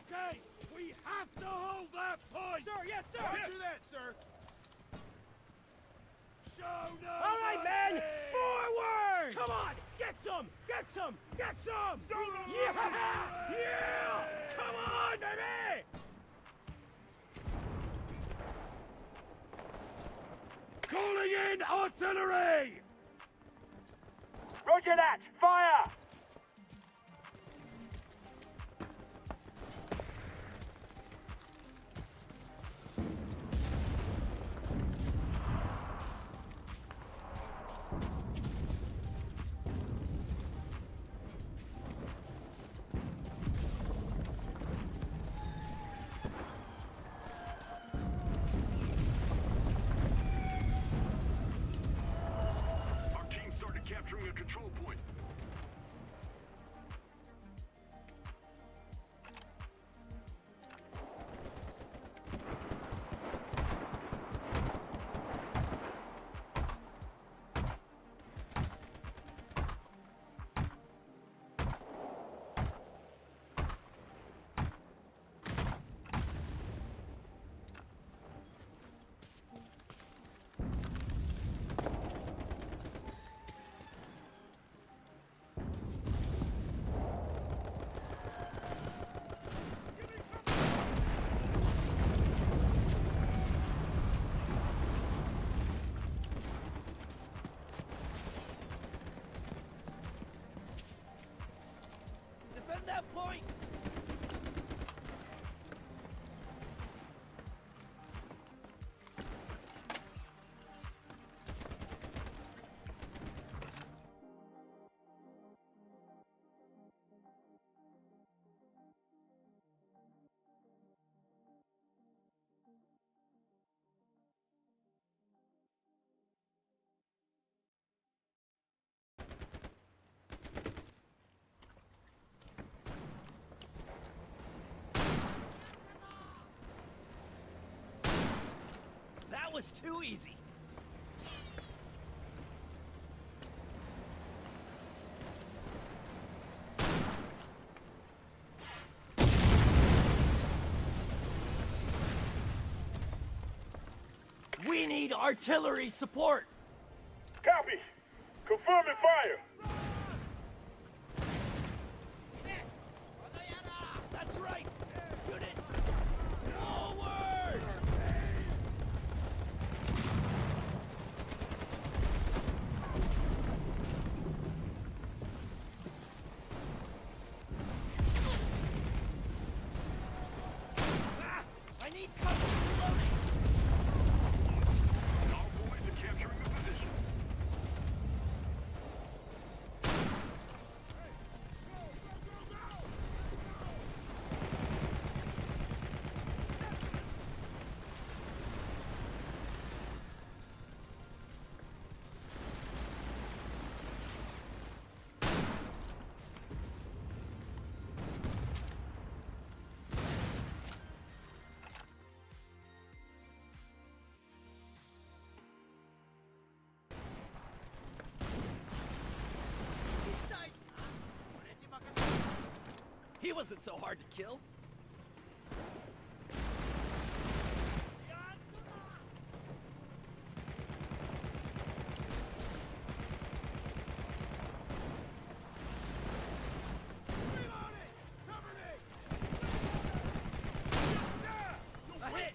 Okay, we have to hold that point! Sir, yes, sir! Roger that, sir. Show no All right, mercy! men! Forward! Come on! Get some! Get some! Get some! Show no Yeah! mercy! Yeah! Come on, baby! Calling in artillery! Roger that! Fire! Our team started capturing a control point. Defend that point! That was too easy. We need artillery support. Copy. Confirming fire. That's right. Unit, forward! Ah, I need cover reloading. Our boys are capturing the position. He wasn't so hard to kill. A hit!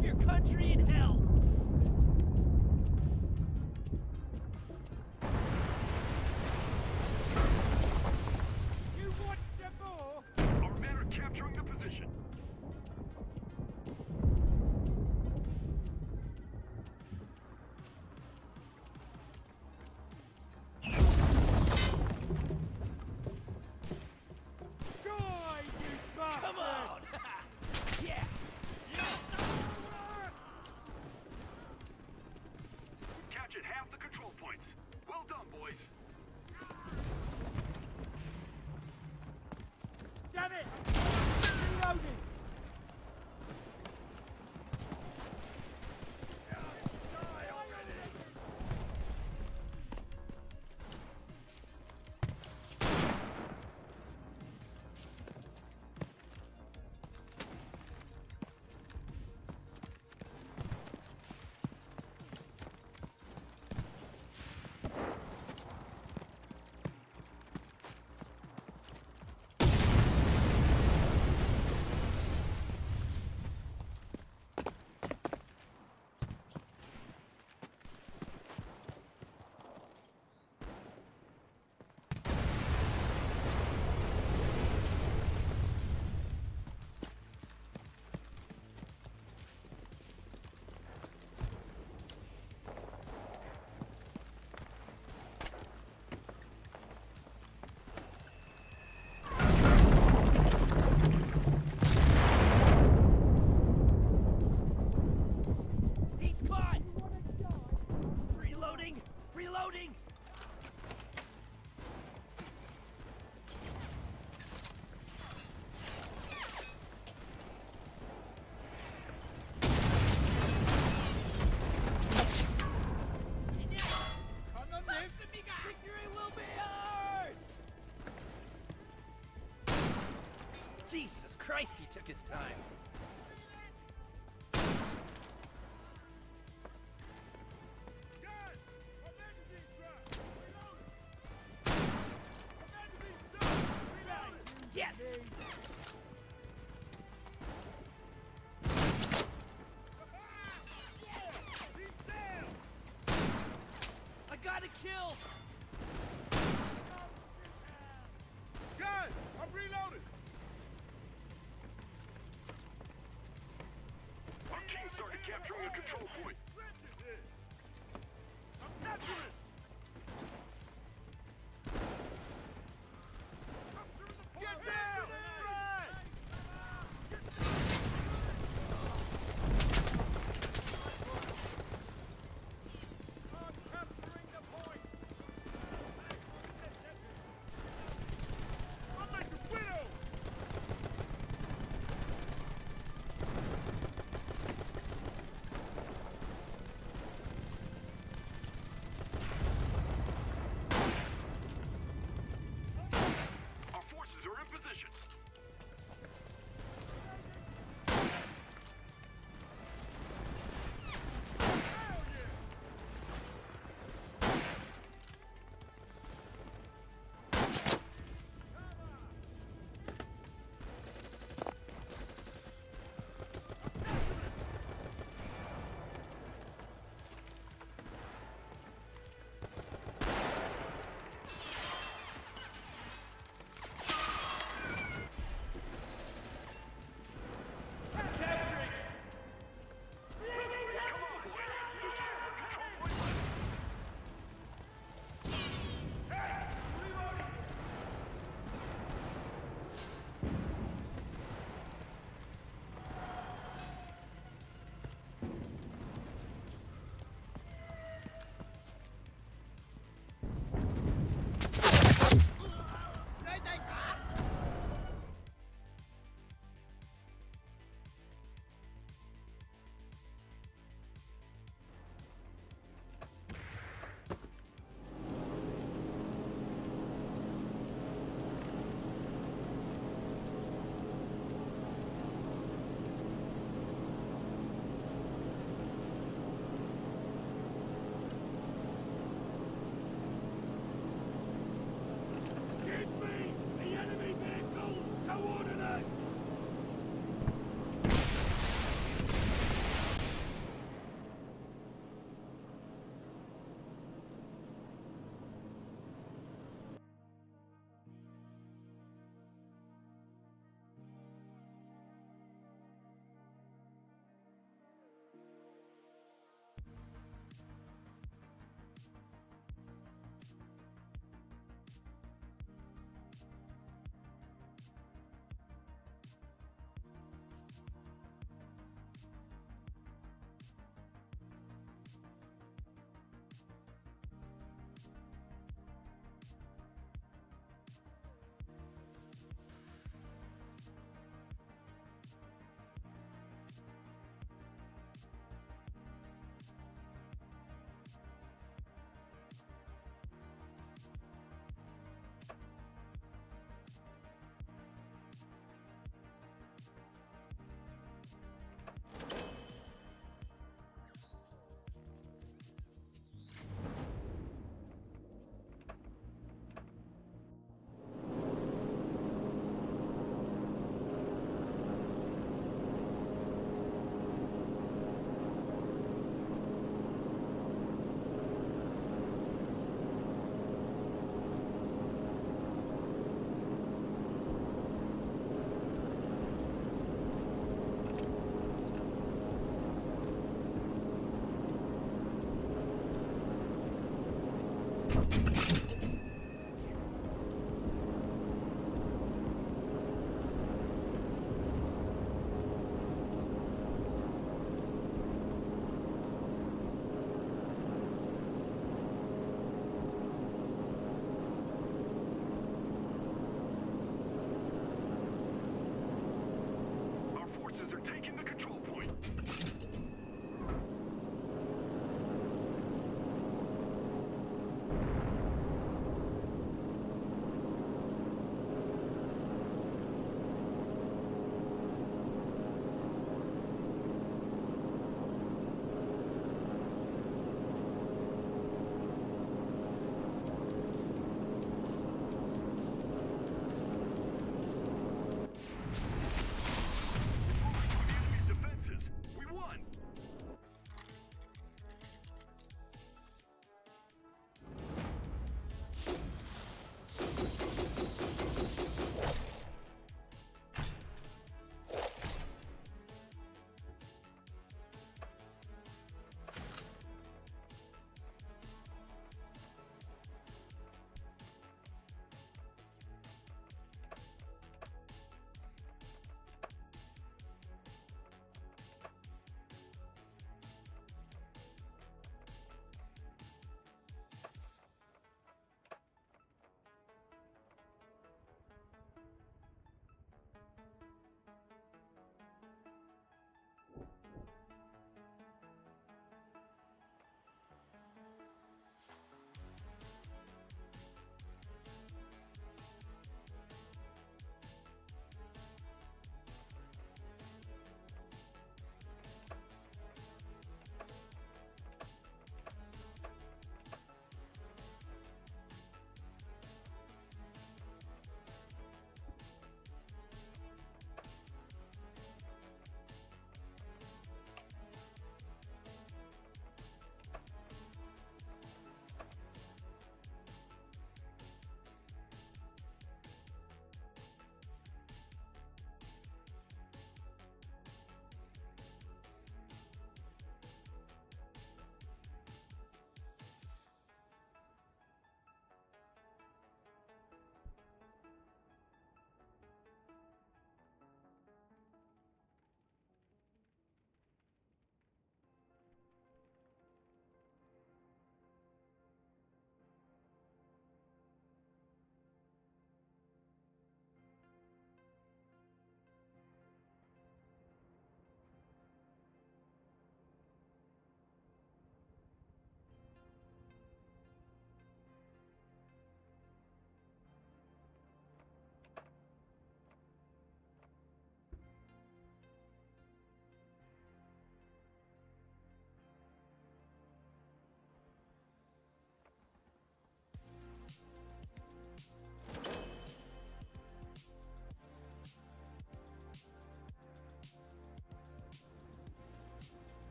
of your country in hell! You want some more? Our men are capturing the position. Die, you bastard! Come on! Yeah! Captured half the control points. Well done, boys. Damn it! Reloading! He's caught! Reloading! Reloading! Victory will be ours! Jesus Christ, he took his time. Guys, our magazine's dry. Reloading. Our magazine's done. Reloading. Yes! He's down. I got a kill! Guys, I'm reloading. Our team started capturing a control point. I'm capturing. Get down! I'm capturing the point! I'm like the widow.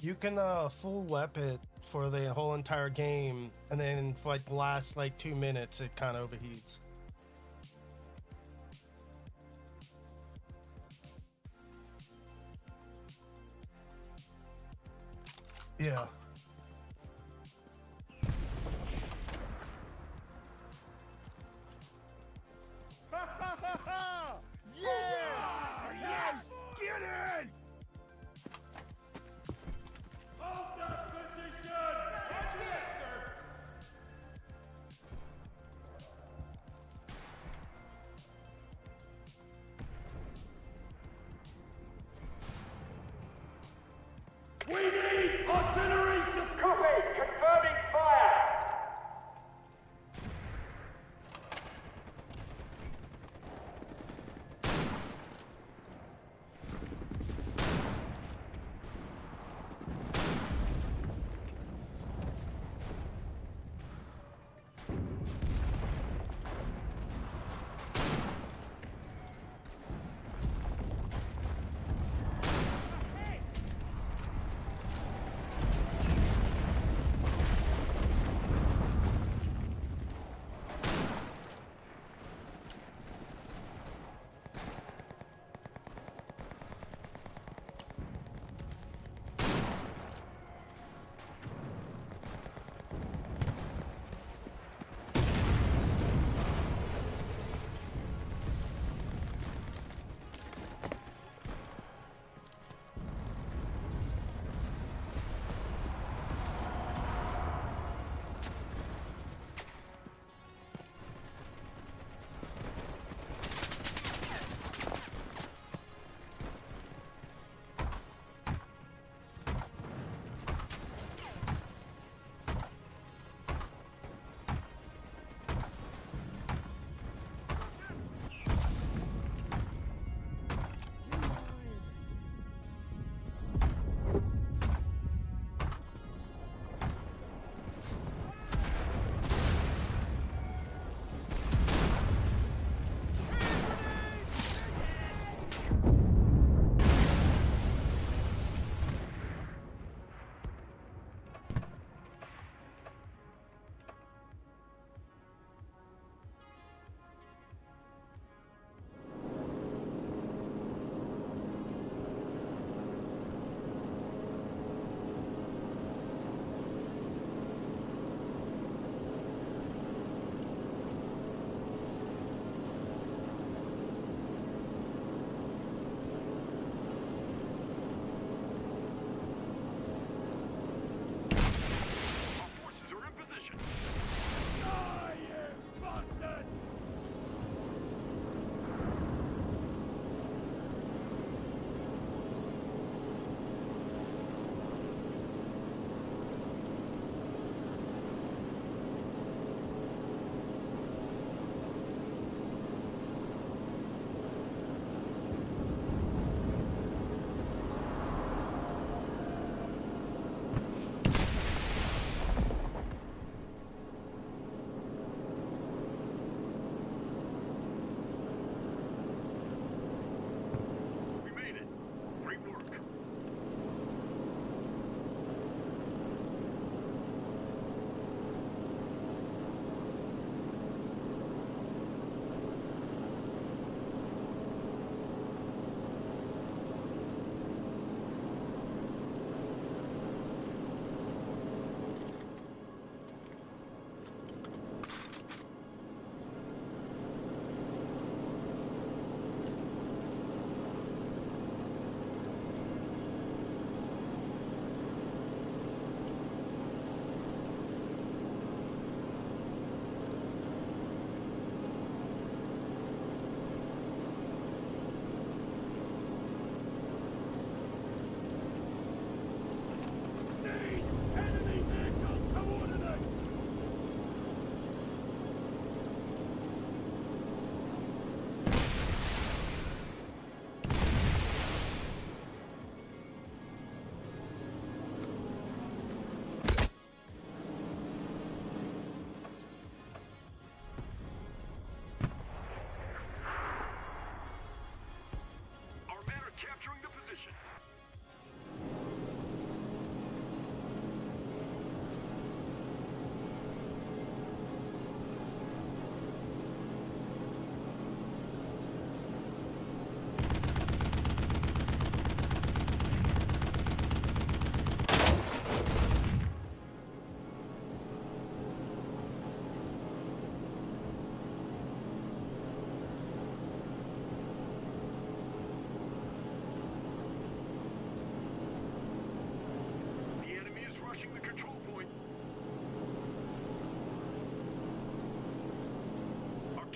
You can full weapon it for the whole entire game, and then for like the last like 2 minutes, it kind of overheats. Yeah. Ha ha ha ha! Yeah! Yes! Get in! Hold that position! Watch that, sir! We need artillery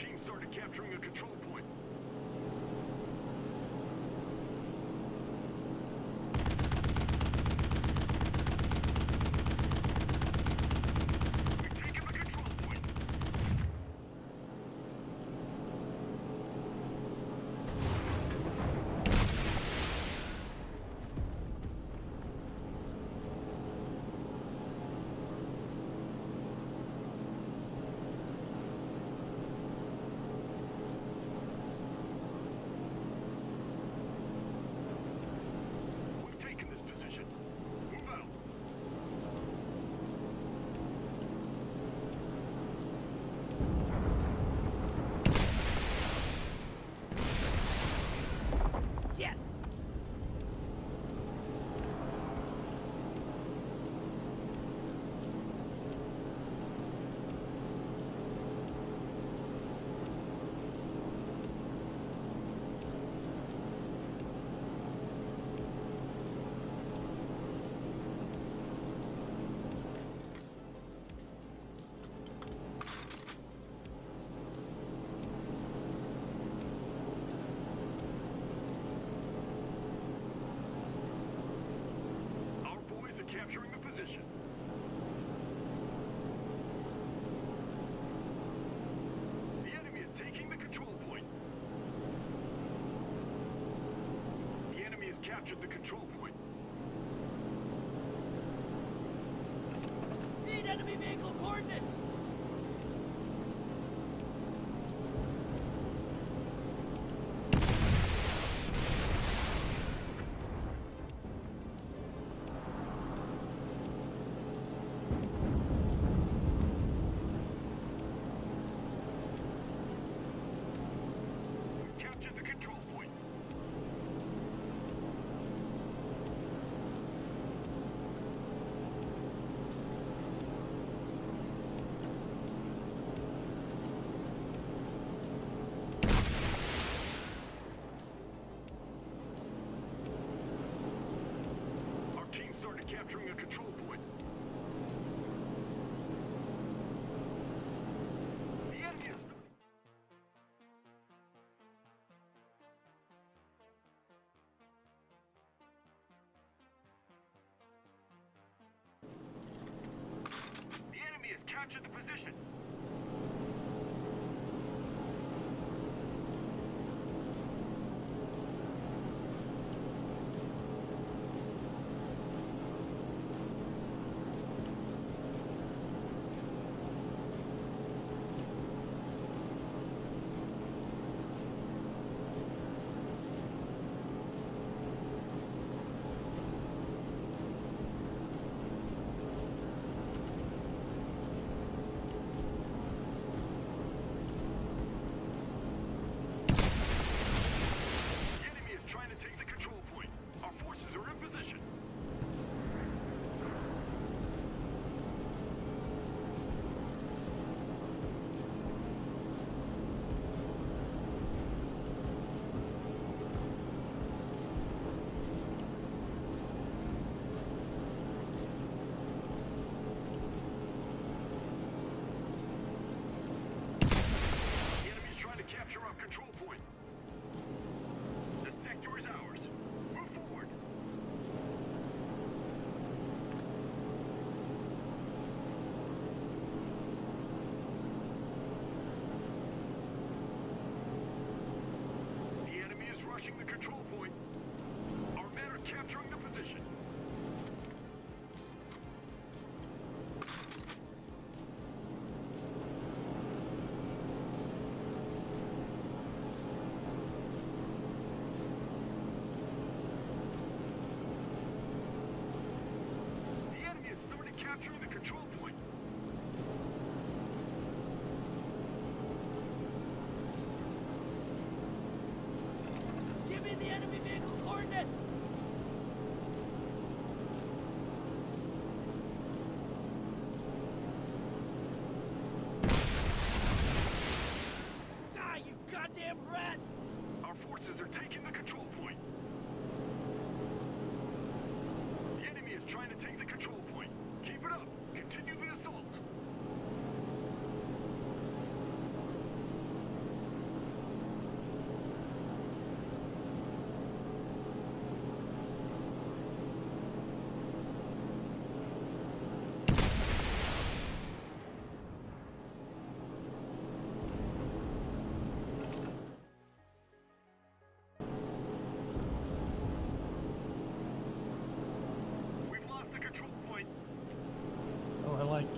team started capturing a control point. We've taken the control point. We've taken this position. Move out. Yes! Our boys are capturing the position. The enemy is taking the control point. The enemy has captured the control point. Need enemy vehicle coordinates! We've captured the control point. Our team started capturing a control point. The enemy is... The enemy has captured the position.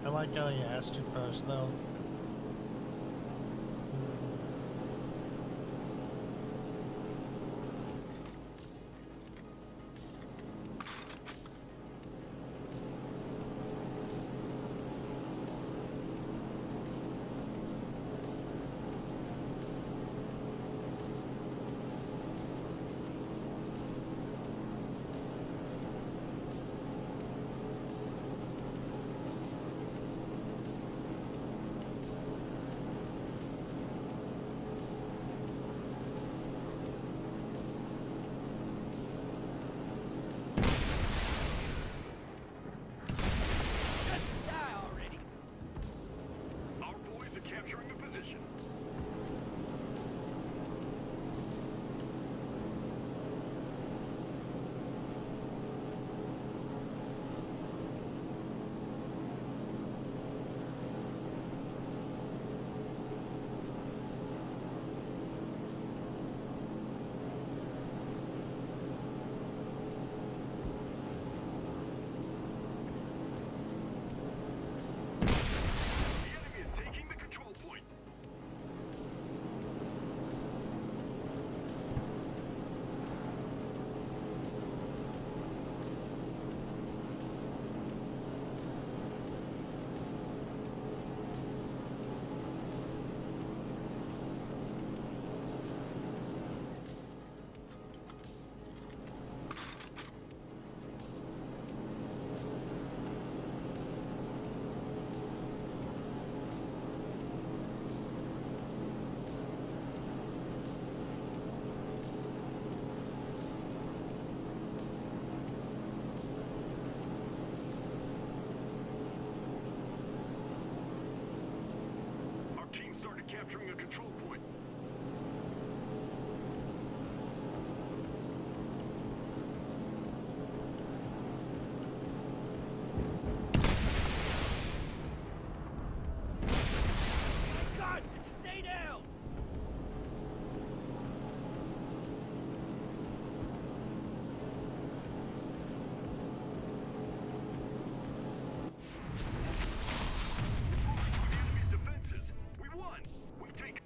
I like how you asked you first, though. Just die already. Our boys are capturing the position. The enemy is taking the control point. Our team started capturing a control point. My God, just stay down. The enemy's defenses. We won. We've taken.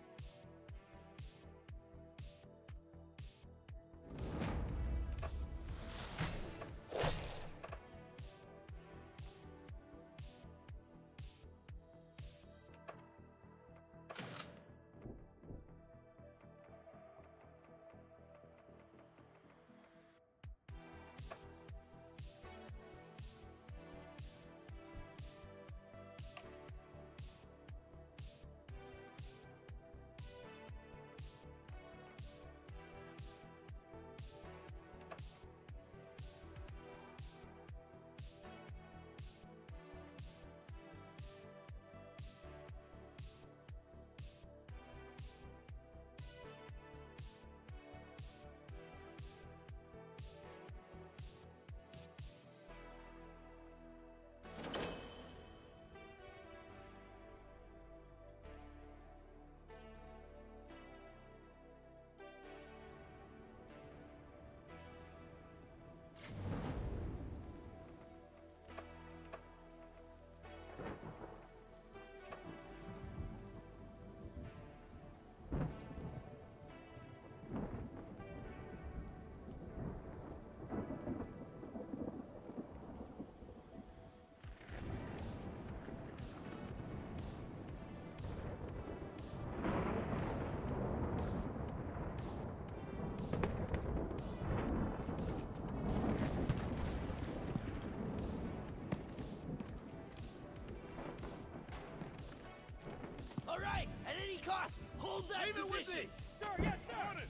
All right, at any cost, hold that Leave it with position. me. Sir, yes, sir. On it.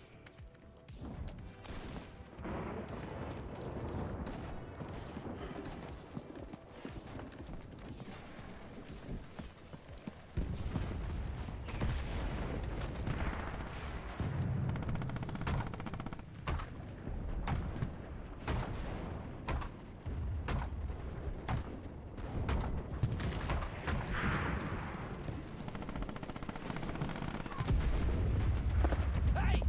Hey,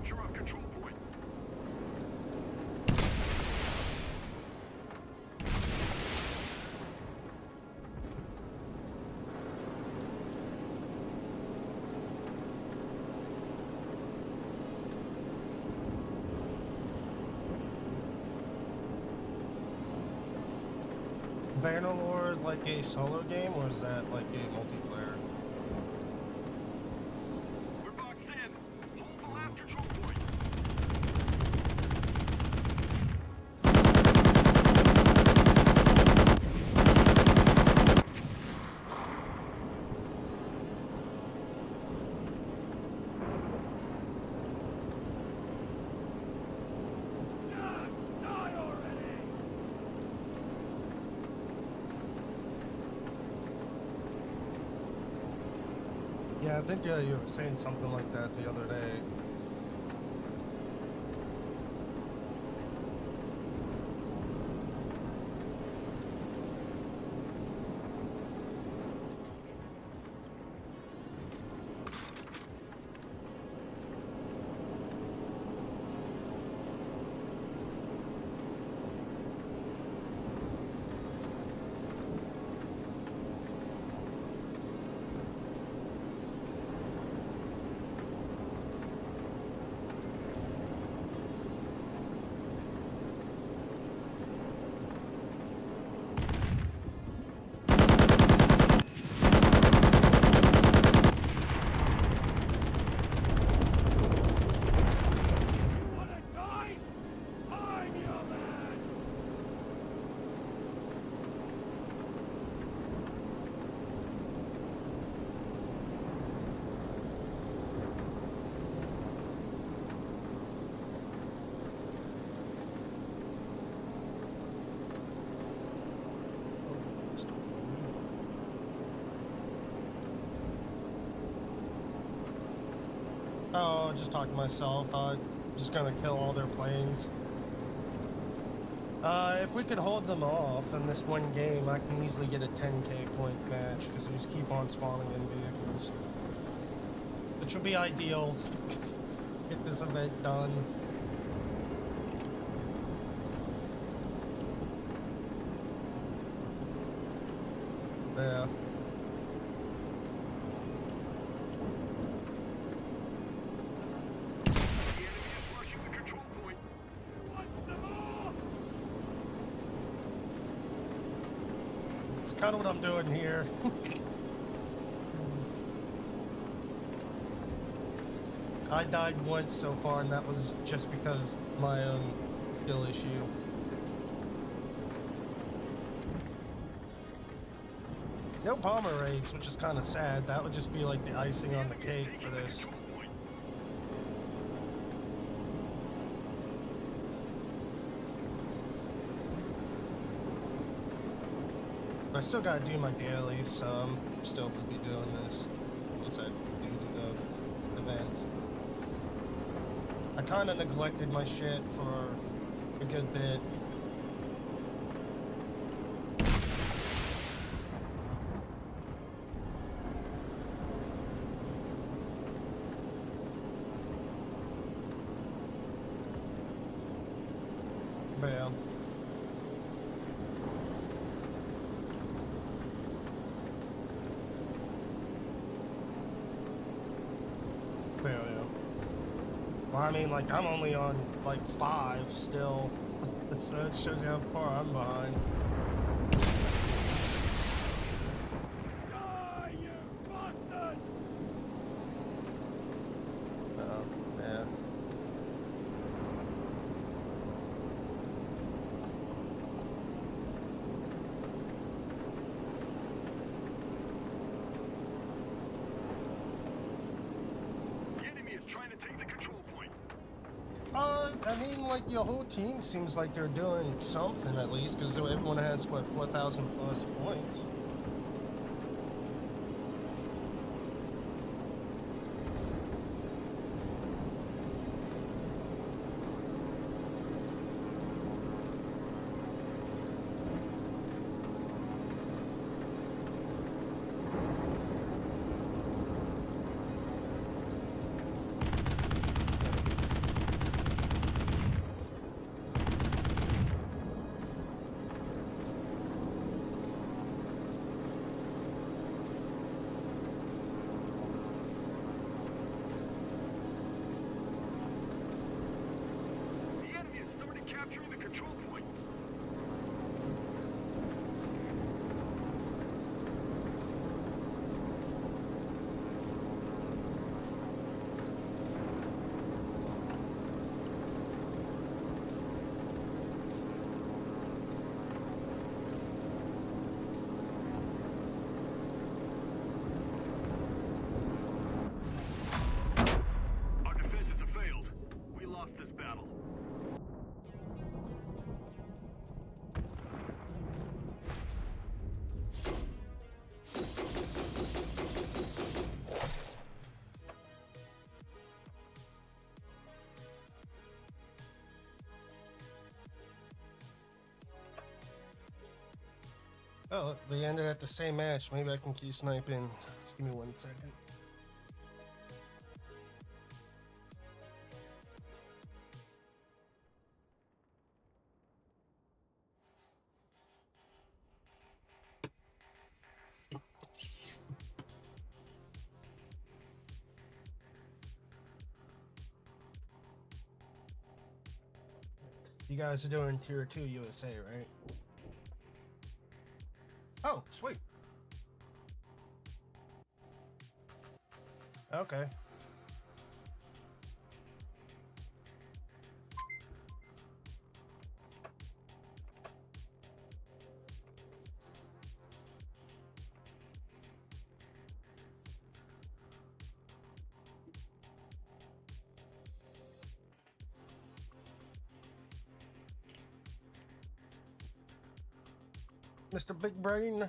capture our control point. Bannerlord like a solo game, or is that like a multiplayer? We're boxed in. Hold the last control point. Just die already! Yeah, I think you were saying something like that the other day. You wanna die? I'm your man! Oh, just talking to myself. Just gonna kill all their planes. If we could hold them off in this one game, I can easily get a 10k point match because they just keep on spawning in vehicles. Which would be ideal. Get this event done. Yeah. The enemy is rushing the control point. You want some more? It's kind of what I'm doing here. I died once so far, and that was just because my own skill issue. No bomber raids, which is kind of sad. That would just be like the icing on the cake for this. Control point. But I still gotta do my dailies, so I'm still gonna be doing this once I do the event. I kind of neglected my shit for a good bit. But yeah. Yeah, yeah. Well, I mean, like, I'm only on, like, 5 still. So it shows you how far I'm behind. Die, you bastard! Yeah. The enemy is trying to take the control point. I mean, like, your whole team seems like they're doing something at least, because everyone has, what, 4,000 plus points. Oh, look, we ended at the same match. Maybe I can keep sniping. Just give me 1 second. You guys are doing Tier 2 USA, right? Oh, sweet. Okay. Mr. Big Brain.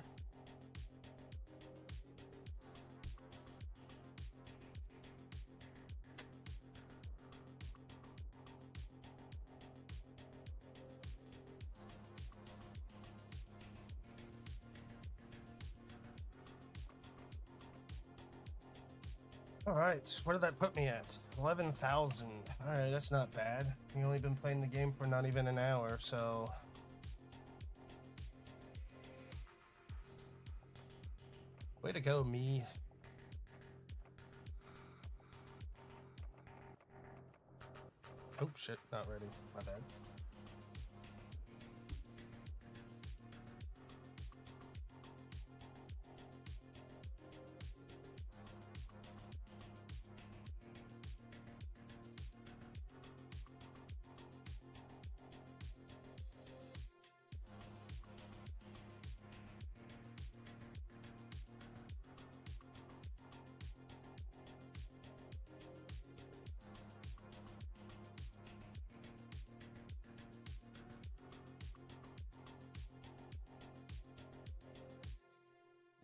All right, where did that put me at? 11,000. All right, that's not bad. You only been playing the game for not even an hour, so way to go, me. Oh shit, not ready. My bad.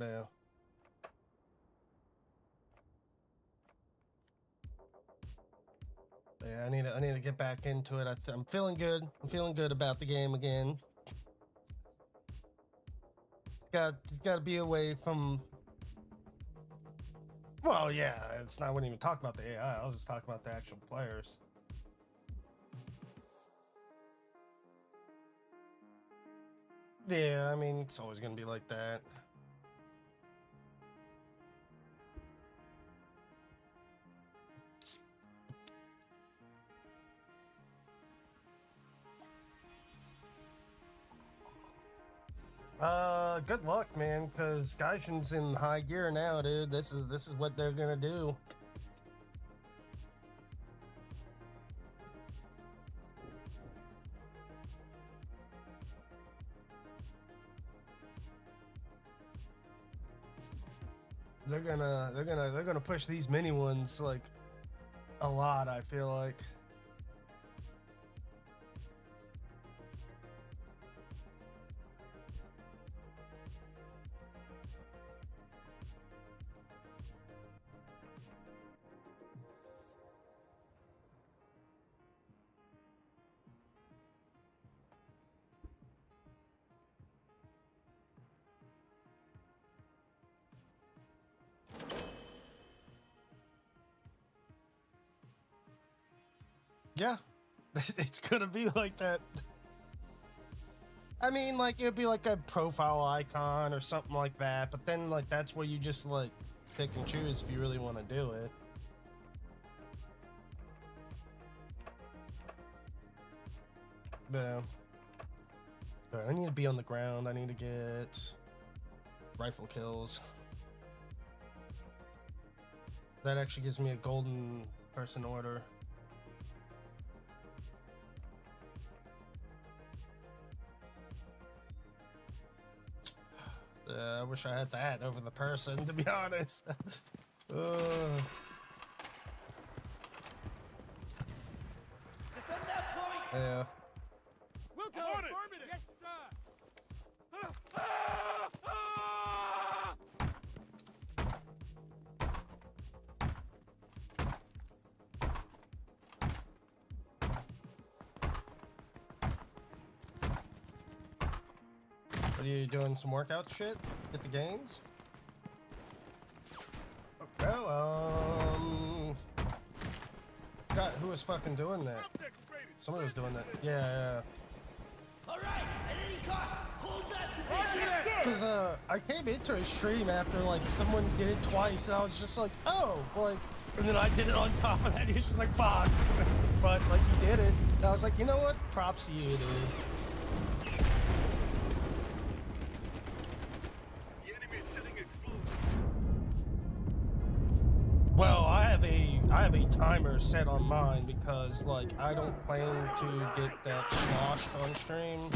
Yeah. Yeah, I need to get back into it. I'm feeling good. I'm feeling good about the game again. It's got to be away from. Well, yeah, it's not. I wouldn't even talk about the AI. I was just talking about the actual players. Yeah, I mean, it's always gonna be like that. Good luck, man, because Gaijin's in high gear now, dude. This is what they're gonna do. They're gonna push these mini ones like a lot, I feel like. Yeah, it's gonna be like that. I mean, like, it'd be like a profile icon or something like that, but then, like, that's where you just, like, pick and choose if you really want to do it. Yeah. But I need to be on the ground. I need to get rifle kills. That actually gives me a golden person order. I wish I had that over the person, to be honest. Defend that point! Yeah. We'll go! On it. Yes, sir! What are you doing? Some workout shit? Get the gains? Well, God, who was fucking doing that? Somebody was doing that. Yeah. All right, at any cost, hold that position. Because I came into a stream after like someone did it twice, and I was just like, oh, like, and then I did it on top of that. He was just like, fuck. But like he did it, and I was like, you know what? Props to you, dude. The enemy is setting explosives. Well, I have a timer set on mine because like I don't plan to get that sloshed on stream.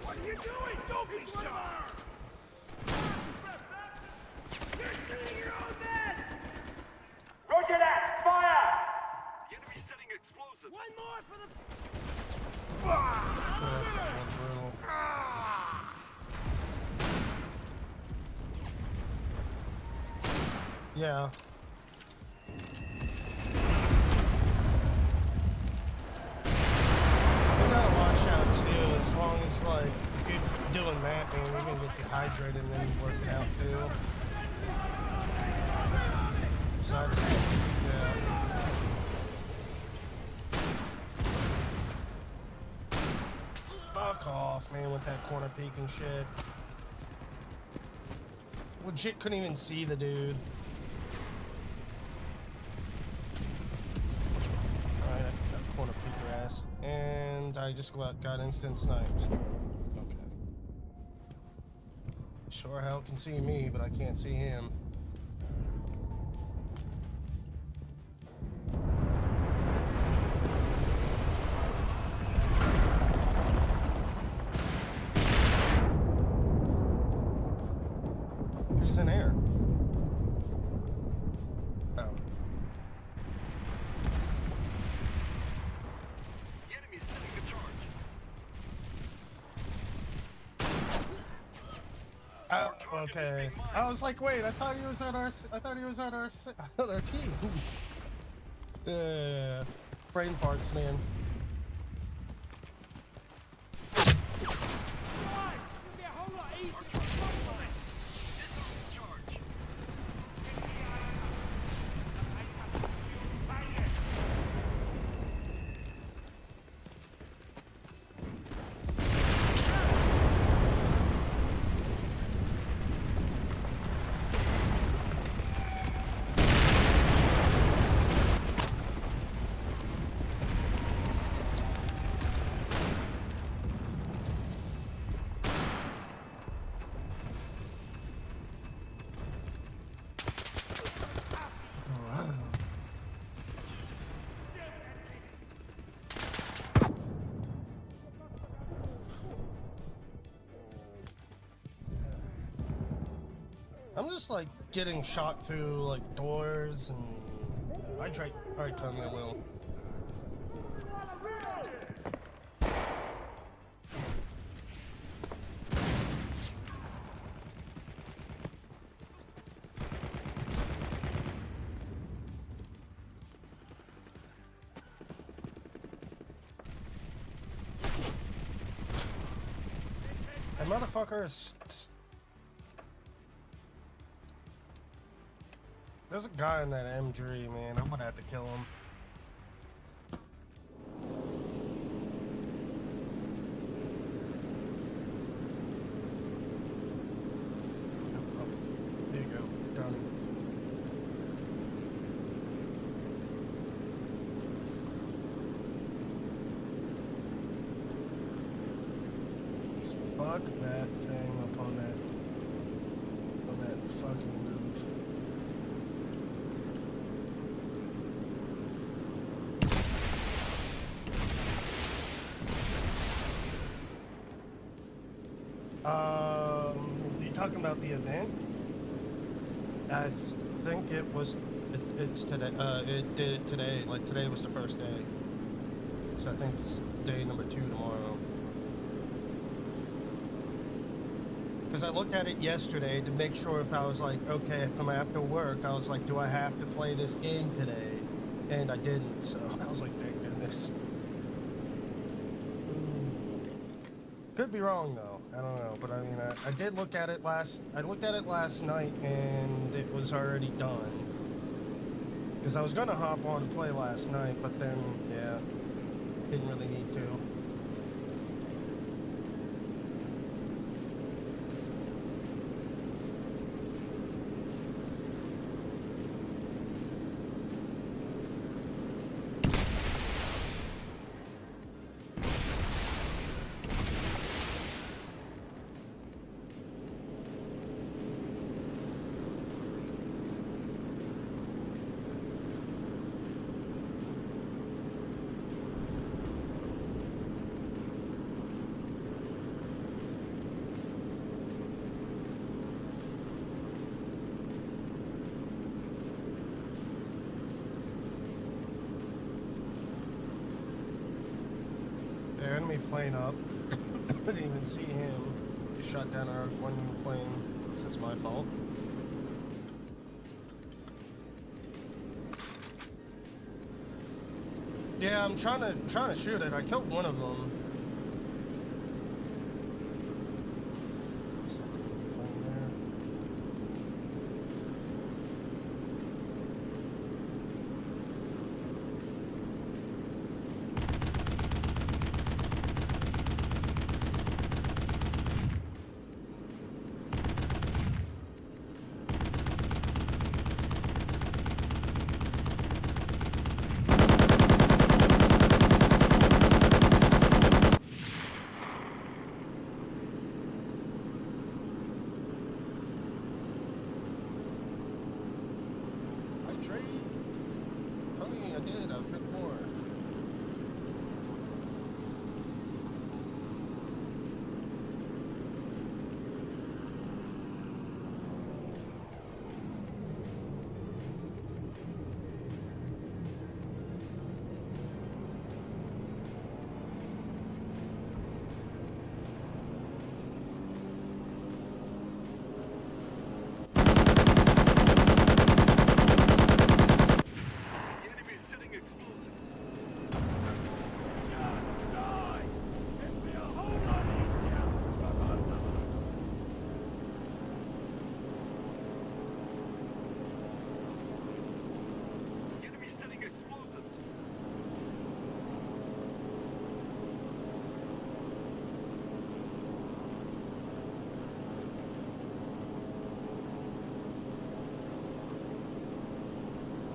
What are you doing? Don't be shy! You're shooting your own men! Roger that, fire! The enemy is setting explosives. One more for the... Oh, that's a little brutal. Yeah. You gotta watch out too, as long as like if you're doing that, man, you're gonna get dehydrated and then work it out too. So that's, yeah. Fuck off, man, with that corner peek and shit. Legit couldn't even see the dude. Alright, I got corner peeker ass. And I just got instant sniped. Okay. Sure hell can see me, but I can't see him. Who's in air? Oh. The enemy is setting a charge. Okay. I was like, wait, I thought he was on our on our team. Brain farts, man. Yeah, hold on, easy. Charge. I'm just like getting shot through like doors and I tried. Alright, Tommy, I will. That motherfucker is. There's a guy in that MG, man. I'm gonna have to kill him. Oh, there you go. Done. Just fuck that thing up on that fucking roof. You talking about the event? I think it was. It's today. It did it today. Like today was the first day. So I think it's day number 2 tomorrow. Because I looked at it yesterday to make sure if I was like, okay, if I'm after work, I was like, do I have to play this game today? And I didn't. So I was like, and this. Could be wrong though. I don't know, but I mean, I did look at it last. I looked at it last night, and it was already done. Because I was gonna hop on and play last night, but then yeah, didn't really need to. Enemy plane up. Didn't even see him. He shot down our one plane. So it's my fault. Yeah, I'm trying to shoot it. I killed one of them.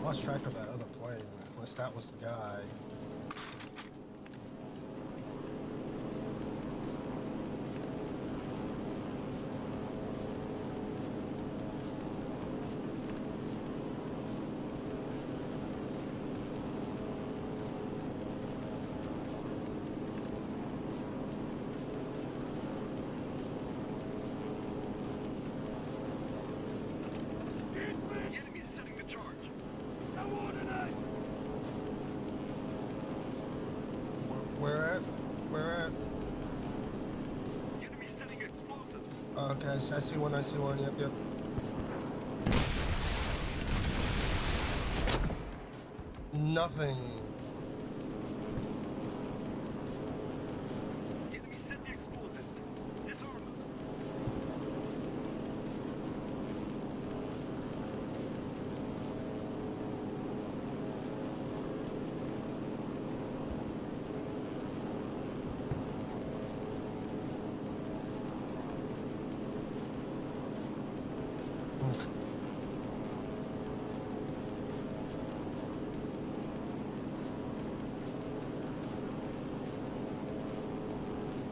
Lost track of that other plane, unless that was the guy. Okay, so I see one, yep, yep. Nothing. Enemy set the explosives. Disarm them.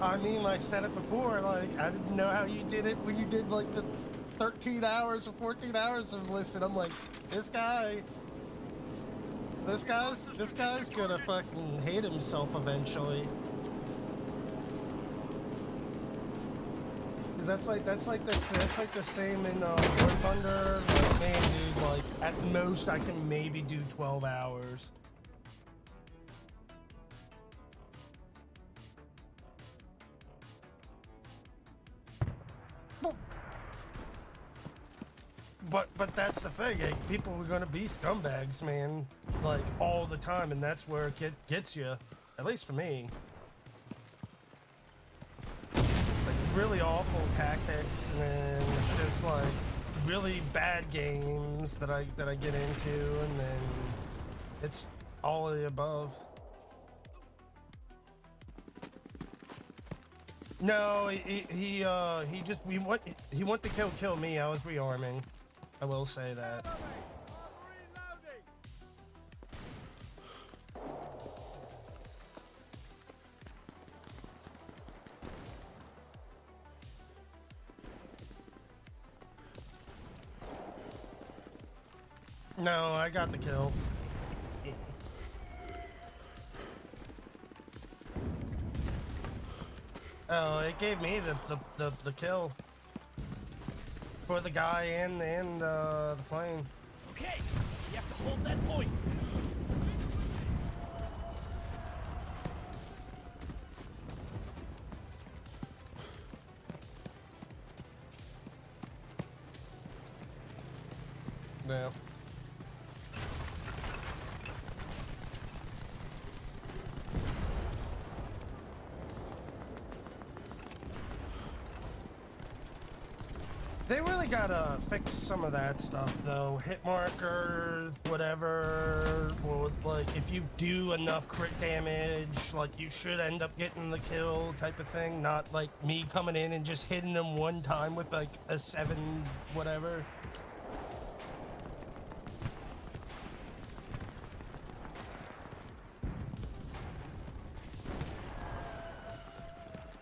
I mean, I said it before, like, I didn't know how you did it when you did, like, the 13 hours or 14 hours of listed. I'm like, this guy's gonna fucking hate himself eventually. Cause that's like the same in War Thunder. Like, man, dude, like, at most I can maybe do 12 hours. But that's the thing, like, people are gonna be scumbags, man. like all the time, and that's where it gets you, at least for me. Like really awful tactics, and then it's just like really bad games that I get into, and then it's all of the above. No, he went to kill me. I was rearming. I will say that. No, I got the kill. Oh, it gave me the kill for the guy and the plane. Okay, you have to hold that point. Yeah. They really gotta fix some of that stuff though. Hit marker, whatever. Or like if you do enough crit damage, like you should end up getting the kill type of thing. Not like me coming in and just hitting them one time with like a 7 whatever.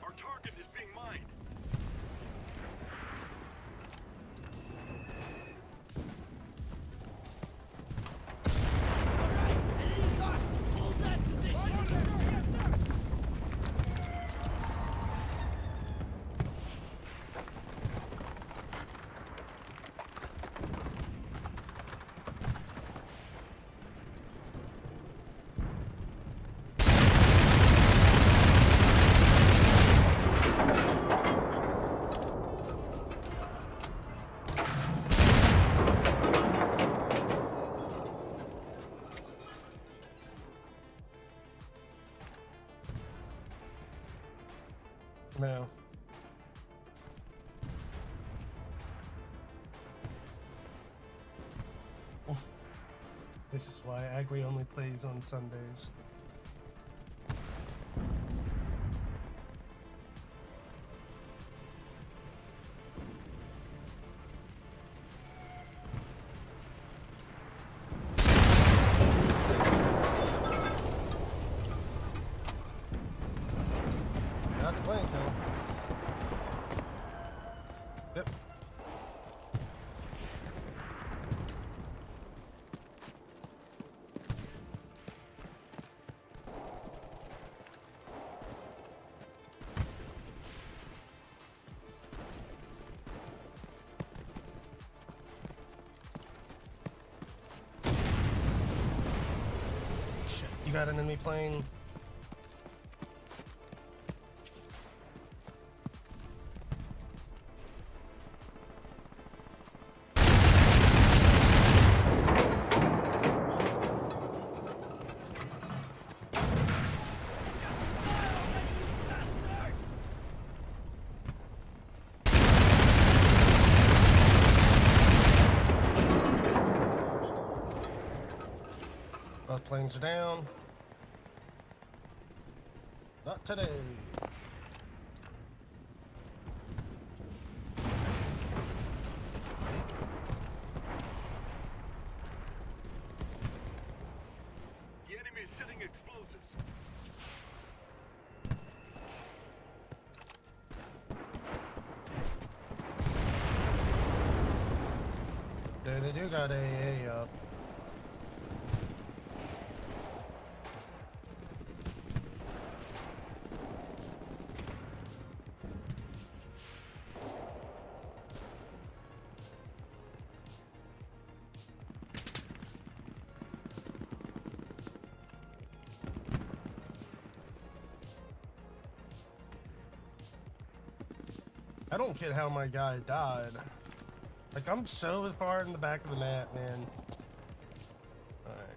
Our target is being mined. Hold that position. No. This is why Agri only plays on Sundays. Got the plane kill. Yep. Shit, you got an enemy plane. Both planes are down. Not today. The enemy is setting explosives. Yeah, they do got AA up. I don't get how my guy died. Like, I'm so far in the back of the map, man. Alright.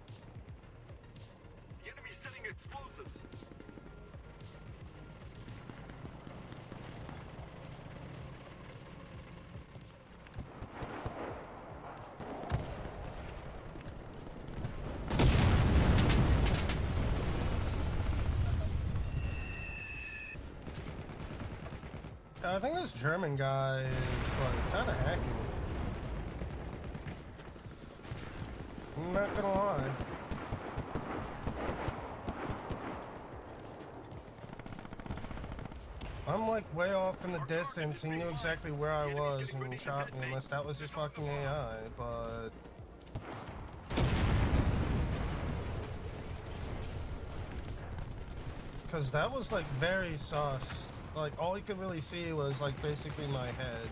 I think this German guy is like kind of hacking. I'm not gonna lie. I'm like way off in the distance. He knew exactly where I was and shot me, unless that was just fucking AI, but... Cause that was like very sus. Like all you could really see was like basically my head.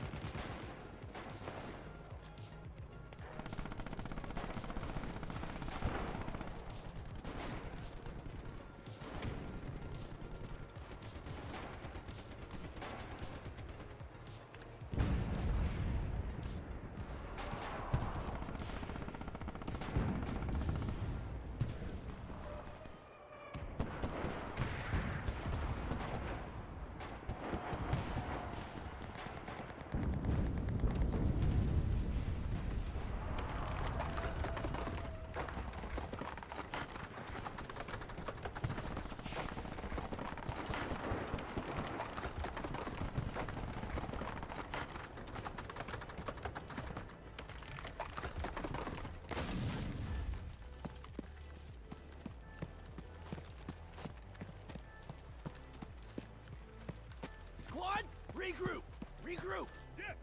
Squad, regroup! Regroup! Yes!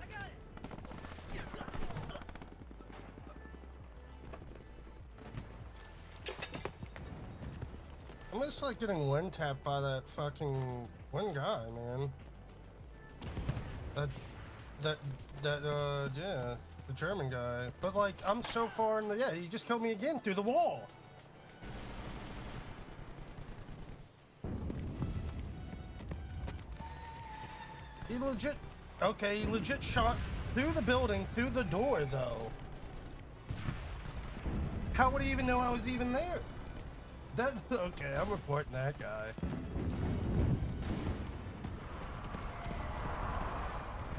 I got it! I'm just like getting one tapped by that fucking one guy, man. Yeah, the German guy. But like, I'm so far in the, yeah, he just killed me again through the wall. He legit, okay, he legit shot through the building, through the door though. How would he even know I was even there? That, okay, I'm reporting that guy.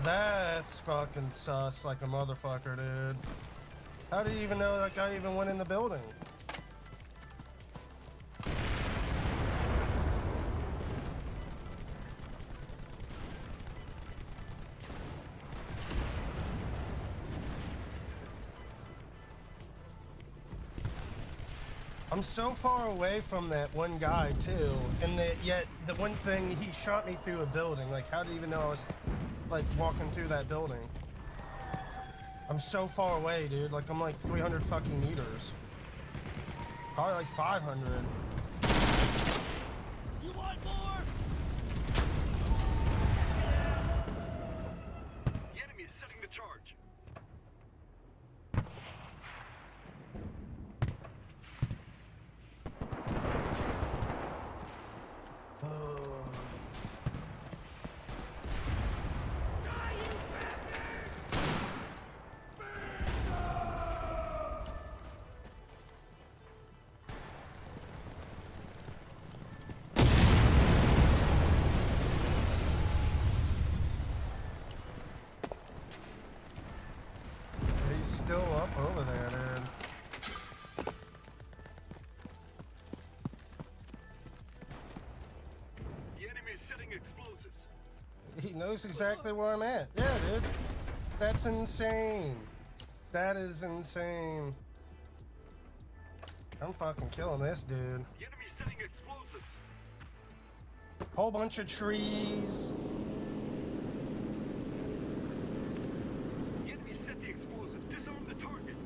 That's fucking sus like a motherfucker, dude. How did he even know that guy even went in the building? I'm so far away from that one guy too, and yet the one thing, he shot me through a building. Like, how did he even know I was like walking through that building? I'm so far away, dude. Like, I'm like 300 fucking meters. Probably like 500. You want more? The enemy is setting the charge. He's still up over there, dude. The enemy is setting explosives. He knows exactly where I'm at. Yeah, dude. That's insane. That is insane. I'm fucking killing this dude. The enemy is setting explosives. Whole bunch of trees. The enemy set the explosives. Disarm the target.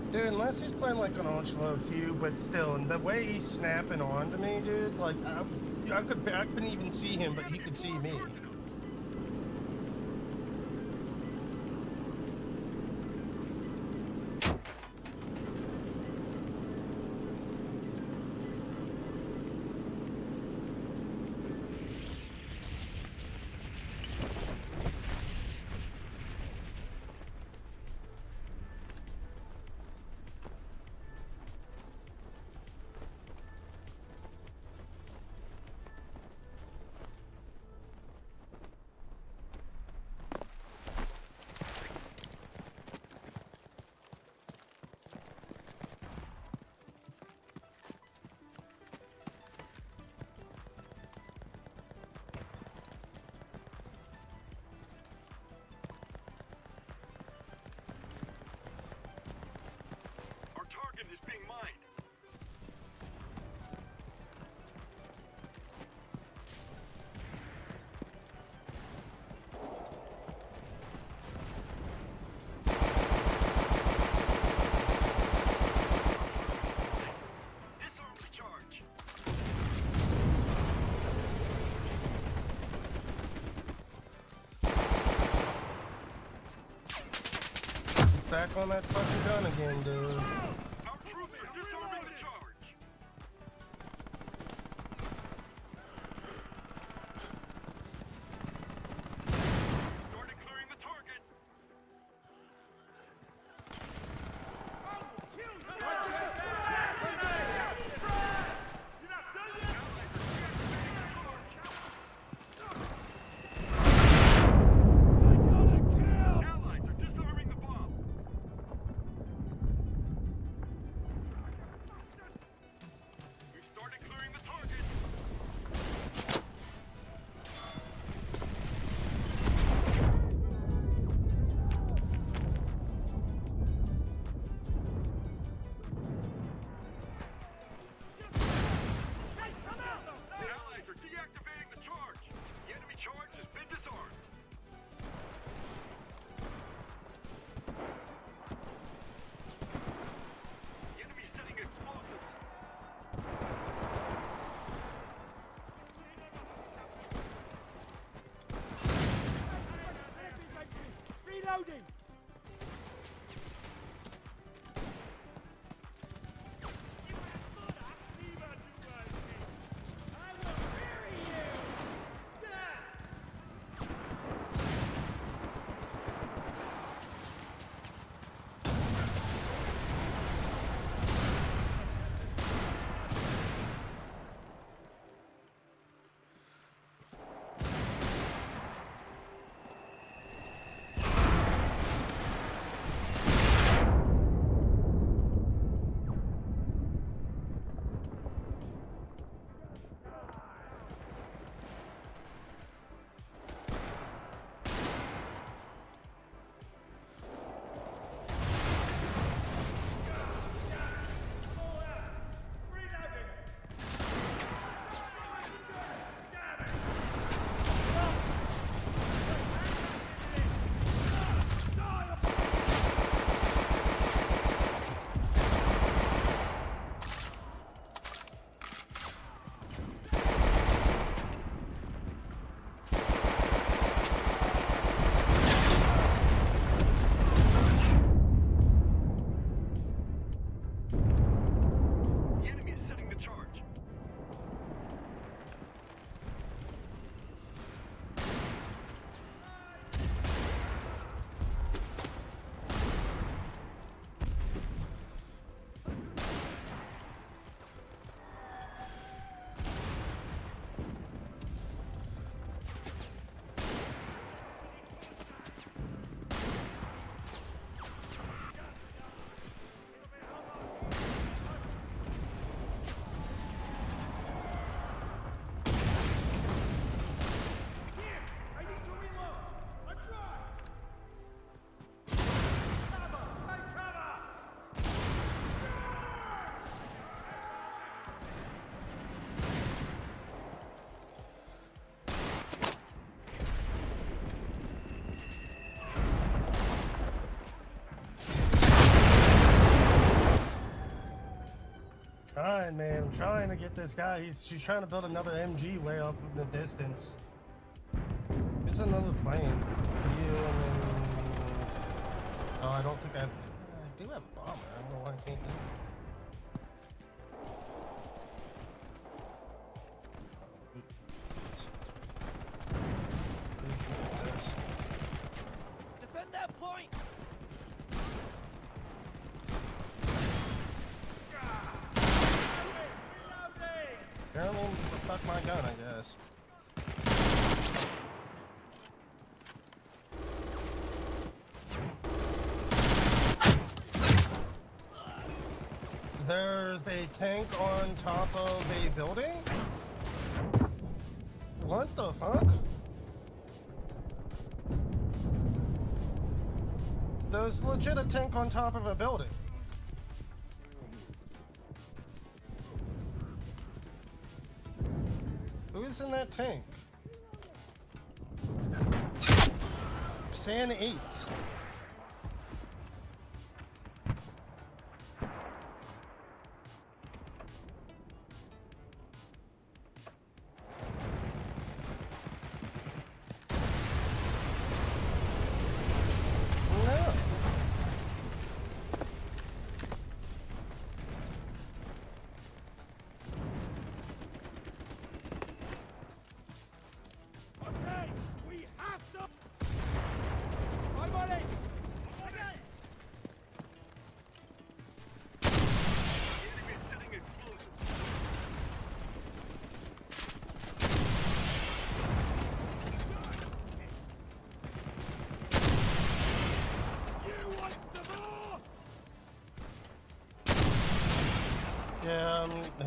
Dude, unless he's playing like an ultra low Q, but still, and the way he's snapping onto me, dude, like I couldn't even see him, but he could see me. back on that fucking gun again, dude. Our troops are disarming the charge. Started clearing the target. Allies are disarming the bomb. We started clearing the target. Allies are deactivating the charge. The enemy charge has been disarmed. The enemy's setting explosives. Reloading! I will bury you! Yes! The enemy is setting the charge. I need to reload! I try! Cover! Take cover! Trying, man. I'm trying to get this guy. She's trying to build another MG way up in the distance. There's another plane. You and then... Oh, I don't think I do have a bomber. I don't know why I can't do it. Defend that point! Reloading! Apparently, fuck my gun, I guess. There's a tank on top of a building? What the fuck? There's legit a tank on top of a building. Who's in that tank? San 8. No.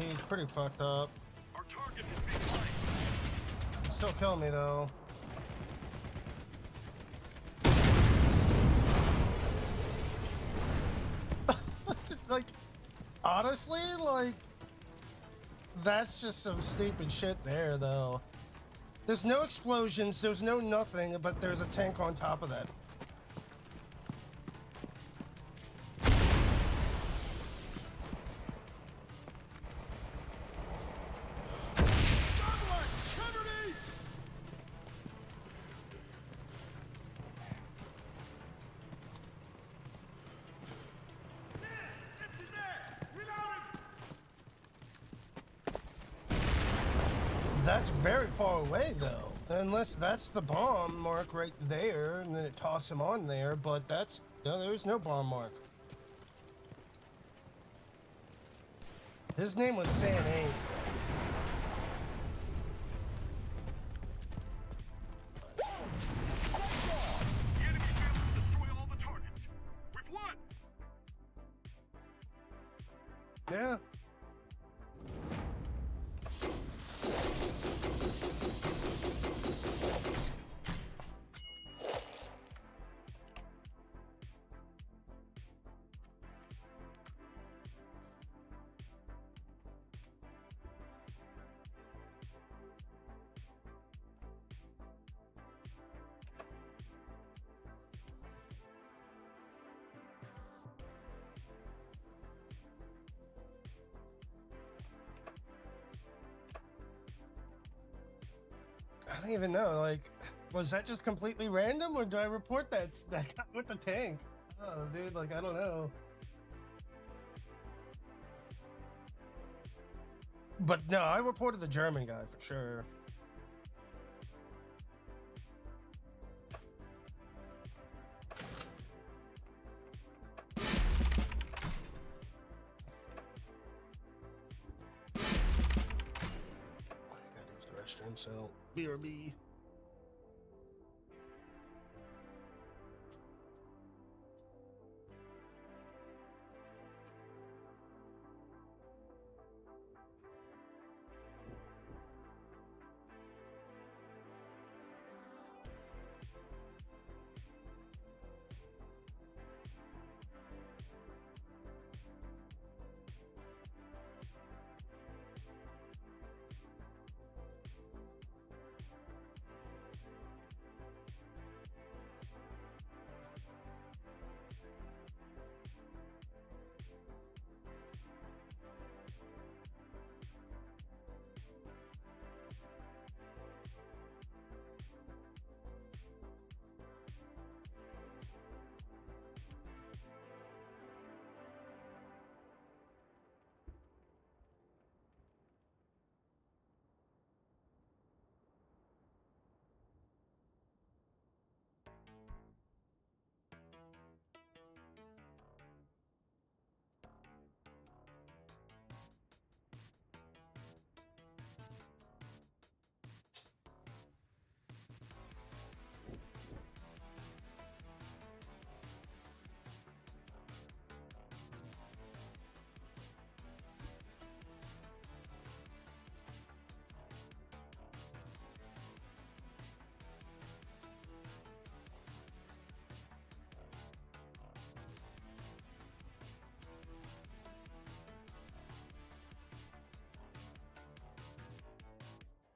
he's pretty fucked up. Our target is being flanked. He'd still kill me though. Like, honestly, like, that's just some stupid shit there, though. There's no explosions, there's no nothing, but there's a tank on top of that. Cover me! That's very far away, though. Unless that's the bomb mark right there, and then it toss him on there, but that's... No, there's no bomb mark. His name was San Ain. The enemy failed to destroy all the targets. We've won! Yeah. I don't even know, like, was that just completely random, or did I report that guy with the tank? Oh, dude, like, I don't know. But no, I reported the German guy for sure. Restroom, so BRB.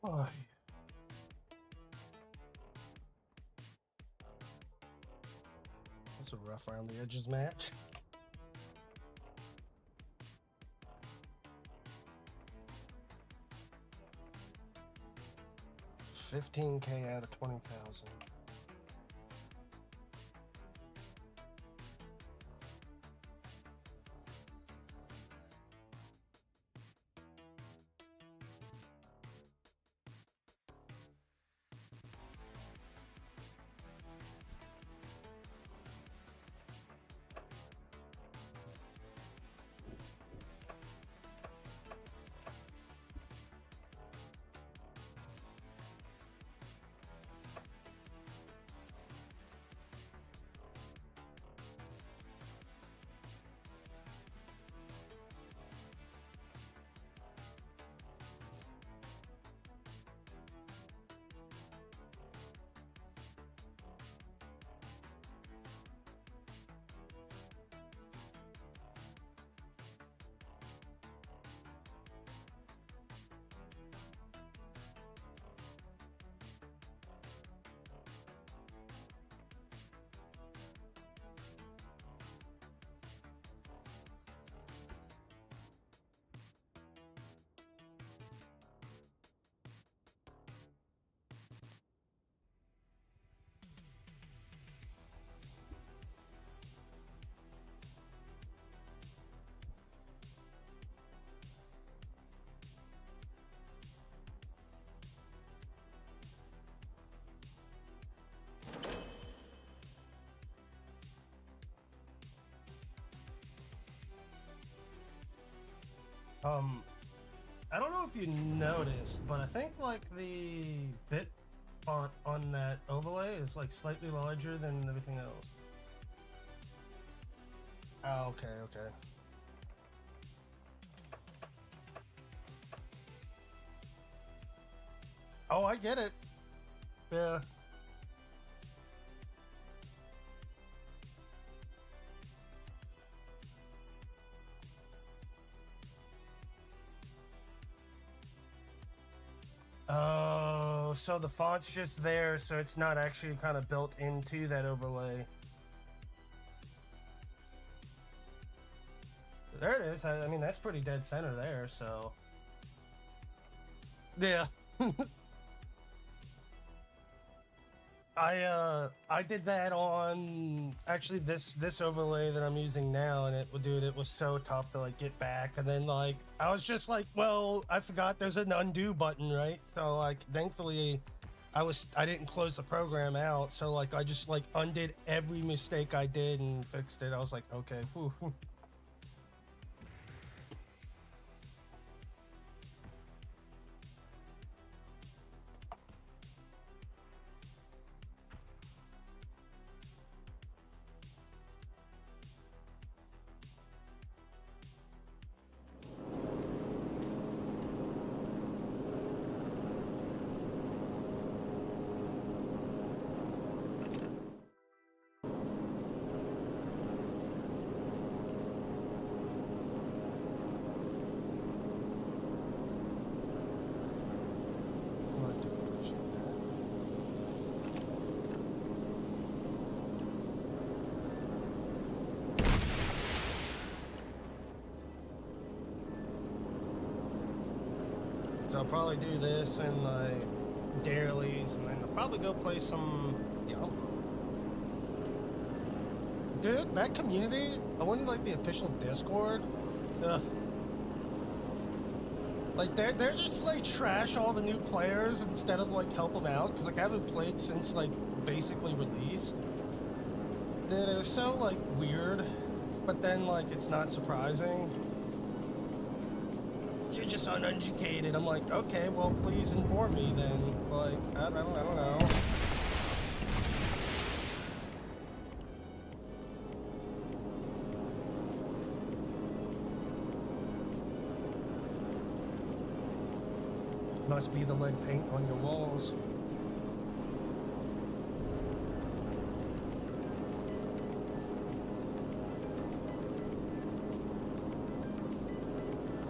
Oh. That's a rough around the edges match. $15K out of 20,000. I don't know if you noticed, but I think like the bit font on that overlay is like slightly larger than everything else. Oh, okay, okay. Oh, I get it. Yeah. Oh, so the font's just there, so it's not actually kind of built into that overlay. There it is. I mean, that's pretty dead center there, so. Yeah. I did that on actually this overlay that I'm using now, and it was so tough to like get back, and then like I was just like, well, I forgot there's an undo button, right? So like thankfully I didn't close the program out, so like I just like undid every mistake I did and fixed it. I was like, okay, whew. I do appreciate that. So I'll probably do this and like dailies, and then I'll probably go play some Diablo. Dude, that community, I went to like the official Discord. Ugh. Like they're just like trash all the new players instead of like help them out, because like I haven't played since like basically release. They're so like weird, but then like it's not surprising. You're just uneducated. I'm like, okay, well please inform me then. Like I don't know. Must be the lead paint on your walls.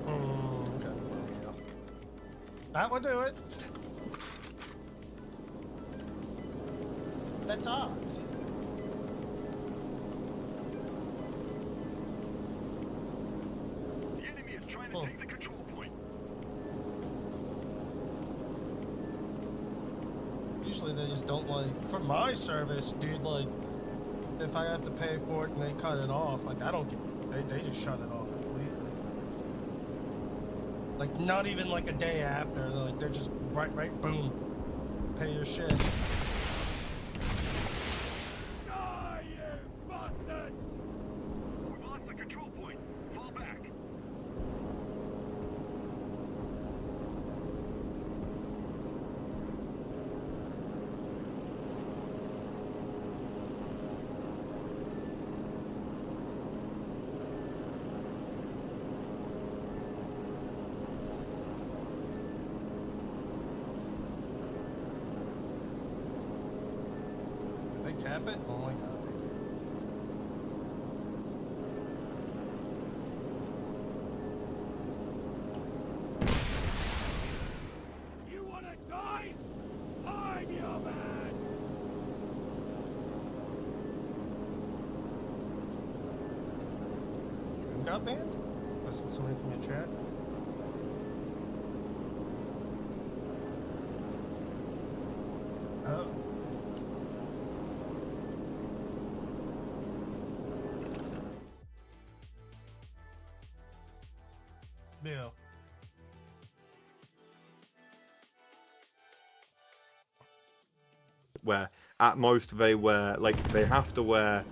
Okay. That would do it. That's odd. The enemy is trying to take the control point. Usually they just don't like, for my service, dude, like, if I have to pay for it and they cut it off, like, I don't get, they just shut it off completely. Like, not even like a day after, they're just right, boom, pay your shit. Die, you bastards! We've lost the control point. Fall back. Did they cap it? Oh my god. You wanna die? I'm your man! Dream got banned? Listen, somebody from your chat. Oh. Yeah. Where at most they wear, like, they have to wear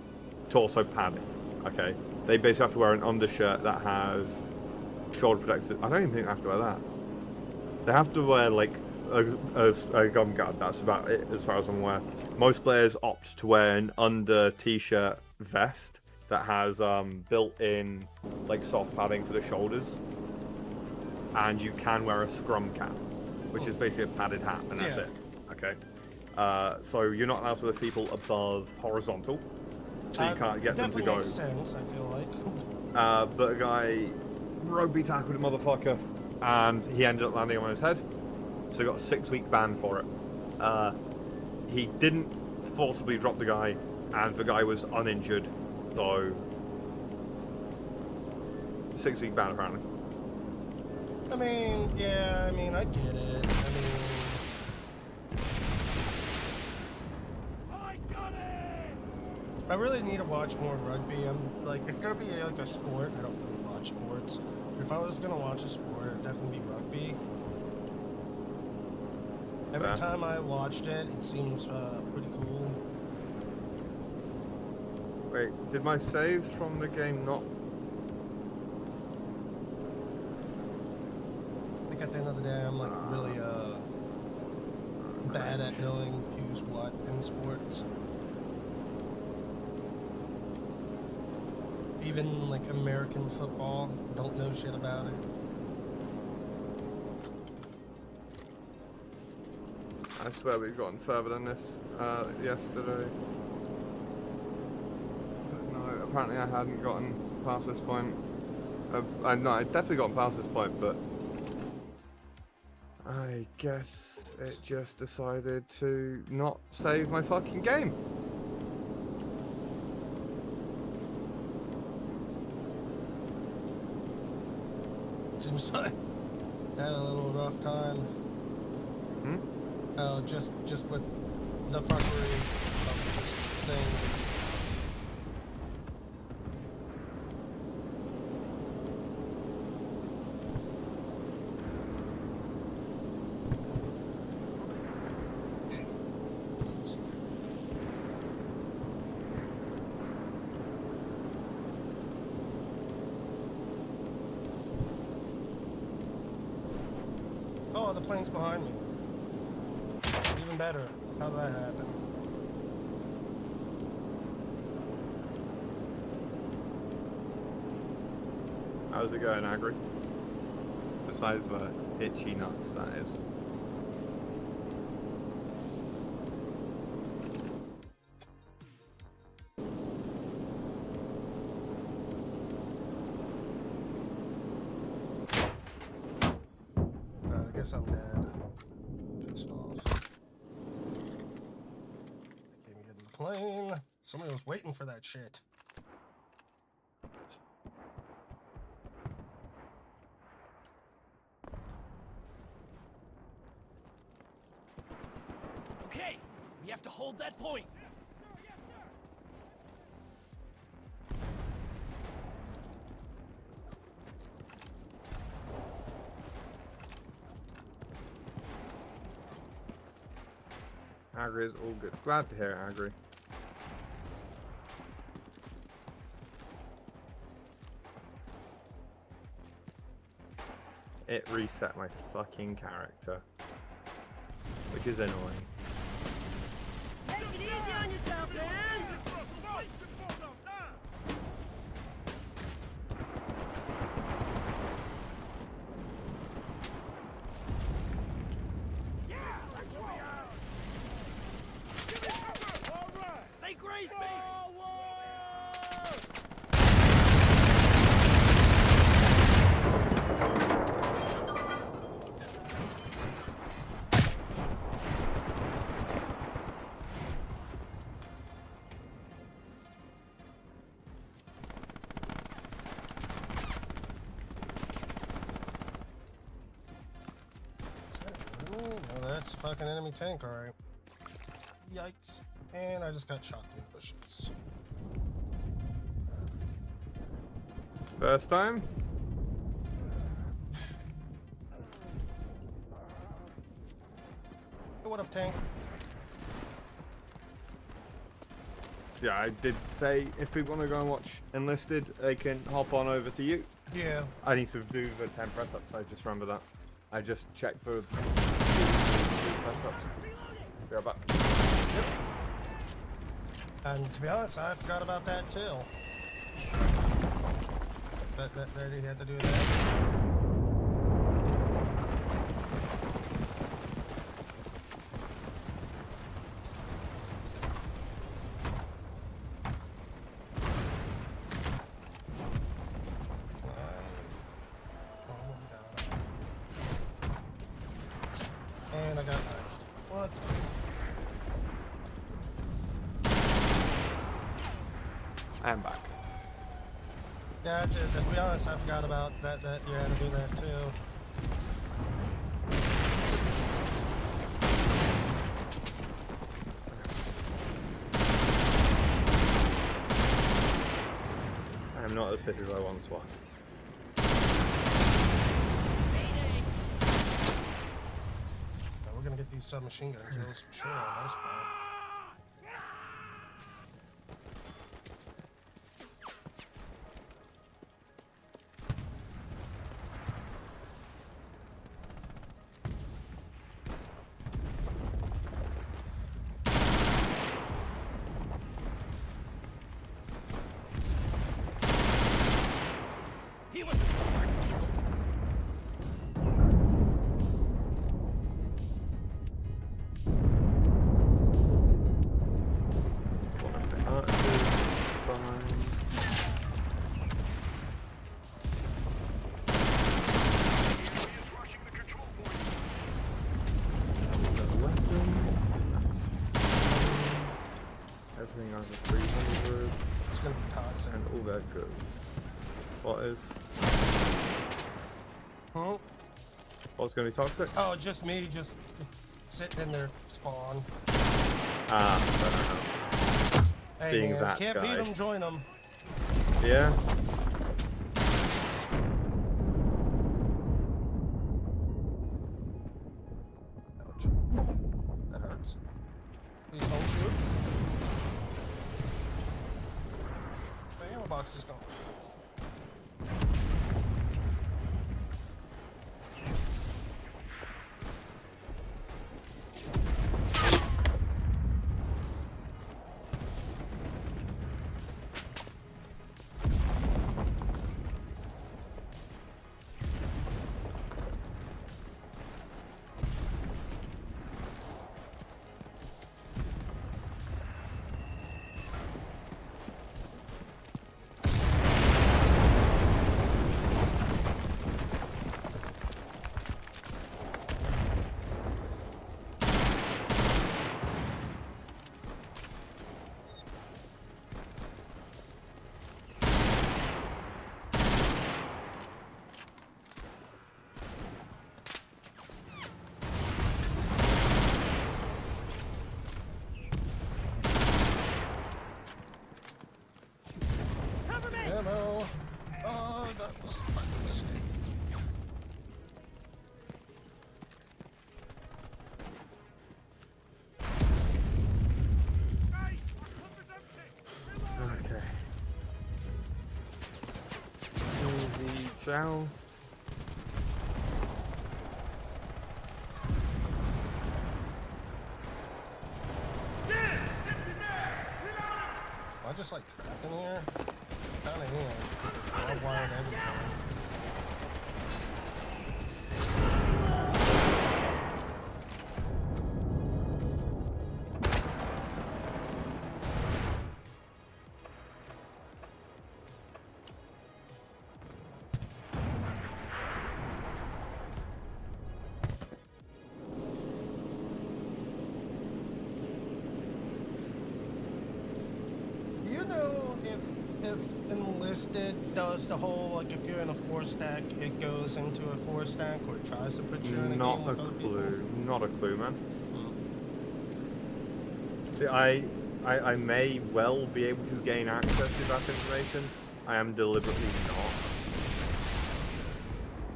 torso padding. Okay, they basically have to wear an undershirt that has shoulder protectors. I don't even think they have to wear that. They have to wear like a gum guard. That's about it as far as I'm aware. Most players opt to wear an under t-shirt vest that has built-in like soft padding for the shoulders, and you can wear a scrum cap, which is basically a padded hat, and that's it. Okay. So you're not allowed to lift people above horizontal, so you can't get them to go. Makes sense, I feel like. But a guy rugby tackled a motherfucker, and he ended up landing on his head, so he got a 6-week ban for it. He didn't forcibly drop the guy, and the guy was uninjured, though 6-week ban apparently. I mean, yeah, I mean, I get it. I really need to watch more rugby. I'm like, if there'd be like a sport, I don't really watch sports. If I was gonna watch a sport, it'd definitely be rugby. Every time I watched it, it seems pretty cool. Wait, did my saves from the game not? I think at the end of the day, I'm like really bad at knowing who's what in sports. Even like American football, don't know shit about it. I swear we've gotten further than this yesterday. But no, apparently I hadn't gotten past this point. No, I'd definitely gotten past this point, but I guess it just decided to not save my fucking game. Seems like I had a little rough time. Hmm? Oh, just with the fuckery of just things. Oh, the plane's behind me. Even better. How'd that happen? How's it going, Agri? Besides the itchy nuts, that is. I guess I'm dead. Pissed off. I can't get in the plane. Somebody was waiting for that shit. Okay, we have to hold that point. Agri is all good. Glad to hear it, Agri. It reset my fucking character, which is annoying. Take it easy on yourself, man! They grazed me! Oh, that's a fucking enemy tank, alright. Yikes. And I just got shot through the bushes. First time? Hey, what up, tank? Yeah, I did say if we want to go and watch Enlisted, they can hop on over to you. Yeah. I need to do the 10 press ups. I just remember that. I just checked for press ups. Be right back. Yep. And to be honest, I forgot about that too. That you had to do that. And I got knifed. What? I am back. Yeah, to be honest, I forgot about that you had to do that too. I am not as fit as I once was. Now we're gonna get these submachine gun kills for sure on this part. Everything over 300. It's gonna be toxic. And all that goes. What is? Huh? What's going to be toxic? Oh, just me, just sitting in their spawn. Ah, fair enough. Hey, Being man, that can't guy. beat them, join them. Yeah. Ouch. That hurts. Please don't shoot. The ammo box is gone. Ammo. Oh, that was my mistake. Okay. Easy joust. Am I just like trapped in here? Kinda am, because I'm wired everything. You know, if enlisted does the whole, like, if you're in a 4-stack, it goes into a 4-stack, or it tries to put you in a game Not a with other people? clue. Not a clue, man. See, I may well be able to gain access to that information. I am deliberately not.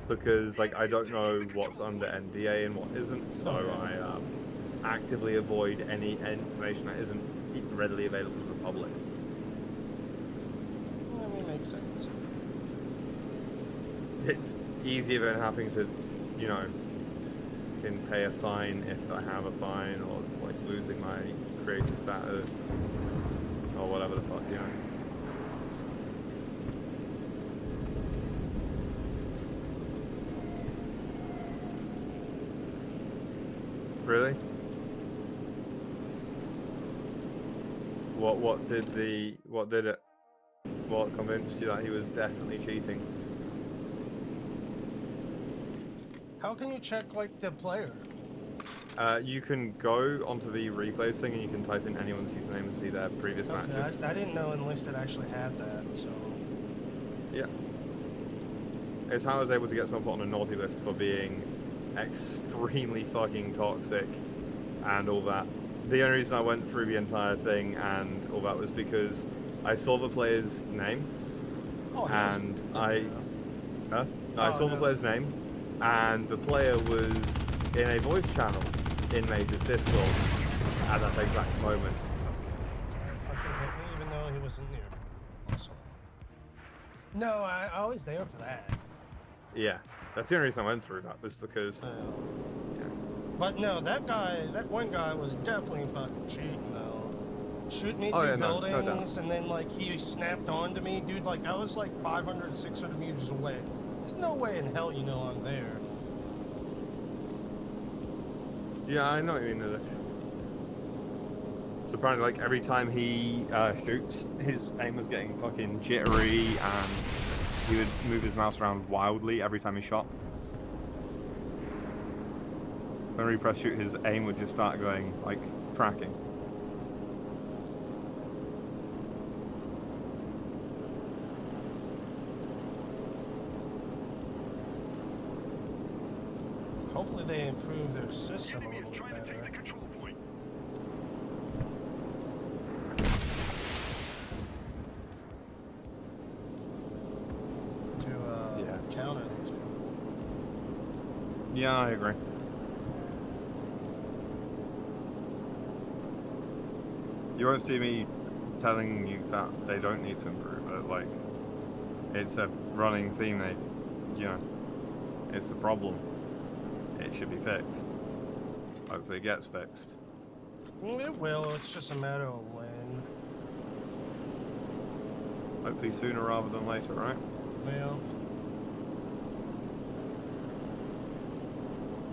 Because, like, I don't know what's under NDA and what isn't, so I actively avoid any information that isn't readily available to the public. I mean, makes sense. it's easier than having to, you know, can pay a fine if I have a fine, or like losing my creator status, or whatever the fuck, you know. Really? What convinced you that he was definitely cheating? How can you check like the player? You can go onto the replays thing and you can type in anyone's username and see their previous Okay, matches. I didn't know Enlisted actually had that, so... Yeah. It's how I was able to get someone put on a naughty list for being extremely fucking toxic and all that. The only reason I went through the entire thing and all that was because I saw the player's name, and I saw the player's name, and the player was in a voice channel in Major's Discord at that exact moment. Fucking hit me, even though he wasn't near me. Also. No, I was there for that. Yeah, that's the only reason I went through that, was because... But no, that one guy was definitely fucking cheating, though. Shoot me through buildings, and then, like, he snapped onto me. Dude, like, I was, like, 500, 600 meters away. There's no way in hell you know I'm there. Yeah, I know what you mean. So apparently, like, every time he shoots, his aim was getting fucking jittery, and he would move his mouse around wildly every time he shot. Whenever he pressed shoot, his aim would just start going, like, tracking. Hopefully they improve their system a little bit better. To counter these people. Yeah, I agree. You won't see me telling you that they don't need to improve it. Like, it's a running theme. It's a problem. It should be fixed. Hopefully it gets fixed. It will, it's just a matter of when. Hopefully sooner rather than later, right? Well.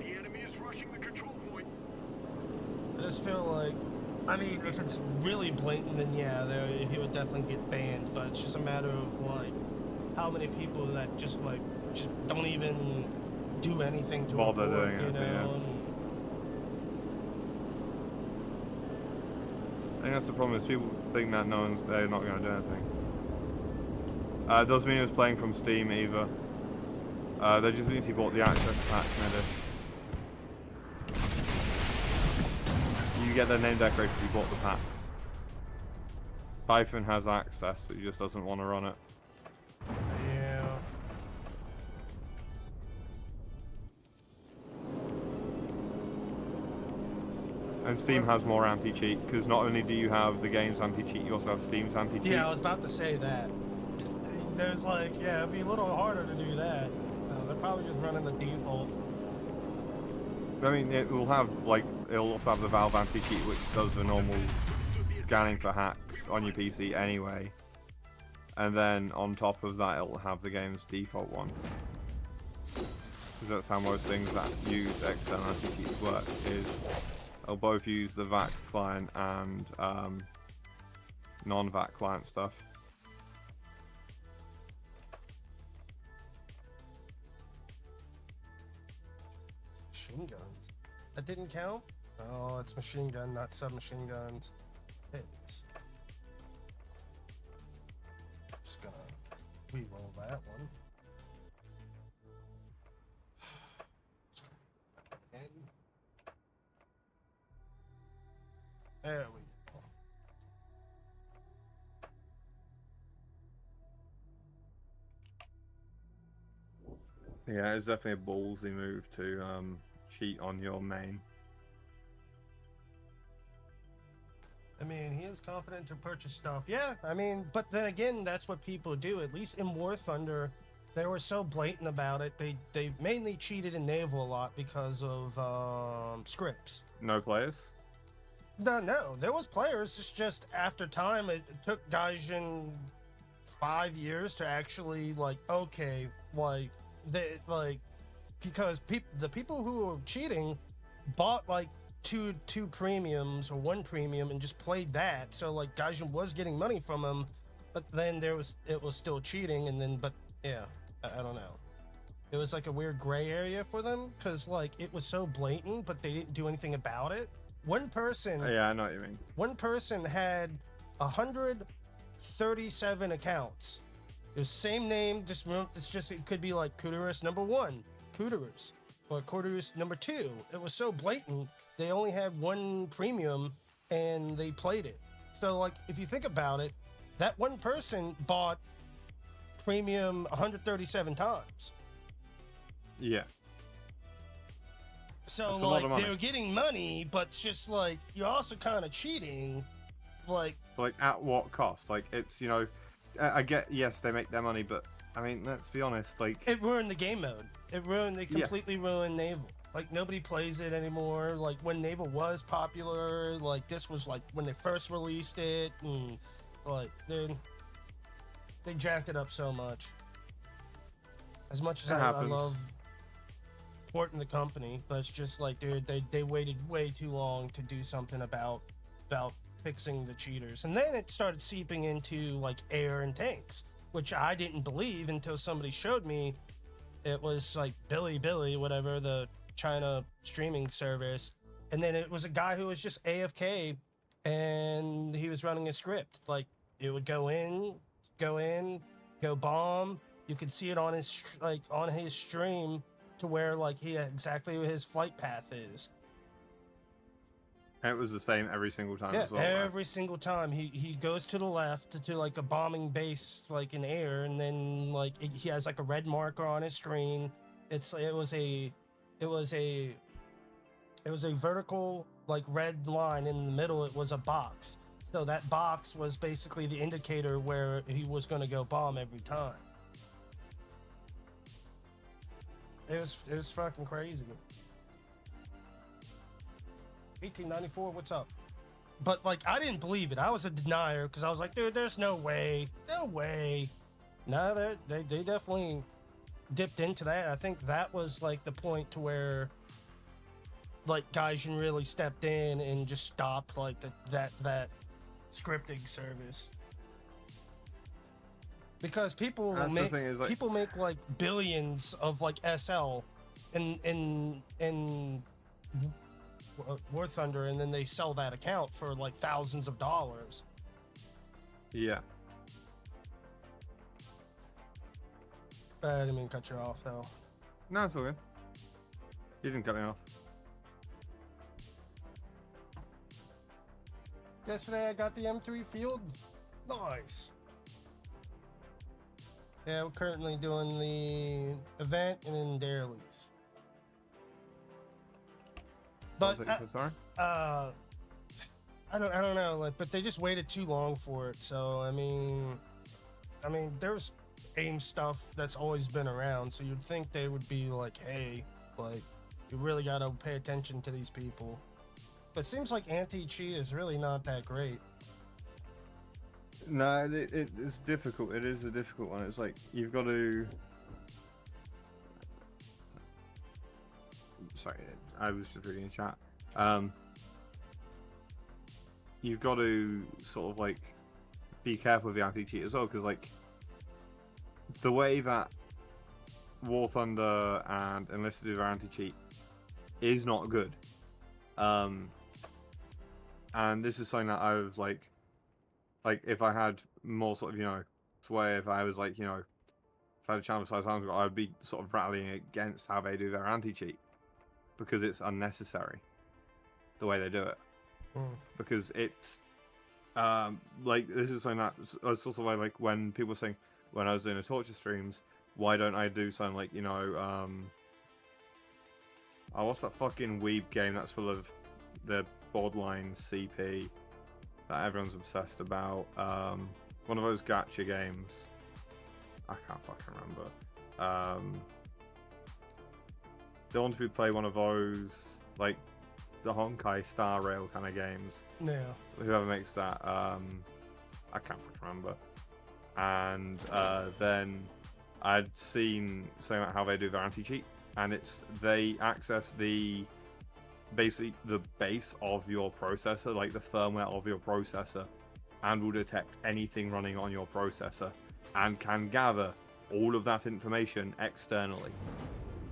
The enemy is rushing the control point. I just feel like, I mean, if it's really blatant, then yeah, he would definitely get banned, but it's just a matter of, like, how many people that just don't even do anything to bother report, doing you it, know? yeah. I think that's the problem, is people think that they're not going to do anything. Doesn't mean he was playing from Steam either. That just means he bought the access pack, maybe. You get their name decorated if you bought the packs. Typhon has access, but he just doesn't want to run it. Yeah. And Steam has more anti-cheat, because not only do you have the game's anti-cheat, you also have Steam's anti-cheat. Yeah, I was about to say that. There's like, yeah, it'd be a little harder to do that. They're probably just running the default. I mean, it'll also have the Valve anti-cheat, which does the normal scanning for hacks on your PC anyway. And then on top of that, it'll have the game's default one. Because that's how most things that use external anti-cheats work, is they'll both use the VAC client and non-VAC client stuff. Machine guns. That didn't count? Oh, it's machine gun, not submachine guns. It is. Just gonna re-roll that one. There we go. Yeah, it's definitely a ballsy move to cheat on your main. I mean, he is confident to purchase stuff. Yeah, I mean, but then again, that's what people do. At least in War Thunder, They were so blatant about it. They mainly cheated in naval a lot because of scripts. No players. No, there was players. It's just after time, it took Gaijin 5 years to actually like, okay, like they like, because the people who were cheating bought like two premiums or one premium and just played that. So like Gaijin was getting money from them, but then it was still cheating. And then, but yeah, I don't know. It was like a weird gray area for them because like it was so blatant, but they didn't do anything about it. One person. Yeah, I know what you mean. One person had 137 accounts. The same name, it could be like Kudarus number 1, Kudarus, or Kudarus number 2. It was so blatant. They only had one premium and they played it. So like, if you think about it, that one person bought premium 137 times. Yeah. So That's like they were getting money, but it's just like you're also kind of cheating. Like at what cost? Like it's, you know, I get, yes, they make their money, but I mean, let's be honest, like it ruined the game mode. They completely ruined Naval. Like nobody plays it anymore. Like when Naval was popular, like this was like when they first released it, and like they jacked it up so much. As much as I love supporting the company, but it's just like, dude, they waited way too long to do something about fixing the cheaters. And then it started seeping into like air and tanks, which I didn't believe until somebody showed me. It was like Billy, whatever, the China streaming service. And then it was a guy who was just AFK and he was running a script. Like it would go in, go bomb. You could see it on his stream to where like he exactly what his flight path is. And it was the same every single time as well. Every single time he goes to the left to like a bombing base like in air, and then like he has like a red marker on his screen. It was a vertical like red line, in the middle it was a box. So that box was basically the indicator where he was going to go bomb every time. It was fucking crazy. 1894, what's up? But like I didn't believe it. I was a denier because I was like, dude, there's no way. No, they definitely dipped into that. I think that was like the point to where like Gaijin really stepped in and just stopped like that scripting service. Because people make like billions of like SL in War Thunder, and then they sell that account for like thousands of dollars. Yeah. I didn't mean to cut you off though. No, it's all good. You didn't cut me off. Yesterday I got the M3 field. Nice. Yeah, we're currently doing the event and then dailies. But sorry? I don't know, like, but they just waited too long for it. So I mean, there's AIM stuff that's always been around, so you'd think they would be like, hey, like, you really gotta pay attention to these people. But it seems like anti-cheat is really not that great. No, it's difficult. It is a difficult one. It's like you've got to. Sorry, I was just reading the chat. You've got to sort of like be careful with the anti-cheat as well, because like the way that War Thunder and Enlisted do their anti-cheat is not good. And this is something that I've like if I had more sort of, you know, sway, if I was like, you know, if I had a channel size, I'd be sort of rallying against how they do their anti-cheat, because it's unnecessary the way they do it. Because it's like, this is something that it's also like when people were saying when I was doing the torture streams, why don't I do something like, you know, what's that fucking weeb game that's full of the borderline CP that everyone's obsessed about? One of those gacha games. I can't fucking remember. they want to play one of those, like, the Honkai Star Rail kind of games. Yeah. Whoever makes that, I can't fucking remember. And then I'd seen something about how they do their anti-cheat, and they access basically the base of your processor, like the firmware of your processor, and will detect anything running on your processor, and can gather all of that information externally.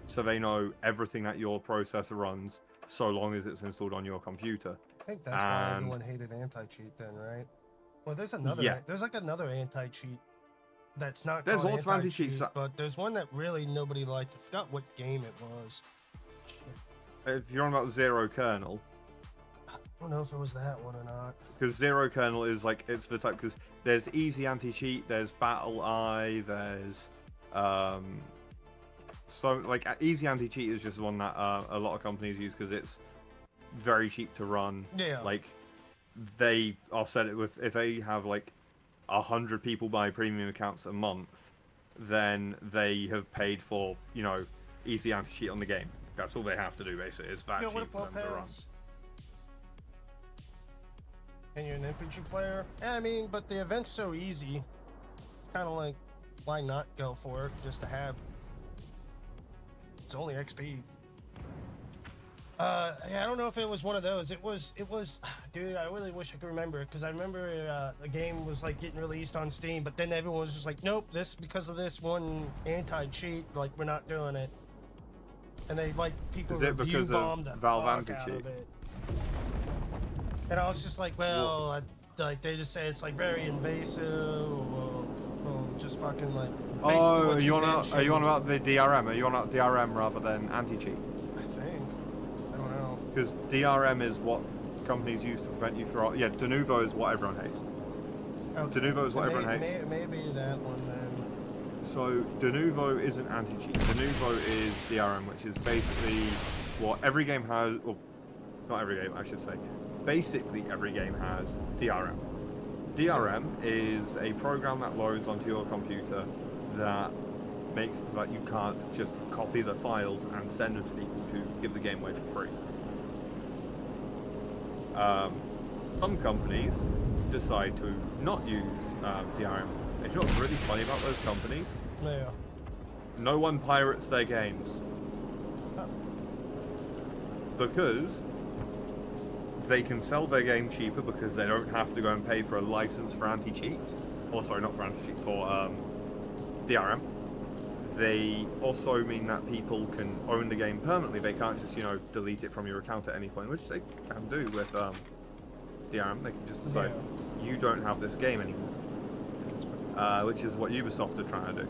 So they know everything that your processor runs, so long as it's installed on your computer. I think that's why everyone hated anti-cheat then, right? Well, there's another. Yeah. There's like another anti-cheat that's not. There's called lots of anti-cheats that... but there's one that really nobody liked. I forgot what game it was. Shit. If you're on about Zero Kernel, I don't know if it was that one or not. because Zero Kernel is like, it's the type, because there's easy anti-cheat, there's Battle Eye, there's so like easy anti-cheat is just one that a lot of companies use because it's very cheap to run. Yeah. Like they offset it with, if they have like 100 people buy premium accounts a month, then they have paid for, you know, easy anti-cheat on the game. That's all they have to do basically. It's that cheap for them to run. And you're an infantry player? Yeah, I mean, but the event's so easy. It's kind of like, why not go for it just to have? It's only XP. Yeah, I don't know if it was one of those. It was, dude, I really wish I could remember it, because I remember the game was like getting released on Steam, but then everyone was just like, nope, because of this one anti-cheat, like we're not doing it. And they like people review bombed the Valve fuck out anti-cheat? of it. And I was just like, well, like they just say it's like very invasive, or just fucking like. Oh, are you on about the DRM? Are you on about DRM rather than anti-cheat? I think. I don't know. Because DRM is what companies use to prevent you from. Yeah, Denuvo is what everyone hates. Okay. Denuvo is what everyone hates. Maybe that one then. So Denuvo isn't anti-cheat. Denuvo is DRM, which is basically what every game has. Well, not every game, I should say. Basically, every game has DRM. DRM is a program that loads onto your computer that makes it so that you can't just copy the files and send them to people to give the game away for free. Some companies decide to not use DRM. And you know what's really funny about those companies? Yeah. No one pirates their games. Oh. Because they can sell their game cheaper because they don't have to go and pay for a license for anti-cheat. Or sorry, not for anti-cheat, for DRM. They also mean that people can own the game permanently. They can't just, you know, delete it from your account at any point, which they can do with DRM. They can just decide, you don't have this game anymore. Which is what Ubisoft are trying to do.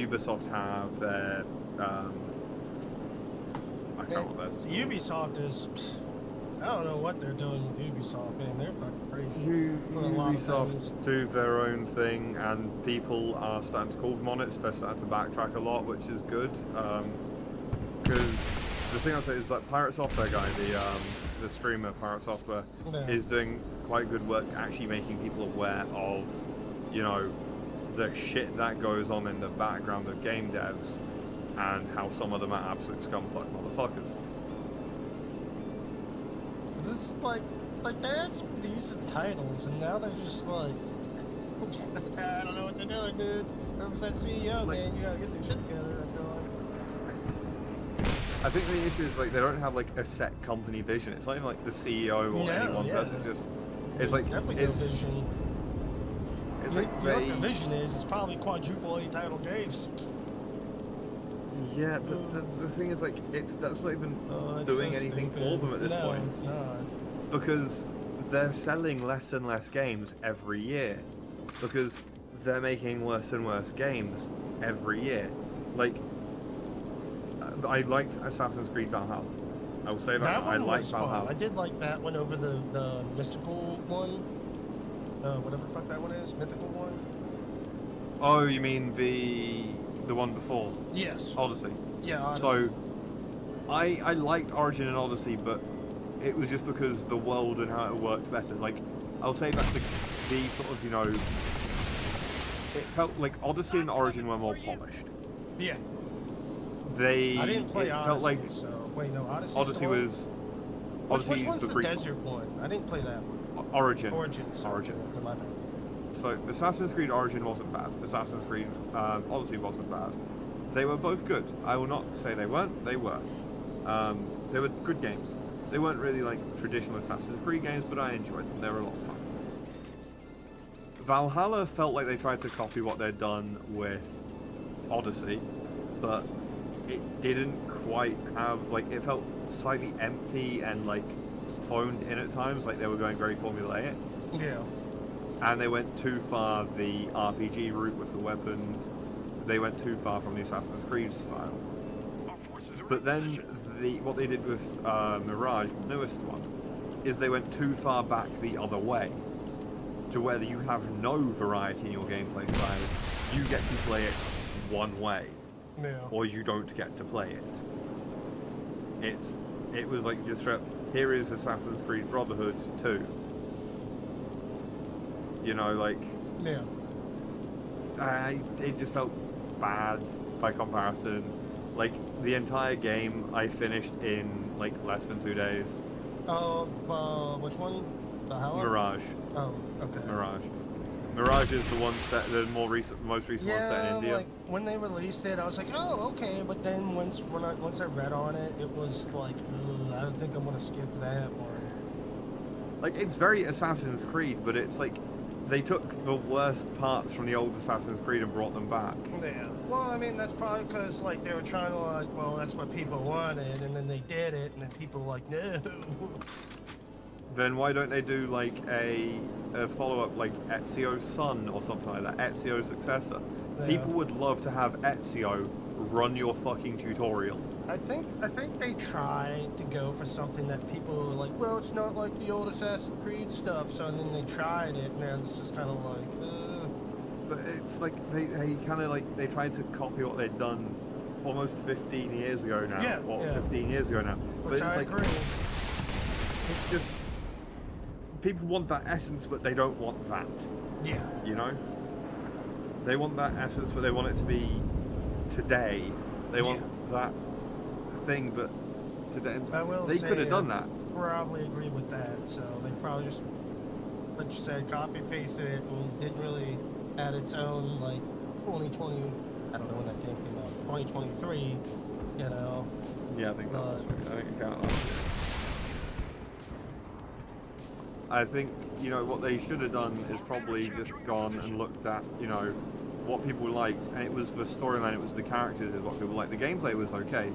Ubisoft have their... I can't remember what theirs is. Ubisoft is... I don't know what they're doing with Ubisoft, man. They're fucking crazy. Ubisoft do their own thing, and people are starting to call them on it, so they're starting to backtrack a lot, which is good. Because the thing I'll say is that Pirate Software guy, the streamer Pirate Software, is doing quite good work actually making people aware of, you know, the shit that goes on in the background of game devs, and how some of them are absolute scumfuck motherfuckers. It's like they had some decent titles, and now they're just like, I don't know what they're doing, dude. Whoever's that CEO, like, man, you gotta get their shit together, I feel like. I think the issue is, like, they don't have, like, a set company vision. It's not even, like, the CEO or any one person. It's like, definitely no vision. It's like what the vision is, it's probably quadruple A title games. Yeah, but the thing is, like, that's not even doing anything for them at this point. No, it's not. Because they're selling less and less games every year. Because they're making worse and worse games every year. Like, I liked Assassin's Creed Valhalla. I will say that I liked Valhalla. I did like that one over the mystical one. Whatever the fuck that one is, mythical one. Oh, you mean the one before? Yes. Odyssey. Yeah, Odyssey. So, I liked Origin and Odyssey, but it was just because the world and how it worked better. Like, I'll say that the sort of, you know, it felt like Odyssey and Origin were more polished. Yeah. They I didn't play it Odyssey, felt like so wait, no, Odyssey's Odyssey the one? was Which one's the Prequel. desert one? I didn't play that one. Origin. Sorry. Origin. My bad. So Assassin's Creed Origin wasn't bad. Assassin's Creed Odyssey wasn't bad. They were both good. I will not say they weren't. They were. They were good games. They weren't really like traditional Assassin's Creed games, but I enjoyed them. They were a lot of fun. Valhalla felt like they tried to copy what they'd done with Odyssey, but it didn't quite have, like, it felt slightly empty and like phoned in at times, like they were going very formulaic. Yeah. And they went too far the RPG route with the weapons. They went too far from the Assassin's Creed style. But then what they did with Mirage, the newest one, is they went too far back the other way, to where you have no variety in your gameplay style. You get to play it one way, Yeah. or you don't get to play it. It was like just here is Assassin's Creed Brotherhood 2. You know, like, Yeah. it just felt bad by comparison. Like, the entire game I finished in like less than 2 days. Which one? Valhalla? Mirage. Oh, okay. Mirage is the one set, the most recent one set in India. Like when they released it, I was like, oh, okay. But then once I read on it, it was like, I don't think I'm gonna skip that one. Like, it's very Assassin's Creed, but it's like they took the worst parts from the old Assassin's Creed and brought them back. Yeah. Well, I mean, that's probably because like they were trying to like, well, that's what people wanted, and then they did it, and then people were like, no. Then why don't they do like a follow-up, like Ezio's son or something like that, Ezio's successor? Yeah. People would love to have Ezio run your fucking tutorial. I think they tried to go for something that people were like, well, it's not like the old Assassin's Creed stuff. So then they tried it, and then it's just kind of like, But it's like they kind of like they tried to copy what they'd done almost 15 years ago now, Yeah, or yeah. 15 years ago now. which but it's I like agree. it's just people want that essence, but they don't want that. Yeah. You know, they want that essence, but they want it to be today. They want that thing, but today I will they say could have done I that. Probably agree with that. So they probably just, like you said, copy pasted it and didn't really add its own like 2020. I don't know when that game came out. 2023. You know. Yeah, I think that was true. I think it came out last year. I think, you know, what they should have done is probably just gone and looked at, you know, what people liked, and it was the storyline, it was the characters, is what people liked. The gameplay was okay,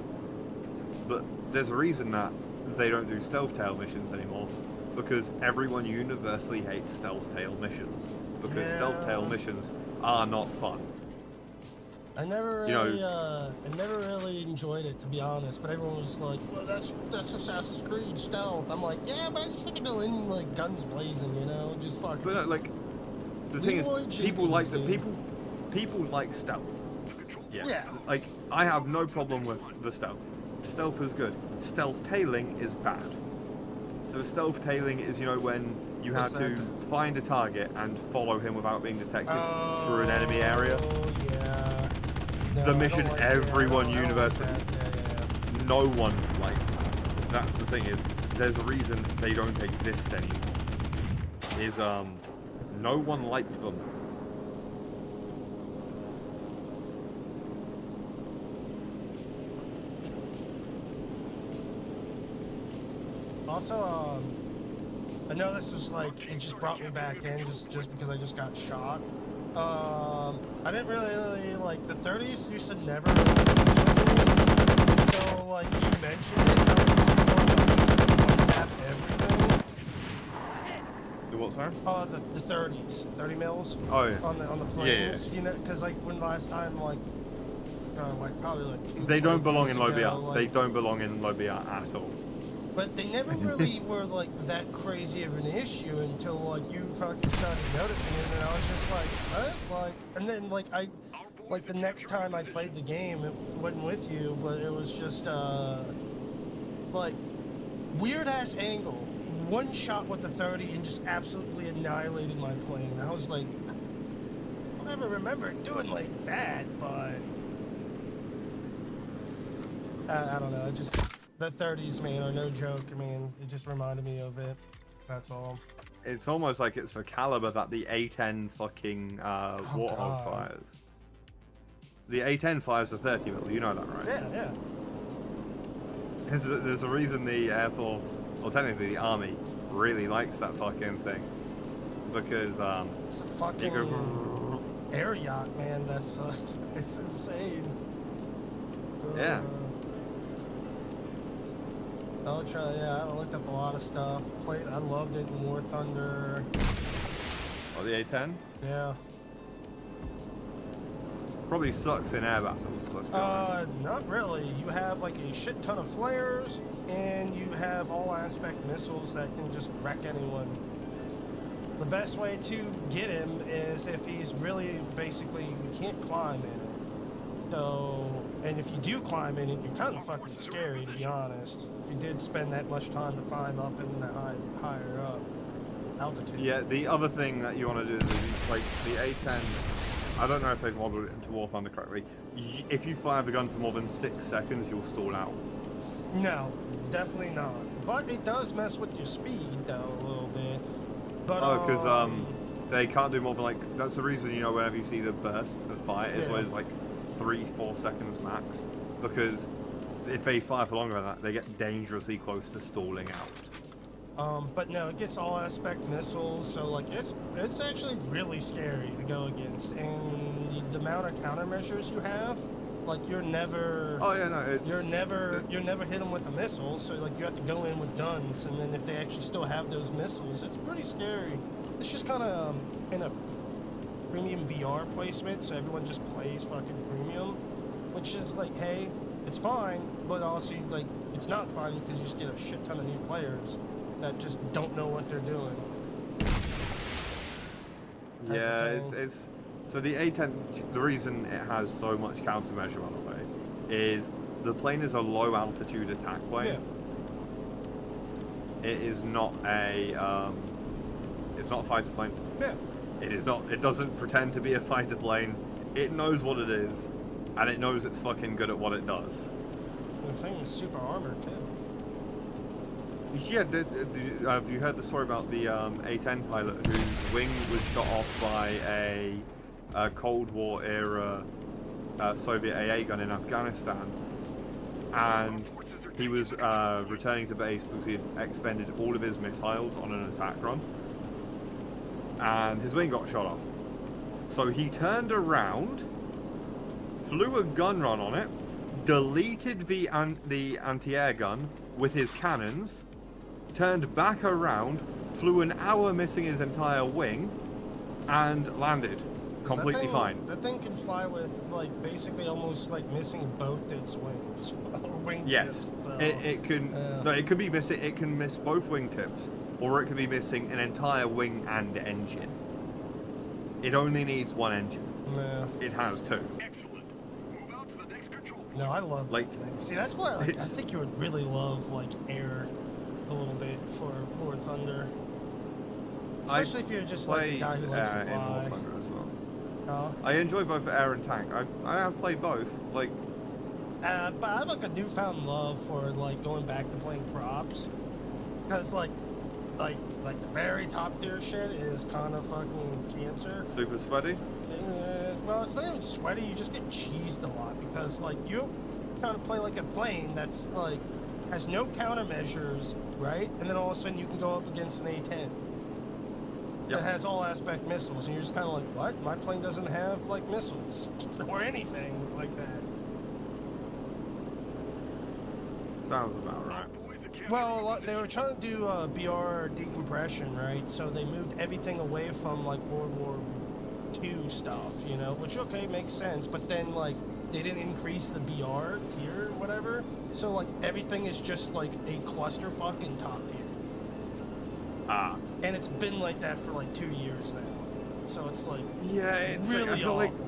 but there's a reason that they don't do Stealth Tale missions anymore, because everyone universally hates Stealth Tale missions, because Stealth Tale missions are not fun. I never You know- really, I never really enjoyed it, to be honest. But everyone was like, "Well, that's Assassin's Creed stealth." I'm like, "Yeah, but I just think of going like guns blazing, you know, just fucking." But like, the thing is, Leroy people like Jenkins, the dude. people like stealth. Yeah. Like, I have no problem with the stealth. Stealth is good. Stealth tailing is bad. So stealth tailing is, you know, when you have What's to that? find a target and follow him without being detected through an enemy area. Oh yeah. No, The I don't mission like that. everyone I don't like universally- that. Yeah. No one liked that. That's the thing, is there's a reason they don't exist anymore. Is no one liked them. Also, I know this is like, it just brought me back in just because I just got shot. I didn't really like the 30s. Used to never until like you mentioned it. Have everything. The what, sorry? The 30s, 30 mils. Oh, yeah. On the planes, you know, because like when last time like probably like They don't belong in 2 years ago, Lobia. like- They don't belong in Lobia at all. But they never really were like that crazy of an issue until like you fucking started noticing it, and I was just like, what? Like, and then like the next time I played the game, it wasn't with you, but it was just like weird ass angle, one shot with the 30 and just absolutely annihilated my plane. I was like, ever remember it doing like that, but I don't know. It just the 30s, man, are no joke. I mean, it just reminded me of it. That's all. It's almost like it's the caliber that the A10 fucking Warthog God. fires. The A10 fires the 30 mil. You know that, right? Yeah, yeah. There's a reason the Air Force, or technically the Army, really likes that fucking thing. Because It's a fucking you go air yacht, man. That's it's insane. Yeah. Ultra, yeah, I looked up a lot of stuff. I loved it in War Thunder. Oh, the A10 Yeah. probably sucks in air battles. Let's be honest. Not really. You have like a shit ton of flares, and you have all aspect missiles that can just wreck anyone. The best way to get him is if he's really basically, you can't climb in it. So, and if you do climb in it, you're kind of fucking scary, to be honest. If you did spend that much time to climb up in the higher up altitude. Yeah, the other thing that you want to do is, like, the A10, I don't know if they've modeled it into War Thunder correctly. If you fire the gun for more than 6 seconds, you'll stall out. No, definitely not. But it does mess with your speed, though, a little bit. But, Oh, because they can't do more than, like, that's the reason, you know, whenever you see the burst of fire, it's Yeah. always like 3-4 seconds max. Because if they fire for longer than that, they get dangerously close to stalling out. But no, it gets all aspect missiles, so like it's actually really scary to go against, and the amount of countermeasures you have, like you're never. Oh yeah, no, it's You're never hit them with a missile, so like you have to go in with guns, and then if they actually still have those missiles, it's pretty scary. It's just kind of in a premium BR placement, so everyone just plays fucking premium, which is like, hey, it's fine, but also like it's not fine because you just get a shit ton of new players that just don't know what they're doing. Yeah, it's so the A10. The reason it has so much countermeasure on the way is the plane is a low altitude attack plane. Yeah. It is not a it's not a fighter plane. Yeah. It is not. It doesn't pretend to be a fighter plane. It knows what it is, and it knows it's fucking good at what it does. The thing is super armored too. Yeah, have you heard the story about the A-10 pilot whose wing was shot off by a Cold War era Soviet AA gun in Afghanistan, and he was returning to base because he had expended all of his missiles on an attack run, and his wing got shot off. So he turned around, flew a gun run on it, deleted the anti-air gun with his cannons, turned back around, flew an hour missing his entire wing, and landed completely fine. That thing can fly with like basically almost like missing both its wings. Wing Yes, tips, so. it can. No, it could be missing. It can miss both wingtips, or it could be missing an entire wing and engine. It only needs one engine. Yeah. It has two. Excellent. Move out to the next control point. No, I love Like, that thing. See, that's why like, I it's- think you would really love like air a little bit for War Thunder. Especially if you're just like a Played guy who likes to in War fly. Thunder as well. Huh? I enjoy both air and tank. I have played both. Like, But I have like a newfound love for like going back to playing props, because like the very top tier shit is kind of fucking cancer. super sweaty. Well, it's not even sweaty. You just get cheesed a lot because like you kind of play like a plane that's like has no countermeasures, right? And then all of a sudden you can go up against an A-10 that has all aspect missiles, and you're just kind of like, what? My plane doesn't have like missiles or anything like that. Sounds about right. Well, they were trying to do BR decompression, right? So they moved everything away from like World War II stuff, you know, which okay makes sense. But then like they didn't increase the BR tier, or whatever. So like everything is just like a clusterfuck in top tier. Ah. And it's been like that for like 2 years now. So it's like Yeah, it's really like, I feel awful.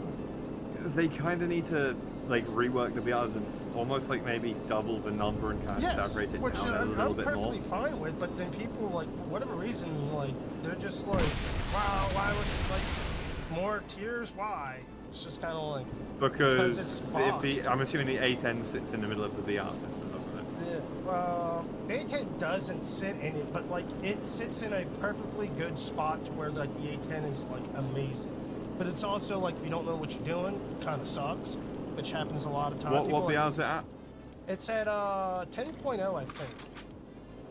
like they kind of need to like rework the BRs and almost like maybe double the number and kind of Yes, separate it which down a little I'm bit more. perfectly fine with, but then people like for whatever reason like they're just like, wow, why would like more tiers? Why? It's just kind of like... Because it's if fucked. I'm assuming the A10 sits in the middle of the VR system, doesn't it? A10 doesn't sit in it, but like it sits in a perfectly good spot to where like the A10 is like amazing. But it's also like if you don't know what you're doing, it kind of sucks, which happens a lot of times. What VR is it at? It's at 10.0, I think.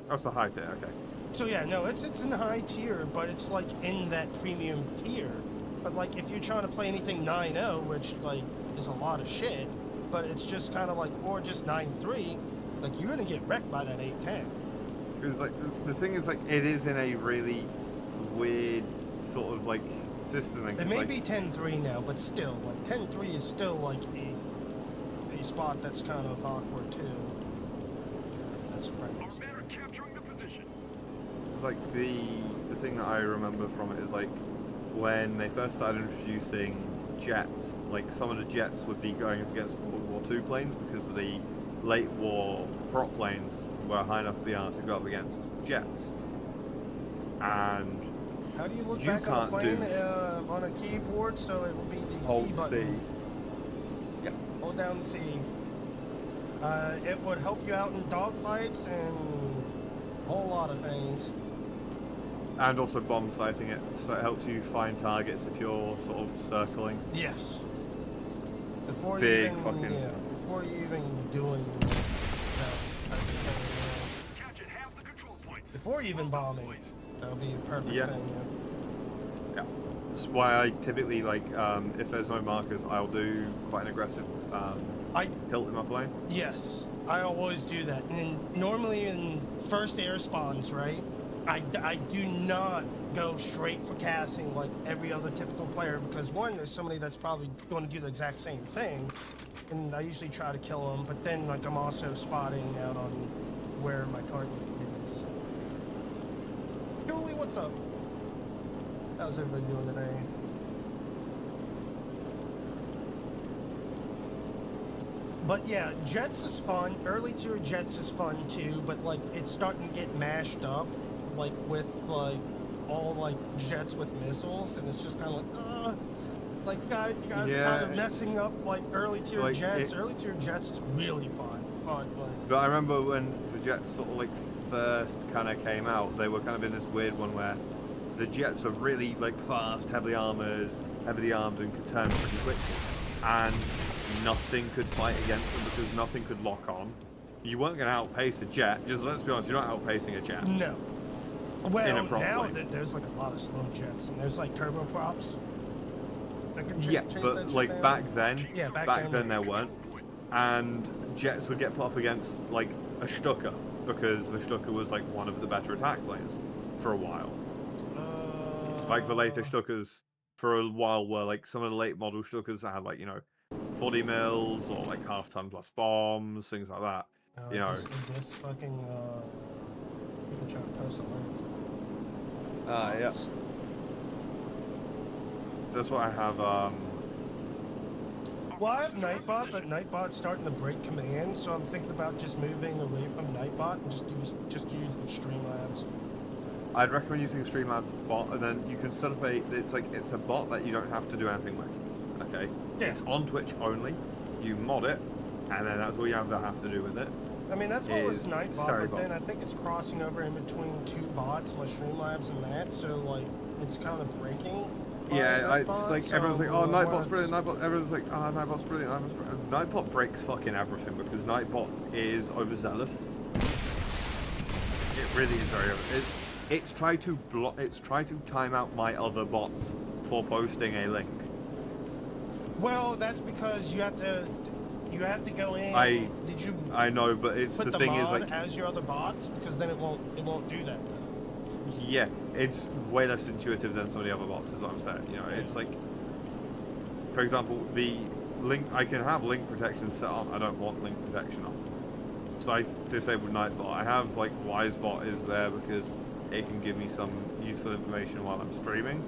That's a high tier, okay. So yeah, no, it's in the high tier, but it's like in that premium tier. But like if you're trying to play anything 9.0, which like is a lot of shit, but it's just kind of like, or just 9.3, like you're gonna get wrecked by that 810. Because like the thing is like it is in a really weird sort of like system. It may be 10.3 now, but still, like 10.3 is still like a spot that's kind of awkward too. That's Our right. men are capturing the position. It's like the thing that I remember from it is like when they first started introducing jets, like some of the jets would be going up against World War II planes because the late war prop planes were high enough to be able to go up against jets. And How do you look you back on the can't plane do on a keyboard? So it will be the C hold button. C. Yep. Hold down C. It would help you out in dogfights and a whole lot of things. And also bomb sighting it, so it helps you find targets if you're sort of circling. Yes. Before Big you even, fucking- yeah, before you even doing that type of thing, Captured half the control points. before you even bombing, that would be a perfect Yeah. thing. Yeah. That's why I typically like if there's no markers, I'll do quite an aggressive tilt in my plane. Yes, I always do that. And normally in first air spawns, right? I do not go straight for casting like every other typical player because one, there's somebody that's probably going to do the exact same thing, and I usually try to kill them. But then like I'm also spotting out on where my target is. Julie, what's up? How's everybody doing today? But yeah, Jets is fun. Early tier Jets is fun too, but like it's starting to get mashed up, like with like all like jets with missiles, and it's just kind of like guys are Yeah, kind of messing up like early tier like, Jets. Early tier Jets is really fun, but like But I remember when the jets sort of like first kind of came out, they were kind of in this weird one where the jets were really like fast, heavily armed, and could turn pretty quickly, and nothing could fight against them because nothing could lock on. You weren't going to outpace a jet. Just let's be honest, you're not outpacing a jet. no. Well, prop now plane. there's like a lot of slow jets, and there's like turboprops that can Yeah, chase but that shit like down. back then, Yeah, back then then they- there weren't, and jets would get put up against like a Stuka because the Stuka was like one of the better attack planes for a while. Like the later Stukas for a while were like some of the late model Stukas that had like 40 mils or like half-ton plus bombs, things like that. You know. Is this fucking people trying to post a link? Yeah. That's what I have. Well, I have Nightbot, but Nightbot's starting to break commands, so I'm thinking about just moving away from Nightbot and just use the Streamlabs. I'd recommend using Streamlabs bot, and then you can set up it's a bot that you don't have to do anything with. Okay. Yeah. It's on Twitch only. You mod it, and then that's all you have to do with it. I mean, that's what was Is Nightbot, Sarah but then bot. I think it's crossing over in between two bots, like Streamlabs and that, so like it's kind of breaking. by Yeah, it's Nightbot, like so everyone's like, oh, I wanna Nightbot's brilliant. just- Nightbot. Everyone's like, oh, Nightbot's brilliant. Nightbot breaks fucking everything because Nightbot is overzealous. It really is very. It's tried to time out my other bots for posting a link. Well, that's because you have to go in. Did you I know, but it's put the the thing is mod like, as your other bots? Because then it won't do that. Though. yeah, it's way less intuitive than some of the other bots. Is what I'm saying. It's like, for example, the link I can have link protection set on. I don't want link protection on, so I disabled Nightbot. I have like Wisebot is there because it can give me some useful information while I'm streaming,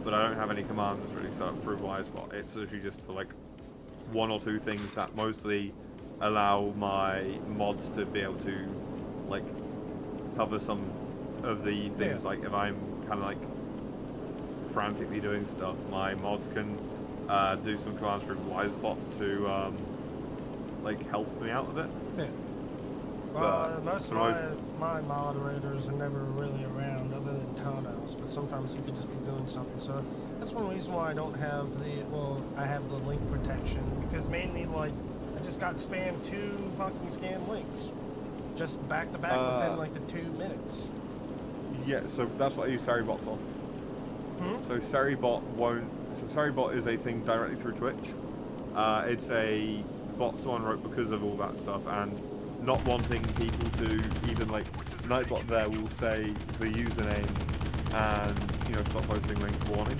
but I don't have any commands really set up through Wisebot. It's literally just for like one or two things that mostly allow my mods to be able to like cover some of the things. Yeah. Like if I'm kind of like frantically doing stuff, my mods can do some commands through Wisebot to like help me out of it. Yeah. But Most of my moderators are never really around other than Townhouse, but sometimes he could just be doing something. So that's one reason why I don't have I have the link protection, because mainly, like, I just got spammed 2 fucking scam links. Just back to back within, like, the 2 minutes. Yeah, so that's what I use Saribot for. So Saribot is a thing directly through Twitch. It's a bot someone wrote because of all that stuff, and not wanting people to even, like, Nightbot there will say the username and, you know, stop posting links warning.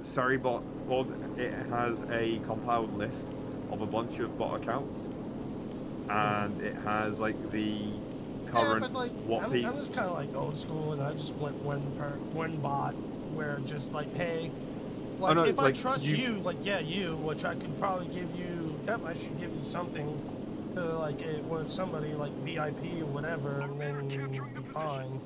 Saribot, it has a compiled list of a bunch of bot accounts, and it has, like, the current but, like, I'm just kind of like old school, and I just went one bot where just like, hey, like, no, if like, I trust you, like, yeah, you, which I could probably give you, definitely I should give you something to, like, with somebody like VIP or whatever, and then you'll be fine.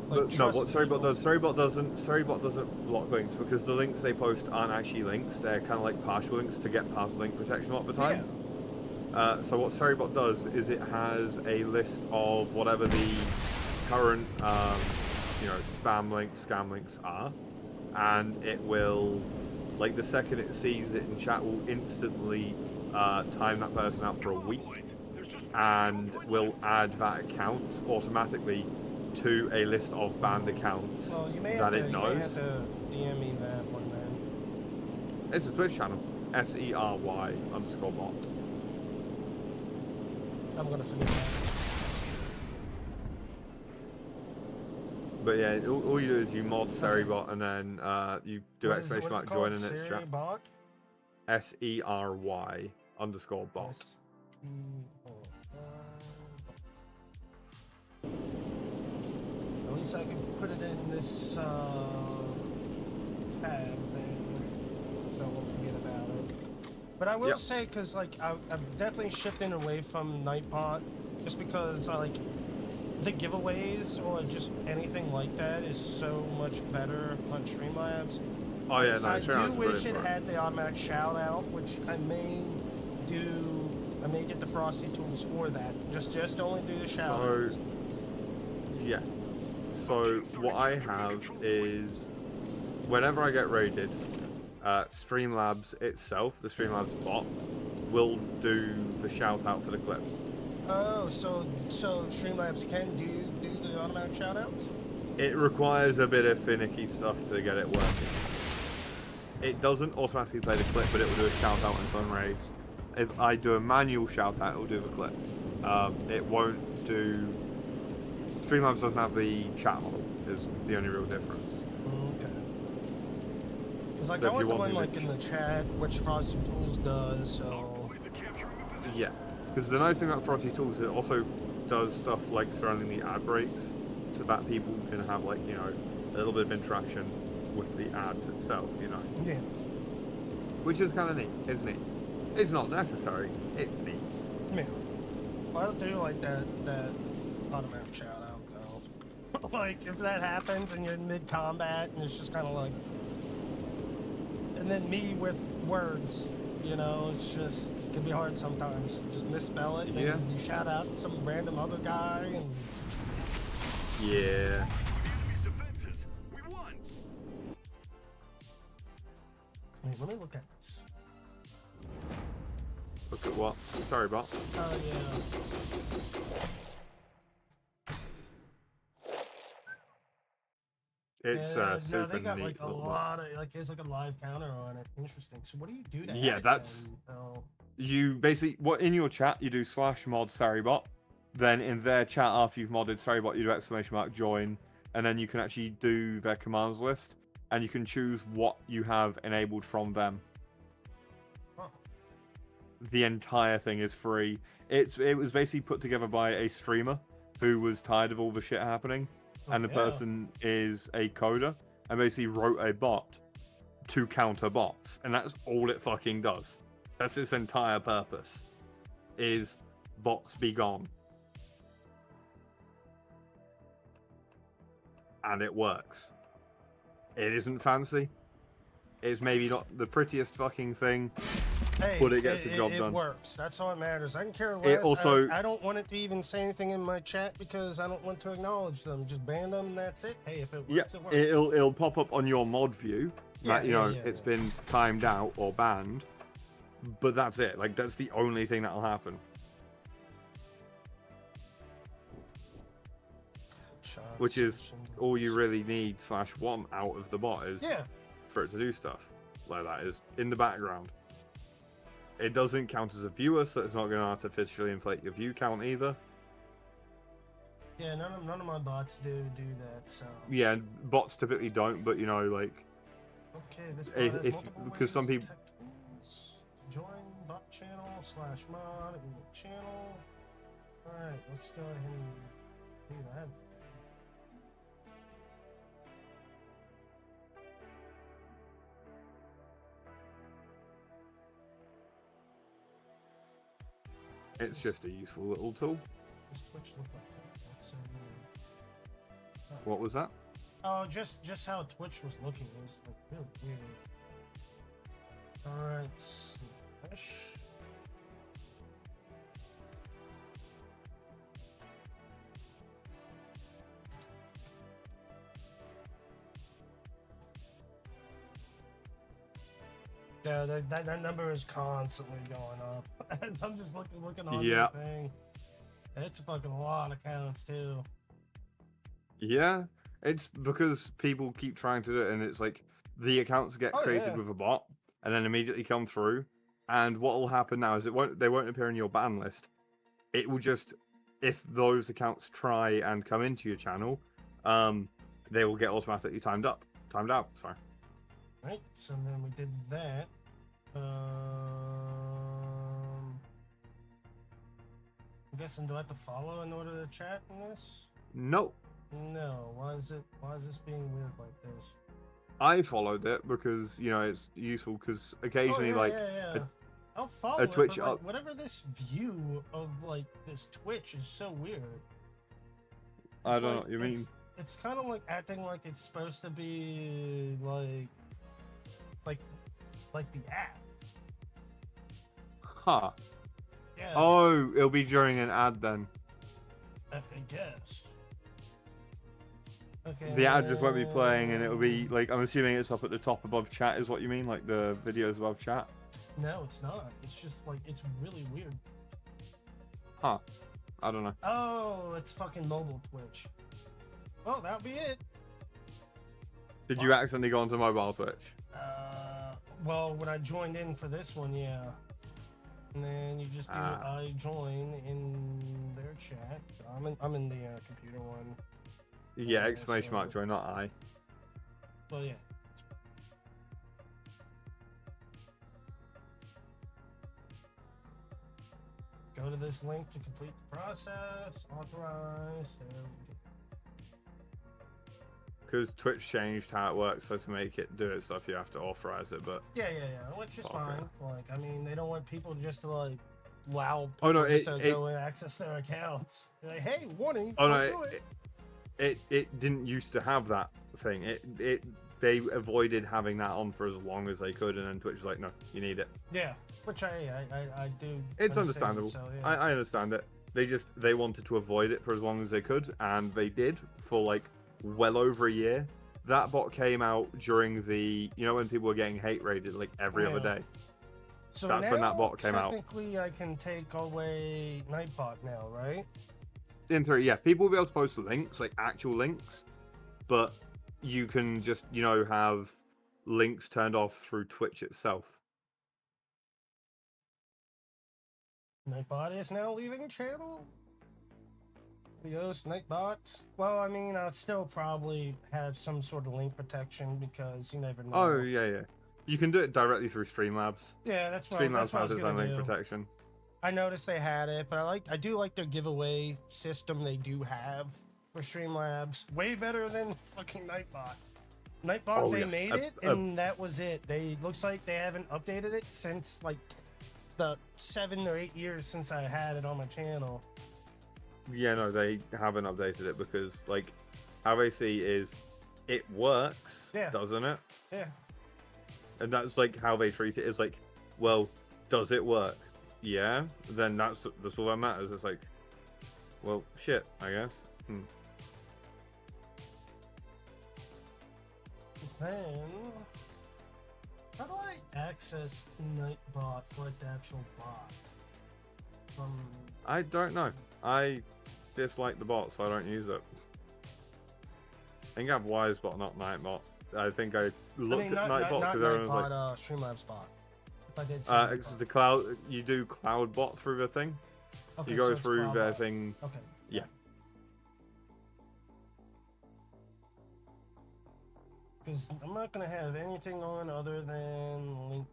Like, but no, what Saribot does, Saribot doesn't block links, because the links they post aren't actually links. They're kind of like partial links to get past link protection a lot of the time. Yeah. So what Saribot does is it has a list of whatever the current, you know, spam links, scam links are, and it will, like, the second it sees it in chat, will instantly time that person out for a week, and will add that account automatically to a list of banned accounts that it knows. You may have to DM me that one then. It's a Twitch channel, SERY_bot. I'm gonna forget that. But yeah, all you do is you mod Serybot, and then you do exclamation mark join in its chat. SERY_bot. At least I can put it in this tab thing, so I won't forget about it. But I will say, because, like, I'm definitely shifting away from Nightbot, just because like the giveaways or just anything like that is so much better on Streamlabs. Oh yeah, no, I do wish it had the automatic shout out, which I may do. I may get the Frosty tools for that. Just only do the shout outs. Yeah. So what I have is, whenever I get raided, Streamlabs itself, the Streamlabs bot, will do the shout out for the clip. Oh, so Streamlabs can do the automatic shout outs? It requires a bit of finicky stuff to get it working. It doesn't automatically play the clip, but it will do a shout out on its own raids. If I do a manual shout out, it will do the clip. It won't do. Streamlabs doesn't have the chat model, is the only real difference. Okay. Because, like, I want the one, like, in the chat, which Frosty Tools does, so... Yeah. Because the nice thing about Frosty Tools is it also does stuff like surrounding the ad breaks, so that people can have, like, you know, a little bit of interaction with the ads itself, you know. Yeah. Which is kind of neat, isn't it? It's not necessary, it's neat. Yeah. Well, I do like that automatic shout out, though. Like, if that happens and you're in mid-combat and it's just kind of like... And then me with words, you know, it's just... It can be hard sometimes. Just misspell it, and you shout out some random other guy, and... Yeah. Wait, let me look at this. Look at what? Sorry, bot. Oh, yeah. It's super no, they got neat. like a lot of, like, there's like a live counter on it. Interesting. So what do you do to Yeah, add that's... it then? Oh. You basically, in your chat, you do /mod Saribot. Then in their chat, after you've modded Saribot, you do exclamation mark join. And then you can actually do their commands list. And you can choose what you have enabled from them. Huh. The entire thing is free. It was basically put together by a streamer who was tired of all the shit happening. And the person is a coder and basically wrote a bot to counter bots. And that's all it fucking does. That's its entire purpose. Is bots be gone. And it works. It isn't fancy. It's maybe not the prettiest fucking thing, Hey, but it gets the job done. It works. That's all that matters. I can care less. It also- I don't want it to even say anything in my chat because I don't want to acknowledge them. Just ban them and that's it. Hey, if it works, Yeah, it works. it'll pop up on your mod view that Yeah, it's been timed out or banned, but that's it. Like that's the only thing that'll happen. Which is all you really need /1 out of the bot is for it to do stuff like that is in the background. It doesn't count as a viewer, so it's not going to artificially inflate your view count either. Yeah, none of my bots do that. So Yeah, bots typically don't, but like okay, this bot has multiple because some ways to people detect tools. Join bot channel /mod in the channel. All right, let's go ahead and do that. it's just a useful little tool. Does Twitch look like that? That's so weird. What was that? Oh, just how Twitch was looking. It was like really weird. Alright, slash. Yeah, that number is constantly going up. I'm just looking on the thing. It's fucking a lot of counts too. Yeah, it's because people keep trying to do it, and it's like the accounts get created with a bot, and then immediately come through. And what will happen now is they won't appear in your ban list. It will just, if those accounts try and come into your channel, they will get automatically timed out. Sorry. Right, so then we did that. I'm guessing, do I have to follow in order to chat in this? Nope. No. Why is this being weird like this? I followed it because it's useful because occasionally I'll follow a Twitch it, but, whatever this view of this Twitch is so weird. I don't know what you mean. It's kind of like acting like it's supposed to be like the app. Huh. Yeah. Oh, it'll be during an ad then. I guess. Okay. The ad just won't be playing, and it'll be I'm assuming it's up at the top above chat, is what you mean? Like the videos above chat? No, it's not. It's just it's really weird. Huh. I don't know. Oh, it's fucking mobile Twitch. Well, that'll be it. Did you accidentally go onto mobile Twitch? Well, when I joined in for this one, yeah. And then you just do I join in their chat. I'm in the computer one. Yeah, exclamation mark join, not I. Well, yeah. Go to this link to complete the process. Authorize. There we go. Because Twitch changed how it works, so to make it do its stuff, you have to authorize it. But yeah, which is fine. I mean, they don't want people just to wow. Oh no, go and access their accounts. They're like, hey, warning. Oh no, it didn't used to have that thing. They avoided having that on for as long as they could, and then Twitch was like, no, you need it. Yeah, which I do. It's understandable. So, yeah. I understand it. They wanted to avoid it for as long as they could, and they did for well over a year. That bot came out during the when people were getting hate raided every other day. So that's when that bot came out. Technically, I can take away Nightbot now, right? In theory, yeah. People will be able to post links, actual links, but you can just have links turned off through Twitch itself. Nightbot is now leaving channel. The host Nightbot. Well, I mean, I'll still probably have some sort of link protection because you never know. Oh yeah. You can do it directly through Streamlabs. Yeah, that's what Streamlabs has its own link protection. I noticed they had it, but I do like their giveaway system they do have for Streamlabs. Way better than fucking Nightbot. Nightbot, they made it, and that was it. Looks like they haven't updated it since the 7 or 8 years since I had it on my channel. Yeah, no, they haven't updated it because how they see is it works, Yeah. doesn't it? Yeah. And that's like how they treat it. Is like, well, does it work? Yeah. Then that's all that matters. It's like, well, shit, I guess. Then, how do I access Nightbot, like the actual bot? I don't know. I dislike the bot, so I don't use it. I think I have Wisebot, not Nightbot. I think I looked at Nightbot because everyone was like, Streamlabs bot. If I did it's the cloud. You do CloudBot through the thing. Okay, You go so through their thing. Okay. Yeah. Because I'm not gonna have anything on other than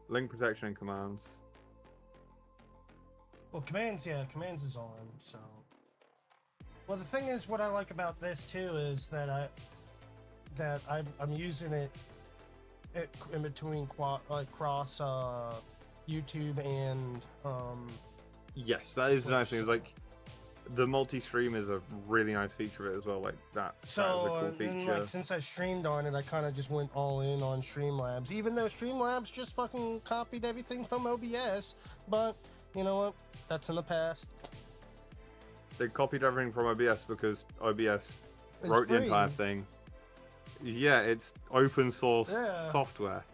Link protection and commands. Well, commands, yeah, commands is on. So, well, the thing is, what I like about this too is that I'm using it in between cross YouTube and Yes, that is the nice thing. It's like the multi-stream is a really nice feature of it as well. Like that is a cool feature. Like, since I streamed on it, I kind of just went all in on Streamlabs, even though Streamlabs just fucking copied everything from OBS. But you know what? That's in the past. They copied everything from OBS because OBS It's wrote free. the entire thing. Yeah, it's open source software.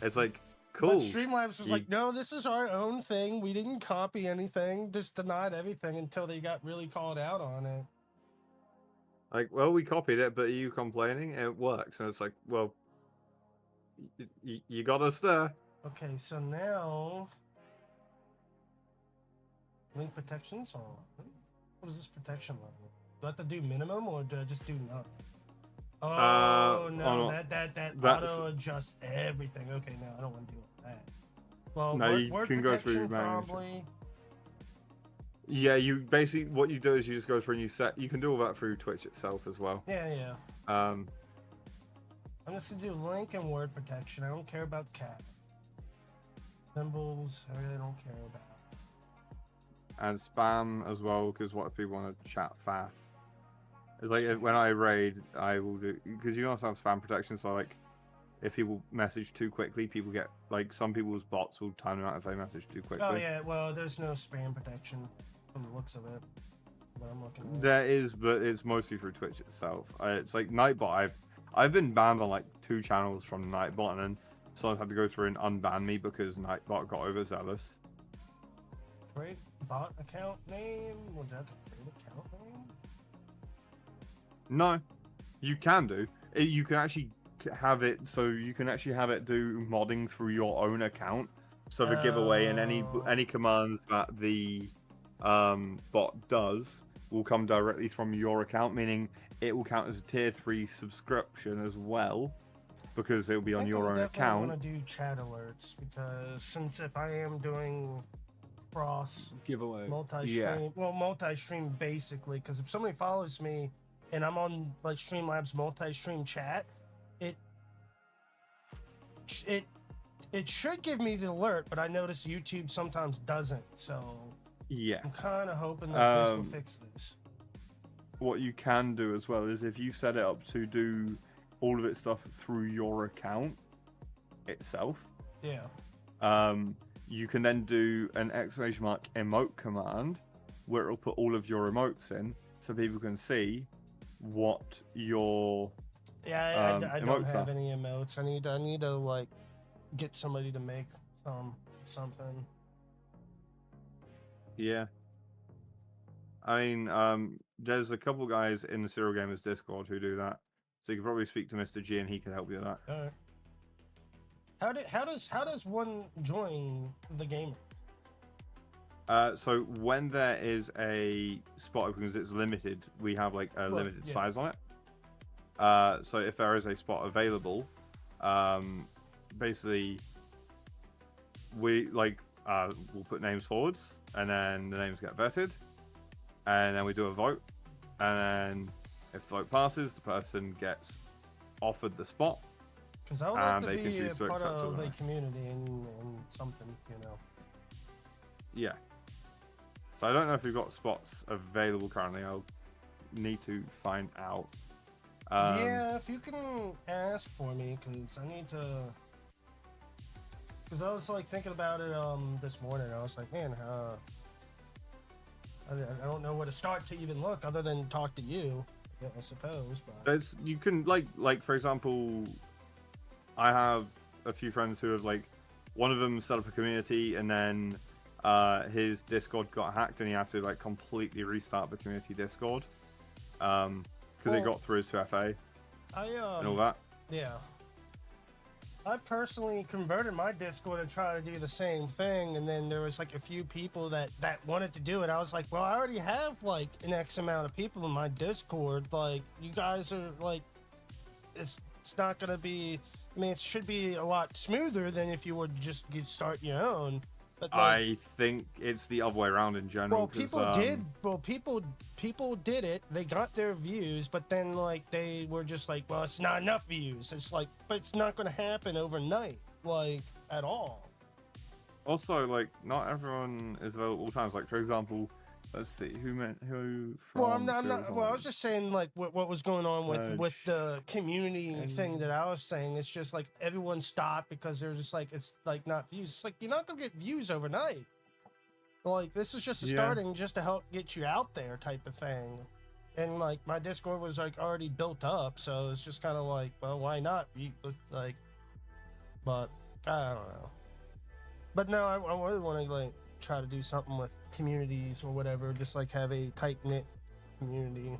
It's like cool. But Streamlabs was like, no, this is our own thing. We didn't copy anything. Just denied everything until they got really called out on it. Like, well, we copied it, but are you complaining? It works, and it's like, well, you got us there. Okay, so now link protection's on. What is this protection level? Do I have to do minimum or do I just do none? Oh no, that auto adjusts everything. Okay, no, I don't want to do that. Well, no, you word can go through probably. Yeah, you basically what you do is you just go through and you set. You can do all that through Twitch itself as well. Yeah. I'm just gonna do link and word protection. I don't care about cat symbols. I really don't care about. And spam as well, because what if people want to chat fast? It's like when I raid, I will do because you also have spam protection. So like, if people message too quickly, people get like some people's bots will time them out if they message too quickly. Oh yeah, well there's no spam protection from the looks of it. But I'm looking at there is, but it's mostly through Twitch itself. It's like Nightbot. I've been banned on like 2 channels from Nightbot, and then someone had to go through and unban me because Nightbot got overzealous. Create bot account name? Would that create account name? No, you can do. You can actually have it so you can actually have it do modding through your own account. So the giveaway and any commands that the bot does will come directly from your account, meaning it will count as a tier 3 subscription as well, because it will be on your own account. I want to do chat alerts because since if I am doing cross giveaway multi-stream, well multi-stream basically, because if somebody follows me and I'm on like Streamlabs multi-stream chat, it should give me the alert, but I notice YouTube sometimes doesn't. So yeah, I'm kind of hoping that this will fix this. What you can do as well is if you set it up to do all of its stuff through your account itself, you can then do an exclamation mark emote command where it'll put all of your emotes in so people can see what your I don't have any emotes. I need to like get somebody to make something. Yeah. I mean, there's a couple guys in the Serial Gamers Discord who do that. So you can probably speak to Mr. G and he can help you with that. All right. How does one join the game? So when there is a spot, because it's limited, we have like a limited size on it. So if there is a spot available, basically we we'll put names forwards, and then the names get vetted, and then we do a vote, and then if the vote passes, the person gets offered the spot. Because I would like to be a part of the community and something, you know. Yeah. So I don't know if we've got spots available currently. I'll need to find out. Yeah, if you can ask for me, because I need to. Because I was like thinking about it this morning. I was like, man, I don't know where to start to even look other than talk to you, I suppose. But You can like for example, I have a few friends who have like, one of them set up a community and then his Discord got hacked and he had to like completely restart the community Discord because it got through his 2FA and all that. Yeah. I personally converted my Discord to try to do the same thing, and then there was like a few people that wanted to do it. I was like, well, I already have like an X amount of people in my Discord. Like, you guys are like, it's not gonna be. I mean, it should be a lot smoother than if you would just start your own. But like, I think it's the other way around in general. well, people did. Well, people did it. They got their views, but then like they were just like, well, it's not enough views. It's like, but it's not going to happen overnight, like at all. Also, like, not everyone is available all the times. Like, for example, let's see who from. Well, I'm not. Well, I was just saying like what was going on with the community thing that I was saying. It's just like everyone stopped because they're just like, it's like not views. It's like you're not gonna get views overnight. Like, this is just a starting just to help get you out there type of thing. And like my Discord was like already built up, so it's just kind of like, well, why not? Like, but I don't know. But no, I really want to like try to do something with communities or whatever, just like have a tight-knit community.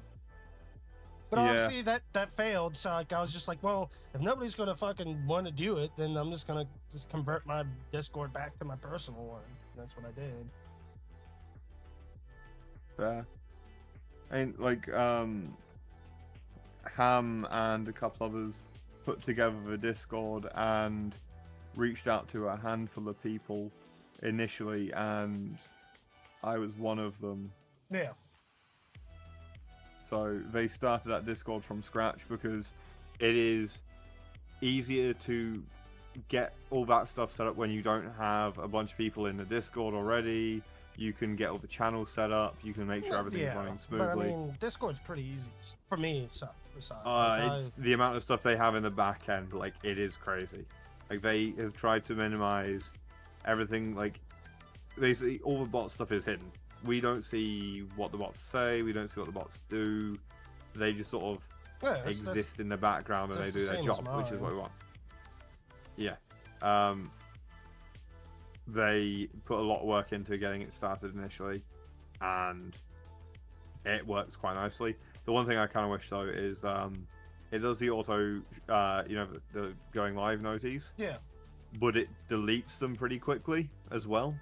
But obviously that failed, so like I was just like, well, if nobody's gonna fucking want to do it, then I'm just gonna convert my Discord back to my personal one. That's what I did. Fair. And like Ham and a couple others put together the Discord and reached out to a handful of people initially, and I was one of them. Yeah. So they started that Discord from scratch because it is easier to get all that stuff set up when you don't have a bunch of people in the Discord already. You can get all the channels set up. You can make sure everything's running smoothly. But I mean, Discord's pretty easy for me. It's the amount of stuff they have in the back end. Like, it is crazy. Like, they have tried to minimize everything. Like, basically, all the bot stuff is hidden. We don't see what the bots say. We don't see what the bots do. They just sort of exist in the background and they do their job, which is what we want. Yeah. They put a lot of work into getting it started initially, and it works quite nicely. The one thing I kind of wish though is it does the auto, the going live noties. Yeah. But it deletes them pretty quickly as well.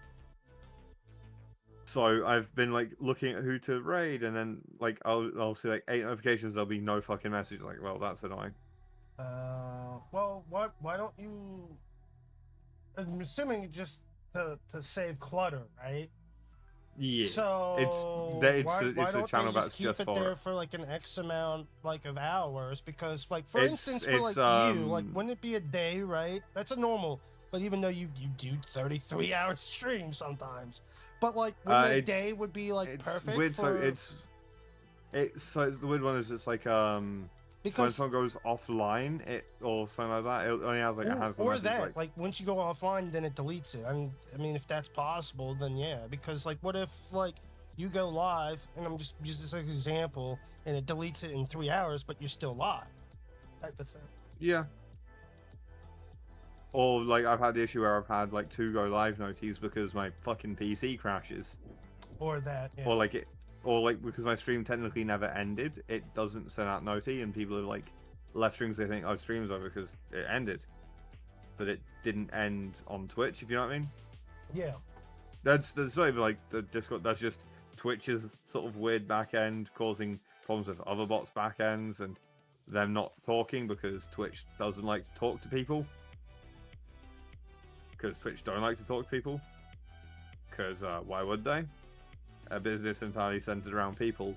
So I've been like looking at who to raid, and then like I'll see like 8 notifications. There'll be no fucking message. Like, well, that's annoying. Well, why don't you? I'm assuming just to save clutter, right? Yeah. So it's a channel that's keep just it for there it. for like an X amount like of hours? Because like for instance, for like you, like wouldn't it be a day, right? That's a normal. But even though you do 33-hour streams sometimes, but like a day would be like perfect. Weird, for... so the weird one is it's like because when someone goes offline, or something like that, it only has like a handful of messages. Or that, like once you go offline, then it deletes it. I mean, if that's possible, then yeah. Because like, what if like you go live, and I'm just use this as an example, and it deletes it in 3 hours, but you're still live, type of thing. Yeah. Or like I've had the issue where I've had like 2 go live noties because my fucking PC crashes. Or that. Yeah. Or like because my stream technically never ended, it doesn't send out noti, and people are like left streams, they think, oh, stream's over because it ended, but it didn't end on Twitch, if you know what I mean. Yeah. That's not even like the Discord. That's just Twitch's sort of weird back end causing problems with other bots' back ends and them not talking because Twitch doesn't like to talk to people. Because Twitch don't like to talk to people. Because why would they? A business entirely centered around people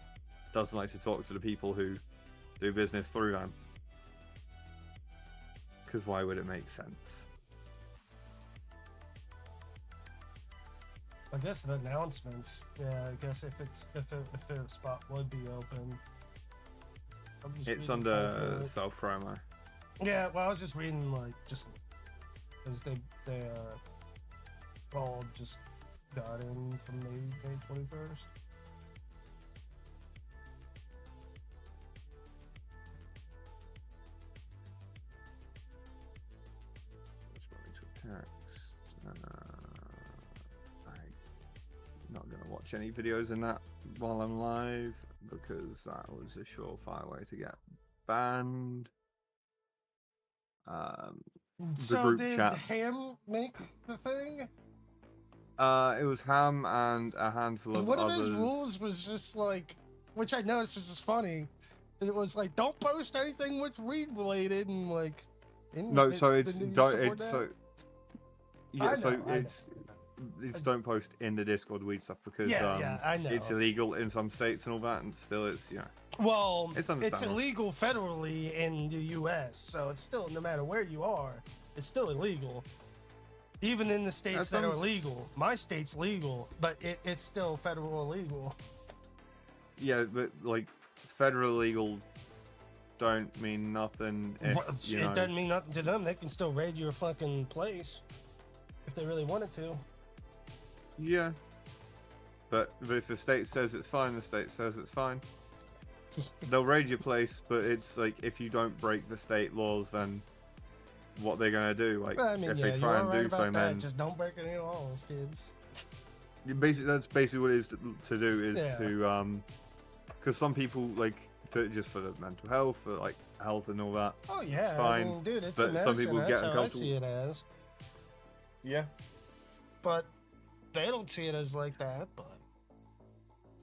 doesn't like to talk to the people who do business through them. Because why would it make sense? I guess the announcements. Yeah, I guess if a spot would be open. I'm just It's reading under content. self-promo. Yeah, well, I was just reading, like, just because they all just got in from May 21st. Responding to text. I'm not going to watch any videos in that while I'm live because that was a surefire way to get banned. The So group did chat. Ham make the thing? It was Ham and a handful of One of others. his rules was just like, which I noticed was just funny. It was like, don't post anything with weed related, and like, No, so it's didn't you don't. support It's that? so. Yeah, I so know, I know. it's don't post in the Discord weed stuff because Yeah, I know. it's illegal in some states and all that, and still it's Well, It's it's understandable. illegal federally in the U.S., so it's still, no matter where you are, it's still illegal. Even in the states that are sounds- legal. My state's legal, but it's still federal illegal. yeah, but like federal legal don't mean nothing. If, Well, you it know, doesn't mean nothing to them. They can still raid your fucking place if they really wanted to. Yeah, but if the state says it's fine, the state says it's fine. They'll raid your place, but it's like if you don't break the state laws, then what they're gonna do? Like Well, I mean, if yeah, they you're try all and right do about so, that. then Just don't break any laws, kids. that's basically what it is to do is Yeah. to because some people like just for the mental health, for like health and all that. Oh yeah, fine, I mean, dude, it's but a some medicine. people That's get how I uncomfortable. see it as. Yeah. But they don't see it as like that. But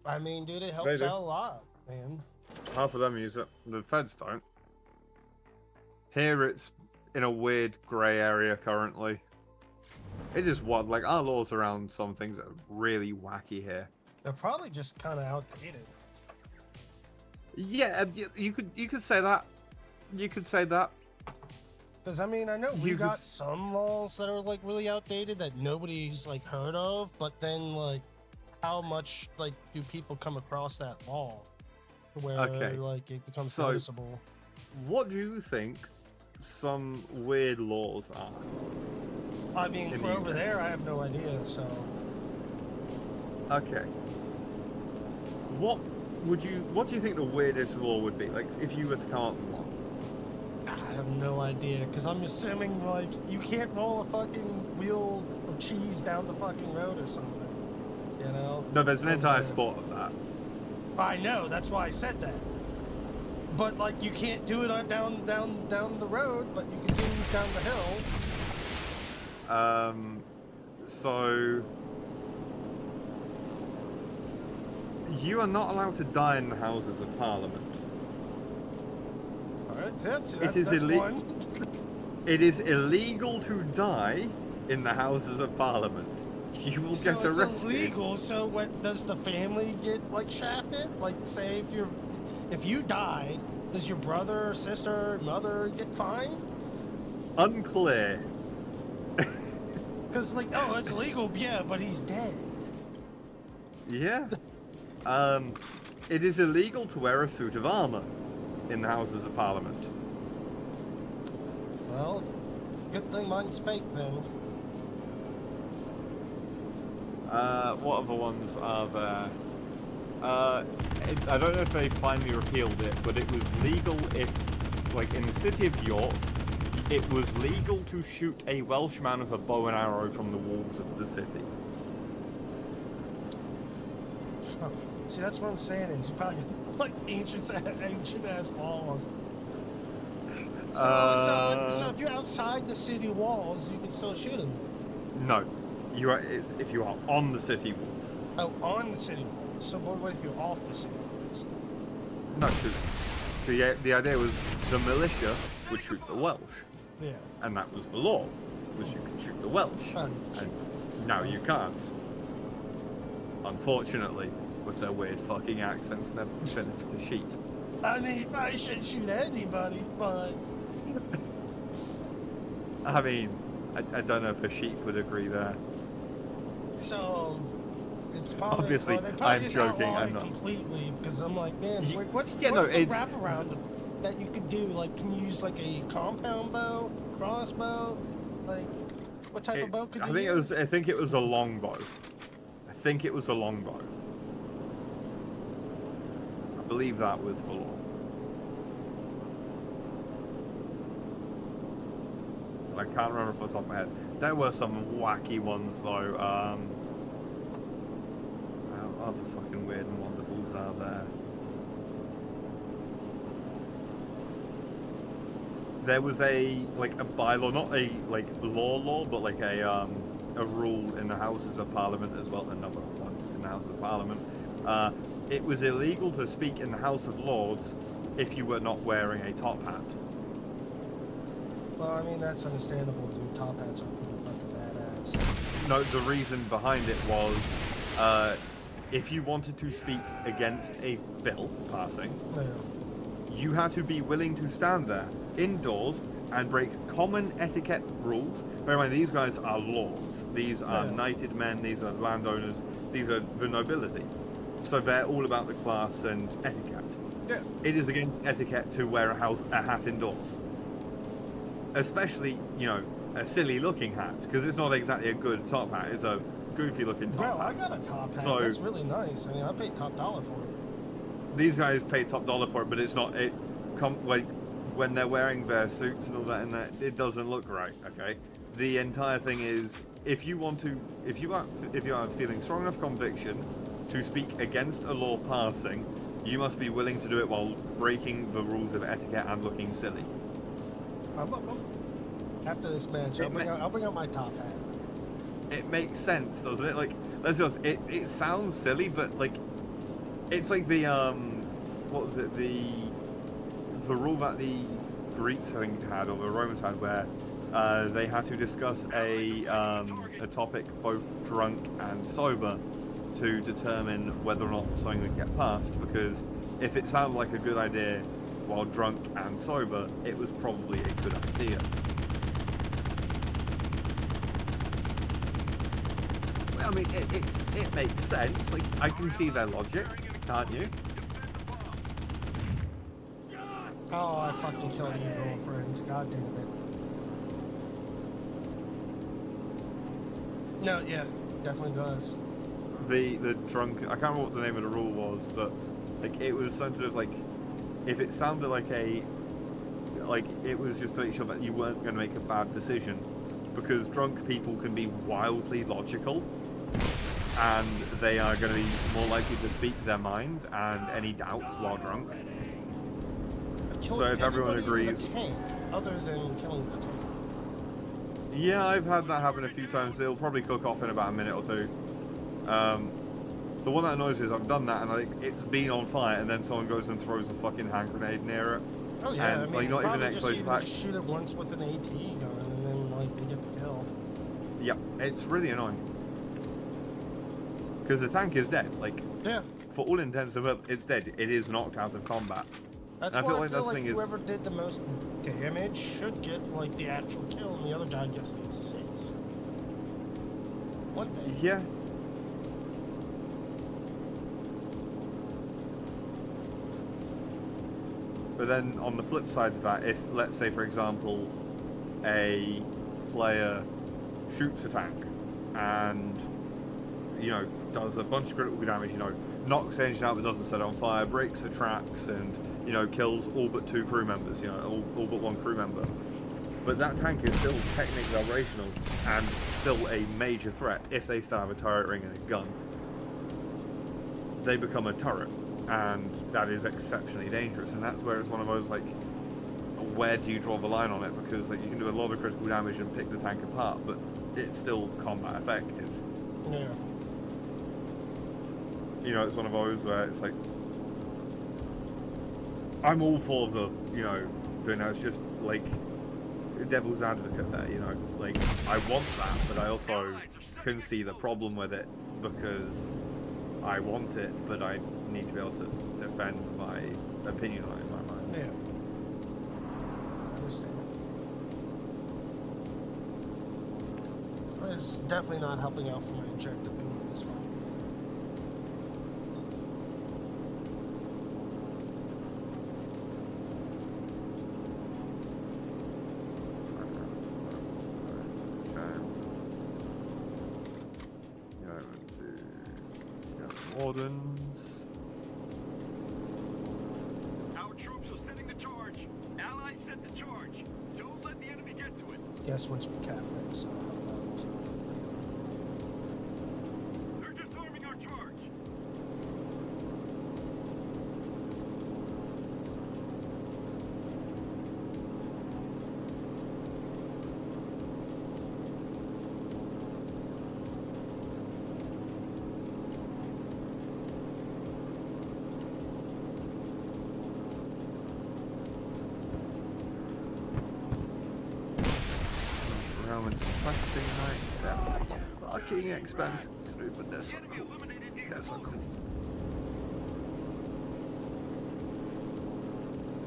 I mean, dude, it They helps do. out a lot, man. Half of them use it. The feds don't. Here it's in a weird grey area currently. It is what like our laws around some things are really wacky here. They're probably just kind of outdated. Yeah, you could say that. You could say that. Because I mean, I know we You could got s- some laws that are like really outdated that nobody's like heard of, but then like, how much like do people come across that law to where Okay. like it becomes So- noticeable? What do you think some weird laws are? I mean, in for the over UK? there, I have no idea. So Okay. What do you think the weirdest law would be? Like if you were to come up with one. I have no idea. Because I'm assuming like you can't roll a fucking wheel of cheese down the fucking road or something. You know? No, there's an entire Okay. sport of that. I know, that's why I said that. But like you can't do it on down the road, but you can do it down the hill. So you are not allowed to die in the Houses of Parliament. Alright, that's is one. It is illegal to die in the Houses of Parliament. You will So get it's arrested. illegal, so what does the family get like shafted? Like say if you died, does your brother, sister, mother get fined? Unclear. Because like, oh, it's illegal, yeah, but he's dead. Yeah. It is illegal to wear a suit of armor in the Houses of Parliament. Well, good thing mine's fake then. What other ones are there? I don't know if they finally repealed it, but it was legal if, like, in the city of York, it was legal to shoot a Welshman with a bow and arrow from the walls of the city. Huh. See, that's what I'm saying is you probably get like ancient ass laws. So if you're outside the city walls, you can still shoot him. No, it's if you are on the city walls. Oh, on the city walls. So what if you're off the city walls? No, because the idea was the militia would shoot the Welsh, Yeah. and that was the law, was you could shoot the Welsh, Oh, and now you can't. Unfortunately, with their weird fucking accents and their affinity to sheep. I mean, I shouldn't shoot anybody, but I mean, I don't know if a sheep would agree there. so It's probably, Obviously, or they probably I'm just joking, outlawed I'm it not. completely because I'm like, man, what's Yeah, no, the it's- wraparound that you could do? Like, can you use like a compound bow, crossbow? Like, what type of bow could you use? I think it was a longbow. I think it was a longbow. I believe that was the law. I can't remember off the top of my head. There were some wacky ones though. Other fucking weird and wonderfuls out there. There was a bylaw, not a law, but like a rule in the Houses of Parliament as well. Another one in the Houses of Parliament. It was illegal to speak in the House of Lords if you were not wearing a top hat. Well, I mean, that's understandable, dude. Top hats are pretty fucking badass. No, the reason behind it was if you wanted to speak against a bill passing, Yeah. you had to be willing to stand there indoors and break common etiquette rules. Bear in mind, these guys are lords. These are knighted men. These are landowners. These are the nobility. So they're all about the class and etiquette. Yeah. It is against etiquette to wear a hat indoors. Especially, a silly-looking hat, because it's not exactly a good top hat. It's a goofy-looking top Bro, hat. I got a top hat. So- That's really nice. I mean, I paid top dollar for it. These guys pay top dollar for it, but it's not. When they're wearing their suits and all that, it doesn't look right. Okay, the entire thing is if you are feeling strong enough conviction to speak against a law passing, you must be willing to do it while breaking the rules of etiquette and looking silly. After this match, I'll bring out my top hat. It makes sense, doesn't it? Like, let's just. It sounds silly, but like, it's like the what was it? The rule that the Greeks, I think, had, or the Romans had, where they had to discuss a topic both drunk and sober to determine whether or not something would get passed. Because if it sounded like a good idea while drunk and sober, it was probably a good idea. Well, I mean, it makes sense. Like, I can see their logic, can't you? Oh, I fucking killed your girlfriend. God damn it. No, yeah, definitely does. The drunk, I can't remember what the name of the rule was, but like it was sort of like, if it sounded like it was just to make sure that you weren't going to make a bad decision, because drunk people can be wildly logical, and they are going to be more likely to speak their mind and any doubts while drunk. So if everyone agrees, the tank, other than killing the tank. yeah, I've had that happen a few times. They'll probably cook off in about a minute or two. The one that annoys me is I've done that and it's been on fire, and then someone goes and throws a fucking hand grenade near it. Oh yeah, and, I mean, like, not even an explosion pack. just shoot it once with an AT gun, and then like they get the kill. Yeah, it's really annoying. Because the tank is dead. Like, Yeah. for all intents and purposes, it's dead. It is knocked out of combat. That's And why I that's feel the like thing is, whoever did the most damage should get like the actual kill, and the other guy gets the assist. One day. yeah. But then on the flip side of that, if, let's say, for example, a player shoots a tank and, does a bunch of critical damage, knocks the engine out but doesn't set it on fire, breaks the tracks, and, kills all but 2 crew members, all but 1 crew member. But that tank is still technically operational and still a major threat if they still have a turret ring and a gun. They become a turret, and that is exceptionally dangerous, and that's where it's one of those, like, where do you draw the line on it? Because, like, you can do a lot of critical damage and pick the tank apart, but it's still combat effective. Yeah. It's one of those where it's like, I'm all for the, doing that. It's just, like, devil's advocate there, like, I want that, but I also can see the problem with it, because I want it, but I need to be able to defend my opinion on it in my mind. Yeah. I understand. It's definitely not helping out for my objective in this fight. Wardens. Our troops are setting the charge. Allies set the charge. Don't let the enemy get to it. Guess once we cap it, so how about... They're disarming our charge. Roman questing night. That's fucking expensive to do, but they're so Enemy cool. eliminated the They're so cool. explosives.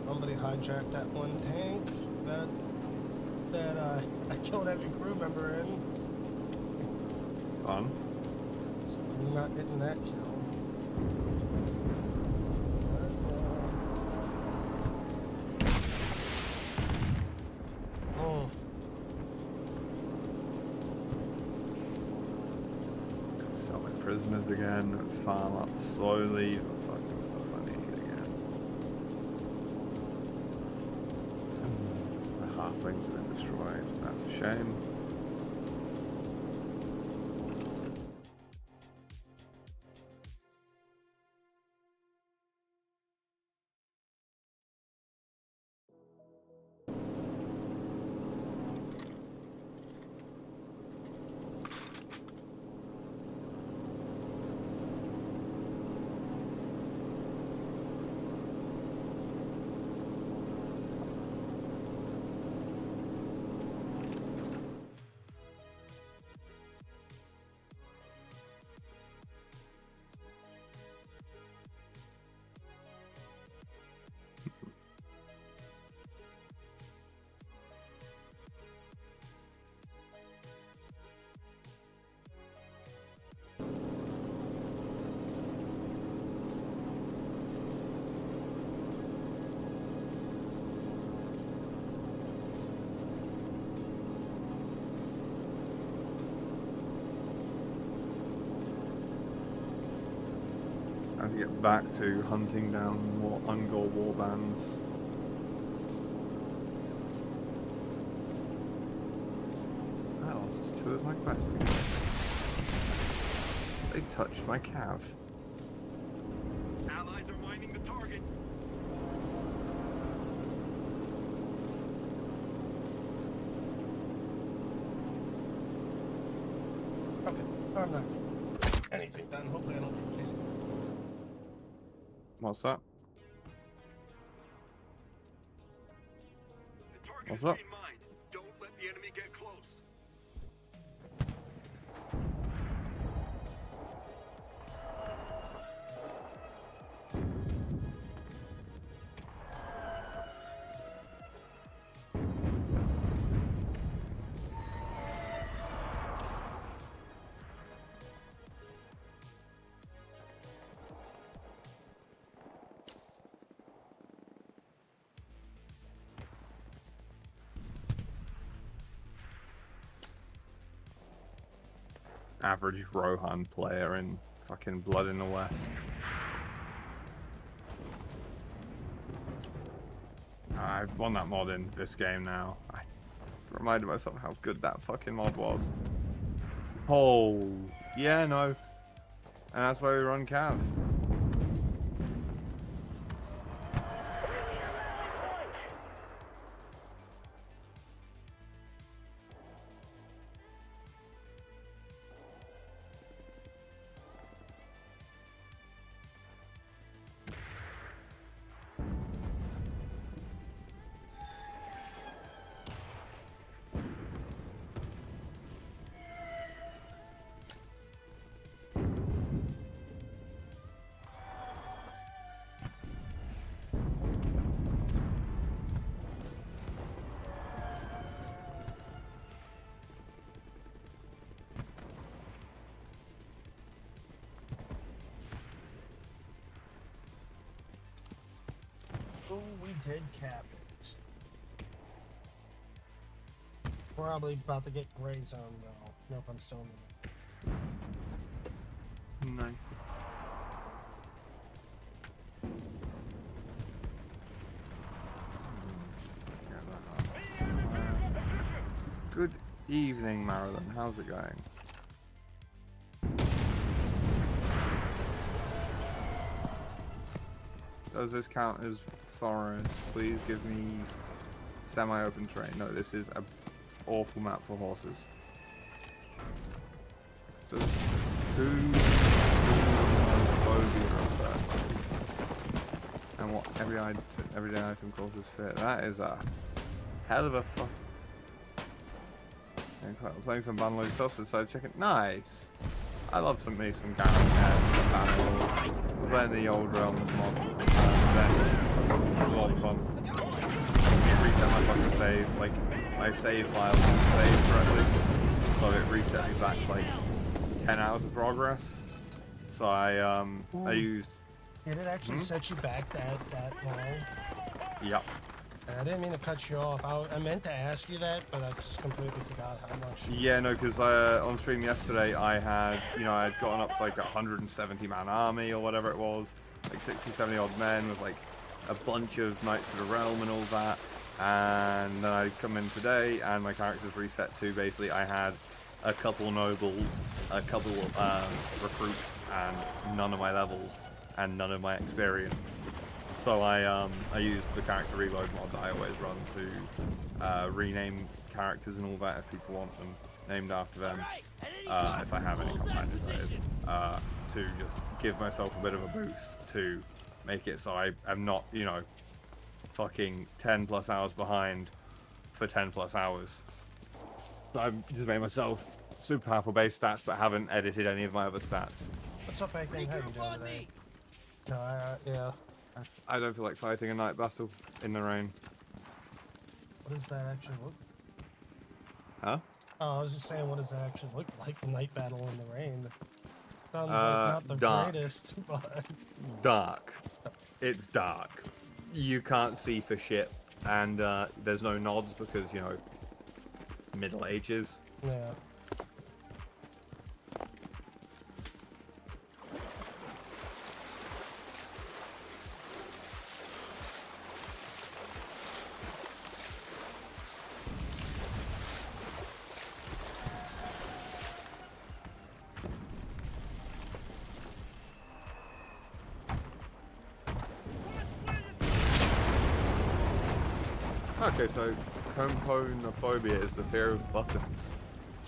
Somebody hijacked that one tank that I killed every crew member in. Fun. So I'm not getting that kill. Oh. Sell my prisoners again and farm up slowly the fucking stuff I need again. The halflings have been destroyed. That's a shame. I have to get back to hunting down more Ungor warbands. I lost 2 of my questing. They touched my cav. Allies are mining the target. Okay, I'm not anything done. Hopefully I don't get killed. What's that? The target What's is up? being mined. Don't let the enemy get close. Average Rohan player in fucking Blood in the West. I've won that mod in this game now. I reminded myself how good that fucking mod was. Oh, yeah, no. And that's why we run Cav. Oh, we did cap it. Probably about to get gray zone though. Nope, I'm still in the... Nice. Good evening, Marilyn. How's it going? Does this count as forest? Please give me semi-open terrain. No, this is an awful map for horses. Does who phobia up there? And what everyday item causes fear? That is a hell of a fuck. Playing some bandload stuff, so decided to check it. Nice. I love some Garrett Banner. Playing the old Realms mod. Then it was a lot of fun. Reset my fucking save, like my save file didn't save correctly, so it reset me back like 10 hours of progress. So I used. Did it actually set you back that long? Yep. I didn't mean to cut you off. I meant to ask you that, but I just completely forgot how much. Yeah, no, because on stream yesterday I had, I had gotten up to like a 170 man army or whatever it was, like 60, 70 odd men with like a bunch of Knights of the Realm and all that. And then I come in today and my character's reset to basically I had a couple nobles, a couple recruits, and none of my levels and none of my experience. So I used the character reload mod that I always run to rename characters and all that if people want them named after them, if I have any companions that is, to just give myself a bit of a boost to make it so I am not, fucking 10 plus hours behind for 10 plus hours. So I've just made myself super powerful base stats but haven't edited any of my other stats. What's up, Bacon? How you doing today? No, yeah. I don't feel like fighting a night battle in the rain. What does that actually look? Huh? Oh, I was just saying, what does that actually look like? The night battle in the rain. Sounds like not the dark. greatest, but Dark. It's dark. You can't see for shit, and there's no nods because Middle Ages. yeah. Okay, so componophobia is the fear of buttons.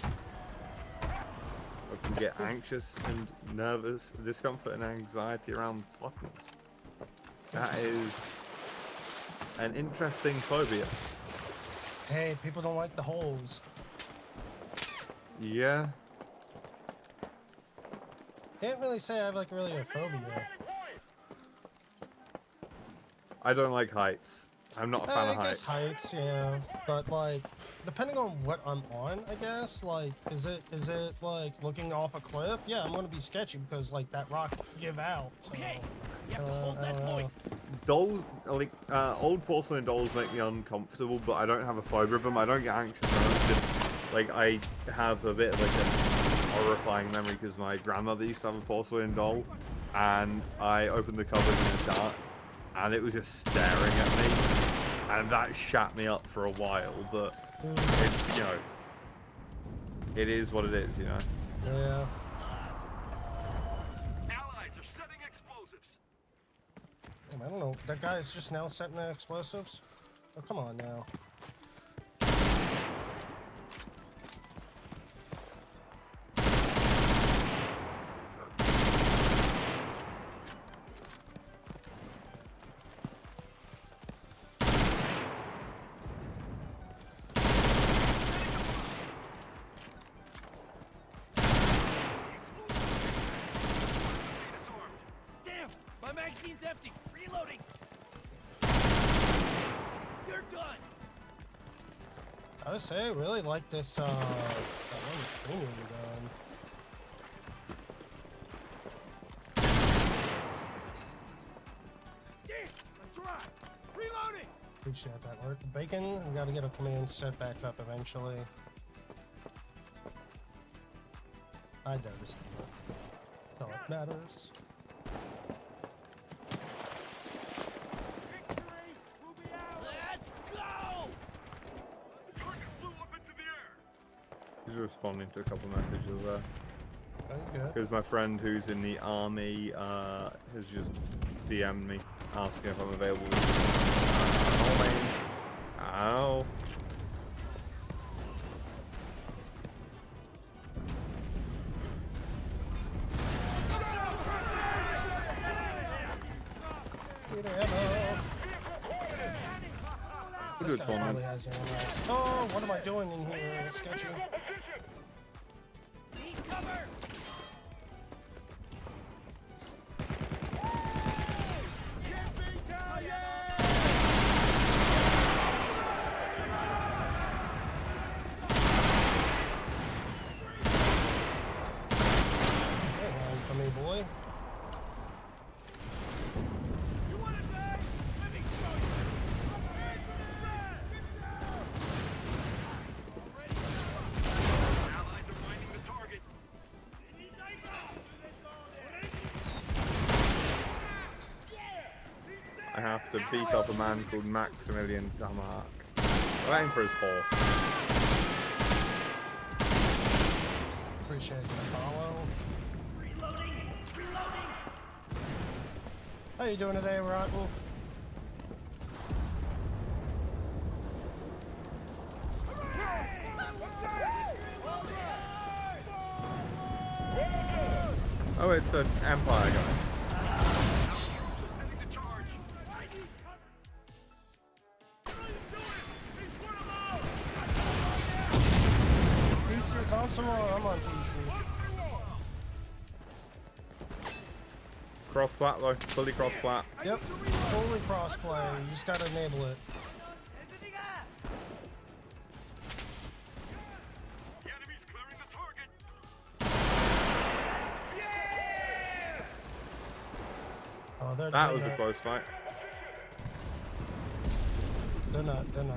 I can get anxious and nervous, discomfort and anxiety around buttons. That is an interesting phobia. Hey, people don't like the holes. Yeah. Can't really say I have like really a phobia. I don't like heights. I'm not a fan of I guess heights. heights, yeah. But like, depending on what I'm on, I guess. Like, is it like looking off a cliff? Yeah, I'm gonna be sketchy because like that rock give out. So, Okay, you have to hold that point. Dolls, like old porcelain dolls, make me uncomfortable, but I don't have a phobia of them. I don't get anxious. It's just like I have a bit of like a horrifying memory because my grandmother used to have a porcelain doll, and I opened the cupboard in the dark, and it was just staring at me, and that shat me up for a while. But it's it is what it is, Yeah. Allies are setting explosives. I don't know. That guy's just now setting the explosives. Oh, come on now. Damn, my magazine's empty. Reloading. You're done. I would say I really like this that one premium gun. Damn, I'm dry. Reloading. Appreciate that work. Bacon, we gotta get a command set back up eventually. I noticed it. That's all that matters. Let's go. The target flew up into the air. Just responding to a couple messages there. Very good. Because my friend who's in the army has just DM'd me asking if I'm available. Oh, man. Ow. This Good guy one. probably has ammo. Oh, what am I doing in here? Sketchy. Need cover! Hey, hang for me, boy. You want it back? Let me show you! Allies are finding the target. I have to beat up a man called Maximilian Damark. I'm waiting for his horse. Appreciate the follow. How you doing today, Rotten? Oh, it's an Empire guy. Sending the charge. PC or console? I'm on PC. Cross-plat though, fully cross-plat. Yep, fully crossplay. You just gotta enable it. The enemy's clearing the target. Oh, they're That doing was a close fight. They're not getting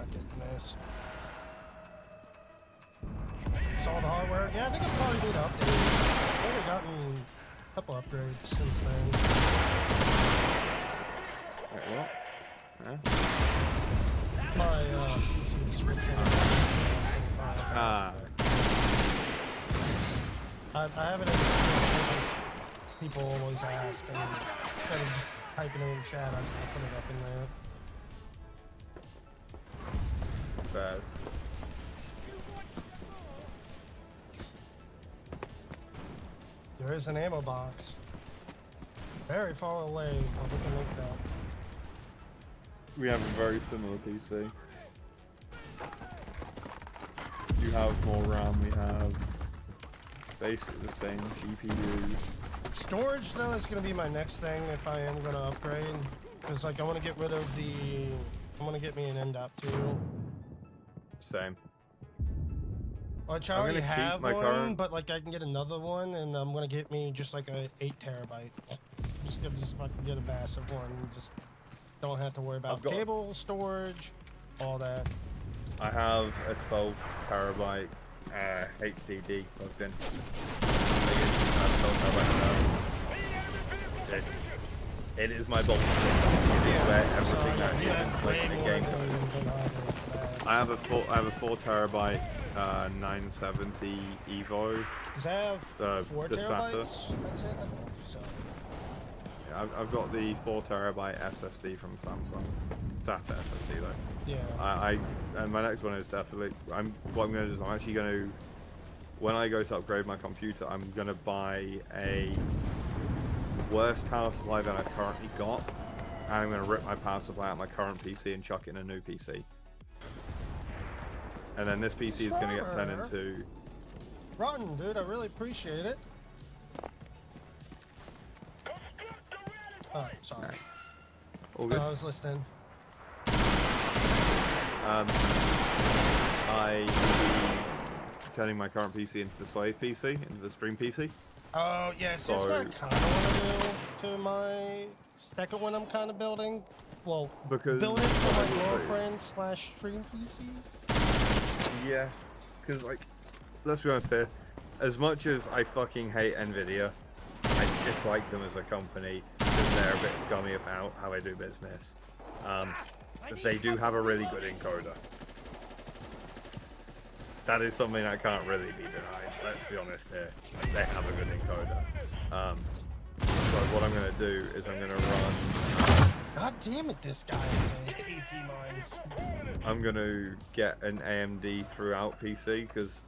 this. Saw the hardware. Yeah, I think I probably need to update. I've only gotten a couple upgrades since then. Wait, what? Yeah. My PC description. Ah, I have it in the description because people always ask, and instead of just typing it in chat, I put it up in there. bears. There is an ammo box. Very far away, but we can make that. We have a very similar PC. You have more RAM, we have basically the same GPU. Storage, though, is going to be my next thing if I am going to upgrade. Because, like, I want to get rid of the... I want to get me an NDOP too. Same. Which I I'm already gonna keep have my one, current- but, like, I can get another one, and I'm going to get me just, like, a 8 terabyte. Just if I can get a massive one. Just don't have to worry about I've got- cable, storage, all that. I have a 12 terabyte HDD plugged in. It is my box. It is where everything that is like the game. I have a 4 terabyte 970 Evo. Does that have 4 the SATA. terabytes? That's it. So, Yeah, I've got the 4 terabyte SSD from Samsung. SATA SSD though. yeah. And my next one is definitely what I'm gonna do is I'm actually gonna, when I go to upgrade my computer, I'm gonna buy a worse power supply than I've currently got, and I'm gonna rip my power supply out of my current PC and chuck it in a new PC. And then this PC is gonna get turned into. Rotten, dude, I really appreciate it. Oh, sorry. Nice. All good. I was listening. I turning my current PC into the slave PC, into the stream PC. Oh, yeah, so that's what I kind of want to do to my second one I'm kind of building. Well, Because build it for my obviously- girlfriend / stream PC. Yeah, because like, let's be honest here. As much as I fucking hate Nvidia, I dislike them as a company because they're a bit scummy about how they do business. But they do have a really good encoder. that is something that can't really be denied. Let's be honest here. Like, they have a good encoder. So what I'm gonna do is I'm gonna run. God damn it, this guy is an AP mines. I'm gonna get an AMD throughout PC because,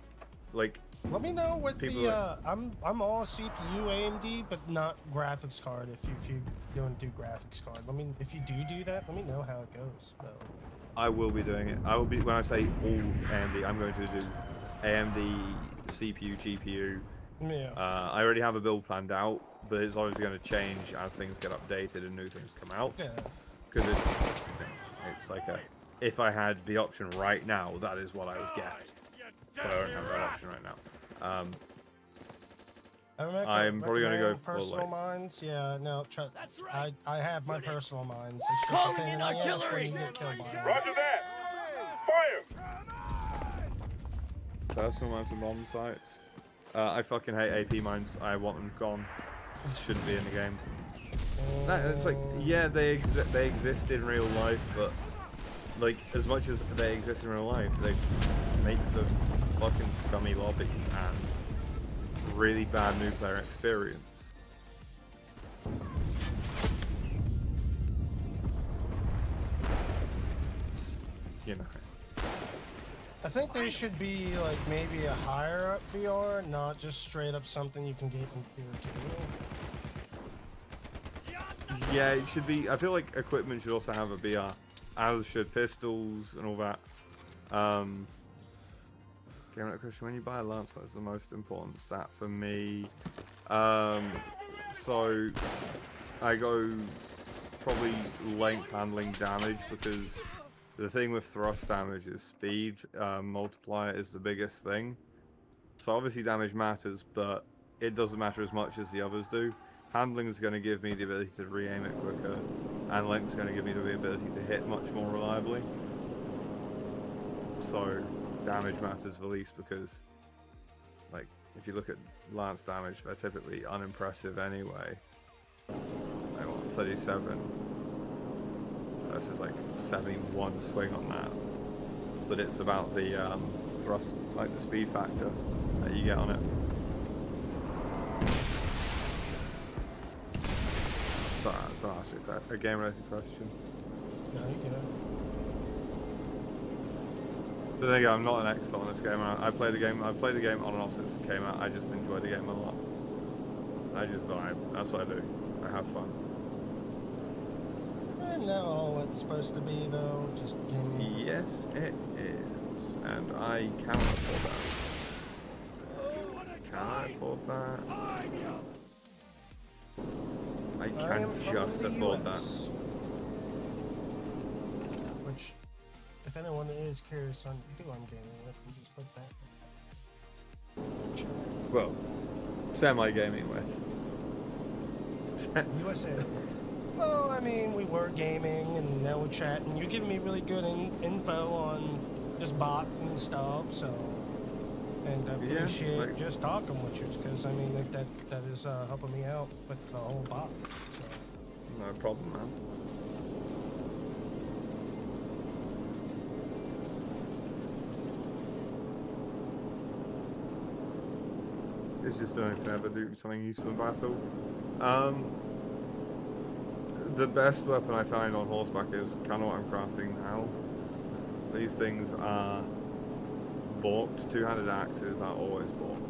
like, let me know with people the I'm all CPU AMD, but not graphics card. If you don't do graphics card, if you do that, let me know how it goes. Though. I will be doing it. I will be, when I say all AMD, I'm going to do AMD CPU, GPU. Yeah. I already have a build planned out, but it's obviously going to change as things get updated and new things come out. Yeah. Because it's like if I had the option right now, that is what I would get. But I don't have that option right now. I'm probably going to go for personal like... mines. Yeah, no, That's right. I have my personal mines. It's just a pain in the ass when you get killed by them. Roger that. Fire. Personal mines and bomb sites. I fucking hate AP mines. I want them gone. Shouldn't be in the game. It's like, yeah, they exist in real life, but like as much as they exist in real life, they make for fucking scummy lobbies and really bad nuclear experience. You know. I think they should be like maybe a higher up VR, not just straight up something you can get in Tier 2. Yeah, it should be. I feel like equipment should also have a BR, as should pistols and all that. Game like Christian, when you buy a lance, what's the most important stat for me? So I go probably length, handling, damage, because the thing with thrust damage is speed. Multiplier is the biggest thing. So obviously damage matters, but it doesn't matter as much as the others do. Handling is going to give me the ability to re-aim it quicker, and length is going to give me the ability to hit much more reliably. So damage matters the least, because like if you look at lance damage, they're typically unimpressive anyway. I want 37 versus like 71 swing on that, but it's about the thrust, like the speed factor that you get on it. So I'll ask you a game-related question. No, you get it. But there you go, I'm not an expert on this game. I've played the game on and off since it came out. I just enjoy the game a lot. I just vibe. That's what I do. I have fun. Isn't that all it's supposed to be, though? Just gaming. Yes, it is. And I cannot afford that. Can I afford that? I can just afford that. Which, if anyone is curious on who I'm gaming with, we just put that. Well, semi-gaming with. USA. Well, I mean, we were gaming and now we're chatting. You're giving me really good info on just bots and stuff, so. And I appreciate like, just talking with you, because I mean, that is helping me out with the whole bot. So. No problem, man. It's just nice to ever do something useful in battle. The best weapon I find on horseback is kind of what I'm crafting now. These things are balked. Two-handed axes are always balked.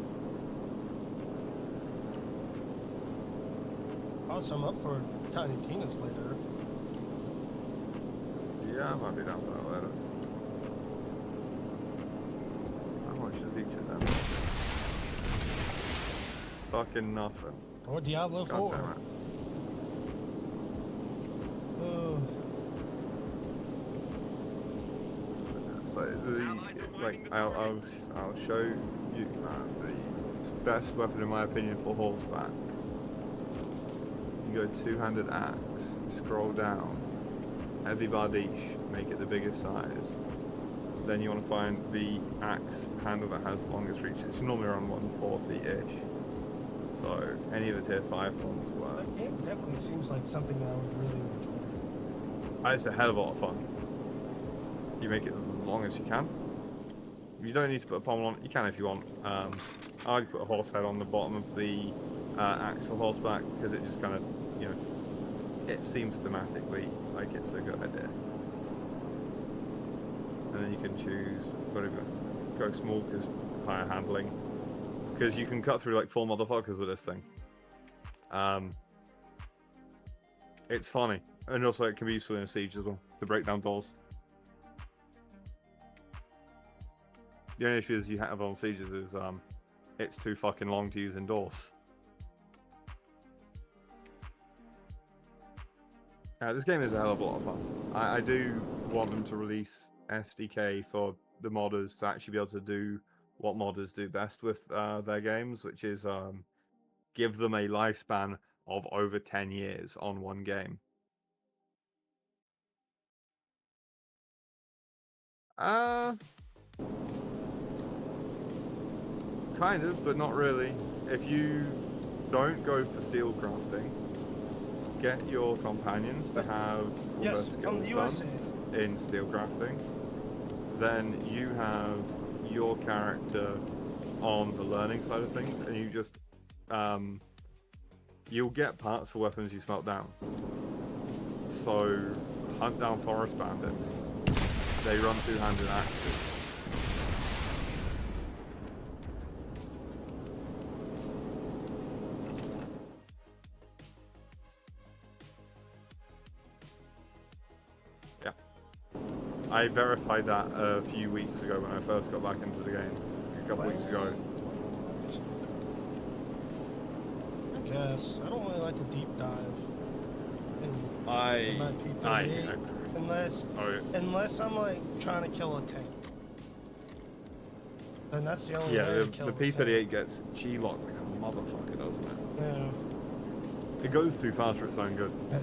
Also, I'm up for Tiny Tina's later. Yeah, I might be down for that later. How much does each of them? Fucking nothing. Or Diablo 4. God damn it. So I'll show you the best weapon in my opinion for horseback. You go two-handed axe, scroll down, heavy bardiche, make it the biggest size. Then you want to find the axe handle that has the longest reach. It's normally around 140-ish. So any of the tier 5 ones work. That game definitely seems like something that I would really enjoy. It's a hell of a lot of fun. You make it as long as you can. You don't need to put a pommel on it. You can if you want. I like to put a horse head on the bottom of the axle horseback because it just kind of, you know, it seems thematically like it's a good idea. And then you can choose whatever. Go small because higher handling. Because you can cut through like 4 motherfuckers with this thing. It's funny. And also it can be useful in a siege as well, to break down doors. The only issues you have on sieges is it's too fucking long to use indoors. This game is a hell of a lot of fun. I do want them to release SDK for the modders to actually be able to do what modders do best with their games, which is give them a lifespan of over 10 years on one game. Kind of, but not really. If you don't go for steel crafting, get your companions to have all their skills done in steel crafting. Then you have your character on the learning side of things, and you just you'll get parts for weapons you smelt down. So hunt down forest bandits. They run two-handed axes. Yeah. I verified that a few weeks ago when I first got back into the game. A couple weeks ago. I guess. I don't really like to deep dive. Unless I'm like trying to kill a tank. And that's the only way to kill the P38 gets G-locked like a motherfucker, doesn't it? Yeah. It goes too fast for its own good. Yeah.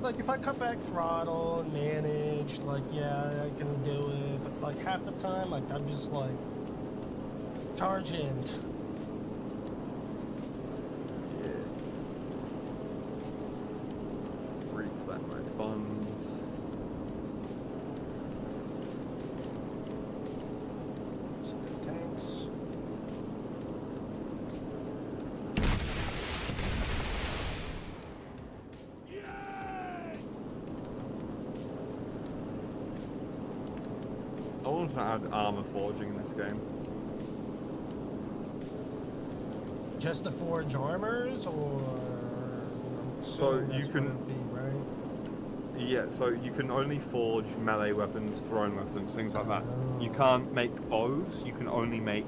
Like if I cut back throttle and manage, like yeah, I can do it. But like half the time, like I'm just like charge in. I want to add armor forging in this game. Just to forge armors, or so you can be, right? Yeah, so you can only forge melee weapons, thrown weapons, things like that. You can't make bows. You can only make,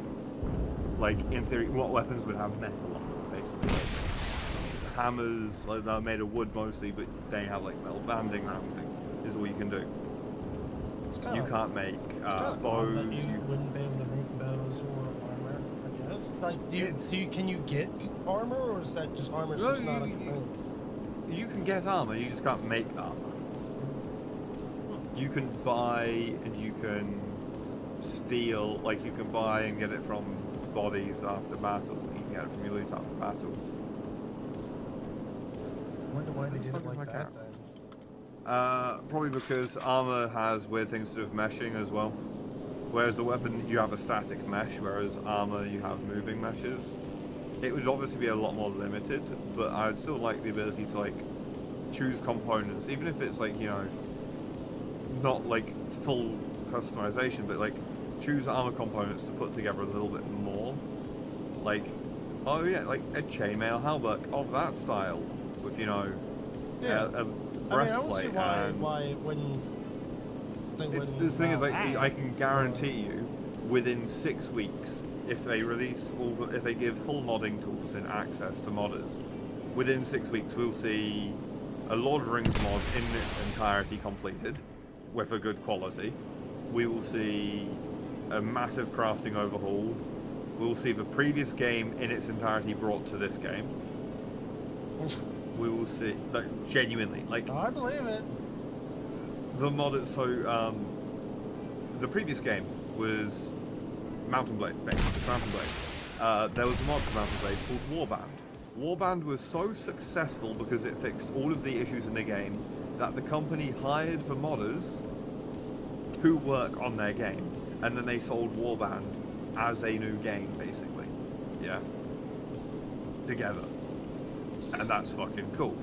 like, in theory, what weapons would have metal on them, basically. Like, hammers, like they're made of wood mostly, but they have like metal banding. That thing is all you can do. You can't make bows. You wouldn't be able to make bows or armor, I guess. Like, can you get armor, or is that just armor just not a thing? You can get armor, you just can't make armor. You can buy and you can steal, like you can buy and get it from bodies after battle. You can get it from your loot after battle. I wonder why they did it like that then. Probably because armor has weird things to do with meshing as well. Whereas the weapon, you have a static mesh, whereas armor, you have moving meshes. It would obviously be a lot more limited, but I'd still like the ability to like choose components, even if it's like, you know, not like full customization, but like choose armor components to put together a little bit more. Like, oh yeah, like a chainmail halberd of that style with, you know, a breastplate. I don't see why it wouldn't. The thing is, like, I can guarantee you, within 6 weeks, if they release if they give full modding tools and access to modders, within 6 weeks we'll see a Lord of the Rings mod in its entirety completed, with a good quality. We will see a massive crafting overhaul. We'll see the previous game in its entirety brought to this game. We will see, like, genuinely, like, I believe it. the mod. So the previous game was Mountain Blade based. Mountain Blade. There was a mod for Mountain Blade called Warband. Warband was so successful because it fixed all of the issues in the game that the company hired the modders to work on their game. and then they sold Warband as a new game, basically. Yeah. Together. And that's fucking cool.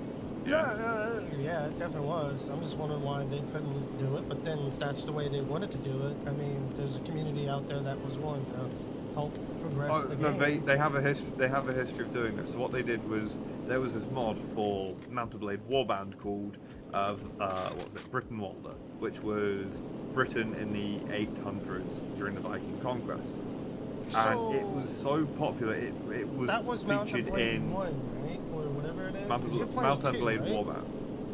Yeah, it definitely was. I'm just wondering why they couldn't do it, but then if that's the way they wanted to do it, I mean, there's a community out there that was willing to help progress the no, game. they have a history. They have a history of doing this. So what they did was there was this mod for Mount and Blade Warband called what was it, Britain-Walder, which was Britain in the 800s during the Viking conquest, and it was so popular. It was that was Mount and featured Blade in 1, right, or whatever it is. Mount and Blade right? Warband.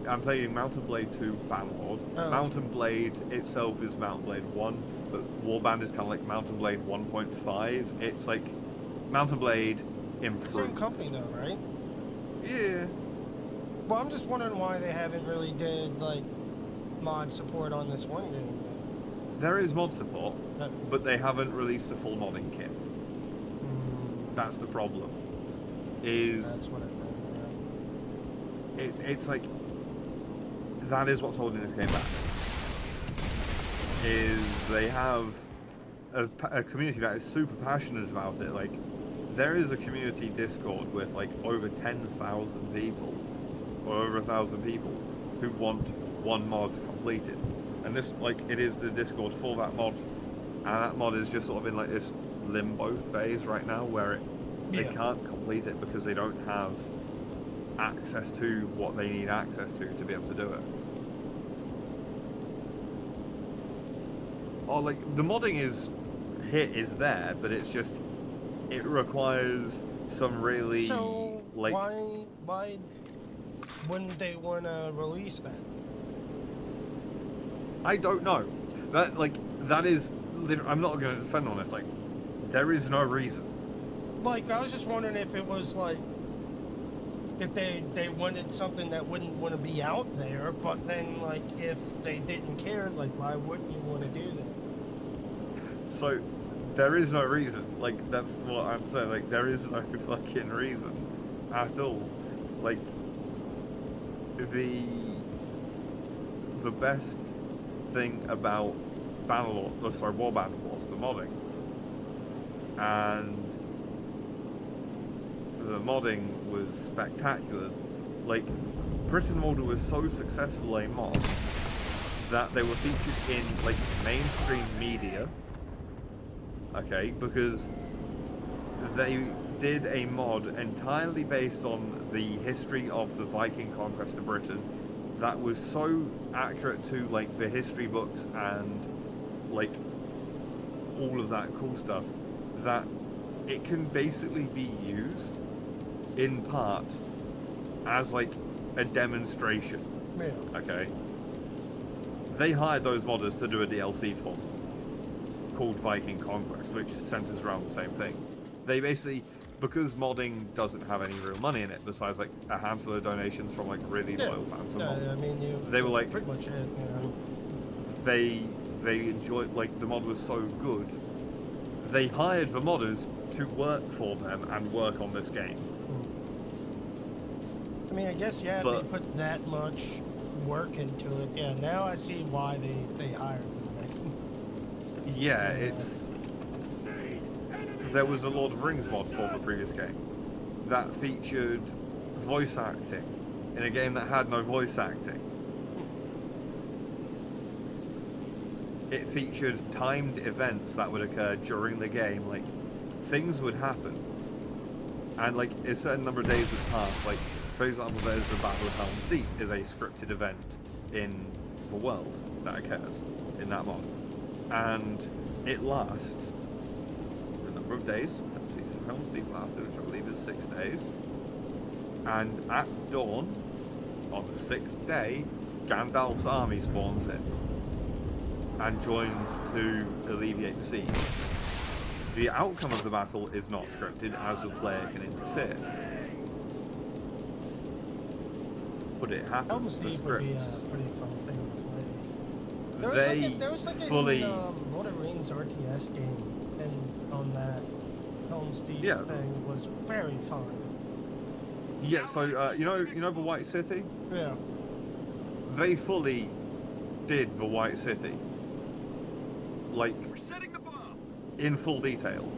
I'm playing Mount and Blade 2 Banlord. Oh, Mount and Blade itself is Mount and Blade 1, but Warband is kind of like Mount and Blade 1.5. It's like Mount and Blade improved. Same company though, right? Yeah. Well, I'm just wondering why they haven't really did like mod support on this one game. There is mod support, That, but they haven't released a full modding kit. That's the problem. that's what I think. It's like that is what's holding this game back. Is they have a community that is super passionate about it. Like there is a community Discord with like over 10,000 people, or over 1,000 people, who want one mod completed, and this like it is the Discord for that mod, and that mod is just sort of in like this limbo phase right now where they can't complete it because they don't have access to what they need access to be able to do it. Or like the modding is there, but it's just it requires some really So like why wouldn't they want to release that? I don't know. That is I'm not going to defend on this. Like there is no reason. Like I was just wondering if it was like if they wanted something that wouldn't want to be out there, but then like if they didn't care, like why wouldn't you want to do that? So there is no reason. Like that's what I'm saying. Like there is no fucking reason at all. Like the best thing about Warband was the modding, and the modding was spectacular. Like Britain-Walder was so successful a mod that they were featured in like mainstream media. Okay, because they did a mod entirely based on the history of the Viking conquest of Britain that was so accurate to like the history books and like all of that cool stuff that it can basically be used in part as like a demonstration. Yeah. Okay. They hired those modders to do a DLC for them called Viking Conquest, which centers around the same thing. They basically, because modding doesn't have any real money in it, besides like a handful of donations from like really loyal fans of modding. I mean, They were like pretty much it. You know. They enjoyed, like the mod was so good. They hired the modders to work for them and work on this game. I mean, I guess if But- they put that much work into it. Yeah, now I see why they hired them. Yeah, there was a Lord of the Rings mod for the previous game that featured voice acting in a game that had no voice acting. It featured timed events that would occur during the game. Like things would happen, and like a certain number of days would pass. Like for example, there's the Battle of Helm's Deep is a scripted event in the world that occurs in that mod, and it lasts a number of days. Helm's Deep lasted, which I believe is 6 days, and at dawn on the 6th day, Gandalf's army spawns in and joins to alleviate the siege. The outcome of the battle is not scripted, as the player can interfere, but it happens. Helm's for Deep would be a scripts. pretty fun thing to play. There was like fully- a Lord of the Rings RTS game, and on that Helm's Deep Yeah. thing was very fun. Yeah, so you know the White City? Yeah. They fully did the White City. Like We're setting the in full detail.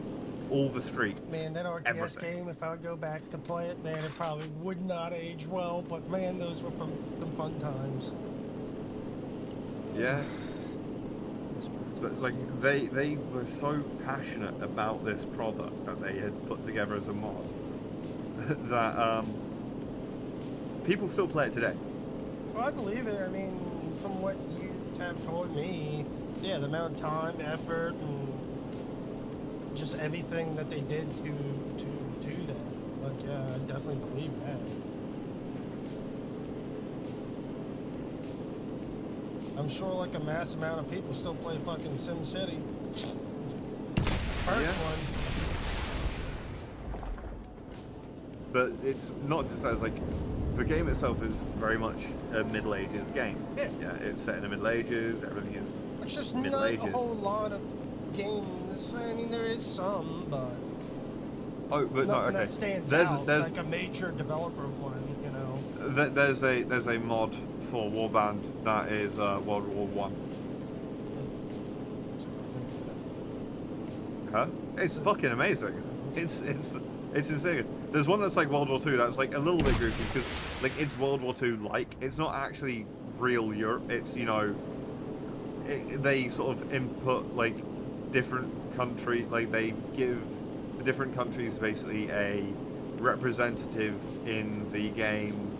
All the streets. Man, that RTS everything. game, if I would go back to play it, man, it probably would not age well, but man, those were some fun times. Yeah. But like they were so passionate about this product that they had put together as a mod that people still play it today. Well, I believe it. I mean, from what you have told me, yeah, the amount of time, effort, and just everything that they did to do that. Like, yeah, I definitely believe that. I'm sure like a mass amount of people still play fucking SimCity. First one. But it's not just as like the game itself is very much a Middle Ages game. Yeah. Yeah, it's set in the Middle Ages. Everything is It's just Middle not Ages. a whole lot of games. I mean, there is some, but Oh, but no, nothing okay. that stands There's out like a major developer one, you know. there's a mod for Warband that is World War One. Huh? It's fucking amazing. It's insane. There's one that's like World War Two that's like a little bit goofy because like it's World War Two like it's not actually real Europe. It's they sort of input like different country, like they give the different countries basically a representative in the game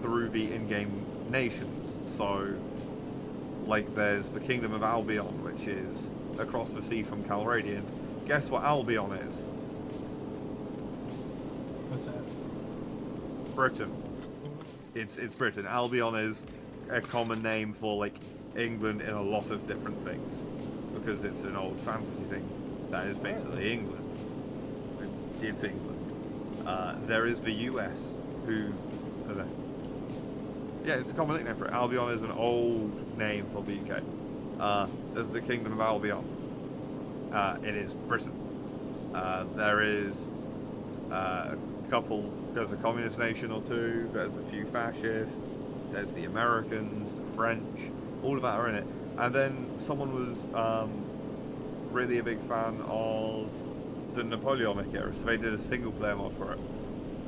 through the in-game nations. So like there's the Kingdom of Albion, which is across the sea from Calradian. Guess what Albion is? What's that? Britain. It's Britain. Albion is a common name for like England in a lot of different things because it's an old fantasy thing that is basically England. It's England. There is the US, who are there. Yeah, it's a common nickname for it. Albion is an old name for the UK. There's the Kingdom of Albion. It is Britain. There is a couple. There's a communist nation or two. There's a few fascists. There's the Americans, the French. All of that are in it. And then someone was really a big fan of the Napoleonic era, so they did a single-player mod for it.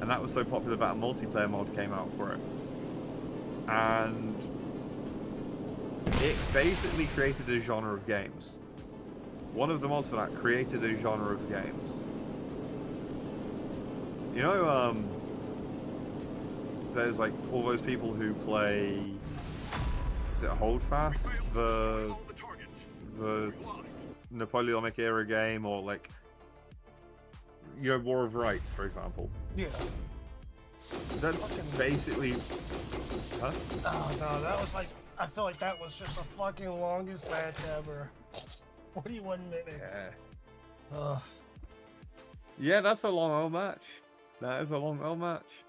And that was so popular that a multiplayer mod came out for it. And it basically created a genre of games. One of the mods for that created a genre of games. You know, there's like all those people who play, is it Holdfast? The Napoleonic era game, or like, you know, War of Rights, for example. Yeah. That's basically, huh? Oh no, that was like, I feel like that was just the fucking longest match ever. 41 minutes. Yeah. Ugh. Yeah, that's a long old match. That is a long old match.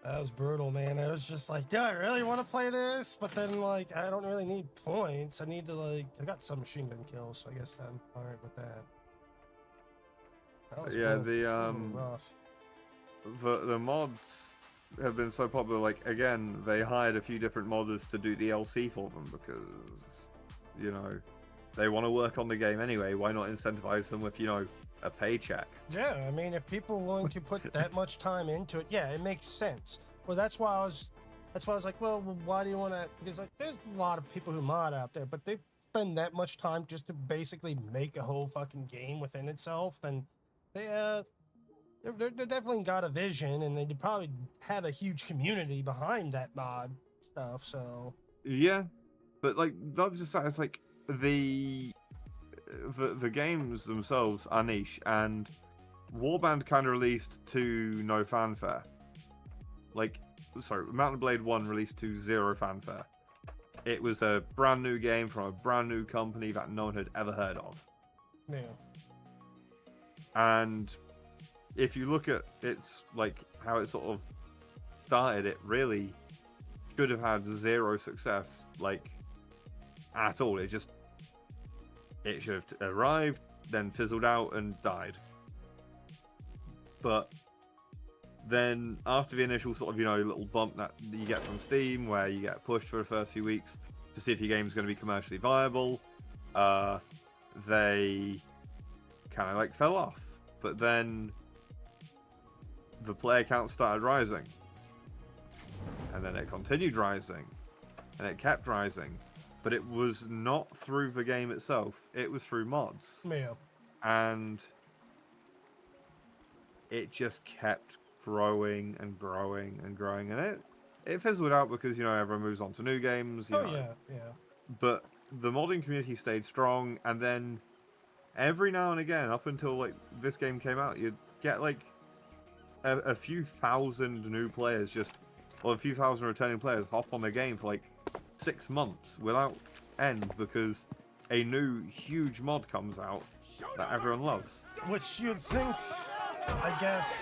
That was brutal, man. I was just like, do I really want to play this? But then, like, I don't really need points. I need to, like, I got some machine gun kills, so I guess I'm alright with that. That was Yeah, rough. the mods have been so popular. Like, again, they hired a few different modders to do DLC for them because, you know, they want to work on the game anyway. Why not incentivize them with, you know, a paycheck? Yeah, I mean, if people are willing to put that much time into it, yeah, it makes sense. Well, that's why I was like, well, why do you want to? Because like, there's a lot of people who mod out there, but they spend that much time just to basically make a whole fucking game within itself. Then they're definitely got a vision, and they probably have a huge community behind that mod stuff. So Yeah, but like, not just that. It's like the games themselves are niche, and Warband kind of released to no fanfare. Like, sorry, Mountain Blade 1 released to zero fanfare. It was a brand new game from a brand new company that no one had ever heard of. yeah, And if you look at its, like, how it sort of started, it really should have had zero success, like, at all. It should have arrived, then fizzled out and died. But then after the initial sort of, you know, little bump that you get from Steam, where you get pushed for the first few weeks to see if your game's going to be commercially viable, they kind of like fell off. But then the player count started rising. And then it continued rising. And it kept rising. But it was not through the game itself. It was through mods. Yeah. And it just kept growing and growing and growing. And it fizzled out because, you know, everyone moves on to new games. You know. Yeah. But the modding community stayed strong. And then every now and again, up until like this game came out, you'd get like a few thousand new players or a few thousand returning players hop on the game for like 6 months without end because a new huge mod comes out that everyone loves. Which you'd think, I guess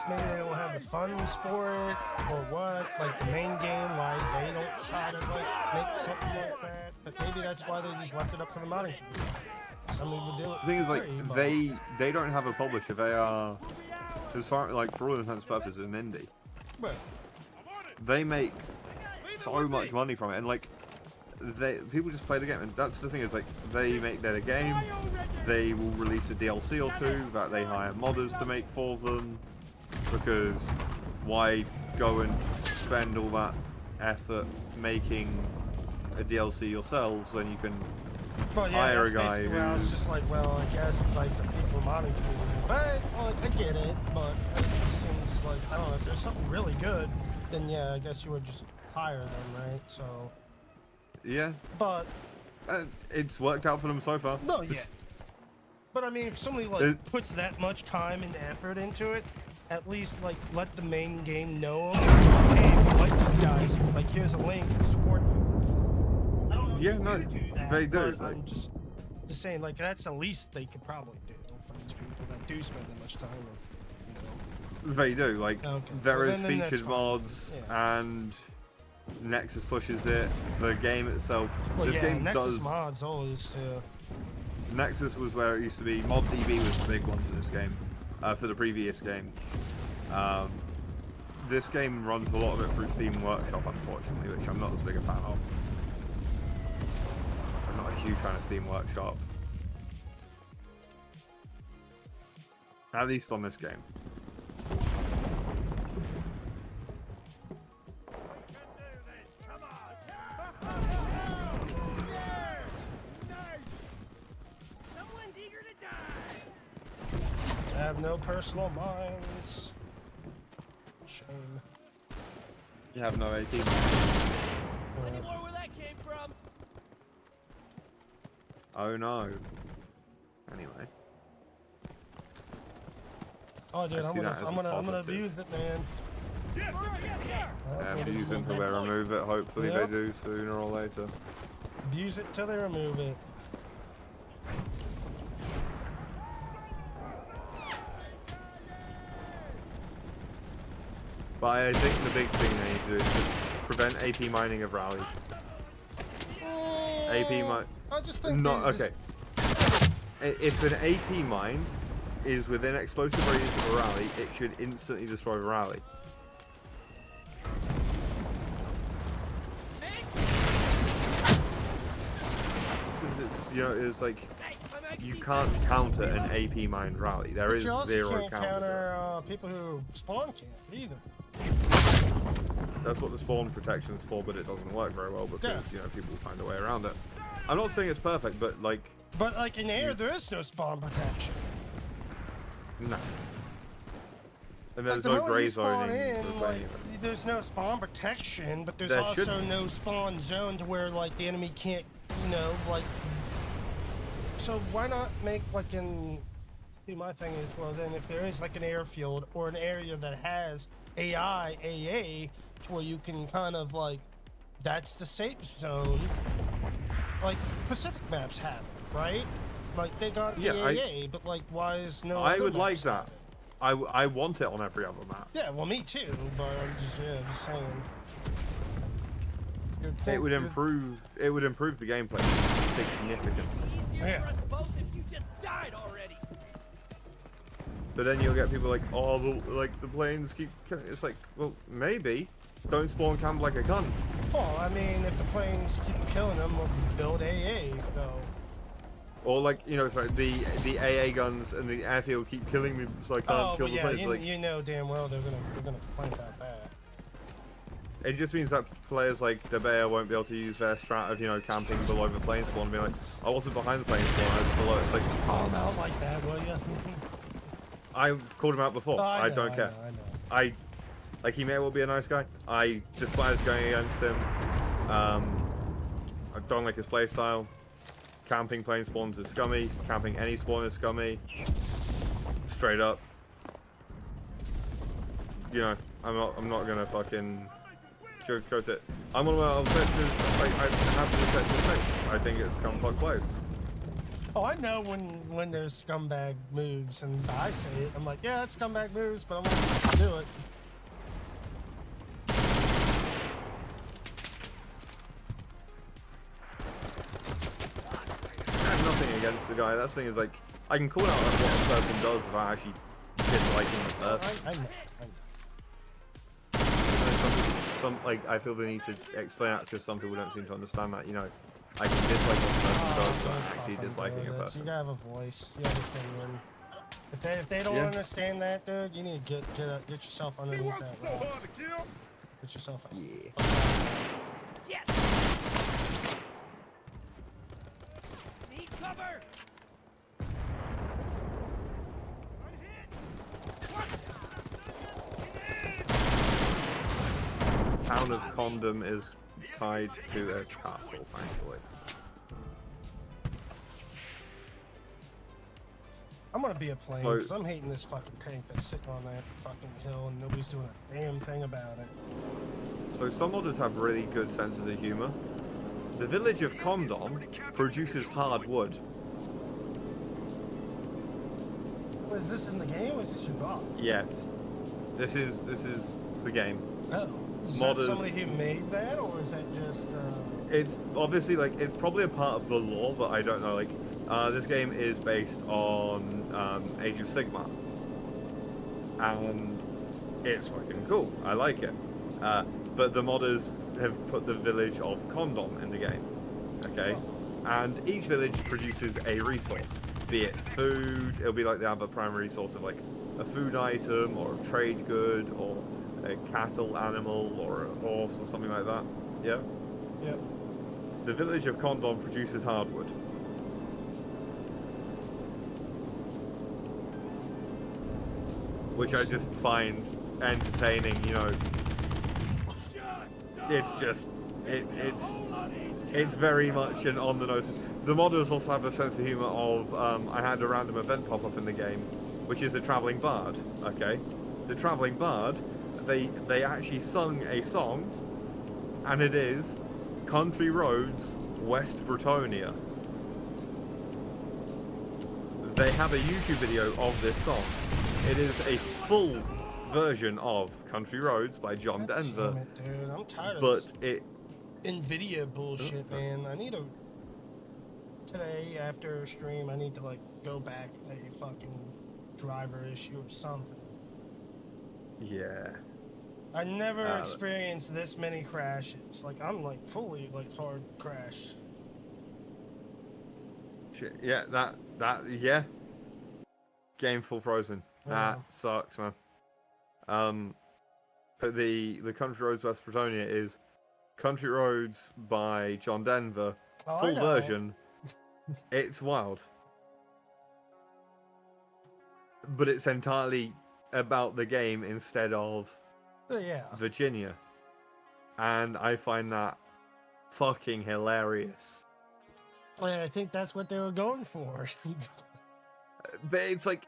maybe they don't have the funds for it or what, like the main game, why they don't try to like make something like that. But maybe that's why they just left it up for the modding community. Somebody would do it. The thing is, like, they don't have a publisher. They are, as far like for all intents and purposes, an indie. Well, they make so much money from it, and like people just play the game, and that's the thing is like they make their game. They will release a DLC or two that they hire modders to make for them, because why go and spend all that effort making a DLC yourselves when you can hire a guy who's... I was just like, well, I guess like the people modding community, but well, I get it, but it just seems like, I don't know, if there's something really good, then yeah, I guess you would just hire them, right? So yeah, but it's worked out for them so far. No, yeah. But I mean, if somebody like puts that much time and effort into it, at least like let the main game know, hey, if you like these guys, like here's a link, support them. I don't know. Yeah, no, that, they do. But I'm just saying, like that's the least they could probably do for these people that do spend that much time. They do. Like there is featured mods yeah. and Nexus pushes it. The game itself. Well, this game Nexus does. mods always. Nexus was where it used to be. ModDB was the big one for this game. For the previous game. This game runs a lot of it through Steam Workshop, unfortunately, which I'm not as big a fan of. I'm not a huge fan of Steam Workshop. At least on this game. I have no personal minds. Shame. You have no 18. Any more where that came from? Oh no. Anyway. Oh dude, I'm gonna abuse it, man. Yes, sir, yes, sir. Abuse until they remove it. Hopefully they do sooner or later. Abuse it till they remove it. But I think the big thing they need to do is just prevent AP mining of rallies. AP mine. I just think not okay. If an AP mine is within explosive radius of a rally, it should instantly destroy the rally. Because it's, you know, it's like you can't counter an AP mined rally. There is zero counter. People who spawn can't either. That's what the spawn protection is for, but it doesn't work very well because you know people find a way around it. I'm not saying it's perfect, but like. But like in air, there is no spawn protection. No. And there's no gray zoning. There's no spawn protection, but there's also no spawn zone to where like the enemy can't, you know, like. So why not make like an? See, my thing is, well then if there is like an airfield or an area that has AI, AA, to where you can kind of like, that's the safe zone. Like Pacific maps have it, right? Like they got the AA, but like why is no? I would like that. I want it on every other map. Yeah, well me too, but I'm just saying. It would improve. It would improve the gameplay significantly. Easier for us both if you just died already. But then you'll get people like, oh, the planes keep. It's like, well, maybe. Don't spawn camp like a gun. Well, I mean, if the planes keep killing them, we'll build AA, though. Or like, you know, sorry, the AA guns and the airfield keep killing me, so I can't kill the players. you, Like, you know damn well they're gonna complain about that. it just means that players like the Bear won't be able to use their strat of, you know, camping below the plane spawn and be like, I wasn't behind the plane spawn, I was below it. Like, Call them out like that, will you? I've called him out before. I don't care. I know. Like, he may well be a nice guy. I despise going against him. I don't like his playstyle. Camping plane spawns is scummy. Camping any spawn is scummy. Straight up. You know, I'm not gonna fucking sugarcoat it. I'm one of my objectives. I have to respect the thing. I think it's scumfuck place. Oh, I know when there's scumbag moves, and I say it. I'm like, yeah, it's scumbag moves, but I'm gonna do it. Nothing against the guy. That thing is like, I can call out what a person does without actually disliking the person. I know. Some like, I feel the need to explain that because some people don't seem to understand that. You know, I can dislike what a person does without actually disliking a person. You gotta have a voice. You have an opinion. If they don't understand that, dude, you need to get yourself underneath that rock. Get yourself out. Yeah. Yes! Need cover! Town of Condom is tied to a castle, thankfully. I'm gonna be a plane, So- because I'm hating this fucking tank that's sitting on that fucking hill and nobody's doing a damn thing about it. So some modders have really good senses of humor. The village of Condom produces hard wood. Well, is this in the game or is this your bot? Yes. This is the game. Oh. Is Modders- that somebody who made that, or is that just, It's obviously like, it's probably a part of the lore, but I don't know. Like, this game is based on Age of Sigmar, and it's fucking cool. I like it. But the modders have put the village of Condom in the game. Okay, and each village produces a resource, be it food. It'll be like they have a primary resource of like a food item or a trade good or a cattle animal or a horse or something like that. Yeah. yeah. The village of Condom produces hardwood. Which I just find entertaining, you know. It's very much an on the nose. The modders also have a sense of humor of I had a random event pop up in the game, which is a traveling bard. Okay, the traveling bard, they actually sung a song, and it is Country Roads, West Bretonia. They have a YouTube video of this song. It is a full version of Country Roads by John God Denver. damn it, dude. I'm tired of But this it, NVIDIA bullshit, sorry. man. I need to... Today, after stream, I need to, like, go back a fucking driver issue or something. yeah. I never experienced this many crashes. Like, I'm, like, fully, like, hard crashed. Shit, yeah, yeah. Game full frozen. Yeah. That sucks, man. But the Country Roads West Bretonia is Country Roads by John Denver, Oh, I full know. version. It's wild. But it's entirely about the game instead of Yeah. Virginia. And I find that fucking hilarious. Yeah, I think that's what they were going for. But it's like,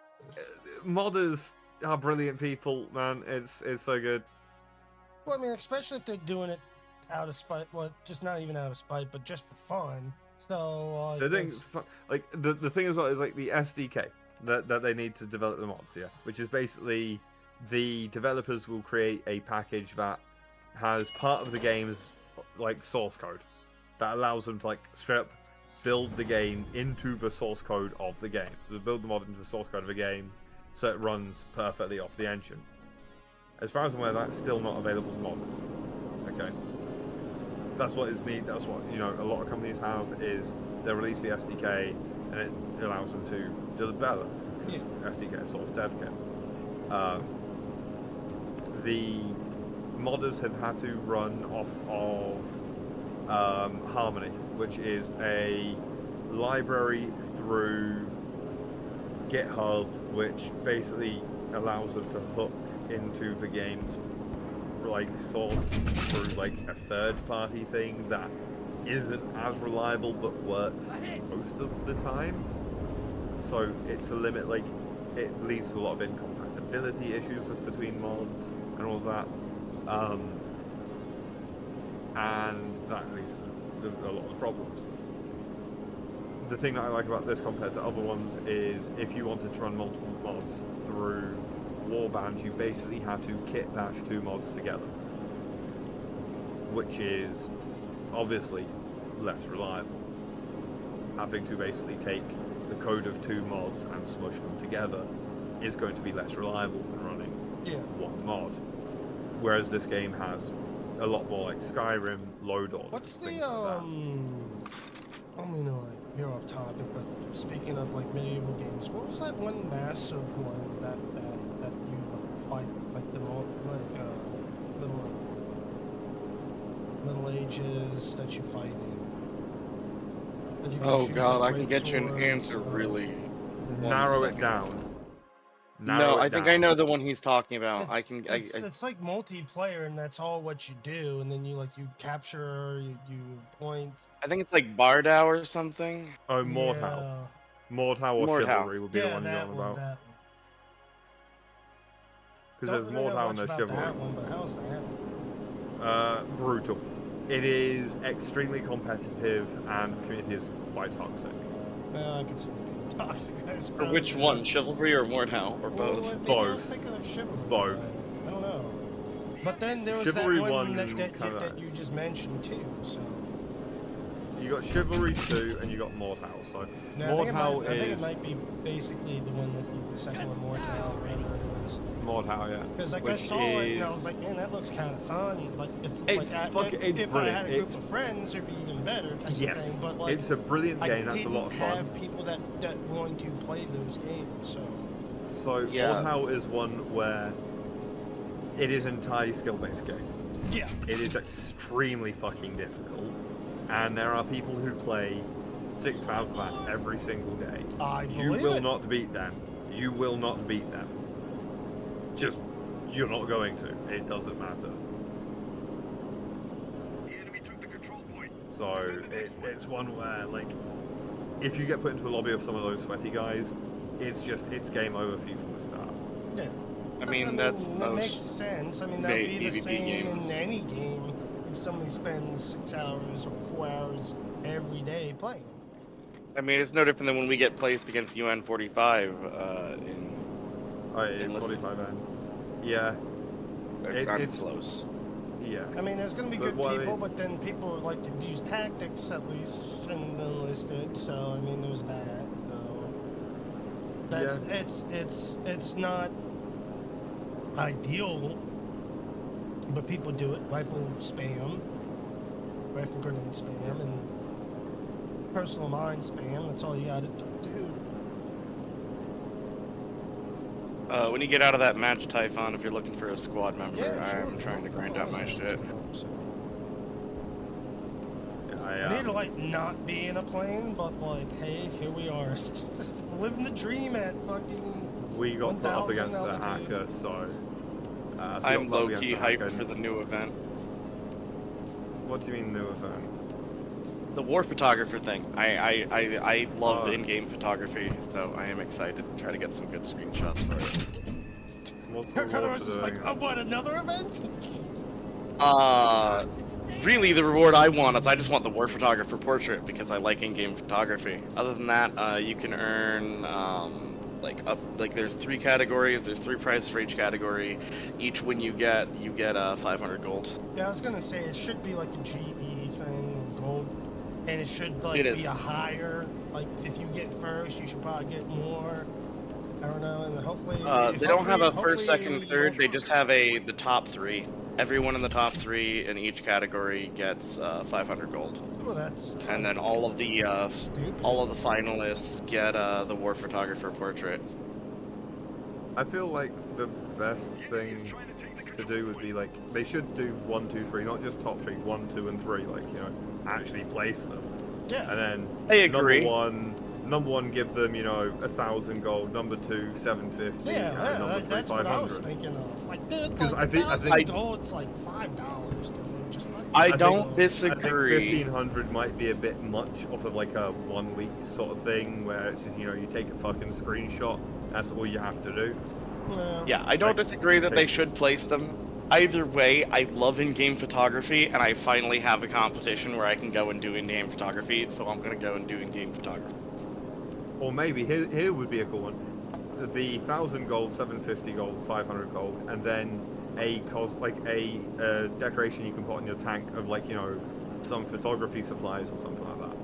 modders are brilliant people, man. It's so good. Well, I mean, especially if they're doing it out of spite. Well, just not even out of spite, but just for fun. So, The thing, like the thing as well is like the SDK that they need to develop the mods, yeah. Which is basically the developers will create a package that has part of the game's like source code that allows them to like strip build the game into the source code of the game. They build the mod into the source code of the game so it runs perfectly off the engine. As far as I'm aware, that's still not available to modders. Okay. That's what is neat. That's what, you know, a lot of companies have, is they release the SDK, and it allows them to develop, because SDK is source dev kit. The modders have had to run off of Harmony, which is a library through GitHub, which basically allows them to hook into the game's like source through like a third-party thing that isn't as reliable but works most of the time. So it's a limit, like it leads to a lot of incompatibility issues between mods and all of that, and that leads to a lot of problems. The thing that I like about this compared to other ones is if you wanted to run multiple mods through Warband, you basically have to kit batch 2 mods together, which is obviously less reliable. Having to basically take the code of 2 mods and smush them together is going to be less reliable than running one mod. Whereas this game has a lot more like Skyrim load orders. What's the things like that. I don't mean to like veer off topic, but speaking of like medieval games, what was that one massive one that you fight like the Middle Ages that you fight in? That you can choose, God, like, I can great get you an swords, answer really. Narrow it down. No, I think I know the one he's talking about. It's like multiplayer, and that's all what you do, and then you capture, you point. I think it's like Bardau or something. Oh, Mordhau. Yeah. Mordhau or Mordhau. Chivalry would be the Yeah, one you're that on one. about. That one. Because there's Don't really know Mordhau much and there's about Chivalry. that one, but how's that? Brutal. It is extremely competitive, and the community is quite toxic. Well, I could see it being toxic, I For suppose. which one, Chivalry or Mordhau, or Well, both? maybe I was Both. thinking of Chivalry. Both. I don't know. But then there was Chivalry that one one that you just mentioned too. So You got Chivalry 2 and you got Mordhau. So no, Mordhau I think it is might be basically the one that the second one, Mordhau, whatever it is. Mordhau, yeah. Because like I Which saw it and I is- was like, man, that looks kind of fun. Like if It's like, it's if I had a brilliant. group It's of friends, it'd be even better. Type yes, of thing. But like, it's a brilliant game. I That's a lot of didn't fun. have people that want to play those games, so. So Yeah. Mordhau is one where it is an entirely skill-based game. Yeah. It is extremely fucking difficult, and there are people who play 6 hours of that every single day. I You believe will it. not beat them. You will not beat them. Just, you're not going to. It doesn't matter. The enemy took the control point. So it's one where, like, if you get put into a lobby of some of those sweaty guys, it's game over for you from the start. Yeah. I mean, that's that most makes sense. I mean, that would be the PvP same games. in any game if somebody spends 6 hours or 4 hours every day playing. I mean, it's no different than when we get placed against UN 45 in. Oh, yeah, Endless. 45N. Yeah, I'm it's- close. yeah. I mean, there's going to be But good what I people, mean- but then people like to use tactics at least in enlisted. So I mean, there's that. So that's it's not ideal, but people do it. Rifle spam, rifle grenade spam, and personal mine spam. That's all you got to do. When you get out of that match, Typhon, if you're looking for a squad member, Yeah, sure. I'm trying to grind out my shit. I need to like not be in a plane, but like, hey, here we are, living the dream at fucking. We got put up 1,000 against the altitude. hacker, so. I'm low-key hyped for the new event. What do you mean new event? The war photographer thing. I love Oh. in-game photography, so I am excited to try to get some good screenshots for it. What's the Kind of reward was for just like, doing oh, it? what, another event? Really, the reward I want is I just want the war photographer portrait because I like in-game photography. Other than that, you can earn there's 3 categories. There's 3 prizes for each category. Each win you get 500 gold. Yeah, I was gonna say it should be like a GE thing, gold, and it should like It be is. a higher. Like if you get first, you should probably get more. I don't know, and hopefully. They don't have a first, hopefully second, you third. don't- They just have the top 3. everyone in the top 3 in each category gets 500 gold. Oh, that's And then all of the finalists get the war photographer portrait. I feel like the best thing to do would be like they should do 1, 2, 3, not just top 3, 1, 2, and 3. Like actually place them. Yeah. And then I agree. Number one, give them 1,000 gold. Number 2, 750. Yeah, and number 3, that's 500. what I was thinking of. Like, dude, Because like, I think gold, it's like $5, dude. Just fucking I go. don't I disagree. think 1,500 might be a bit much off of like a 1 week sort of thing where it's just you take a fucking screenshot. That's all you have to do. Yeah, I don't disagree that they should place them. Either way, I love in-game photography, and I finally have a competition where I can go and do in-game photography, so I'm gonna go and do in-game photography. Or maybe here would be a cool one: the 1,000 gold, 750 gold, 500 gold, and then a decoration you can put on your tank of some photography supplies or something like that.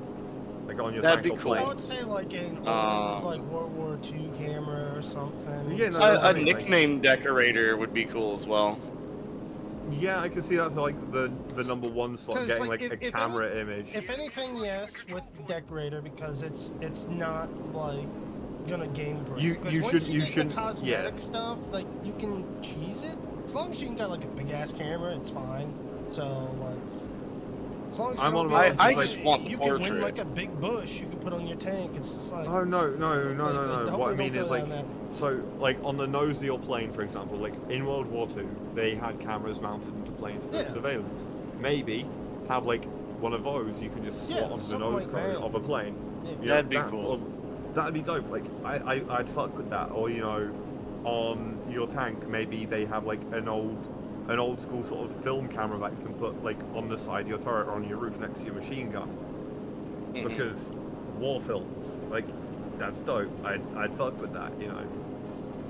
Like on your That'd tank be or cool. I plane. would say like an old, like World War II camera or something. Yeah, no, A that's nickname decorator would be cool as well. Yeah, I can see that for like the number 1 slot, 'Cause, getting like, like a if camera image. If anything, yes, with decorator, because it's not like gonna game break. You Once should- get the cosmetic stuff, like you can cheese it. As long as you can get like a big ass camera, it's fine. So like, as long as you I'm don't on be my- like, I you just want the you can win portrait. like a big bush you can put on your tank. It's just like Oh no. hopefully What I don't mean go is like, down that. so like on the nosy or plane, for example, like in World War II, they had cameras mounted into planes for Yeah. surveillance. Maybe have like one of those you can just slot onto the something nose like cone that. of a plane. Yeah. That'd be cool. That'd be dope. Like I'd fuck with that. Or on your tank, maybe they have like an old school sort of film camera that you can put like on the side of your turret or on your roof next to your machine gun. Mhm. Because war films, like, that's dope. I'd fuck with that.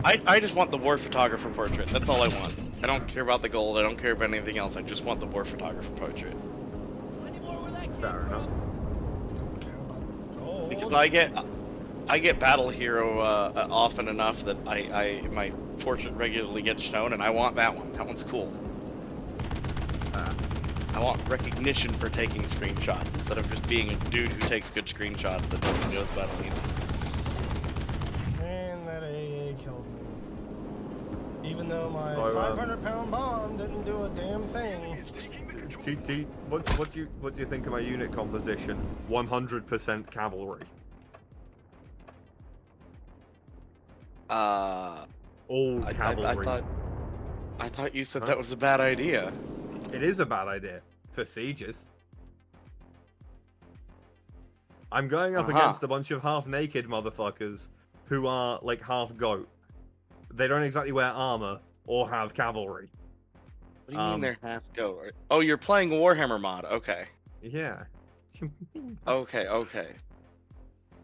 I just want the war photographer portrait. That's all I want. I don't care about the gold. I don't care about anything else. I just want the war photographer portrait. Fair enough. Oh, Because I get Battle Hero often enough that my portrait regularly gets shown, and I want that one. That one's cool. I want recognition for taking screenshots instead of just being a dude who takes good screenshots that nobody knows about him. Man, that AA killed me. Even though my Oh, 500-pound bomb didn't do a damn thing. TT, what do you think of my unit composition? 100% cavalry. All cavalry. I thought you said Huh? that was a bad idea. It is a bad idea for sieges. I'm going up against a bunch of half-naked motherfuckers who are like half goat. They don't exactly wear armor or have cavalry. What do you mean they're half goat? Oh, you're playing Warhammer mod. Okay. Yeah. Okay.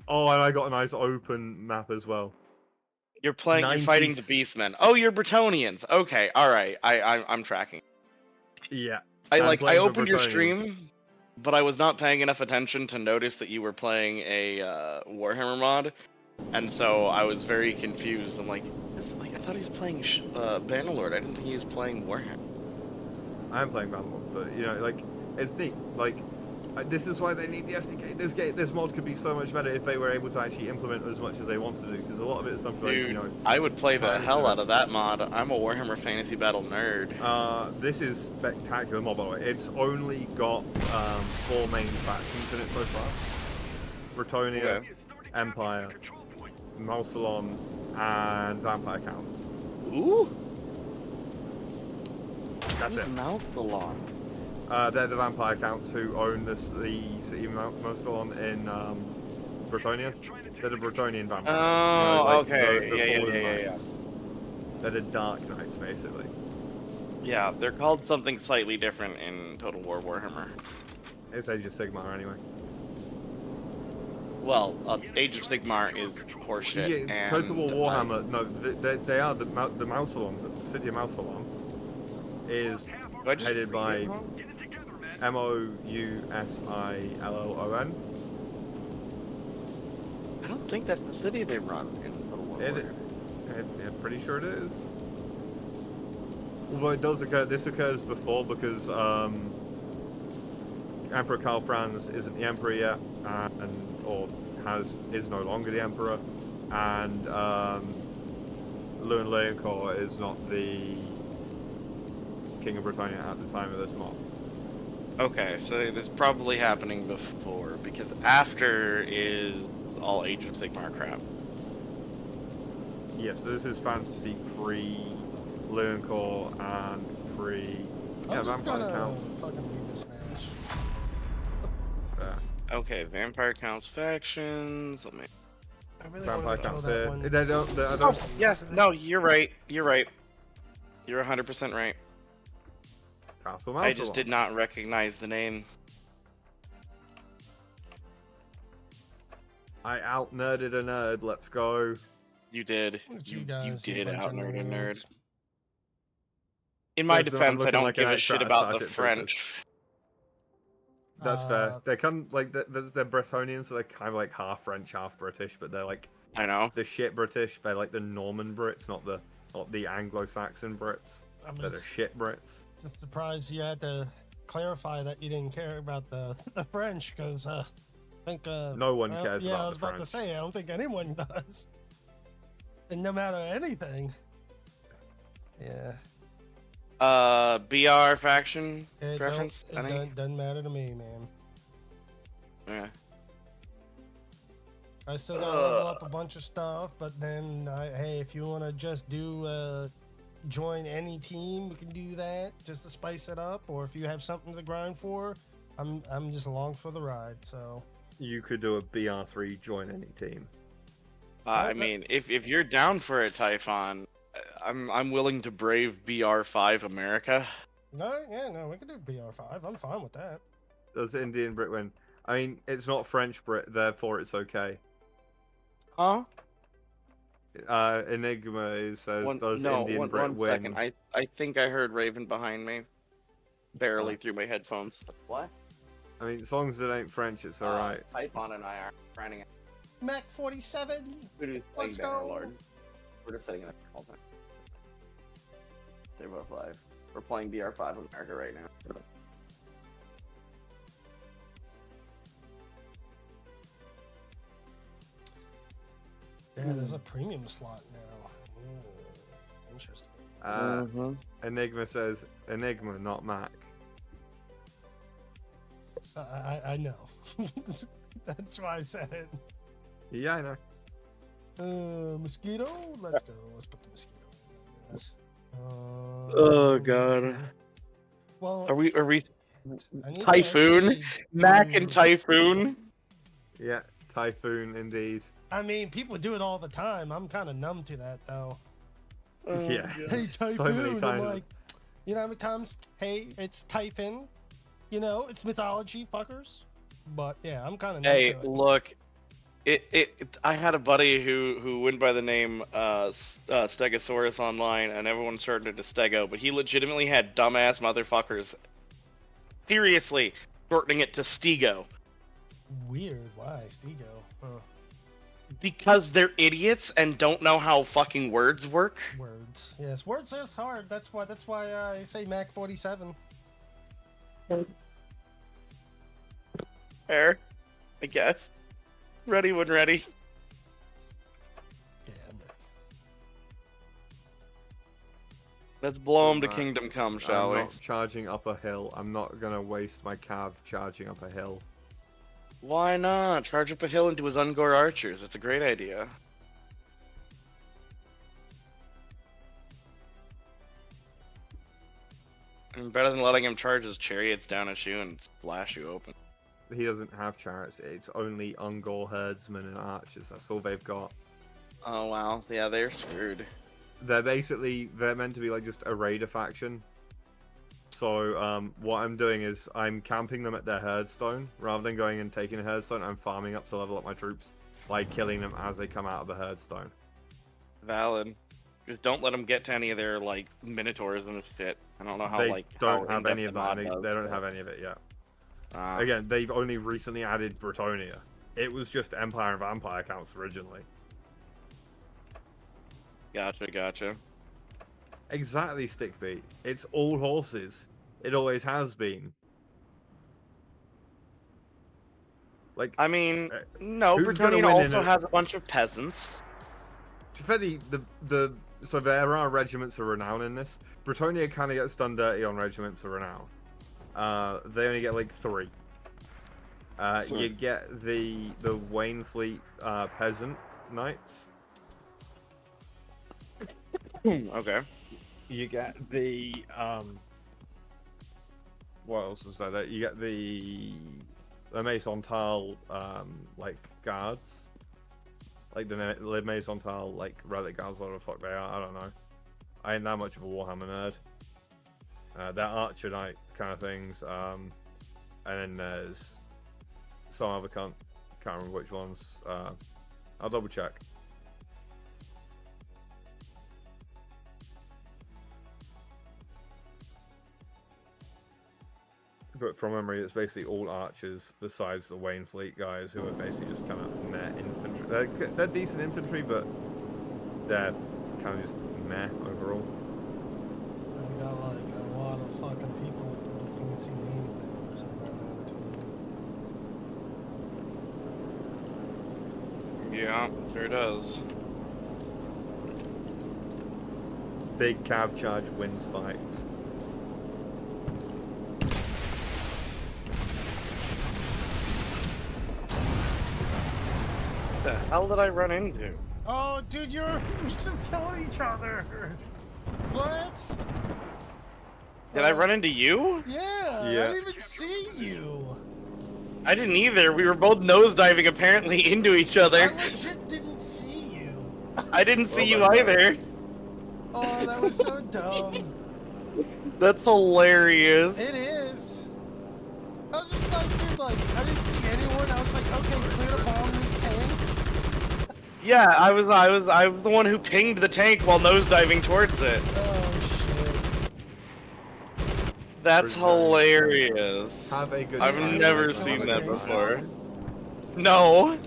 Oh, and I got a nice open map as well. You're playing. You're fighting the 90s. Beastmen. Oh, you're Bretonians. Okay. All right. I'm tracking. Yeah. I I'm I playing the opened your Bretonians. stream, but I was not paying enough attention to notice that you were playing a Warhammer mod, and so I was very confused. I'm like, I thought he was playing Bannerlord. I didn't think he was playing Warhammer. I am playing Bannerlord, but like, it's neat. Like, this is why they need the SDK. This mod could be so much better if they were able to actually implement as much as they want to do. Because a lot of it is stuff like, Dude, I would play the times hell out nerfs. of that mod. I'm a Warhammer Fantasy Battle nerd. This is spectacular mod, by the way. It's only got 4 main factions in it so far: Bretonia, Okay. Empire, Mausolon, and Vampire Counts. Ooh, That's it. Mouth-a-lot. They're the Vampire Counts who own the city of Mausolon in Bretonia. They're the Bretonian vampires. Oh, okay. The Yeah. Fallen Knights. They're the Dark Knights, basically. Yeah, they're called something slightly different in Total War Warhammer. It's Age of Sigmar anyway. Well, Age of Sigmar is horseshit. Yeah, and Total War Warhammer. No, they are the Mausolon. The city of Mausolon is Do I just headed read by it wrong? Mousilon. I don't think that's the city they run in Total War Warhammer. I'm pretty sure it is. Although it does occur, this occurs before because Emperor Karl Franz isn't the emperor yet, is no longer the emperor, and Louis Leoncourt is not the King of Britannia at the time of this mod. Okay, so this probably happening before, because after is all Age of Sigmar crap. Yeah, so this is fantasy pre-Leoncourt and pre... Yeah, Vampire counts. Fucking leave this match. Fair. Okay, Vampire counts factions. Let me. I really Vampire wanted to kill counts that here. one. They don't, Oh, yeah, no, you're right. You're right. You're 100% right. Castle I just did not recognize the name. I out-nerded a nerd, let's go. You did. Look at You guys, did bunch of out-nerd a nerd. nerds. In my Says that I'm defense, I looking don't like give an a shit extra about the Starship French. That's fair. They come, like, they're Bretonians, so they're kind of like half French, half British, but they're like I know. the shit British. They're like the Norman Brits, not the Anglo-Saxon Brits. They're the shit Brits. I'm surprised you had to clarify that you didn't care about the French, because I think No one cares yeah, about I was the about to French. say I don't think anyone does, and no matter anything. Yeah. BR faction It preference. doesn't matter to me, man. Yeah. I still gotta level up a bunch of stuff, but then hey, if you want to just do join any team, we can do that just to spice it up. Or if you have something to grind for, I'm just along for the ride. So You could do a BR3 join any team. I mean, if you're down for it, Typhon, I'm willing to brave BR5 America. no, we can do BR5. I'm fine with that. Does Indian Brit win? I mean, it's not French Brit, therefore it's okay. Huh? Enigma says, does Indian Brit one win? second. I think I heard Raven behind me. Barely through my headphones. What? I mean, as long as it ain't French, it's alright. Typhon and I are grinding it. Mac 47. Let's go. Lord. We're just setting it up all time. They're both live. We're playing BR5 America right now. Yeah, there's a premium slot now. Ooh, interesting. Enigma says, Enigma, not Mac. I know. That's why I said it. Yeah, I know. Mosquito. Let's go. Let's put the mosquito in this. Oh god. Well, Are we I need to Typhoon? actually Mac do- and Typhoon? Yeah, Typhoon, indeed. I mean, people do it all the time. I'm kind of numb to that, though. Yeah. Hey, So Typhoon. many I'm times. like, you know how many times? Hey, it's Typhon. You know, it's mythology, fuckers. But yeah, I'm kind of numb Hey, to it. look. I had a buddy who went by the name Stegosaurus online, and everyone started to Stego, but he legitimately had dumbass motherfuckers seriously shortening it to Stego. Weird. Why, Stego? Huh. Because they're idiots and don't know how fucking words work. Words. Yes, words is hard. That's why I say Mac 47. Fair, I guess. Ready when ready. Yeah, I'm ready. Let's blow 'em to Alright. kingdom come, shall I'm we? not charging up a hill. I'm not gonna waste my cav charging up a hill. Why not? Charge up a hill into his Ungor archers. It's a great idea. And better than letting him charge his chariots down a shoe and splash you open. He doesn't have chariots. It's only Ungol herdsmen and archers. That's all they've got. Oh wow, yeah, they're screwed. They're meant to be like just a raider faction. So what I'm doing is I'm camping them at their herdstone rather than going and taking a herdstone. I'm farming up to level up my troops by killing them as they come out of the herdstone. Valid. Just don't let them get to any of their like minotaurs and shit. I don't know how They like don't how have any of in-depth that. the mod They does, don't but- have any of it yet. Ah, Again, they've only recently added Bretonia. It was just Empire and Vampire counts originally. gotcha. Exactly, Stickbeat. It's all horses. It always has been. Like, I mean, uh, no, who's gonna Bretonian win in also a... has a bunch of peasants. To be fair, so there are regiments of renown in this. Bretonia kind of gets done dirty on regiments of renown. They only get like 3. You get the Wainfleet peasant knights. Okay. You get the what else was there? You get the Maisontal like guards, like the Maisontal like relic guards, whatever the fuck they are. I don't know. I ain't that much of a Warhammer nerd. They're Archer Knight kind of things. And then there's some other can't remember which ones. I'll double check. But from memory, it's basically all archers besides the Wainfleet guys, who are basically just kind of meh infantry. They're decent infantry, but they're kind of just meh overall. We got like a lot of fucking people with little fancy name things around too. Yeah, sure does. Big cav charge wins fights. What the hell did I run into? Oh, dude, we just killing each other. What? Did I run into you? Yeah, Yeah. I didn't even see you. I didn't either. We were both nosediving apparently into each other. I legit didn't see you. I didn't see Well you done, either. Oh, that was so dumb. That's hilarious. It is. I was just like, dude, like, I didn't see anyone. I was like, okay, clear to bomb this tank. Yeah, I was the one who pinged the tank while nosediving towards it. Oh, shit. That's hilarious. Have a good I've time. never Just seen have that a before. tank. No,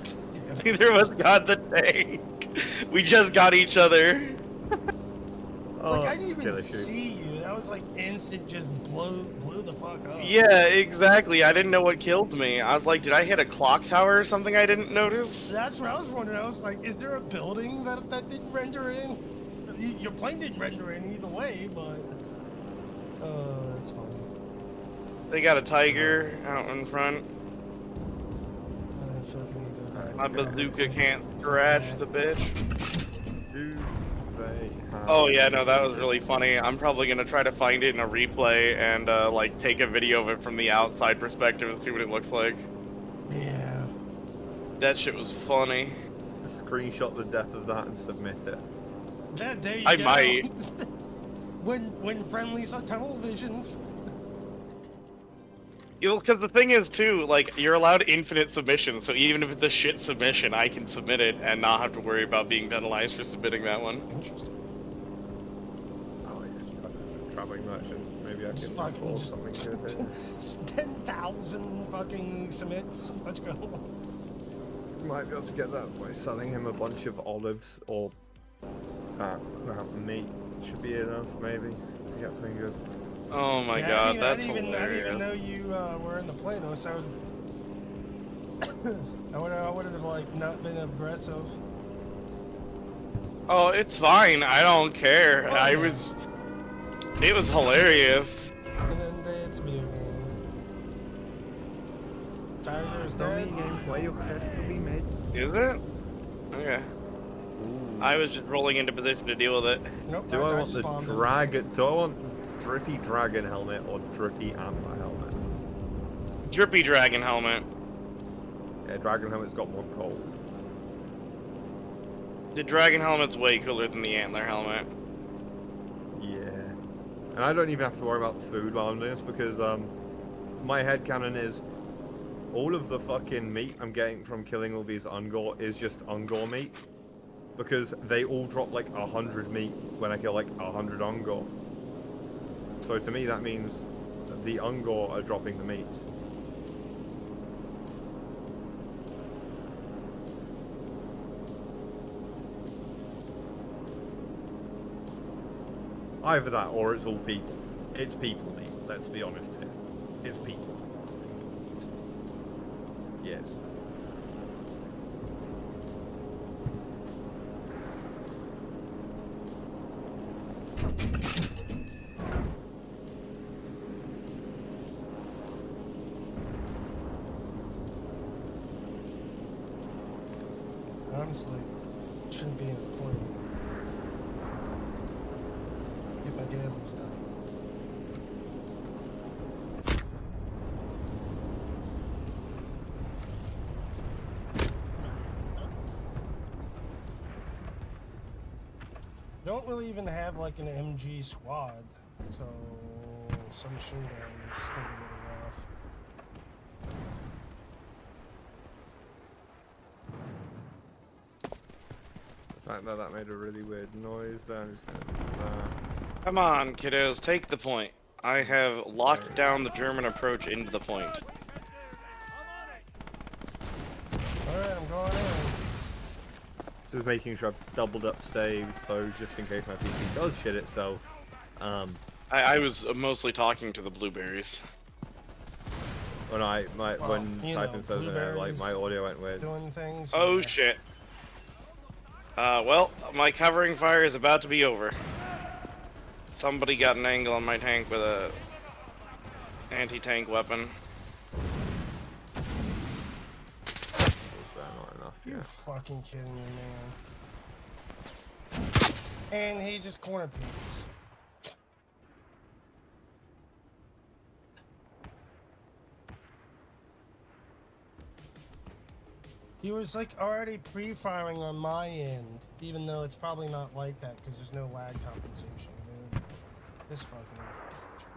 neither of us got the tank. We just got each other. Oh, Like, I didn't skill even issue. see you. That was like instant, just blew the fuck up. Yeah, exactly. I didn't know what killed me. I was like, did I hit a clock tower or something I didn't notice? That's what I was wondering. I was like, is there a building that didn't render in? Your plane didn't render in either way, but... that's fine. They got a tiger out in front. I feel like I need to go back. My bazooka can't scratch the bitch. Do they have... Oh yeah, no, that was really funny. I'm probably gonna try to find it in a replay and like take a video of it from the outside perspective and see what it looks like. Yeah. That shit was funny. Screenshot the death of that and submit it. There you I go. might. when friendlies are televisions. Because the thing is too, like, you're allowed infinite submissions, so even if it's a shit submission, I can submit it and not have to worry about being penalized for submitting that one. Interesting. Oh, I just traveling merchant. Maybe I Just can fucking afford just something good here. 10,000 fucking submits. Let's go. Might be able to get that by selling him a bunch of olives or that meat. Should be enough, maybe. To get something good. Oh my Yeah, god, I that's didn't hilarious. even know you were in the playlist. I would have like not been aggressive. Oh, it's fine. I don't care. Oh, It was hilarious. And then it's video game. Tiger's dead. Why you have to be made? Is it? Okay. I was just rolling into position to deal with it. Nope. Do I want just the bombed him. dragon? Do I want drippy dragon helmet or drippy antler helmet? Drippy dragon helmet. Yeah, dragon helmet's got more gold. The dragon helmet's way cooler than the antler helmet. Yeah, and I don't even have to worry about food while I'm doing this because my headcanon is all of the fucking meat I'm getting from killing all these Ungor is just Ungor meat because they all drop like 100 meat when I kill like 100 Ungor. So to me that means the Ungor are dropping the meat. Either that or it's all people. It's people, mate. Let's be honest here. It's people. Yes. Honestly, shouldn't be in a point. Get my dailies done. Don't really even have like an MG squad, so some machine guns gonna be a little rough. The fact that made a really weird noise. I'm just gonna do that. Come on, kiddos, take the point. I have locked down the German approach into the point. Alright, I'm going in. Just making sure I've doubled up saves, so just in case my PC does shit itself. I was mostly talking to the blueberries. When when you typing know, says like blueberries my audio went weird. Doing things. Oh yeah. shit. Well, my covering fire is about to be over. Somebody got an angle on my tank with a anti-tank weapon. Is that not enough? You're Yeah. fucking kidding me, man. And he just corner peeks. He was like already pre-firing on my end, even though it's probably not like that because there's no lag compensation, dude. This fucking shit.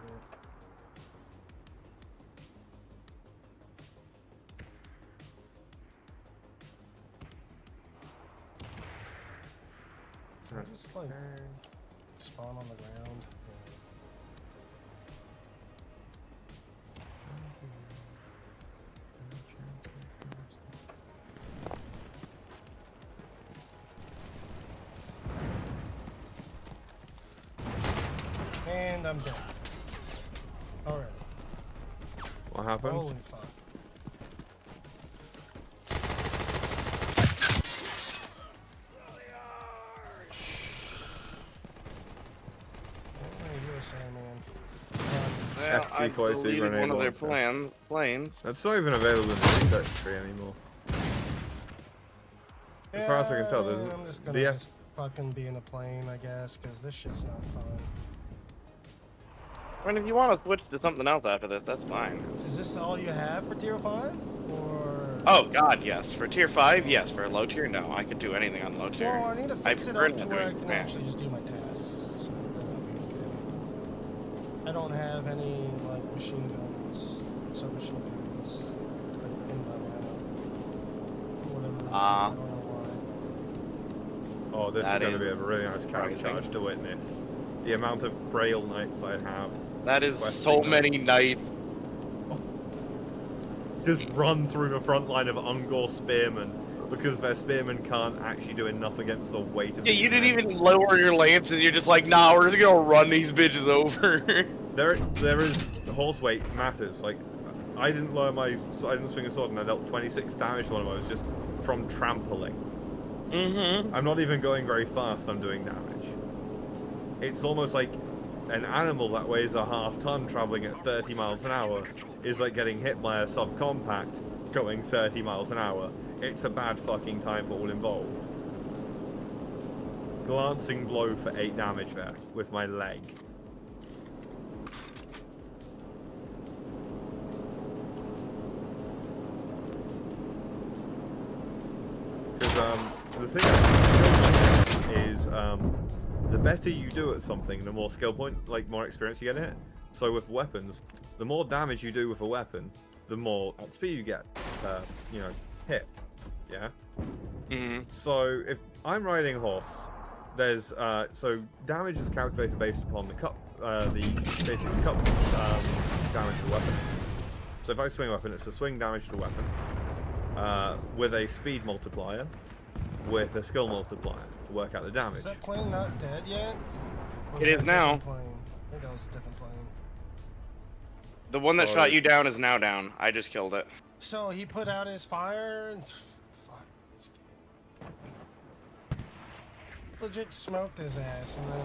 Can I just like spawn on the ground? And I'm dead. Alright. What happened? Holy fuck. What are you saying, man? Well, I FG-42 deleted grenade one of their launcher. planes. That's not even available in the research tree anymore. As far as I can tell, there's I'm just gonna just fucking be in a plane, I guess, because this shit's not fun. I mean, if you want to switch to something else after this, that's fine. Is this all you have for tier 5? Or... Oh god, yes. For tier 5, yes. For low tier, no. I could do anything on low tier. Well, I need to fix it prefer up to not where I doing can command. actually just do my tasks. So then I'll be okay. I don't have any, like, machine guns, submachine guns, like, in my ammo. For whatever reason, I don't know why. Oh, this is That going to is be a really nice character surprising. charge to witness. The amount of Braille Knights I have. That is Questing so knights. many knights. Just run through the front line of Ungor Spearmen because their Spearmen can't actually do enough against the weight of Yeah, these you didn't men. even lower your lances. You're just like, nah, we're just gonna run these bitches over. There is horse weight matters. Like, I didn't swing a sword and I dealt 26 damage to one of those just from trampling. Mm-hmm. I'm not even going very fast. I'm doing damage. It's almost like an animal that weighs a half-ton traveling at 30 miles an hour is like getting hit by a subcompact going 30 miles an hour. It's a bad fucking time for all involved. Glancing blow for 8 damage there with my leg. Because the thing is the better you do at something, the more skill point, like more experience you get in it. So with weapons, the more damage you do with a weapon, the more XP you get, you know, hit. Yeah. Mm-hmm. So if I'm riding a horse, there's so damage is calculated based upon the cup, basically cup damage to the weapon. So if I swing a weapon, it's a swing damage to the weapon with a speed multiplier, with a skill multiplier to work out the damage. Is that plane not dead yet? Was It that is a now. different plane? I think that was a different plane. The one that So- shot you down is now down. I just killed it. So he put out his fire and fuck this game. Legit smoked his ass and then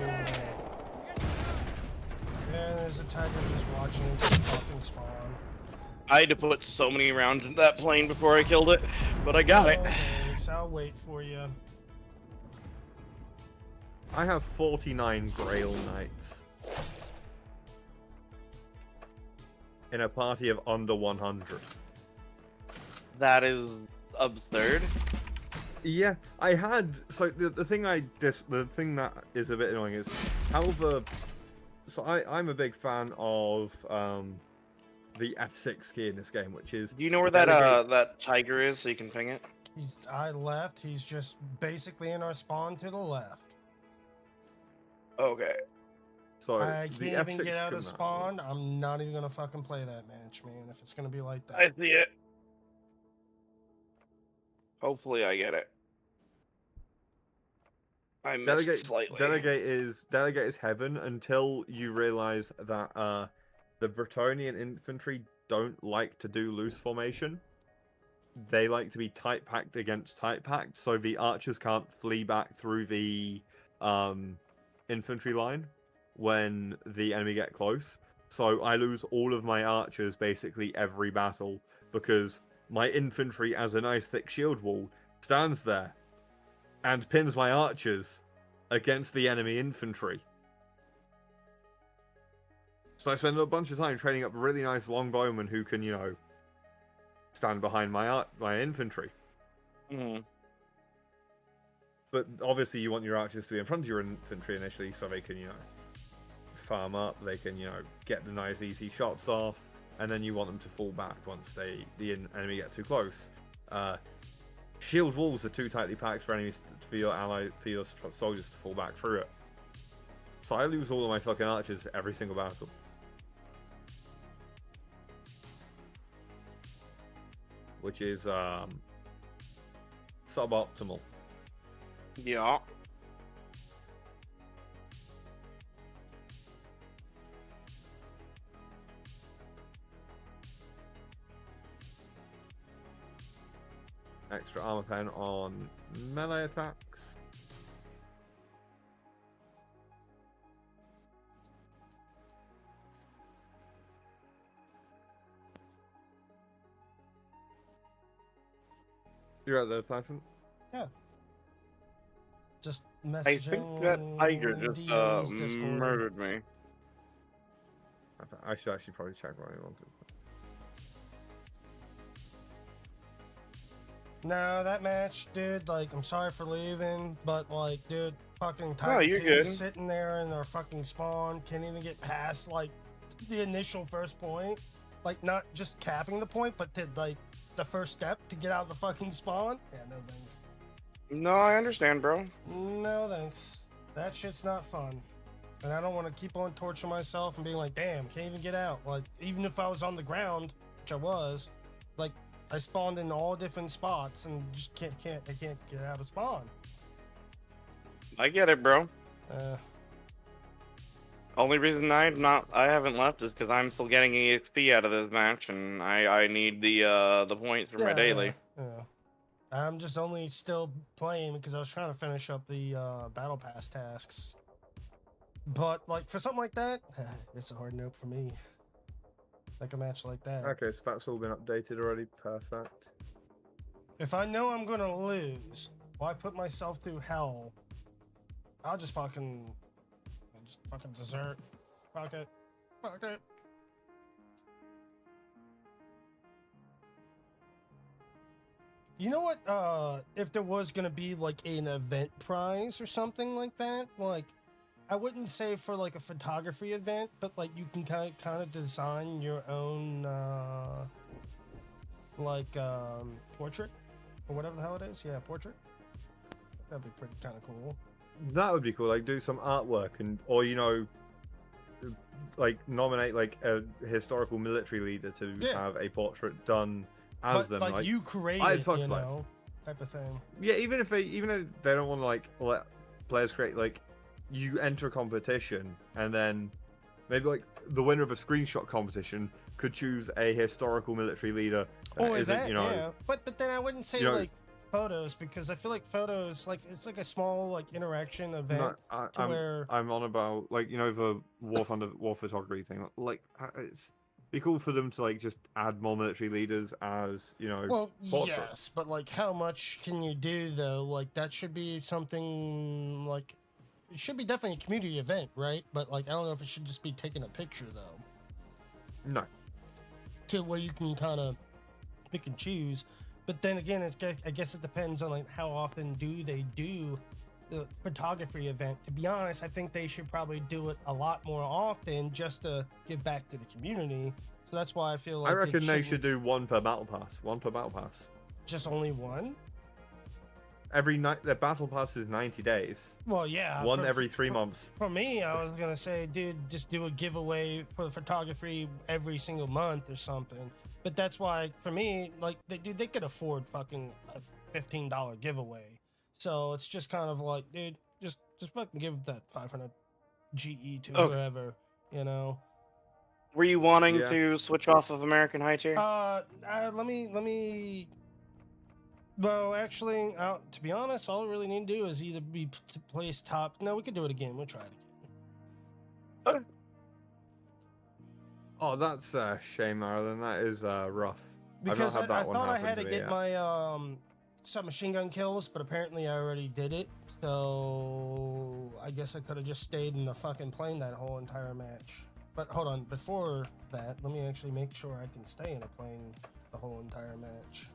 yeah, there's a tiger just watching it fucking spawn. I had to put so many rounds into that plane before I killed it, but I got it. Oh, thanks. I'll wait for you. I have 49 Grail Knights. In a party of under 100. That is absurd. Yeah, I had so the thing the thing that is a bit annoying is how I'm a big fan of the F6 key in this game, which is Do you know where that tiger is so you can ping it? I left. He's just basically in our spawn to the left. Okay. so I the can't even F6 get out of command- spawn. I'm not even gonna fucking play that match, man. If it's gonna be like that. I see it. Hopefully I get it. I missed slightly. Delegate is heaven until you realize that the Bretonnian infantry don't like to do loose formation. They like to be tight packed against tight packed, so the archers can't flee back through the infantry line when the enemy get close. So I lose all of my archers basically every battle because my infantry, as a nice thick shield wall, stands there and pins my archers against the enemy infantry. So I spend a bunch of time training up really nice longbowmen who can, stand behind my infantry. Mhm. But obviously you want your archers to be in front of your infantry initially so they can, farm up, they can, get the nice easy shots off, and then you want them to fall back once the enemy get too close. Shield walls are too tightly packed for your soldiers to fall back through it. So I lose all of my fucking archers every single battle. Which is suboptimal. Yeah. Extra armor pen on melee attacks. You're at the Typhon? Yeah. Just I messaging. think that tiger just DMs, Discord. murdered me. I should actually probably check what I wanted. No, that match, dude, like, I'm sorry for leaving, but, like, dude, fucking No, Tiger you're 2 good. sitting there in our fucking spawn, can't even get past, like, the initial first point. Like, not just capping the point, but to, like, the first step to get out of the fucking spawn. Yeah, no thanks. No, I understand, bro. No thanks. That shit's not fun. And I don't want to keep on torturing myself and being like, damn, can't even get out. Like, even if I was on the ground, which I was, like, I spawned in all different spots and just I can't get out of spawn. I get it, bro. Only reason I haven't left is because I'm still getting EXP out of this match, and I need the points for my daily. Yeah. I'm just only still playing because I was trying to finish up the battle pass tasks. But like for something like that, it's a hard note for me. Like a match like that. Okay, so that's all been updated already. Perfect. If I know I'm gonna lose, why put myself through hell? I'll just fucking desert. Fuck it. Fuck it. You know what? If there was gonna be like an event prize or something like that, like I wouldn't say for like a photography event, but like you can kind of design your own portrait or whatever the hell it is. Yeah, portrait. That'd be pretty kind of cool. That would be cool. Like do some artwork or like nominate like a historical military leader to have a portrait done as them. Like you create I'd it, fuck you like- know, type of thing. Yeah, even if they don't want to like let players create like you enter a competition, and then maybe like the winner of a screenshot competition could choose a historical military leader. Or isn't, that, you know, yeah. But then I wouldn't say you know, like photos, because I feel like photos, like it's like a small like interaction event no, I'm on about like, you know, the war photography thing. Like it's be cool for them to like just add more military leaders as, you know, Well, portraits. yes, but like how much can you do though? Like that should be something like it should be definitely a community event, right? But like I don't know if it should just be taking a picture though, No. to where you can kind of pick and choose. But then again, I guess it depends on like how often do they do the photography event. To be honest, I think they should probably do it a lot more often just to give back to the community. So that's why I feel like I reckon they should do one per battle pass. just only one. Every night, the battle pass is 90 days. Well, yeah, One every 3 months. For me, I was gonna say, dude, just do a giveaway for photography every single month or something. But that's why, for me, like, they could afford fucking a $15 giveaway. So it's just kind of like, dude, just fucking give that 500 GE to whoever, you know. Were you wanting Yeah. to switch off of American High Tier? Let me. Well, actually, to be honest, all I really need to do is either be placed top. No, we could do it again. We'll try it again. Oh, that's a shame, Marilyn. That is rough. Because I've not had I that one thought I happen had to me get yet. my submachine gun kills, but apparently I already did it. So I guess I could have just stayed in the fucking plane that whole entire match. But hold on, before that, let me actually make sure I can stay in a plane the whole entire match.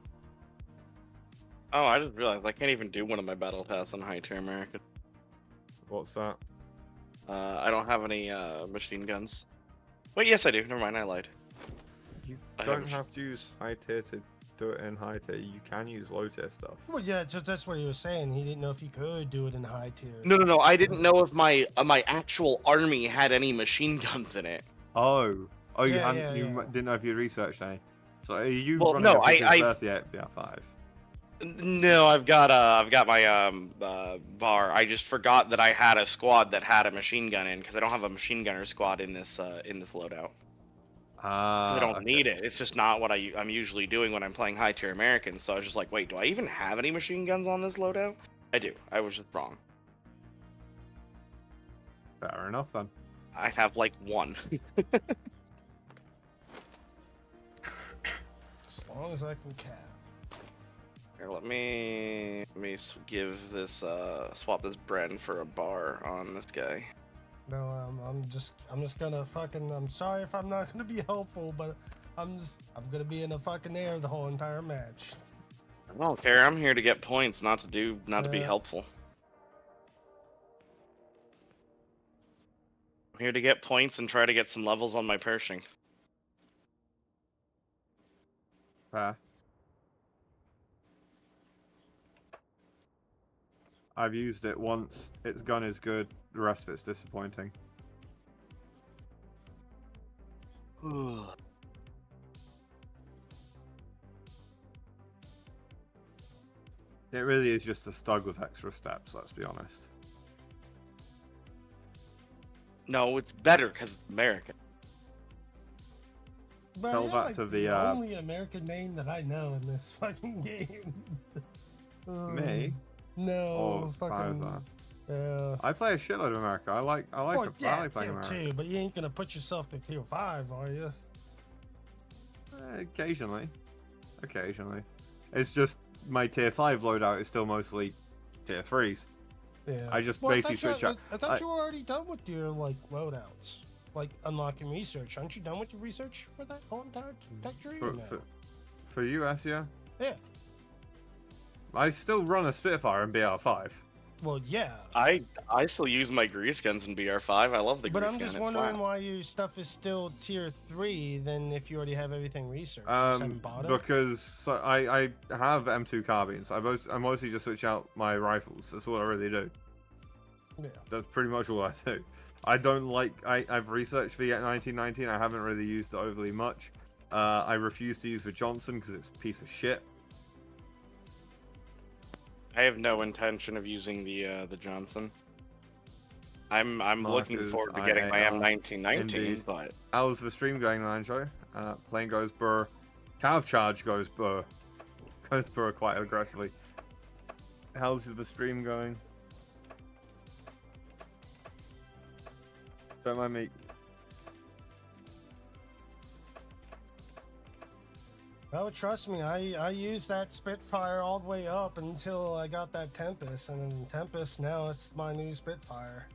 Oh, I just realized I can't even do one of my battle pass on High Tier American. What's that? I don't have any machine guns. Wait, yes I do. Never mind, I lied. You I don't have- have to use high tier to do it in high tier. You can use low tier stuff. Well, yeah, just that's what he was saying. He didn't know if he could do it in high tier. No. I didn't know if my actual army had any machine guns in it. Oh, you Yeah, hadn't. You yeah. didn't know if you researched any. So are you Well, running no, a I- birthday at BR5? No, I've got my bar. I just forgot that I had a squad that had a machine gun in because I don't have a machine gunner squad in this loadout. Ah, I don't need it. It's just not what I'm usually doing when I'm playing high tier American. So I was just like, wait, do I even have any machine guns on this loadout? I do. I was just wrong. Fair enough then. I have like one. As long as I can cap. Here, let me give this swap this Bren for a bar on this guy. No, I'm just gonna fucking. I'm sorry if I'm not gonna be helpful, but I'm gonna be in the fucking air the whole entire match. I don't care. I'm here to get points, not to be Yeah. helpful. I'm here to get points and try to get some levels on my Pershing. Fair. I've used it once. Its gun is good. The rest of it's disappointing. It really is just a stug with extra steps, let's be honest. No, it's better because it's American. But Tell you're that like to the the, only American name that I know in this fucking game. Me? No, Oh, fucking. Pfizer. Yeah. I play a shitload of America. I like Well, I yeah, like playing tier America. 2, but you ain't gonna put yourself to tier 5, are you? Occasionally. It's just my tier 5 loadout is still mostly tier 3s. Yeah. I just Well, basically switch up. I thought you were already done with your like loadouts, like unlocking research. Aren't you done with your research for that whole entire tech tree? or no? For US, yeah. Yeah. I still run a Spitfire in BR5. Well, yeah. I still use my grease guns in BR5. I love the But grease I'm gun. just it's wondering flat. why your stuff is still tier 3 than if you already have everything researched. You just haven't bought it? Because I have M2 carbines. I mostly just switch out my rifles. That's what I really do. Yeah. That's pretty much all I do. I don't like. I've researched the 1919. I haven't really used it overly much. I refuse to use the Johnson because it's a piece of shit. I have no intention of using the Johnson. I'm looking Marcus, forward to getting my IAR, M1919, indeed. but How's the stream going, Lanjo? Plane goes burr. Cow charge goes burr. Goes burr quite aggressively. How's the stream going? Don't mind me. Oh, trust me, I used that Spitfire all the way up until I got that Tempest, and then Tempest, now it's my new Spitfire.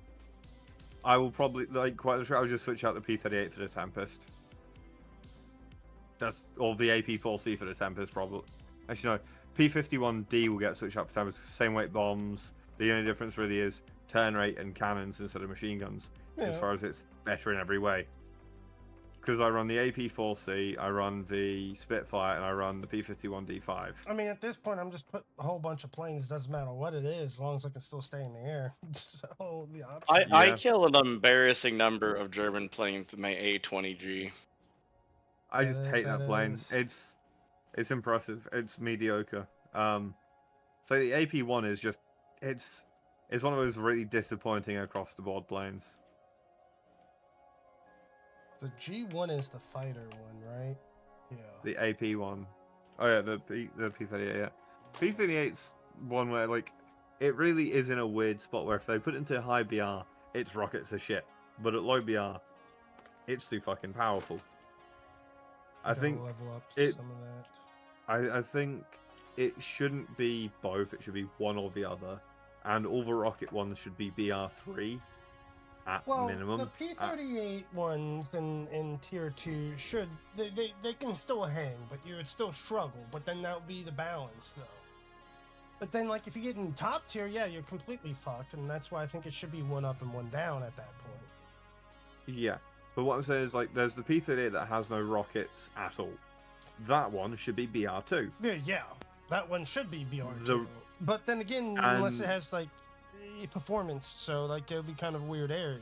I will probably, like, quite literally, I'll just switch out the P-38 for the Tempest. That's, or the AP-4C for the Tempest, probably. Actually, no, P-51D will get switched out for Tempest, same weight bombs. The only difference really is turn rate and cannons instead of machine guns, as far as it's better in every way. Because I run the AP-4C, I run the Spitfire, and I run the P-51D5. I mean, at this point, I'm just putting a whole bunch of planes. Doesn't matter what it is, as long as I can still stay in the air. So the option. I kill an embarrassing number of German planes with my A-20G. I just hate that plane. is- It's impressive. It's mediocre. So the AP-1 is just, it's one of those really disappointing across the board planes. The G1 is the fighter one, right? Yeah. The AP-1. Oh yeah, the P-38. Yeah, P-38's one where like it really is in a weird spot where if they put it into high BR, its rockets are shit, but at low BR, it's too fucking powerful. I think level up it. some of that. I think it shouldn't be both. It should be one or the other, and all the rocket ones should be BR3 at minimum. The P-38 ones in tier 2 should they can still hang, but you would still struggle. But then that would be the balance, though. But then, like, if you get in top tier, yeah, you're completely fucked, and that's why I think it should be one up and one down at that point. Yeah, but what I'm saying is, like, there's the P-38 that has no rockets at all. That one should be BR2. Yeah, that one should be BR2. But then again, unless it has, like, performance, so, like, it would be kind of a weird area.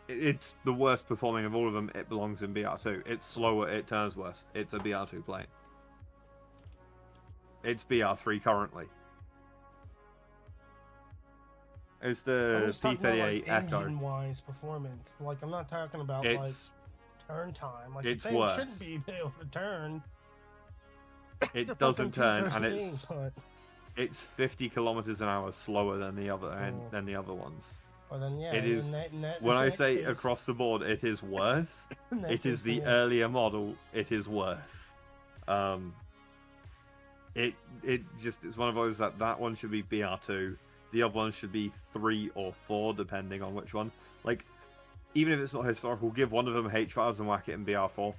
It's the worst performing of all of them. It belongs in BR2. It's slower, it turns worse. It's a BR2 plane. It's BR3 currently. It's the P-38 like, Echo. engine-wise performance. Like, I'm not talking about, like, turn time. Like, it's the thing worse. shouldn't be able to turn. It doesn't turn, and but... it's 50 kilometers an hour slower than the other ones. Well, then, yeah, it is. In when I that say case, across the board, it is worse. It is the yeah. earlier model. It is worse. It just it's one of those that one should be BR2. The other one should be 3 or 4, depending on which one. Like, even if it's not historical, give one of them H-Files and whack it in BR4.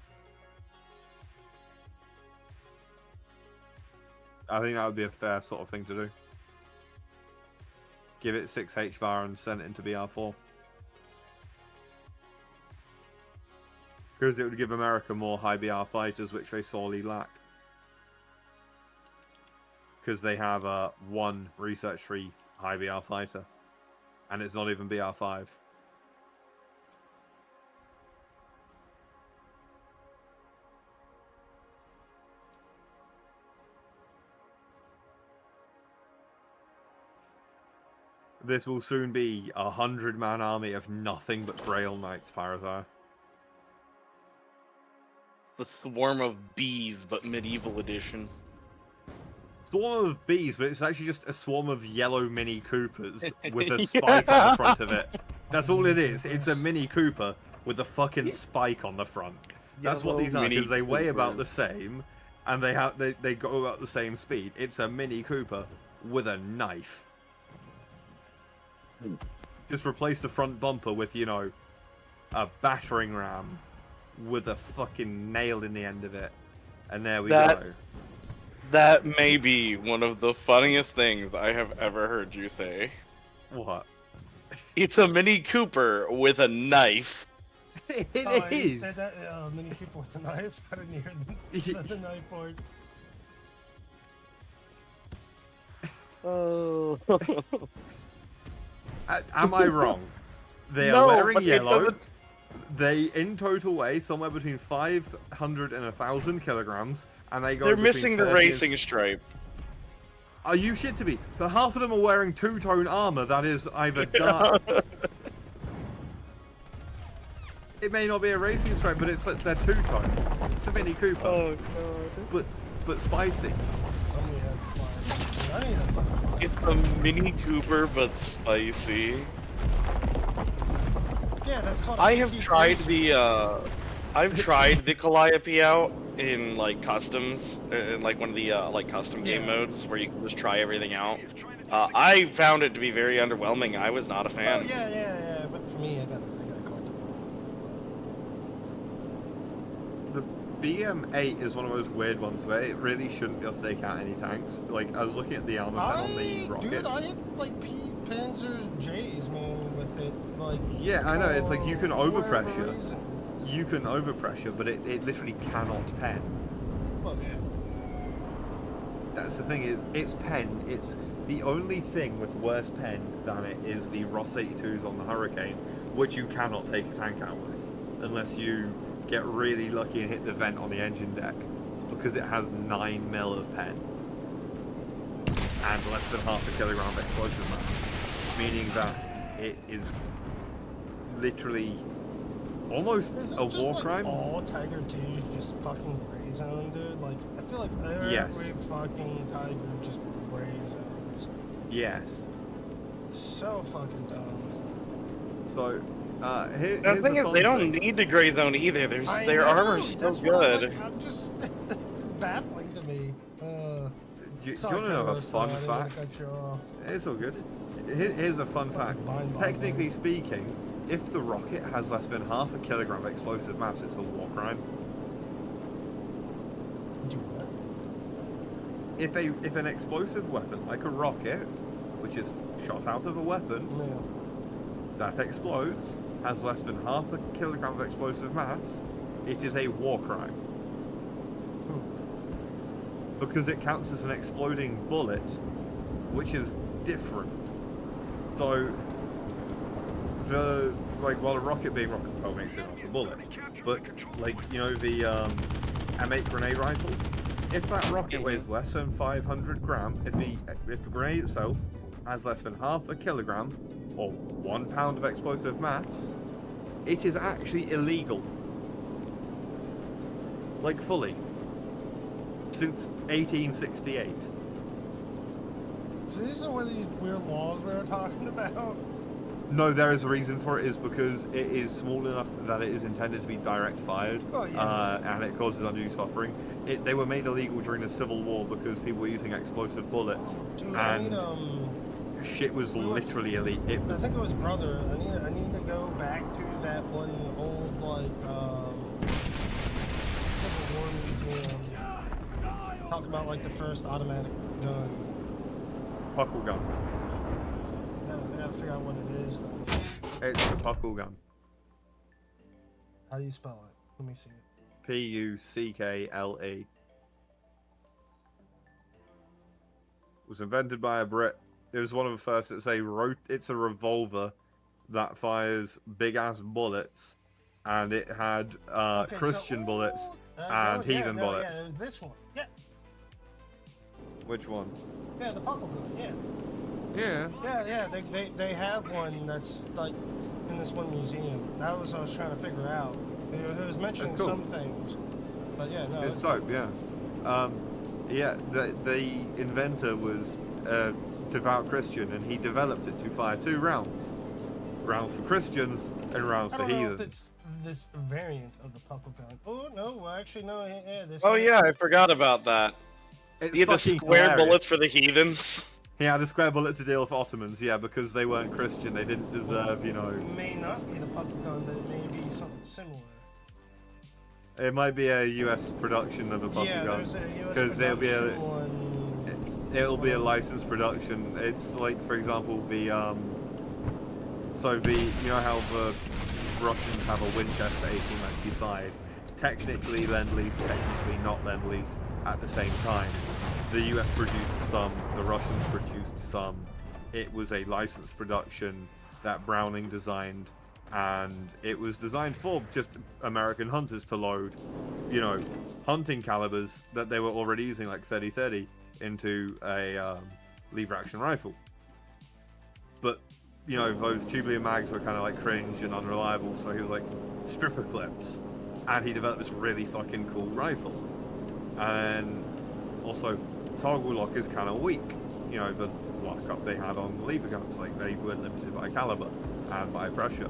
I think that would be a fair sort of thing to do. Give it 6 H-Var and send it into BR4. Because it would give America more high BR fighters, which they sorely lack. Because they have one research-free high BR fighter. And it's not even BR5. This will soon be a 100-man army of nothing but Grail Knights, Parazar. The Swarm of Bees, but medieval edition. Swarm of bees, but it's actually just a swarm of yellow Mini Coopers with a spike on the front of it. That's all it is. It's a Mini Cooper with a fucking spike on the front. That's what these are, because they weigh about the same, and they go about the same speed. It's a Mini Cooper with a knife. Just replace the front bumper with, you know, a battering ram with a fucking nail in the end of it. And there we go. That may be one of the funniest things I have ever heard you say. What? It's a Mini Cooper with a knife. It I is. said that Mini Cooper with a knife. I didn't hear the knife part. Oh. Am I wrong? They are wearing yellow. They in total weigh somewhere between 500 and 1,000 kilograms, and they go. They're missing the 30 racing stripe. Are you shit to me? But half of them are wearing two-tone armor that is either dark. It may not be a racing stripe, but it's like they're two-tone. It's a Mini Cooper. Oh god. But spicy. Somebody has climbed. I need a fucking... It's a Mini Cooper, but spicy. Yeah, that's called. I have tried the Calliope out in like customs, in like one of the like custom game modes where you can just try everything out. I found it to be very underwhelming. I was not a Oh fan. yeah. But for me, I got collectible. The BM8 is one of those weird ones where it really shouldn't be able to take out any tanks. Like, I was looking at the armor pen on the rockets. Dude, I hit like Panzer J's, man, with it. Like. Yeah, I know. It's like you can for whatever overpressure. reason. You can overpressure, but it literally cannot pen. Look, That's the thing is, it's pen. It's the only thing with worse pen than it is the Ross 82s on the Hurricane, which you cannot take a tank out with, unless you get really lucky and hit the vent on the engine deck, because it has 9mm of pen and less than half a kilogram of explosive mass, meaning that it is literally almost is it a just war like crime. all Tiger 2's just fucking gray zone, dude? Like, I feel like every Yes. fucking Tiger just gray zones. Yes. So fucking dumb. So, here's The thing a is, fun they don't thing. need the gray zone either. I Their know, armor's so that's what I'm, good. like, I'm just baffling to me. Do you Sorry, want to know a Carlos, fun I didn't wanna fact? cut you off. It's all good. Here's a fun fact. mind-boggling. Technically speaking, if the rocket has less than half a kilogram of explosive mass, it's a war crime. Do what? If an explosive weapon, like a rocket, which is shot out of a weapon, Yeah. that explodes, has less than half a kilogram of explosive mass, it is a war crime. Because it counts as an exploding bullet, which is different. So, while a rocket being rocket propelled makes it not a bullet, but like, you know, the M8 grenade rifle, if that rocket weighs less than 500 grams, if the grenade itself has less than half a kilogram or 1 pound of explosive mass, it is actually illegal. Like, fully. Since 1868. So these are one of these weird laws we were talking about? No, there is a reason for it, is because it is small enough that it is intended to be direct fired, and it causes undue suffering. They were made illegal during the Civil War because people were using explosive bullets, Dude, and I need, shit was literally elite. I think it was brother. I need to go back to that one old Civil War museum. Talk about like the first automatic gun. Puckle gun. I gotta figure out what it is though. It's the puckle gun. How do you spell it? Let me see it. Puckle. Was invented by a Brit. It was one of the first. It's a revolver that fires big ass bullets, and it had Christian bullets and heathen bullets. Yeah, this one. Yeah. Which one? Yeah, the puckle gun. Yeah. Yeah. Yeah. They have one that's like in this one museum. That was what I was trying to figure out. It was mentioning That's cool. some things, but yeah, no. It's dope. Yeah. Yeah. The inventor was devout Christian, and he developed it to fire 2 rounds. Rounds for Christians and rounds I for don't know if heathens. it's this variant of the puckle gun. Oh no, well, actually no. Yeah, this. Oh one. yeah, I forgot about that. It's You had the fucking square hilarious. bullets for the heathens. Yeah, the square bullet to deal with Ottomans, yeah, because they weren't Christian, they didn't deserve, you know... It may not be the puckle gun, but it may be something similar. It might be a US production of a puckle Yeah, gun. there's a US Because there'll be a... production one. It'll be a licensed production. It's like, for example, you know how the Russians have a Winchester 1895? Technically Lend-Lease, technically not Lend-Lease at the same time. The US produced some, the Russians produced some. It was a licensed production that Browning designed, and it was designed for just American hunters to load, you know, hunting calibers that they were already using, like 30-30. into a lever action rifle. But you know, those tubular mags were kind of like cringe and unreliable, so he was like, stripper clips, and he developed this really fucking cool rifle. And also, toggle lock is kind of weak. You know, the lockup they had on lever guns, like they were limited by caliber and by pressure.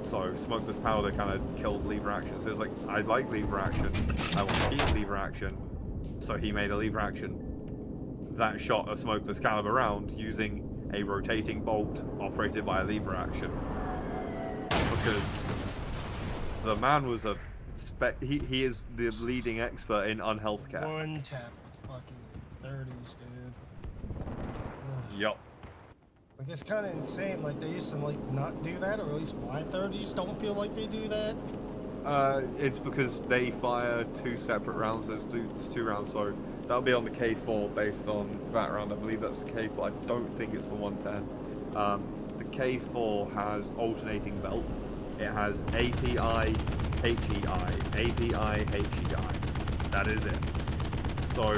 So smokeless powder kind of killed lever action. So it was like, I like lever action, I want to keep lever action. So he made a lever action that shot a smokeless caliber round using a rotating bolt operated by a lever action. Because the man was a he is the leading expert in unhealth care. One tap with fucking 30s, dude. Yup. Like, it's kind of insane. Like, they used to, like, not do that, or at least my 30s don't feel like they do that. It's because they fire two separate rounds. There's two rounds, so that'll be on the K4 based on that round. I believe that's the K4. I don't think it's the 110. The K4 has alternating belt. It has API, HEI, API, HEI. That is it. So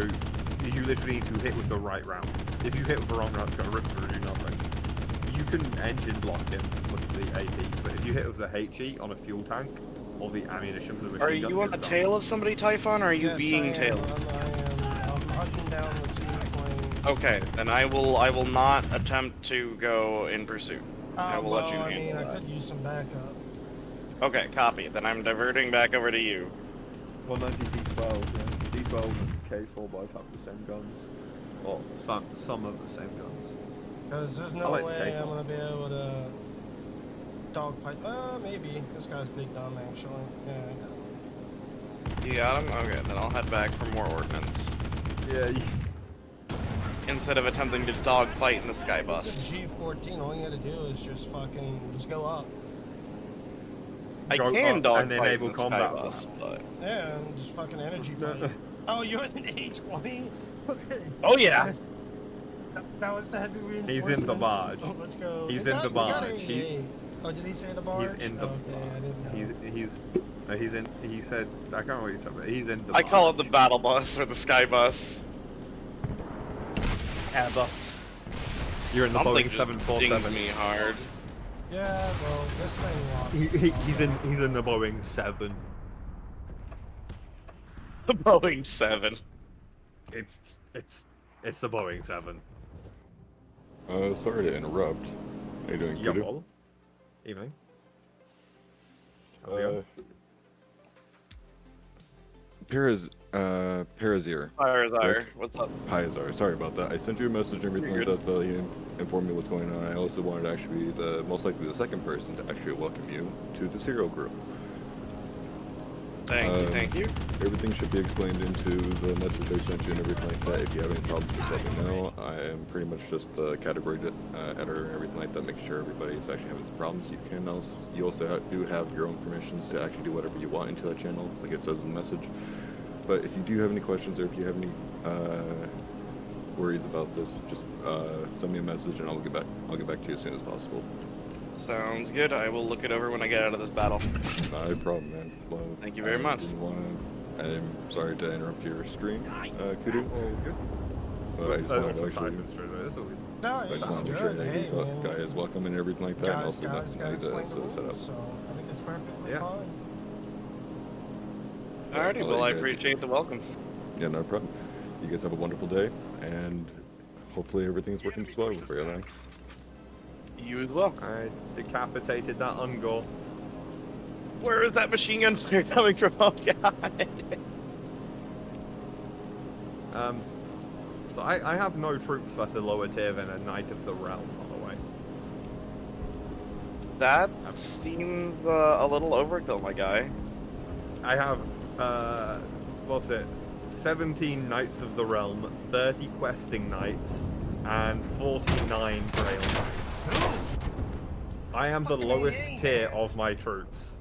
you literally need to hit with the right round. If you hit with the wrong round, it's going to rip through and do nothing. You can engine block him with the AP, but if you hit with the HE on a fuel tank, or the ammunition for the machine gun, Are you on the tail of somebody, Typhon, or are you Yes, being I am. tailed? I'm hunting down the two planes. Okay, then I will not attempt to go in pursuit. I will well, let you I handle mean, I that. could use some backup. Okay, copy. Then I'm diverting back over to you. 190 D12, yeah. D12 and K4 both have the same guns. Or some of the same guns. Because there's I no like the way K4. I'm going to be able to dogfight. Maybe. This guy's big dumb, actually. Yeah, I got him. You got him? Okay, then I'll head back for more ordnance. Yeah, Instead of attempting to just dogfight in the sky It's bust. a G14. All you got to do is just go up. I Go can up and dogfight in enable the sky combat bust, flaps. but... Yeah, and just fucking energy fight. Oh, you're an A20? Okay. Oh yeah! That was the heavy He's reinforcements. in the barge. Oh, let's go. He's We in the we got barge. AA. Oh, did he say the barge? he's in the Okay, I didn't know. he's in. He said, I can't remember what he said, but he's in the. I call it the barge. battle bus or the sky bus. Air bus. You're in the Something Boeing just 747. dinged me hard. Yeah, well, this thing lost. He's in the Boeing 7. The Boeing 7. It's the Boeing 7. Sorry to interrupt. How you doing, Yeah, Kudu? well, evening. How's it going? Parazir. Fire's what's up? Pyazar. Sorry about that. I sent you a message and everything You're like that. He informed me what's going on. I also wanted to actually be most likely the second person to actually welcome you to the serial group. Thank you. Everything should be explained into the message I sent you and everything like that. If you have any problems, just let me know. I am pretty much just the category editor and everything like that, making sure everybody's actually having some problems. You also do have your own permissions to actually do whatever you want into that channel, like it says in the message. But if you do have any questions or if you have any worries about this, just send me a message and I'll get back to you as soon as possible. Sounds good. I will look it over when I get out of this battle. Not a problem, man. Well, Thank you very much. I'm sorry to interrupt your stream, Kudu. All good. But I just wanted to Also, actually, Typhon's through there, it's all good. No, I it's just wanted to make sure good. that Hey, you man. guys welcome and everything like that. And Guys also gotta that explain the set up. rules, so I think it's perfectly Yeah. fine. Alrighty, Well, well, I you guys- appreciate the welcome. Yeah, no problem. You guys have a wonderful day, and hopefully everything's working well for you, man. You as well. I decapitated that Ungor. Where is that machine gun fire coming from? Oh god. So I have no troops that are lower tier than a Knight of the Realm, by the way. That seems a little overkill, my guy. I have, what's it? 17 Knights of the Realm, 30 Questing Knights, and 49 Grail Knights. I am the lowest tier of my troops.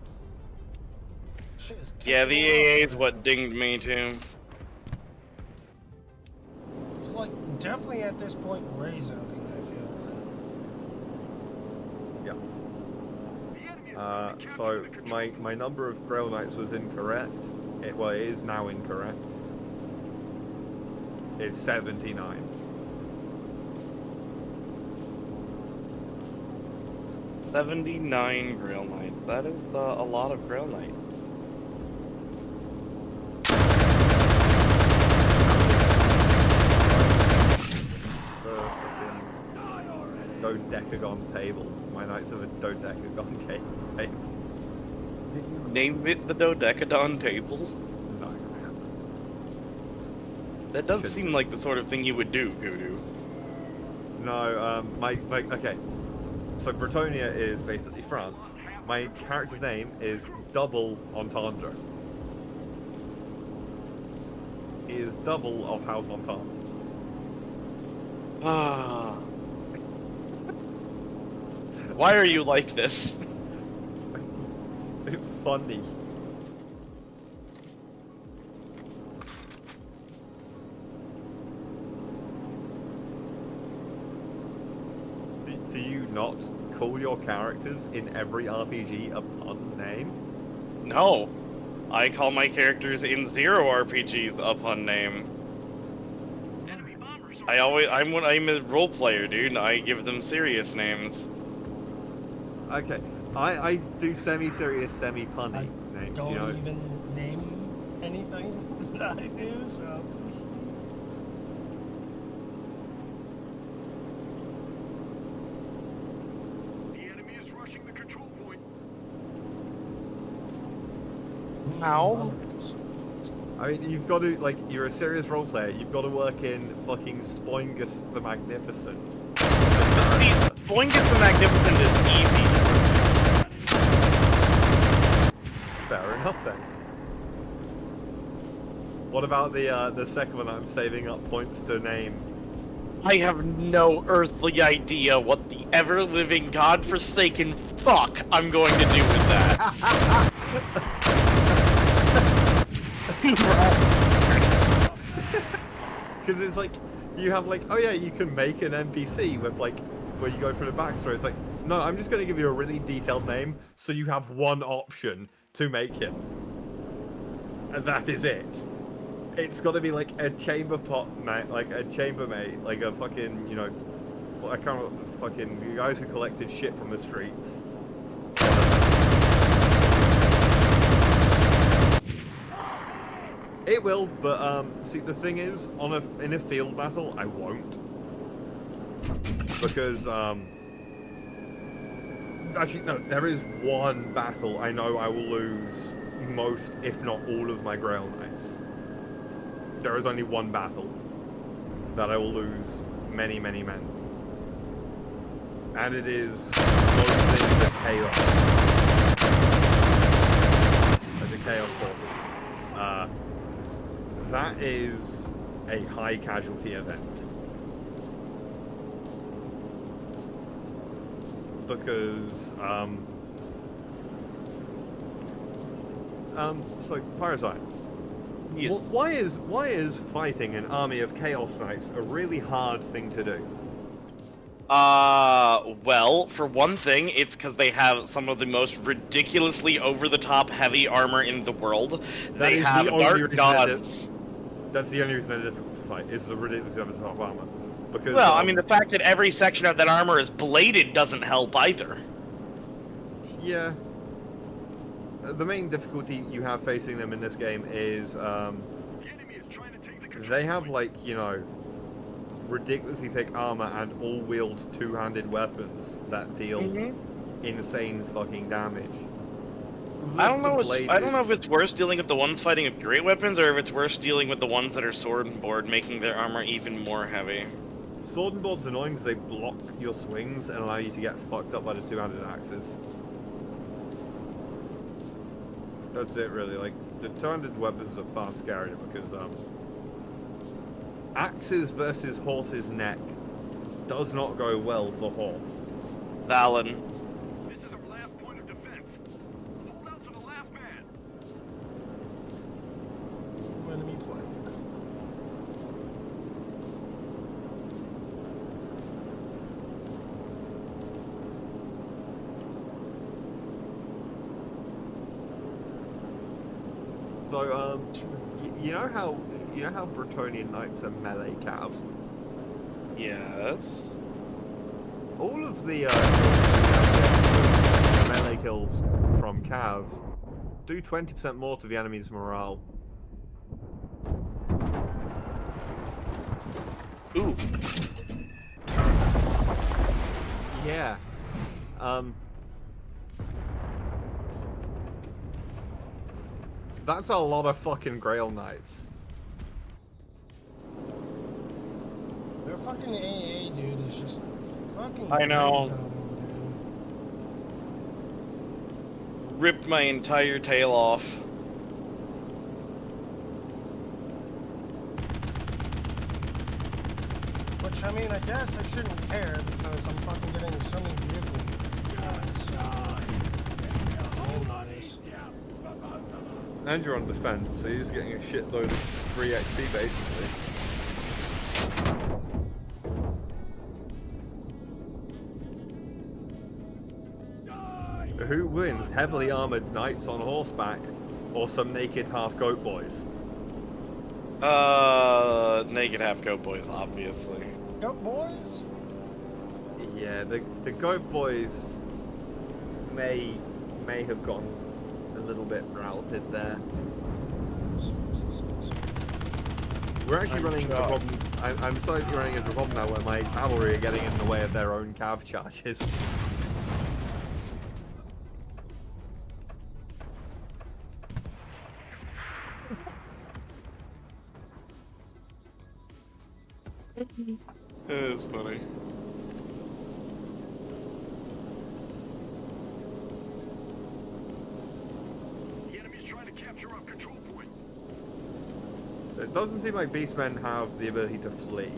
Shit is Yeah, pissing the me AA off. is what dinged me too. It's like definitely at this point gray zoning, I feel like. Yeah. So my number of Grail Knights was incorrect. It is now incorrect. It's 79. $79 Grail Knights. That is a lot of Grail Knights. The fucking dodecagon table. My knights have a dodecagon table. Name it the Dodecadon table? No. That does Shouldn't. seem like the sort of thing you would do, Voodoo. No, okay. So Bretonia is basically France. My character's name is Double Entendre. He is double of House Entente. Ah. Why are you like this? Funny. Do you not call your characters in every RPG a pun name? No. I call my characters in zero RPGs a pun name. Enemy bombers I'm a role player, dude. I give them serious names. Okay, I do semi-serious, semi-punny names, Don't you know? even name anything that I do, so. The enemy is rushing the control point. Ow. I mean, you've got to, like, you're a serious role player, you've got to work in fucking Spoingus the Magnificent. See, Boingus the Magnificent is easy. Fair enough then. What about the second one I'm saving up points to name? I have no earthly idea what the ever-living, godforsaken fuck I'm going to do with that. Because it's like, you have like, oh yeah, you can make an NPC with like, where you go for the backstory. It's like, no, I'm just going to give you a really detailed name, so you have one option to make him. And that is it. It's got to be like a chamber pot mate, like a chambermaid, like a fucking, you know, I can't remember the fucking, the guys who collected shit from the streets. It will, but see, the thing is, in a field battle, I won't, because actually no, there is one battle I know I will lose most, if not all, of my Grail Knights. There is only one battle that I will lose many, many men, and it is closing the chaos, the chaos portals. That is a high casualty event. Because, so, Parasite. Yes. Why is fighting an army of Chaos Knights a really hard thing to do? Well, for one thing, it's because they have some of the most ridiculously over-the-top heavy armor in the world. They have dark gods. That's the only reason they're difficult to fight, is the ridiculously over-the-top armor. Because, well, I mean, the fact that every section of that armor is bladed doesn't help either. Yeah. The main difficulty you have facing them in this game is, The enemy is trying to take the control they have, point. like, you know, ridiculously thick armor and all-wield two-handed weapons that deal insane fucking damage. I don't know. I don't is- know if it's worse dealing with the ones fighting with great weapons, or if it's worse dealing with the ones that are sword and board, making their armor even more heavy. Sword and board's annoying because they block your swings and allow you to get fucked up by the two-handed axes. That's it, really. Like, the two-handed weapons are far scarier because, axes versus horse's neck does not go well for horse. Valen. This is our last point of defense. Hold out to the last man. Enemy plane. So, you know how you know how Bretonian knights are melee cav? Yes. All of the melee kills from cav do 20% more to the enemy's morale. Ooh. Yeah. That's a lot of fucking Grail Knights. Their fucking AA dude is just fucking. I know. great on him, Ripped my entire tail off. dude. Which, I mean, I guess I shouldn't care because I'm fucking getting so many vehicle points. And you're on defense, so you're just getting a shitload of free XP basically. Who wins? Heavily armored knights on horseback, or some naked half goat boys? Naked half goat boys, obviously. Goat boys? Yeah, the goat boys may have gone a little bit routed there. We're actually running a problem. I'm slightly running into a problem now where my cavalry are getting in the way of their own cav charges. It is funny. The enemy's trying to capture our control point. It doesn't seem like beastmen have the ability to flee.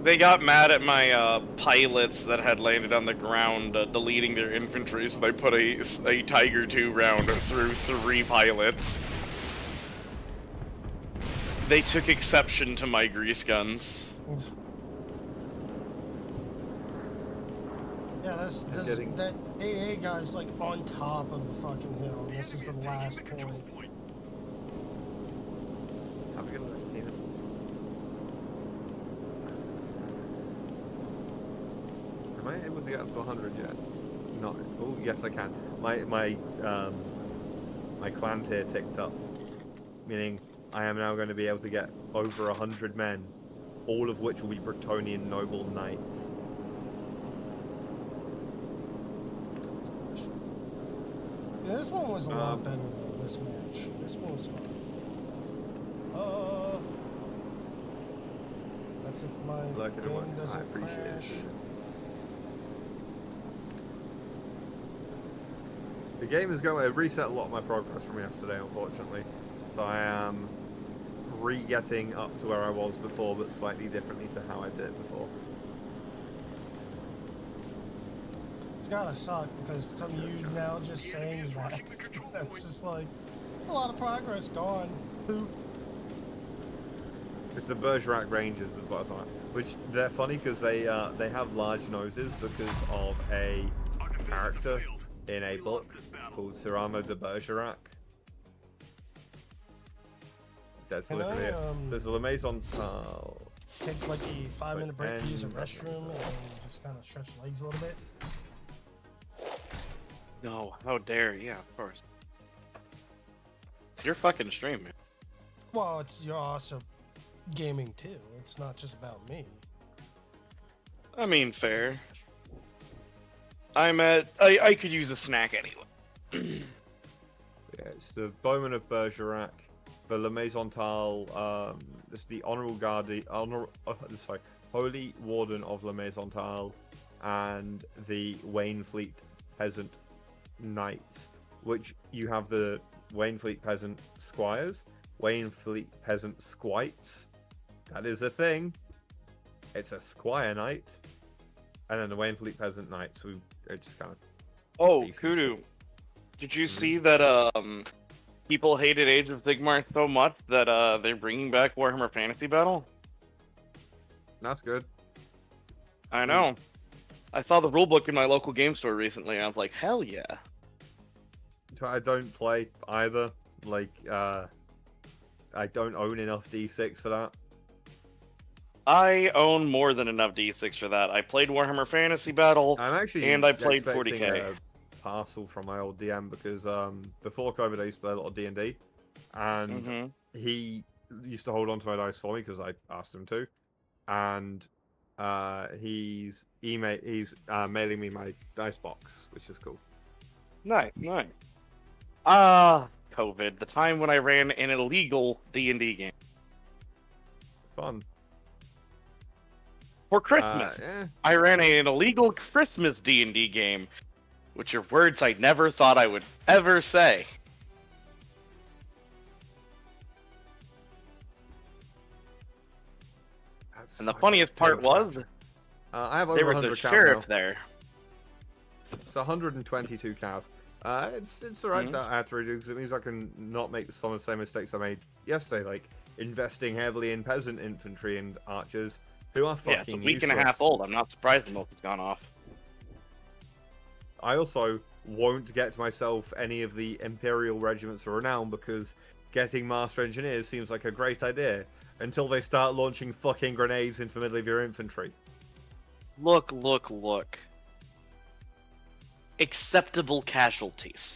They got mad at my pilots that had landed on the ground, deleting their infantry, so they put a Tiger II round through 3 pilots. They took exception to my grease guns. Yeah, that AA guy's like on top of the fucking hill. And this is the last point. Have a good look, Tina. Am I able to get up to 100 yet? No. Oh, yes, I can. My clan tier ticked up, meaning I am now going to be able to get over 100 men, all of which will be Bretonian noble knights. Yeah, this one was a lot better though, this match. This one was fun. That's if my Look at game it. I doesn't appreciate crash. it. The game is going to reset a lot of my progress from yesterday, unfortunately. So I am re-getting up to where I was before, but slightly differently to how I did it before. It's gotta suck because from you now just saying that, that's just like a lot of progress gone. Poof. It's the Bergerac Rangers is what I thought. Which they're funny because they have large noses because of a character in a book called Cyrano de Bergerac. That's Can looking I, here. There's a Maison tile. Take like a 5-minute break to use a and- restroom and just kind of stretch legs a little bit. No, how dare, yeah, of course. It's your fucking stream, man. Well, you're also gaming too. It's not just about me. I mean, fair. I could use a snack anyway. Yeah, it's the Bowman of Bergerac, the La Maison Tile, it's the Holy Warden of La Maison Tile, and the Wainfleet Peasant Knights, which you have the Wainfleet Peasant Squires, Wainfleet Peasant Squites, that is a thing, it's a Squire Knight, and then the Wainfleet Peasant Knights, who are just kind of... Oh, decent. Kudu. Did you see that people hated Age of Sigmar so much that they're bringing back Warhammer Fantasy Battle? That's good. I know. I saw the rulebook in my local game store recently, and I was like, hell yeah. I don't play either. Like, I don't own enough D6 for that. I own more than enough D6 for that. I played Warhammer Fantasy Battle, I'm actually and I played expecting 40k. a parcel from my old DM because before COVID I used to play a lot of D&D, and he used to hold on to my dice for me because I asked him to, and he's mailing me my dice box, which is cool. Nice. COVID, the time when I ran an illegal D&D game. Fun. For Christmas, I ran an illegal Christmas D&D game, which are words I never thought I would ever say. And the funniest part was, I have there over was a 100 cav sheriff now. there. It's 122 cav. It's alright that I had to redo because it means I can not make some of the same mistakes I made yesterday, like investing heavily in peasant infantry and archers who are fucking it's a week useless. and a half old. I'm not surprised the milk has gone off. I also won't get myself any of the Imperial regiments of renown because getting Master Engineers seems like a great idea until they start launching fucking grenades into the middle of your infantry. Look. Acceptable casualties.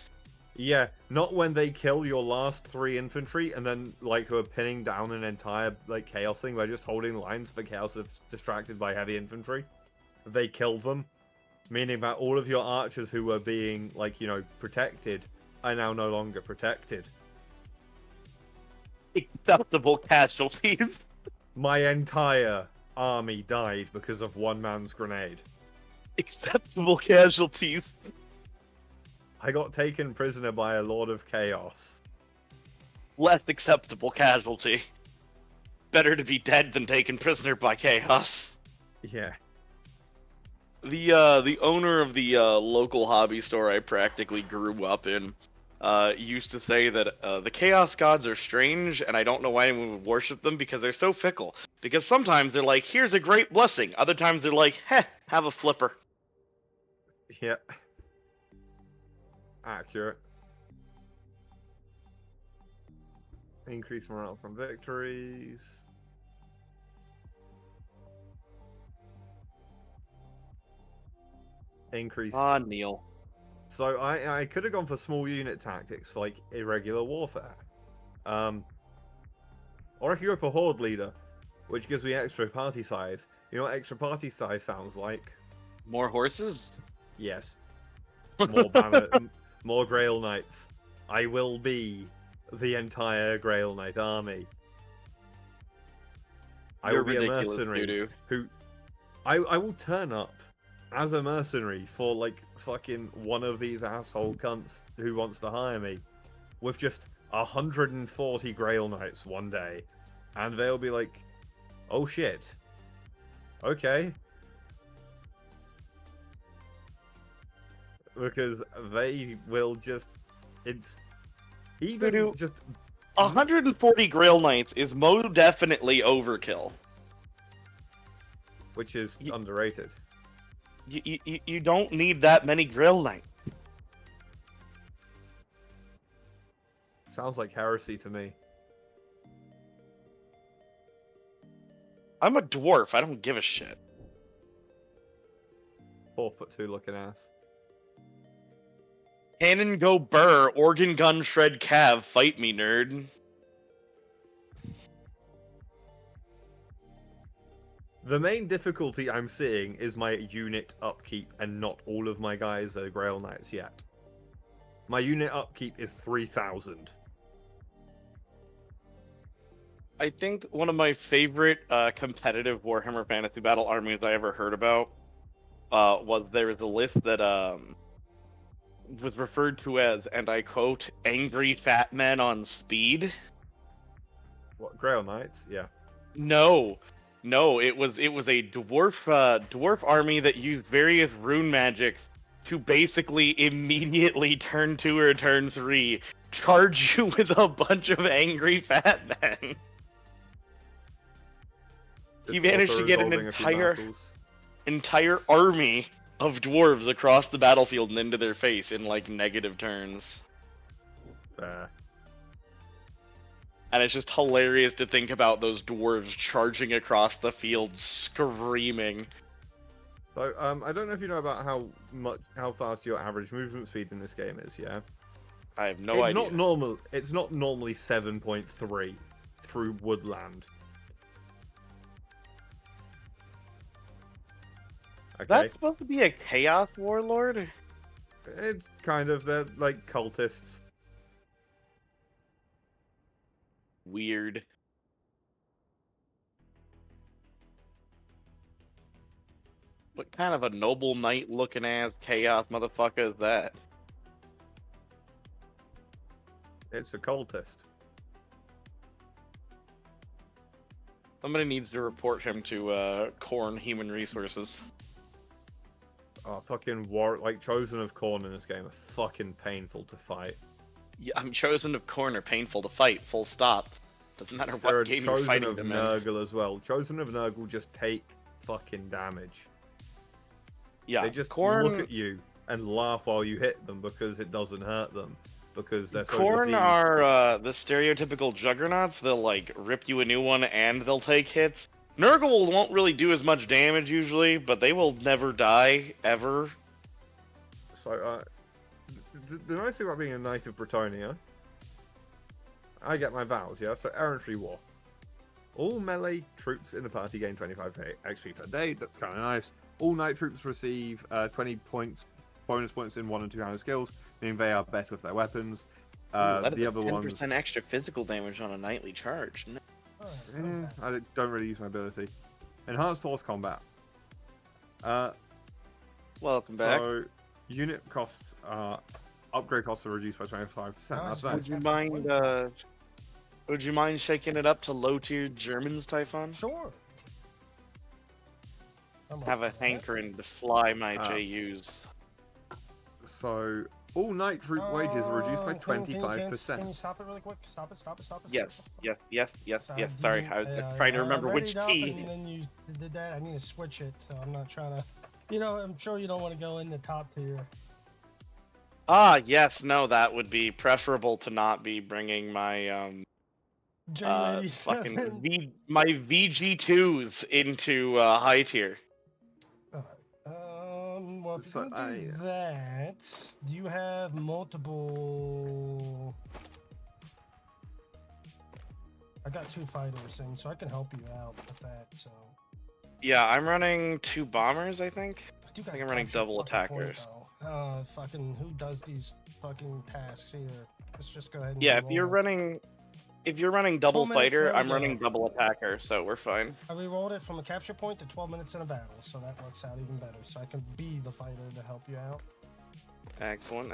Yeah, not when they kill your last 3 infantry and then, like, who are pinning down an entire, like, chaos thing. They're just holding lines for chaos if distracted by heavy infantry. They kill them, meaning that all of your archers who were being, like, you know, protected are now no longer protected. Acceptable casualties. My entire army died because of one man's grenade. Acceptable casualties. I got taken prisoner by a Lord of Chaos. Less acceptable casualty. Better to be dead than taken prisoner by chaos. Yeah. The owner of the local hobby store I practically grew up in used to say that the chaos gods are strange, and I don't know why anyone would worship them because they're so fickle. Because sometimes they're like, here's a great blessing. Other times they're like, heh, have a flipper. Yeah. Accurate. Increase morale from victories. Increase. Neil. So I could have gone for small unit tactics for like irregular warfare. Or I could go for horde leader, which gives me extra party size. You know what extra party size sounds like? More horses? Yes. More banner, more Grail Knights. I will be the entire Grail Knight army. I You're will be a ridiculous, mercenary doo-doo. who I will turn up as a mercenary for like fucking one of these asshole cunts who wants to hire me with just 140 Grail Knights one day, and they'll be like, oh shit, okay. Because they will just, it's even Doo-doo. just 140 Grail Knights is most definitely overkill. which is underrated. You don't need that many Grail Knights. Sounds like heresy to me. I'm a dwarf. I don't give a shit. 4'2" looking ass. Cannon go burr, organ gun shred cav, fight me, nerd. The main difficulty I'm seeing is my unit upkeep, and not all of my guys are Grail Knights yet. My unit upkeep is 3,000. I think one of my favorite competitive Warhammer Fantasy Battle armies I ever heard about was there was a list that was referred to as, and I quote, angry fat men on speed. What, Grail Knights? Yeah. No, it was a dwarf army that used various rune magics to basically immediately turn 2 or turn 3 charge you with a bunch of angry fat men. He managed to get an entire army of dwarves across the battlefield and into their face in like negative turns. And it's just hilarious to think about those dwarves charging across the field, screaming. So, I don't know if you know about how fast your average movement speed in this game is, yeah? I have no idea. It's not normally 7.3 through woodland. Okay. That's supposed to be a chaos warlord? It's kind of, they're like cultists. Weird. What kind of a noble knight looking ass chaos motherfucker is that? It's a cultist. Somebody needs to report him to Corn Human Resources. Oh, fucking Chosen of Corn in this game are fucking painful to fight. Yeah, I'm Chosen of Corn are painful to fight, full stop. Doesn't matter There are what game you're Chosen fighting of them in. Nurgle as well. Chosen of Nurgle just take fucking damage. Yeah, They just Corn... look at you and laugh while you hit them because it doesn't hurt them. Because they're so Corn diseased. are the stereotypical juggernauts. They'll like rip you a new one and they'll take hits. Nurgle won't really do as much damage usually, but they will never die ever. So, the nice thing about being a Knight of Bretonia, I get my vows, yeah? So, Errantry War. All melee troops in the party gain 25 XP per day. That's kind of nice. All night troops receive 20 bonus points in 1 and 2 handed skills, meaning they are better with their weapons. The other 10% ones... extra physical damage on a nightly charge. No. I don't really use my ability. Enhanced Source Combat. Welcome back. So, unit costs upgrade costs are reduced by 25%. That's nice. Would you mind shaking it up to low tier Germans, Typhon? Sure. Have a hankering to fly my JUs. So, all night troop wages are reduced by Can you 25%. stop it really quick? Stop it. Yes. So, Sorry, I was trying to remember which key. And then you did that. I need to switch it, so I'm not trying to. You know, I'm sure you don't want to go in the top tier. Ah, yes, no, that would be preferable to not be bringing my J87. my VG2s into high tier. Well, if you can do that, do you have multiple? I got 2 fighters, and so I can help you out with that. So. Yeah, I'm running 2 bombers, I think. I think I'm running double attackers. Fucking who does these fucking tasks here? Let's just go ahead and Yeah, if you're running double 12 minutes, fighter, there we I'm go. running double attacker, so we're fine. I rerolled it from a capture point to 12 minutes in a battle, so that works out even better. So I can be the fighter to help you out. Excellent.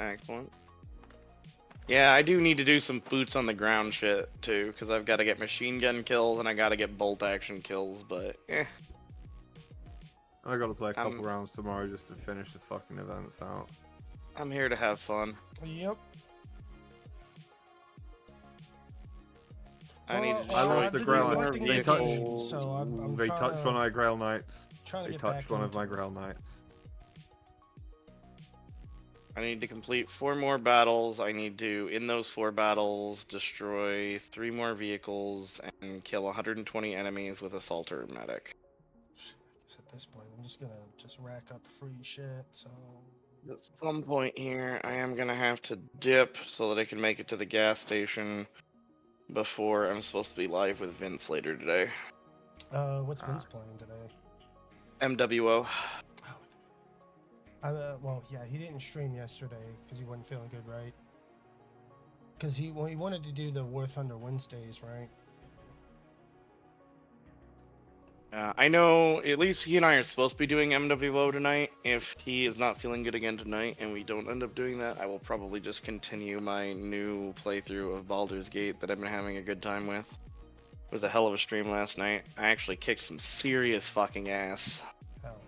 Yeah, I do need to do some boots on the ground shit too, because I've got to get machine gun kills and I got to get bolt action kills, but I gotta play a couple rounds tomorrow just to finish the fucking events out. I'm here to have fun. Yep. I need to I lost the Grail Knight. Knight. They touched, so I'm they trying touched to, one of my Grail Knights. trying to They get touched back one of into my it. Grail Knights. I need to complete 4 more battles. I need to, in those 4 battles, destroy 3 more vehicles and kill 120 enemies with Assault or Medic. I guess at this point, I'm just gonna rack up free shit. So. At some point here, I am gonna have to dip so that I can make it to the gas station before I'm supposed to be live with Vince later today. What's Vince playing today? MWO. Well, yeah, he didn't stream yesterday because he wasn't feeling good, right? Because he wanted to do the War Thunder Wednesdays, right? I know at least he and I are supposed to be doing MWO tonight. If he is not feeling good again tonight and we don't end up doing that, I will probably just continue my new playthrough of Baldur's Gate that I've been having a good time with. It was a hell of a stream last night. I actually kicked some serious fucking ass. Hell.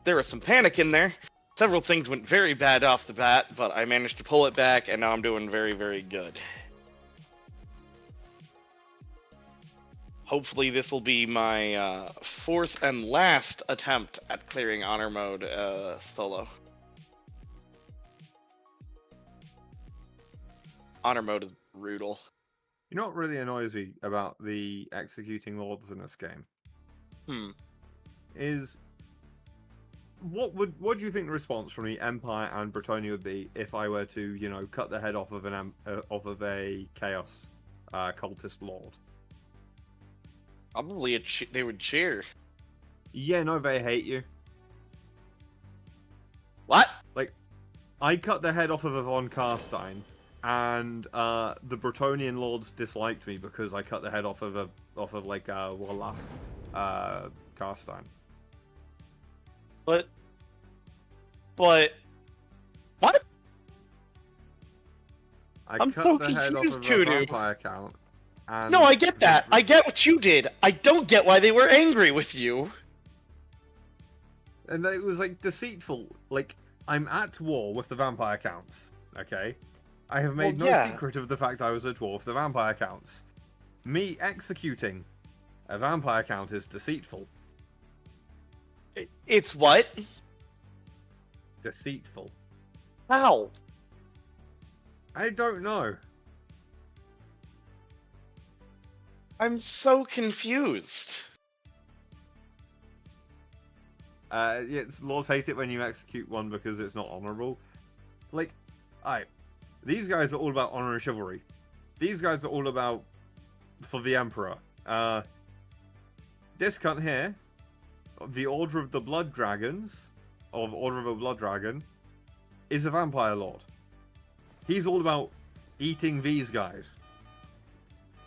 There was some panic in there. Several things went very bad off the bat, but I managed to pull it back and now I'm doing very, very good. Hopefully this will be my 4th and last attempt at clearing honor mode solo. Honor mode is brutal. You know what really annoys me about the executing lords in this game? Is what do you think the response from the Empire and Bretonnia would be if I were to, you know, cut the head off of a Chaos cultist lord? Probably they would cheer. Yeah, no, they hate you. What? Like, I cut the head off of a von Karstein, and the Bretonnian lords disliked me because I cut the head off of like Wallach Karstein. But what? I cut the head off of a vampire count. And No, I get that. I get what you did. I don't get why they were angry with you. And it was like deceitful. Like, I'm at war with the vampire counts. Okay, I have made no secret of the fact I was at war with the vampire counts. Me executing a vampire count is deceitful. It's what? Deceitful. How? I don't know. I'm so confused. Lords hate it when you execute one because it's not honorable. Like, these guys are all about honor and chivalry. These guys are all about for the Emperor. This cunt here, the Order of the Blood Dragons, or Order of a Blood Dragon, is a vampire lord. He's all about eating these guys.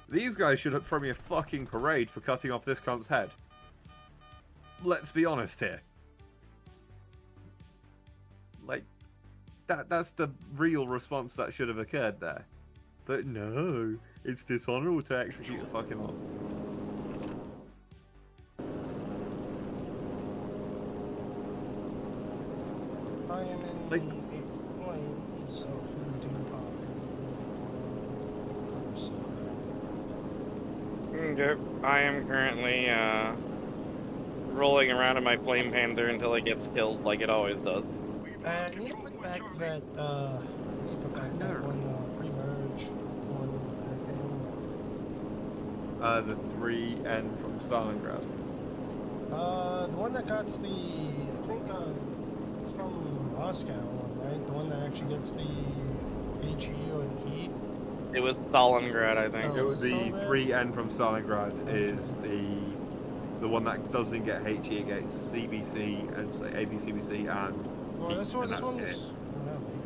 These guys should throw me a fucking parade for cutting off this cunt's head. Let's be honest here. Like, that's the real response that should have occurred there. But no, it's dishonorable to execute a fucking lord. I am in Like, a plane, so if you do pop in first. Okay. I am currently rolling around in my flame panther until it gets killed, like it always does. And you need to put back that one pre-merge one. The 3N from Stalingrad. The one that got the, I think it's from Moscow one, right? The one that actually gets the HE or the heat. It was Stalingrad, I think. It was the 3N from Stalingrad is the one that doesn't get HE, it gets CBC and like ABCBC and well, heat, this one's. and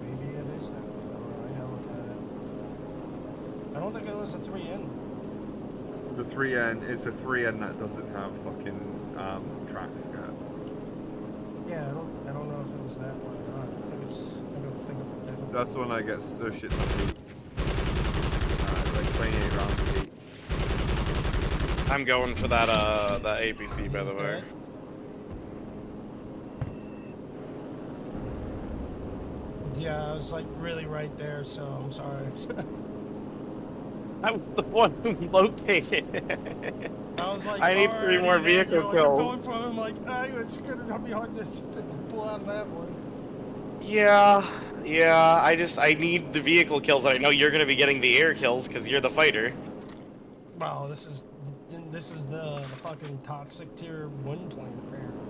Maybe it is that one. I look at it. I don't think it was a 3N. The 3N is a 3N that doesn't have fucking track skirts. Yeah, I don't know if it was that one or not. I don't think of it different. That's the one that gets the shit to heat. Like 28 rounds of heat. I'm going for that APC, by the way. Yeah, I was like really right there, so I'm sorry. I was the one who located. I was like, I need 3 more vehicle like, kills. I'm going from him like, it's gonna be hard to pull out of that one. Yeah. I need the vehicle kills. I know you're gonna be getting the air kills because you're the fighter. Wow, this is the fucking toxic tier 1 plane apparently.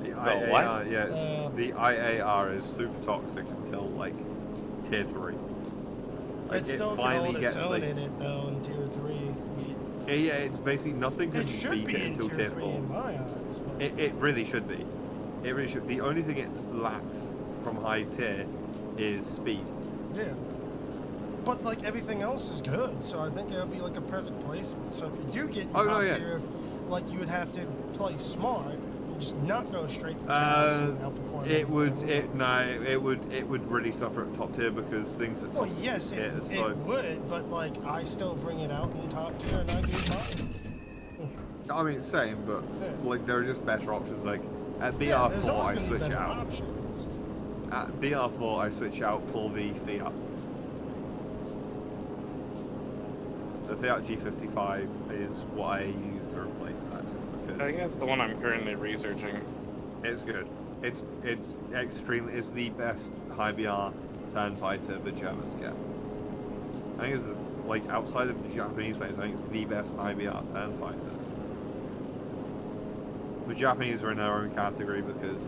The what? IAR, yes. The IAR is super toxic until like tier 3. Like, It it still finally can hold gets its own like in it though in tier 3. yeah, it's basically nothing can It should beat be it in until tier tier 3 4. in my eyes. But... It really should be. It really should. The only thing it lacks from high tier is speed. Yeah. But like everything else is good, so I think it'll be like a perfect placement. So if you do get in top tier, like you would have to play smart and just not go straight for chaos and outperform. It would really suffer at top tier because things at top well, yes, tier. it would, but like I still bring it out in top tier and I do fine. I mean, same, but like there are just better options. Like at there's BR4, always I gonna be switch better out. options. At BR4, I switch out for the Fiat. The Fiat G55 is what I use to replace that, just because. I think that's the one I'm currently researching. It's good. It's extremely. It's the best high BR turn fighter the Germans get. I think it's like outside of the Japanese fighters, I think it's the best IBR-10 fighter. The Japanese are in their own category because,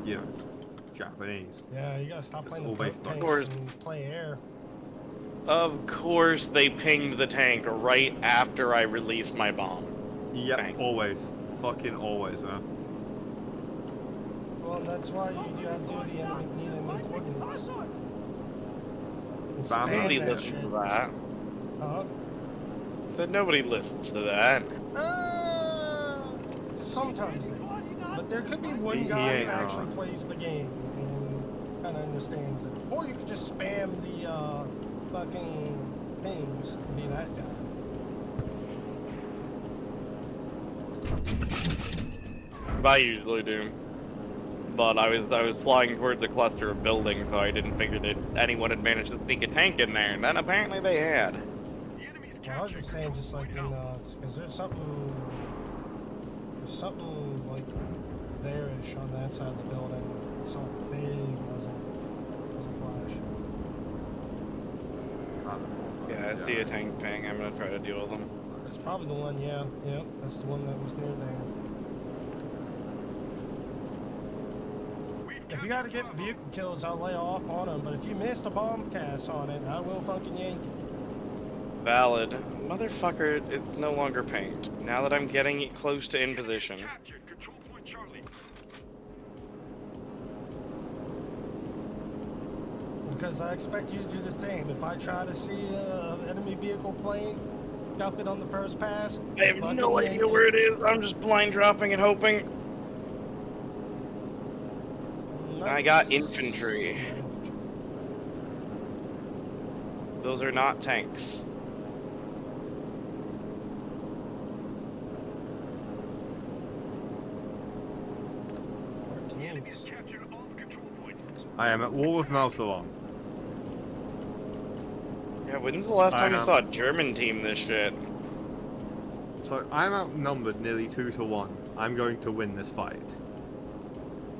you know, Japanese. Yeah, you gotta stop That's playing all the they boat fuck- tanks and play air. Of course, they pinged the tank right after I released my bomb. Yep, Thanks. always. Fucking always, man. Well, that's why you gotta do the enemy coordinates. And Bam. spam Nobody that listens shit. to that. Uh-huh. Said nobody listens to that. Sometimes they do. But there could be one He guy ain't who actually wrong. plays the game and kind of understands it. Or you could just spam the fucking pings and be that guy. I usually do. But I was flying towards a cluster of buildings, so I didn't figure that anyone had managed to sneak a tank in there, and then apparently they had. The enemy's Well, I was captured just saying, just like control in, point because there's something like there-ish on that side of the building. It's so big, doesn't flash. Yeah, I see a tank ping. I'm gonna try to deal with them. It's probably the one, yeah. Yep, that's the one that was near there. If you gotta get vehicle kills, I'll lay off on them, but if you missed a bomb cast on it, I will fucking yank it. Valid. Motherfucker, it's no longer pinged. Now that I'm getting it close to in position. captured control point Charlie. Because I expect you to do the same. If I try to see an enemy vehicle plane, stuff it on the first pass. I have fucking no yank idea where it is. I'm just blind dropping and hoping. I got infantry. Yeah, infantry. Those are not tanks. Our The enemy's teams. captured all the control points. I am at war with Mousalon. Yeah, when's the last I time you know. saw a German team this shit? So I'm outnumbered nearly 2-1. I'm going to win this fight.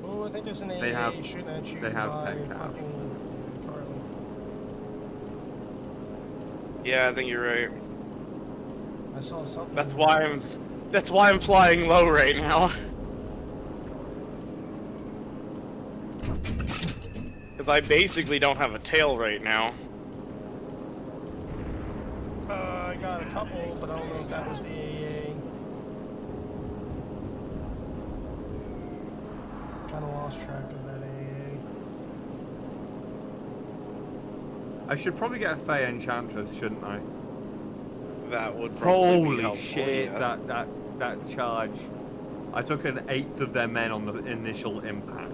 Oh, I think there's an They AA have- shooting at you they have by 10 cap. fucking Charlie. Yeah, I think you're right. I saw something. That's why I'm flying low right now. Cause I basically don't have a tail right now. I got a couple, but I don't know if that was the AA. Kind of lost track of that AA. I should probably get a Fey Enchantress, shouldn't I? That would probably be Holy helpful, shit, yeah. that charge. I took an eighth of their men on the initial impact.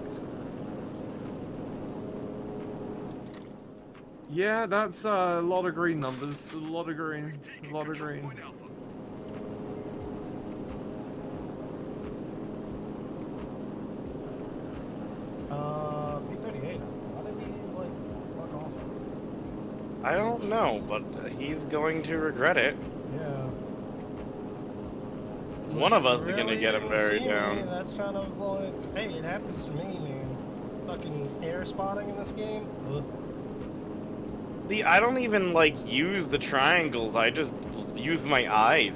Yeah, that's a lot of green numbers. A lot of green. A lot of green. Point Alpha. P-38. Why did he, like, fuck off? I don't know, but he's going to regret it. Yeah. One of us Really is gonna get him didn't buried see me, down. That's kind of like, hey, it happens to me, man. Fucking air spotting in this game. Ugh. See, I don't even like use the triangles. I just use my eyes.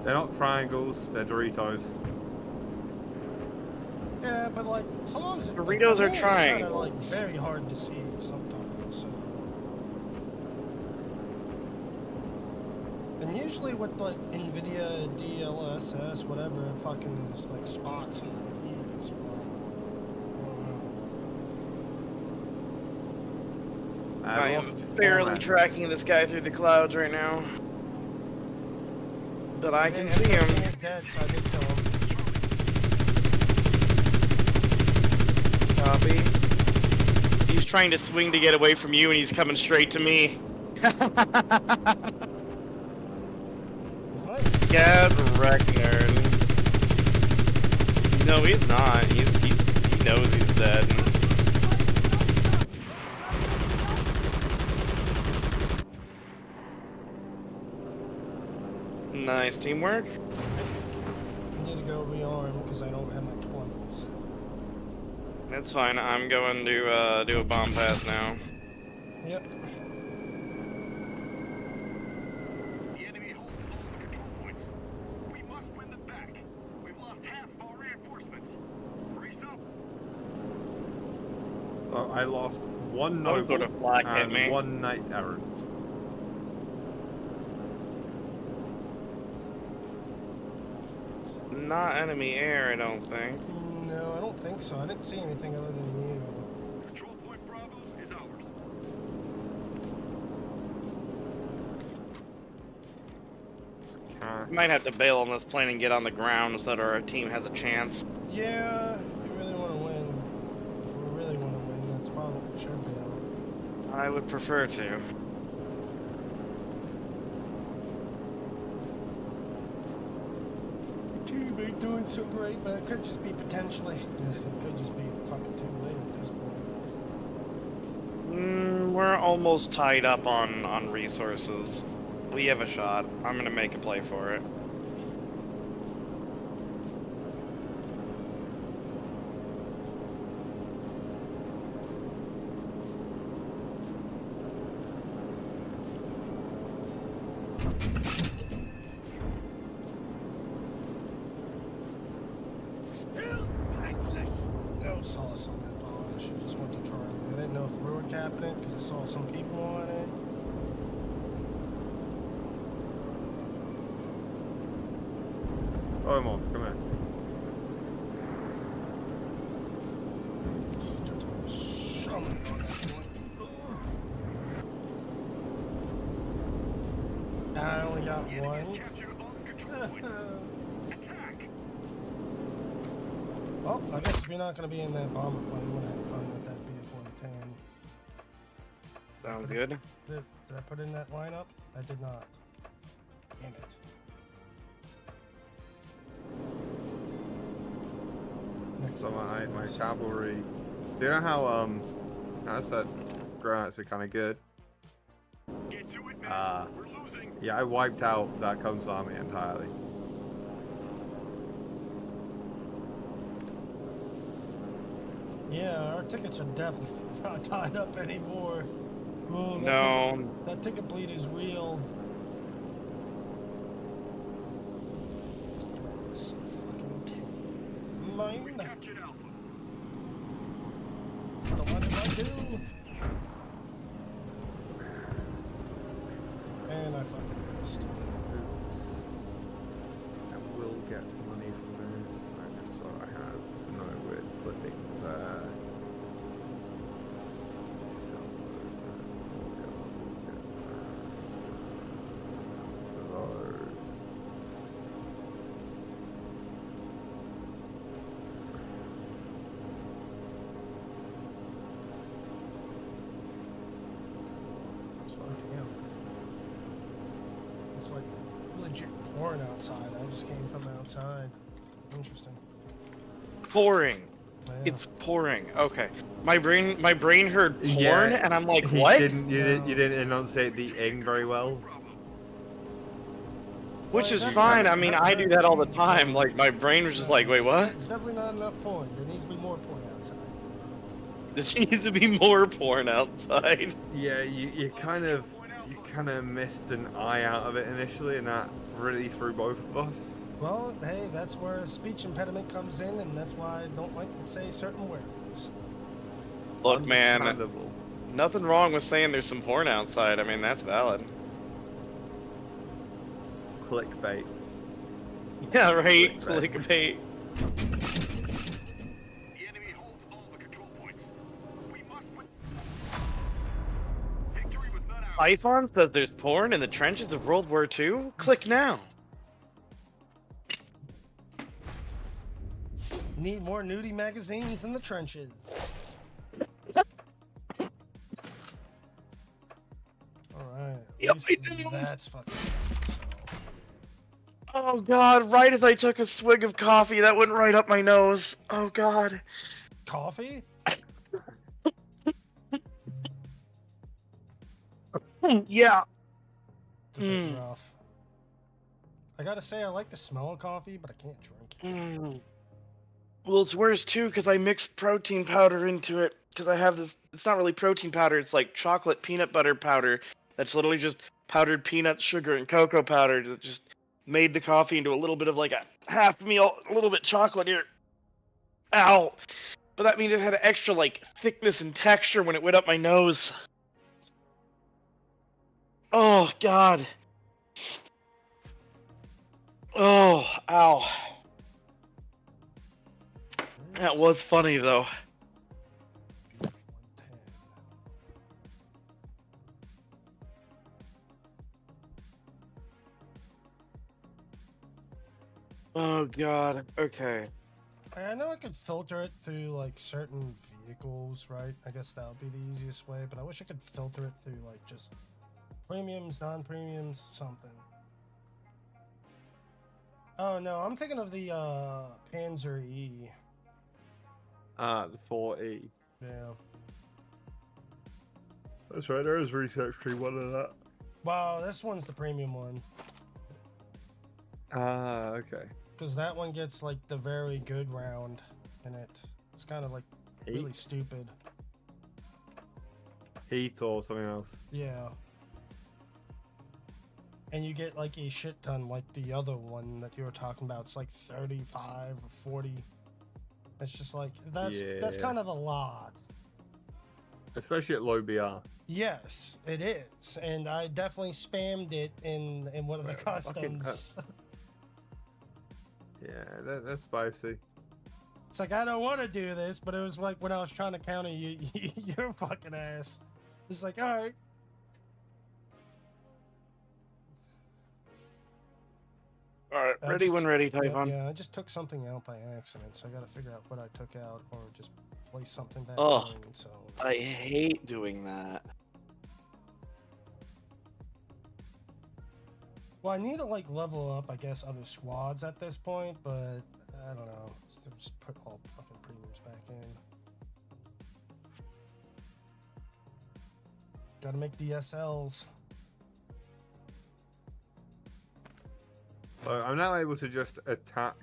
They're not triangles, they're Doritos. Yeah, but like sometimes Doritos for are me, it's kinda, like triangles. very hard to see sometimes. So. And usually with like NVIDIA DLSS, whatever, it fucking is like spots and these. I am lost barely format. tracking this guy through the clouds right now. But I can see him. He's dead, so I did kill him. Copy. He's trying to swing to get away from you, and he's coming straight to me. He's not. Get wrecked, nerd. No, he's not. He knows he's dead. Nice teamwork. I need to go rearm because I don't have my 20s. That's fine. I'm going to do a bomb pass now. Yep. I lost one I would go noble to flag hit and me. one knight errant. It's not enemy air, I don't think. No, I don't think so. I didn't see anything other than you. Control point Bravo is ours. We might have to bail on this plane and get on the ground so that our team has a chance. Yeah, if you really want to win. If we really want to win, that's probably what we should do. I would prefer to. Your team ain't doing so great, but it could just be potentially. It could just be fucking too late at this point. We're almost tied up on resources. We have a shot. I'm gonna make a play for it. No sauce on that ball. I should just went to Charlie. I didn't know if we were capping it because I saw some people on it. Oh, come on, come here. I only got The enemy has one. captured all the control points. Attack! Well, I guess if you're not going to be in that bomber plane, you would have fun with that BF-110. Sounds good. Did I put in that lineup? I did not. Damn it. Next So my one. cavalry. Do you know how I said granites are kind of good? Get to it, man. We're losing. Yeah, I wiped out that Kun's army entirely. Yeah, our tickets are definitely not tied up anymore. Oh, No. That ticket bleed is real. That's so fucking We mine. captured Alpha. What did I do? And I fucking missed. Oops. I will get money from this. I just thought I have nowhere to put it there. Sell those both. We'll get that. For those. Oh, damn. It's like legit pouring outside. I just came from outside. Interesting. Pouring. Yeah. It's pouring. Okay. My brain heard porn, Yeah, and I'm like, You what? didn't enunciate the ing very well. Which Well, is that's fine. not- I mean, I do that all the time. Like, my brain was just like, wait, what? It's definitely not enough porn. There needs to be more porn outside. There needs to be more porn outside. Yeah, you kind of missed an eye out of it initially, and that really threw both of us. Well, hey, that's where a speech impediment comes in, and that's why I don't like to say certain words. Look, man, Understandable. nothing wrong with saying there's some porn outside. I mean, that's valid. Clickbait. Yeah, right. Clickbait. Clickbait. The enemy holds all the control points. We must put... Victory was not ours. Python says there's porn in the trenches of World War II? Click now. Need more nudie magazines in the trenches. Alright. Yep, I do. That's fucking so. Oh god, right as I took a swig of coffee, that went right up my nose. Oh god. Coffee? Yeah. It's a bit rough. I gotta say, I like the smell of coffee, but I can't drink it. Well, it's worse too because I mixed protein powder into it. Because I have this, it's not really protein powder, it's like chocolate peanut butter powder. That's literally just powdered peanut sugar and cocoa powder that just made the coffee into a little bit of like a half meal, a little bit chocolate here. Ow! But that means it had extra, like, thickness and texture when it went up my nose. Oh, God. Oh, ow. That was funny, though. Oh, God. Okay. I know I could filter it through like certain vehicles, right? I guess that would be the easiest way, but I wish I could filter it through like just premiums, non-premiums, something. Oh no, I'm thinking of the Panzer E. Ah, the 4E. Yeah. That's right, there is research tree one of that. Wow, this one's the premium one. Ah, okay. Because that one gets like the very good round in it. It's kind of like really stupid. Heat or something else. Yeah. And you get like a shit ton like the other one that you were talking about. It's like 35 or 40. It's just like, that's kind of a lot. Especially at low BR. Yes, it is. And I definitely spammed it in one of the customs. Yeah, that's spicy. It's like, I don't want to do this, but it was like when I was trying to counter you, your fucking ass. It's like, alright. Alright, ready when ready, Typhon. Yeah, I just took something out by accident, so I gotta figure out what I took out or just place something back Oh, in, so... I hate doing that. Well, I need to like level up, I guess, other squads at this point, but I don't know. Just put all fucking premiums back in. Gotta make DSLs. I'm now able to just attack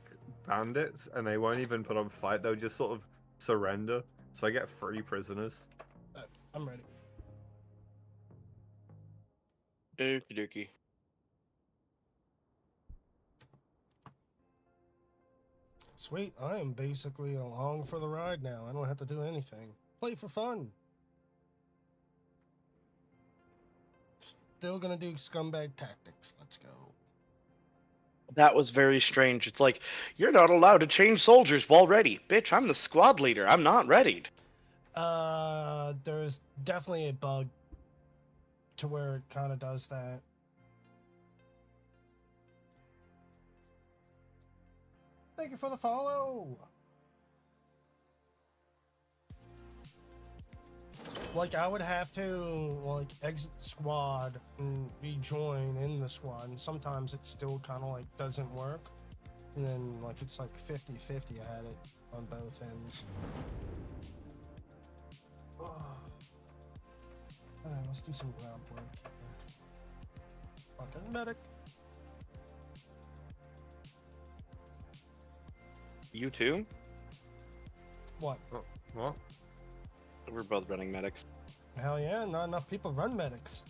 bandits, and they won't even put up a fight. They'll just sort of surrender. So I get 3 prisoners. I'm ready. Okie dokie. Sweet, I am basically along for the ride now. I don't have to do anything. Play for fun. Still gonna do scumbag tactics. Let's go. That was very strange. It's like, you're not allowed to change soldiers while ready. Bitch, I'm the squad leader. I'm not readied. There's definitely a bug to where it kind of does that. Thank you for the follow. Like, I would have to, like, exit the squad and rejoin in the squad, and sometimes it still kind of, like, doesn't work. And then, like, it's like 50-50 I had it on both ends. Oh. Alright, let's do some ground work here. Fucking medic. You too? What? Oh, what? We're both running medics. Hell yeah, not enough people run medics.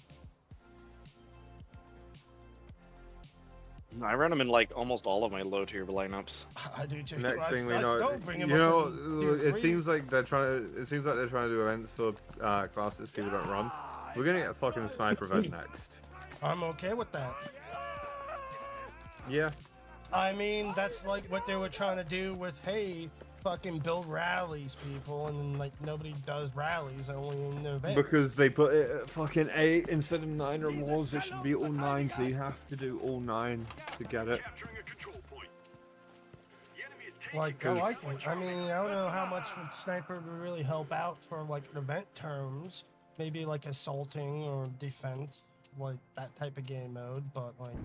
I run them in like almost all of my low tier lineups. I do too. Next thing we I know, still bring you him up know, in tier it 3. seems like they're trying to. It seems like they're trying to do events for classes people don't run. We're gonna get a fucking sniper event next. I'm okay with that. Yeah. I mean, that's like what they were trying to do with, hey, fucking build rallies, people, and like nobody does rallies, only in the events. Because they put it at fucking 8 instead of 9 rewards. It should be all 9, so you have to do all 9 to get it. Capturing a control point. The enemy is taking Like, I like it. I mean, I don't know how much would sniper would really help out for like event terms. Maybe like assaulting or defense, like that type of game mode, but like.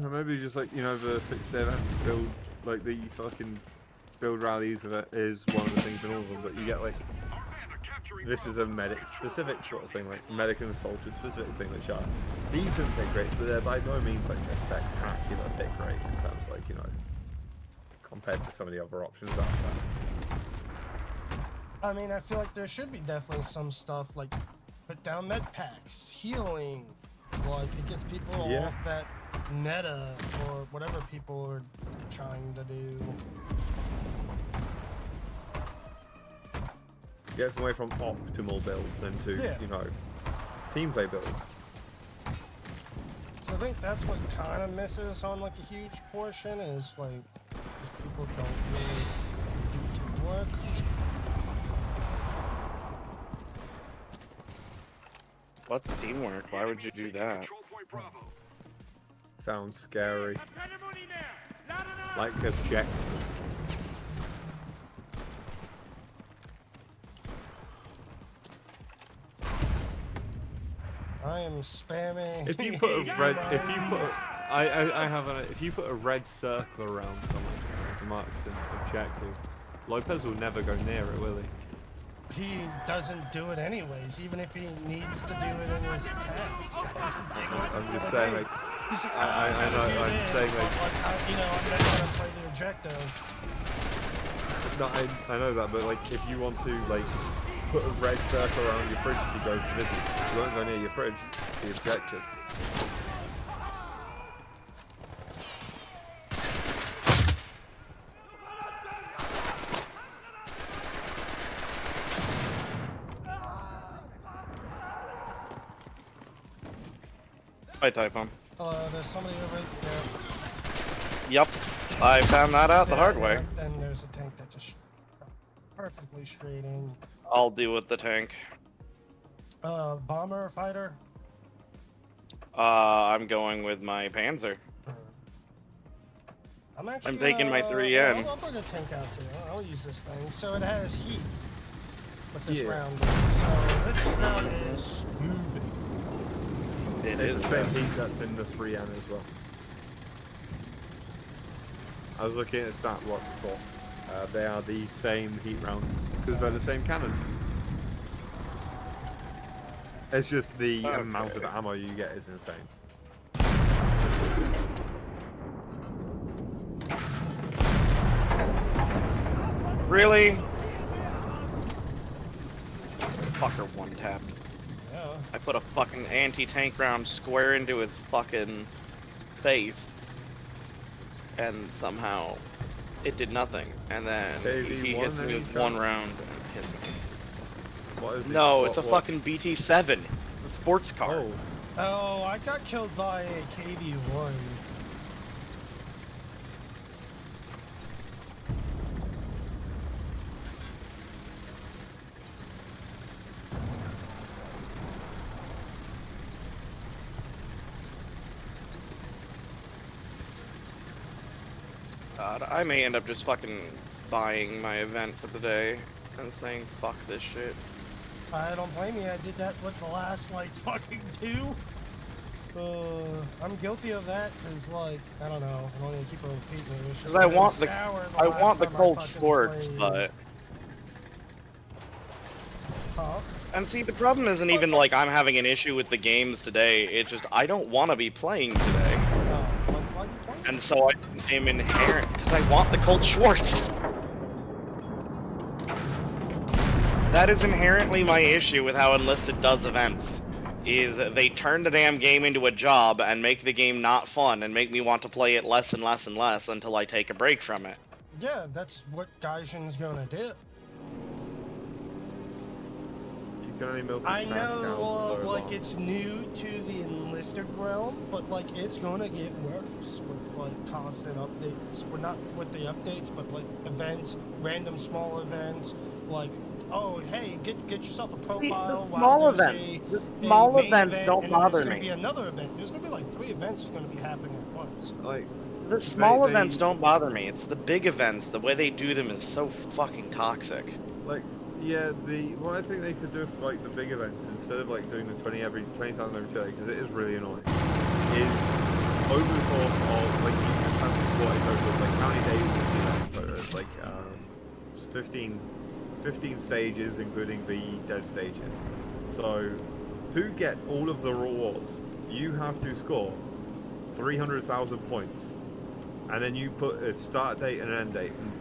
Or maybe just like, you know, the 6-day events build, like the fucking build rallies of it is one of the things in all of them, but you get like, Our men are capturing this is a medic specific sort of thing, like medic and soldier specific thing, which are decent pick rates, but they're by no means like a spectacular pick rate in terms, like, you know, compared to some of the other options out there. I mean, I feel like there should be definitely some stuff like put down med packs, healing, like it gets people off that meta or whatever people are trying to do. Gets away from optimal builds into, Yeah. you know, team play builds. So I think that's what kind of misses on like a huge portion is like just people don't really do teamwork. What's teamwork? Why would you do that? Control point Bravo. Sounds scary. Pandemonium now! Not enough! Like a check. I am spamming. If you put a red, if you put a red circle around something to mark an objective, Lopez will never go near it, will he? He doesn't do it anyways, even if he needs to do it in his tasks. I'm just saying, like, I know, I'm saying, like, you know, I'm not gonna play the objective. no, I know that, but like, if you want to, like, put a red circle around your fridge if he goes to visit, you won't go near your fridge, it's the objective. I type on. There's somebody over there. Yep. I found that out the Yeah, hard way. yeah, and there's a tank that just perfectly straight in. I'll deal with the tank. Bomber or fighter? I'm going with my Panzer. I'm actually. I'm taking my 3N. I'll bring a tank out too. I'll use this thing. So it has heat. With this Yeah. round. So this round is stupid. It It's is. the same heat that's in the 3N as well. I was looking at stat block before. They are the same heat round because they're the same cannon. It's just the amount of ammo you get is insane. Really? Fucker one tapped. Yeah. I put a fucking anti-tank round square into his fucking face. And somehow it did nothing. And then he hits me with one round and hits me. What is it? No, it's a What- fucking BT7. A sports car. Oh, Oh, I got killed by a KV-1. God, I may end up just fucking buying my event for the day and saying fuck this shit. I don't blame you. I did that with the last, like, fucking 2. I'm guilty of that because, like, I don't know. I don't even keep repeating it. It's just Because I really want sour I last want the time I cold fucking sports, played. but Huh? and see the problem isn't even like I'm having an issue with the games today. It's just I don't want to be playing today, Why you playing? and so I am inherent because I want the Colt Schwartz. That is inherently my issue with how Enlisted does events. Is they turn the damn game into a job and make the game not fun and make me want to play it less and less and less until I take a break from it. Yeah, that's what Gaijin's gonna do. you can only milk I the cash cow know, for so like, long. it's new to the Enlisted realm, but, like, it's gonna get worse with, like, constant updates. Well, not with the updates, but, like, events, random small events, like, oh, hey, get yourself a profile. small there's events- a small main events event, don't and then bother there's gonna me. be another event. There's gonna be, like, 3 events are gonna be happening at once. Like, The small they- events don't bother me. It's the big events. The way they do them is so fucking toxic. like, yeah, what I think they could do for like the big events instead of like doing the 20,000 every day, because it is really annoying, is over the course of like you just have to squat it over like how many days is the event? So it's like it's 15 stages including the dead stages. So to get all of the rewards, you have to score 300,000 points, and then you put a start date and an end date. And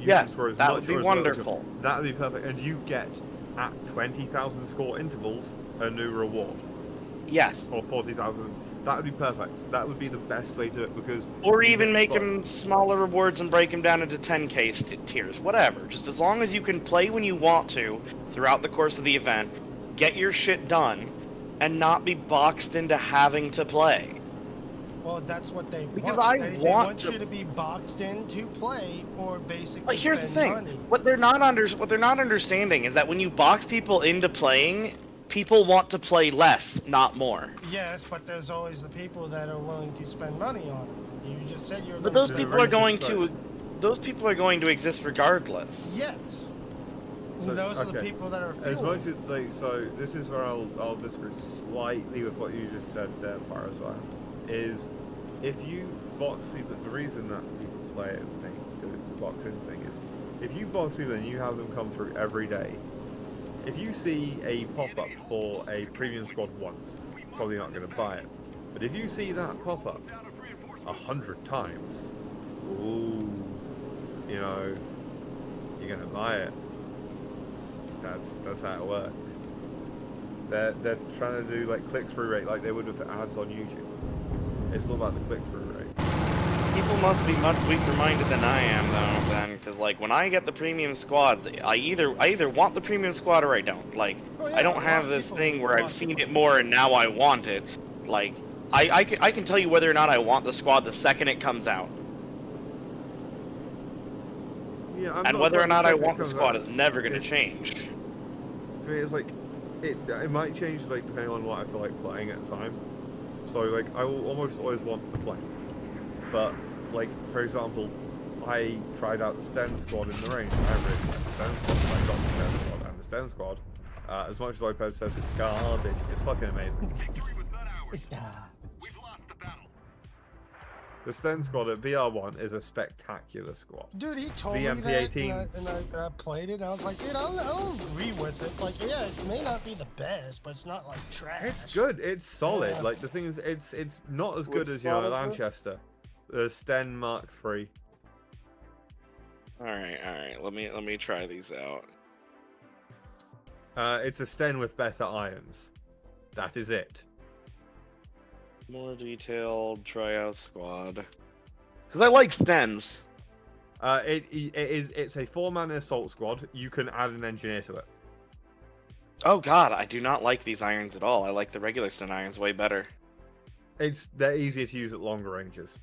you Yes, can score as that much would be or as little as- wonderful. That would be perfect, and you get at 20,000 score intervals a new reward, Yes. or 40,000 That would be perfect. That would be the best way to do it because. Or you even get make spots. them smaller rewards and break them down into 10k tiers, whatever. Just as long as you can play when you want to throughout the course of the event, get your shit done, and not be boxed into having to play. Well, that's what they Because want. I They want want to- you to be boxed in to play, or basically But here's the spend thing: money. what they're not understanding is that when you box people into playing, people want to play less, not more. Yes, but there's always the people that are willing to spend money on it. You just said you're. But gonna those spend people are money. going to, those people are going to exist regardless. Yes. So, Those are the okay. people that are As much fueling. as like, so this is where I'll disagree slightly with what you just said there, Parasite. Is if you box people, the reason that people play it and they do the boxing thing is if you box people and you have them come through every day. If you see a pop-up for a premium squad once, probably not going to buy it. But if you see that pop-up 100 times, ooh, you know, you're going to buy it. That's how it works. They're trying to do like click-through rate like they would with ads on YouTube. It's all about the click-through rate. People must be much weaker-minded than I am, though, then, because like when I get the premium squad, I either want the premium squad or I don't. Like, Oh, yeah, I don't a lot have of this people- thing a where lot I've of seen people it do. more and now I want it. Like, I can tell you whether or not I want the squad the second it comes out, Yeah, I'm and not whether or quite not I second want the comes squad out. is never going to It's- change. For me, it's like it might change like depending on what I feel like playing at the time. So like I will almost always want to play, but like for example, I tried out the Sten squad in the range. I really like the Sten squad. I got the Sten squad and the Sten squad. As much as iPad says it's garbage, it's fucking amazing. Victory was not ours. It's God. We've lost the battle. The Sten squad at BR1 is a spectacular squad. Dude, he told The me that, MP18. and I played it, and I was like, dude, I don't agree with it. Like, yeah, it may not be the best, but it's not like trash. It's good. It's solid. Yeah. Like the thing is, it's not as Which good as you know squad is it? Lanchester. The Sten Mark III. All right. Let me try these out. It's a Sten with better irons. That is it. More detailed tryout squad. Because I like Stens. It's a 4-man assault squad. You can add an engineer to it. Oh god, I do not like these irons at all. I like the regular Sten irons way better. They're easier to use at longer ranges.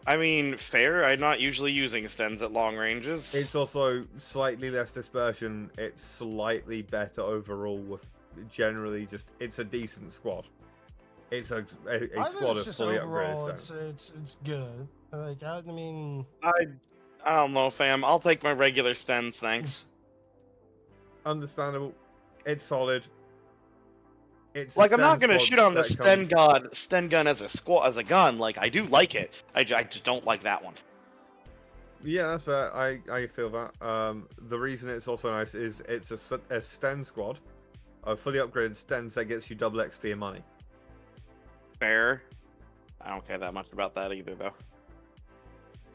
I mean, fair. I'm not usually using Stens at long ranges. It's also slightly less dispersion. It's slightly better overall. With generally just, it's a decent squad. It's a I think squad it's of just fully overall, upgraded Sten. it's good. Like, I mean, I don't know, fam. I'll take my regular Stens, thanks. Understandable. It's solid. It's a Like, I'm not Sten gonna squad shit on the that Sten gun as a squad, as a gun. Like, I do like it. I just don't like that one. Yeah, that's fair. I feel that. The reason it's also nice is it's a Sten squad, a fully upgraded Stens that gets you double XP and money. Fair. I don't care that much about that either, though.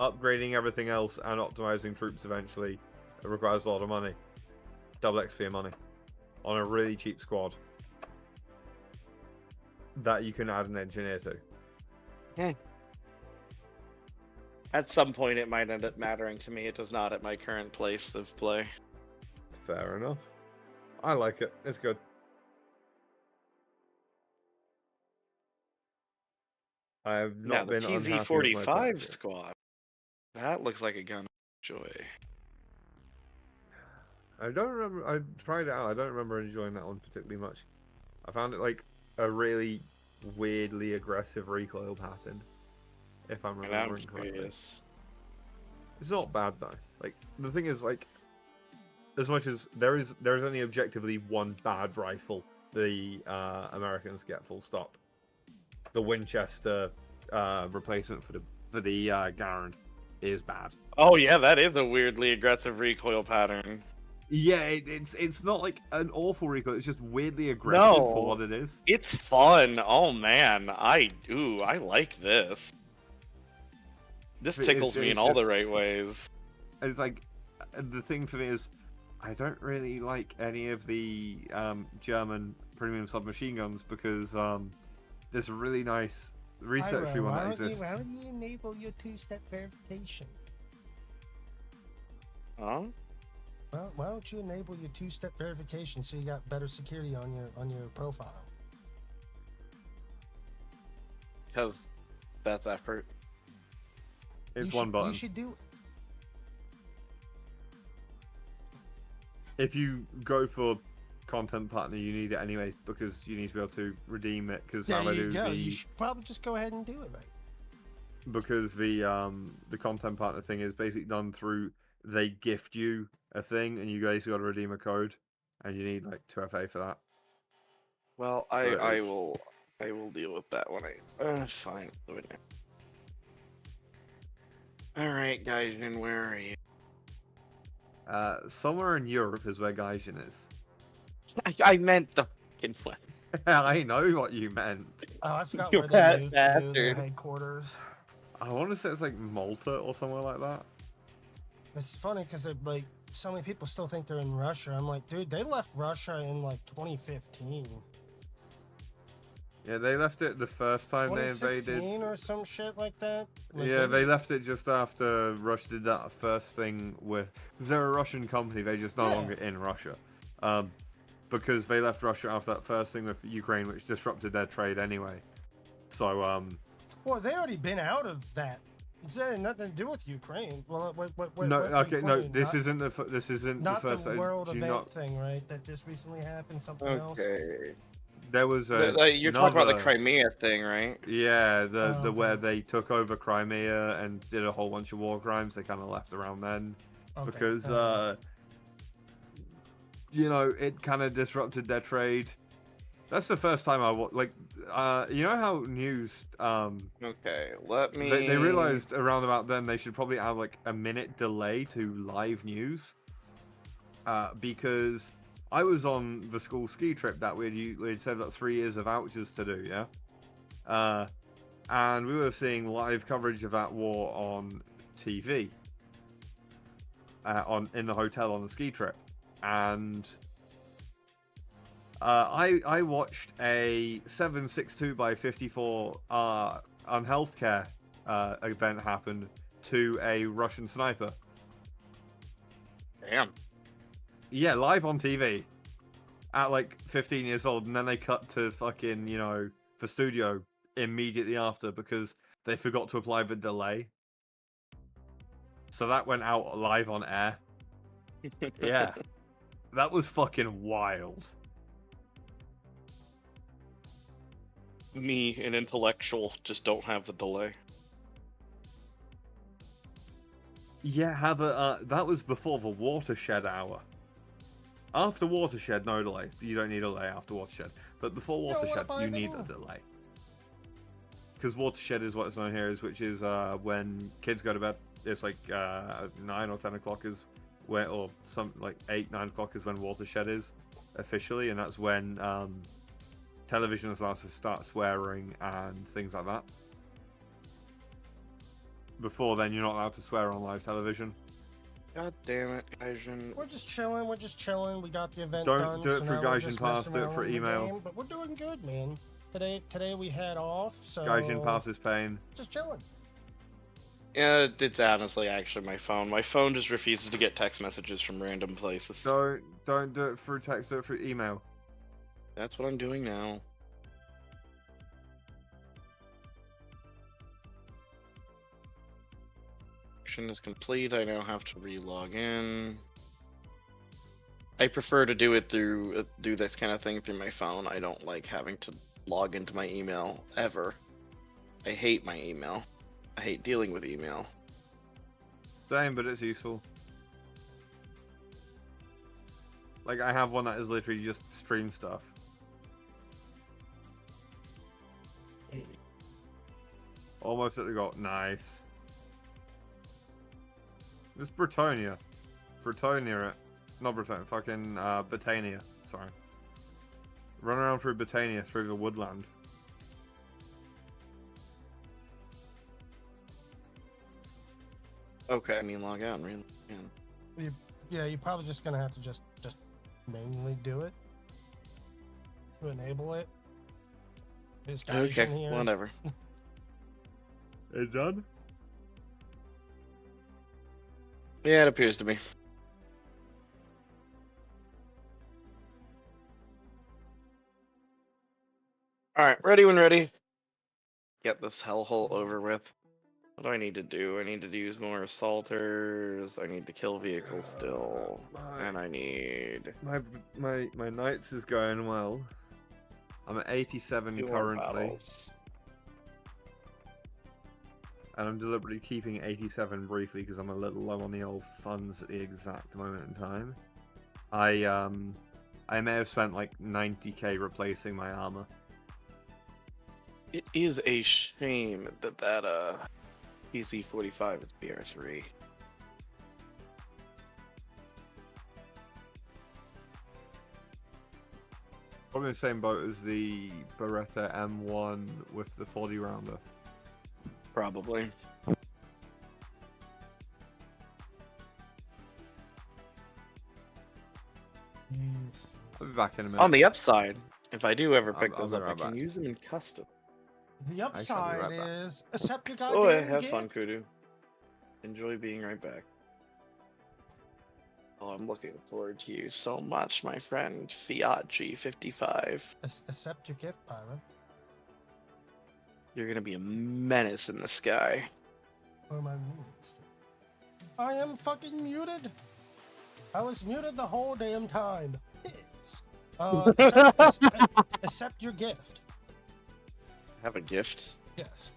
Upgrading everything else and optimizing troops eventually requires a lot of money. Double XP and money on a really cheap squad that you can add an engineer to. At some point, it might end up mattering to me. It does not at my current place of play. Fair enough. I like it. It's good. I have Now, not the been unhappy with my TZ-45 purchase. squad. That looks like a gun of joy. I don't remember. I tried it out. I don't remember enjoying that one particularly much. I found it like a really weirdly aggressive recoil pattern, if I'm And I'm remembering correctly. curious. It's not bad though. Like the thing is, like, as much as there is only objectively one bad rifle the Americans get, full stop. The Winchester replacement for the Garand is bad. Oh yeah, that is a weirdly aggressive recoil pattern. Yeah, it's not like an awful recoil. It's just weirdly aggressive No. for what it is. It's fun. Oh man, I like this. This It's- tickles me in it's all the just- right ways. It's like the thing for me is I don't really like any of the German premium submachine guns because there's a really nice research free one that exists. Why don't you enable your two-step verification? Huh? Well, why don't you enable your two-step verification so you got better security on your profile? Because that's effort. It's You one button. You should do it. If you go for content partner, you need it anyway because you need to be able to redeem it. Because There you go. You should probably just go ahead and do it, right? because the content partner thing is basically done through they gift you a thing and you guys got to redeem a code and you need like 2FA for that. Well, So I it's- will deal with that when I fine. Do it now. All right, guys, and where are you? Somewhere in Europe is where Gaijin is. I meant the fucking one. I know what you meant. Oh, I forgot You where they fat moved to their bastard. headquarters. I want to say it's like Malta or somewhere like that. It's funny because like so many people still think they're in Russia. I'm like, dude, they left Russia in like 2015, Yeah, they left it the first time they 2016 invaded. or some shit like that. Like, Yeah, they left it just after Russia did that first thing with. Because they're a Russian company, they're just no Yeah. longer in Russia. Because they left Russia after that first thing with Ukraine, which disrupted their trade anyway. So, Well, they already been out of that. It's had nothing to do with Ukraine. Well, what, no, okay, no, Ukraine? this isn't the Not first. the world do event not- thing, right? That just recently happened. Something else. Okay. There was a. You're talking about the another- Crimea thing, right? Yeah, the Oh, where okay. they took over Crimea and did a whole bunch of war crimes. They kind of left around then. Okay, Because alright. you know, it kind of disrupted their trade. That's the first time you know how news Okay, let me. they realized around about then they should probably have like a minute delay to live news, because I was on the school ski trip that we'd set up 3 years of vouchers to do, yeah, and we were seeing live coverage of that war on TV, in the hotel on the ski trip, and I watched a 762 by 54 on healthcare event happen to a Russian sniper. Damn. Yeah, live on TV at like 15 years old, and then they cut to fucking, the studio immediately after because they forgot to apply the delay. So that went out live on air. Yeah. That was fucking wild. Me, an intellectual, just don't have the delay. Yeah, that was before the watershed hour. After watershed, no delay. You don't need a delay after watershed. But before You don't wanna watershed, buy you need a them. delay. Because watershed is what it's known here is, which is when kids go to bed. It's like 9 or 10 o'clock is where, or some like 8, 9 o'clock is when watershed is officially, and that's when television is allowed to start swearing and things like that. Before then, you're not allowed to swear on live television. God damn it, Gaijin. We're just chilling. We're just chilling. We got the event Don't done. do it so for now we're Gaijin just Pass, messing do it around for with the email. game, but we're doing good, man. Today we had off, so Gaijin passes pain. just chilling. Yeah, it's honestly actually my phone. My phone just refuses to get text messages from random places. Don't do it through text, do it through email. That's what I'm doing now. Mission is complete. I now have to re-log in. I prefer to do it through do this kind of thing through my phone. I don't like having to log into my email ever. I hate my email. I hate dealing with email. Same, but it's useful. Like, I have one that is literally just stream stuff. Almost at the goal. Nice. It's Bretonia. Bretonia. Not Bretonia. Fucking Botania. Sorry. Run around through Botania, through the woodland. Okay, I mean log out and re-log in. Yeah, you're probably just gonna have to just manually do it to enable it. This guy's Okay, in here. whatever. It done? Yeah, it appears to be. Alright, ready when ready. Get this hellhole over with. What do I need to do? I need to use more assaulters. I need to kill vehicles still. And I need My Knights is going well. I'm at 87 2 more currently. battles. And I'm deliberately keeping 87 briefly because I'm a little low on the old funds at the exact moment in time. I may have spent like 90k replacing my armor. It is a shame that PC-45 is BR3. Probably the same boat as the Beretta M1 with the 40 rounder. Probably. Yes. I'll be back in a minute. On the upside, if I do ever pick I'll those be up, I right can back. use them in custom. The I shall be upside right back. is accept your Oh, goddamn have gift. fun, Kudu. Enjoy being right back. Oh, I'm looking forward to you so much, my friend. Fiat G55. Accept your gift, pirate. You're gonna be a menace in the sky. Or am I muted? I am fucking muted. I was muted the whole damn time. It's, accept your gift. Have a gift? Yes.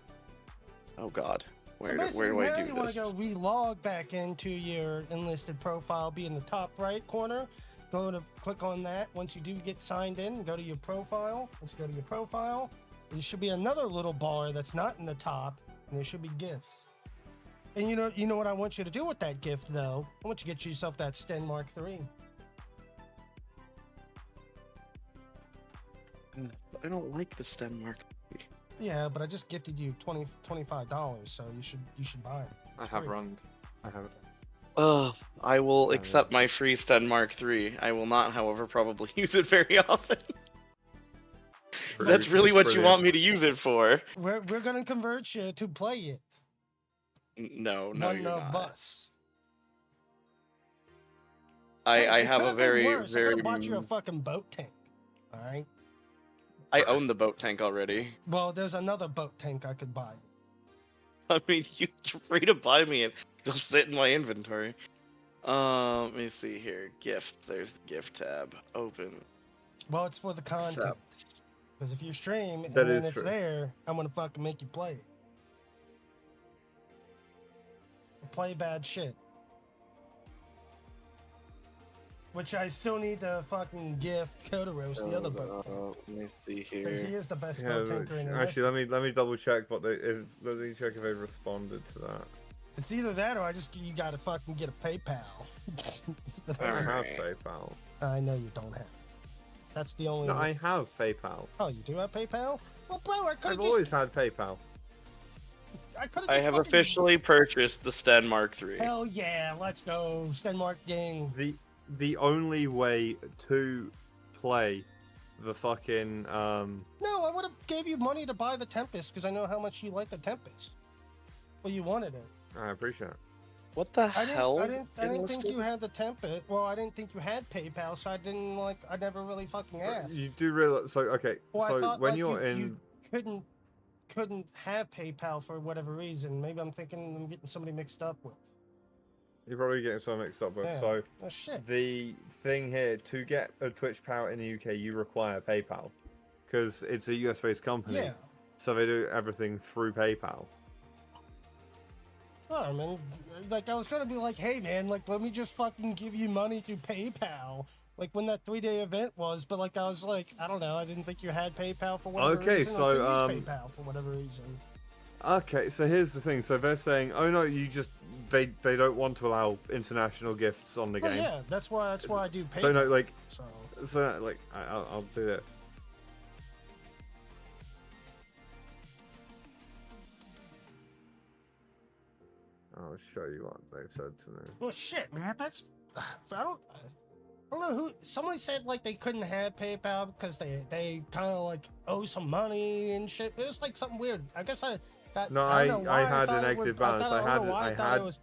Oh God. So Where basically, do I now do you want this? to go relog back into your enlisted profile, be in the top right corner. Go to click on that. Once you do get signed in, go to your profile. Let's go to your profile. There should be another little bar that's not in the top, and there should be gifts. And you know what I want you to do with that gift, though? I want you to get yourself that Sten Mark III. I don't like the Sten Mark. Yeah, but I just gifted you $25, so you should buy it. I It's have free. run. I have it. I will Yeah, accept my free Sten Mark III. I will not, however, probably use it very often. That's really what you want me to use it for. We're gonna convert you to play it. No, One you're of not. us. I It have could a have been very, worse. I could very. have bought you a fucking boat tank. All right. I own the boat tank already. Well, there's another boat tank I could buy. I mean, you're free to buy me and it'll sit in my inventory. Let me see here. Gift. There's the gift tab. Open. Well, it's for the content. Accept. Because if you stream and That then is it's true. there, I'm gonna fucking make you play it. Play bad shit. Which I still need to fucking gift Kodaros, the other boat tank. Let me see Because he here. is the best Yeah, boat tanker in the actually, let me double check what let me check if they responded to that. It's either that or you gotta fucking get a PayPal. I have Alright. PayPal. I know you don't have. That's the only. No, I have PayPal. Oh, you do have PayPal? Well, bro, I could I've have always had PayPal. I have officially purchased the Sten Mark III. Hell yeah, let's go, Stenmark gang. The only way to play the fucking No, I would have gave you money to buy the Tempest because I know how much you like the Tempest. Well, you wanted it. I appreciate it. What the I hell? didn't think you had the Tempest. Well, I didn't think you had PayPal, so I didn't I never really fucking asked. You do realize so okay, Well, I so thought, when like, you're you in couldn't have PayPal for whatever reason. Maybe I'm thinking I'm getting somebody mixed up with. you're probably getting so mixed up with. Yeah. So Oh shit. the thing here to get a Twitch power in the UK, you require PayPal because it's a US based company. Yeah. So they do everything through PayPal. Oh, I mean, I was gonna be like, hey man, let me just fucking give you money through PayPal, when that 3-day event was. But I was like, I don't know, I didn't think you had PayPal for whatever Okay, reason. so, I couldn't use PayPal for whatever reason. Okay, so here's the thing. So they're saying, oh no, they don't want to allow international gifts on the Well, game. yeah, that's why I do PayPal. So no, So I'll do this. I'll show you what they said to me. well, shit, man, that's I don't. I don't know who. Somebody said like they couldn't have PayPal because they kind of like owe some money and shit. It was like something weird. I guess I. No, I don't know why I had a thought it negative would- balance. I I don't know why I thought it was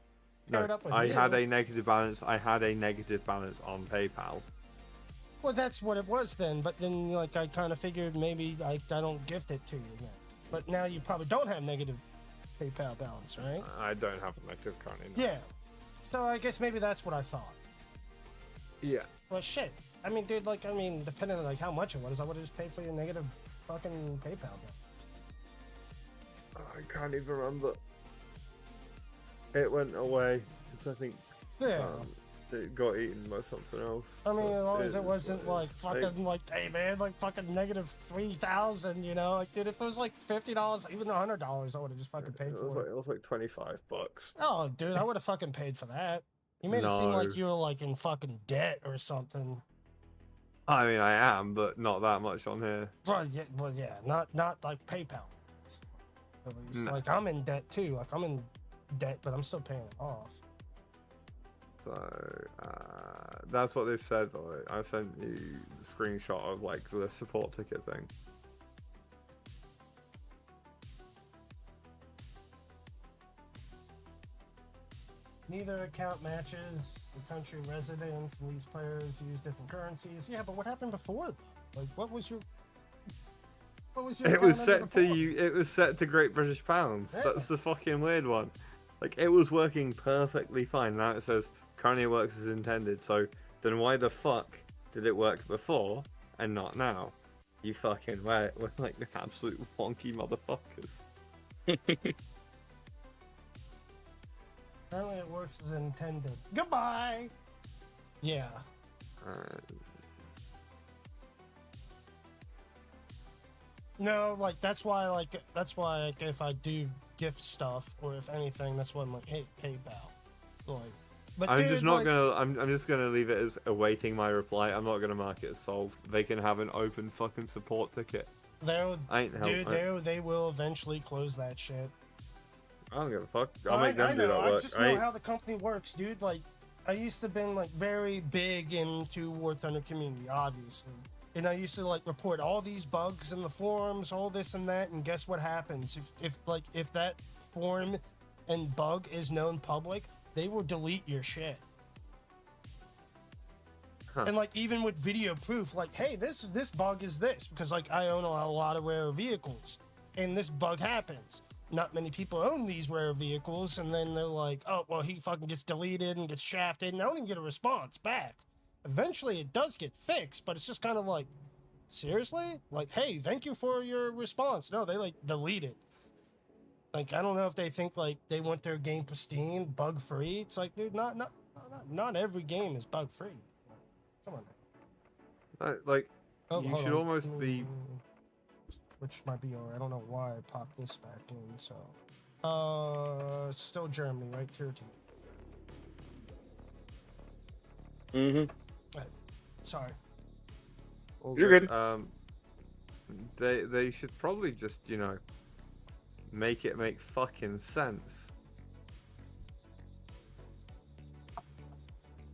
paired no, up with I you. had a negative balance. I had a negative balance on PayPal. Well, that's what it was then. But then, like, I kind of figured maybe I don't gift it to you then. But now you probably don't have negative PayPal balance, right? I don't have a negative currently. No. Yeah. So I guess maybe that's what I thought. Yeah. Well, shit. I mean, dude, like, depending on like how much it was, I would have just paid for your negative fucking PayPal balance. I can't even remember. It went away because I think Yeah. it got eaten by something else. I mean, but as long as it is wasn't what like it is. fucking like, hey man, like fucking negative 3,000, you know? Like, dude, if it was like $50, even $100, I would have just fucking paid for it. It was like $25. Oh, dude, I would have fucking paid for that. You made it seem like No. you were like in fucking debt or something. I mean, I am, but not that much on here. Well, yeah, not like PayPal. At least, No. like I'm in debt too. Like I'm in debt, but I'm still paying it off. So that's what they've said. Like, I sent you the screenshot of like the support ticket thing. Neither account matches the country residence, and these players use different currencies. Yeah, but what happened before though? Like, what was your It was account set under to before? you. It was set to Great British Pounds. Yeah. That's the fucking weird one. Like it was working perfectly fine. Now it says currently works as intended. So then why the fuck did it work before and not now? You fucking we're like the absolute wonky motherfuckers. Apparently it works as intended. Goodbye! Yeah. No, like that's why like if I do gift stuff or if anything, that's why I'm like, hey, PayPal. Like, but I'm dude, just not like, gonna. I'm just gonna leave it as awaiting my reply. I'm not gonna mark it as solved. They can have an open fucking support ticket. They'll, I ain't dude, help. they will eventually close that shit. I don't give a fuck. I'll make them I do know, that I work. just know how the company works, dude. Like, I used to been like very big into War Thunder community, obviously. And I used to like report all these bugs in the forums, all this and that, and guess what happens? If that forum and bug is known public, they will delete your shit. Huh. And like even with video proof, like, hey, this bug is this because like I own a lot of rare vehicles, and this bug happens. Not many people own these rare vehicles, and then they're like, oh well, he fucking gets deleted and gets shafted, and I don't even get a response back. Eventually, it does get fixed, but it's just kind of like, seriously? Like, hey, thank you for your response. No, they like delete it. Like, I don't know if they think like they want their game pristine, bug free. It's like, dude, not every game is bug free. Come on. Like Oh, you hold should on. almost be. Which might be alright. I don't know why I popped this back in. So, still Germany, right? Tier 2. Mm-hmm. Sorry. all You're good. They should probably just make it make fucking sense.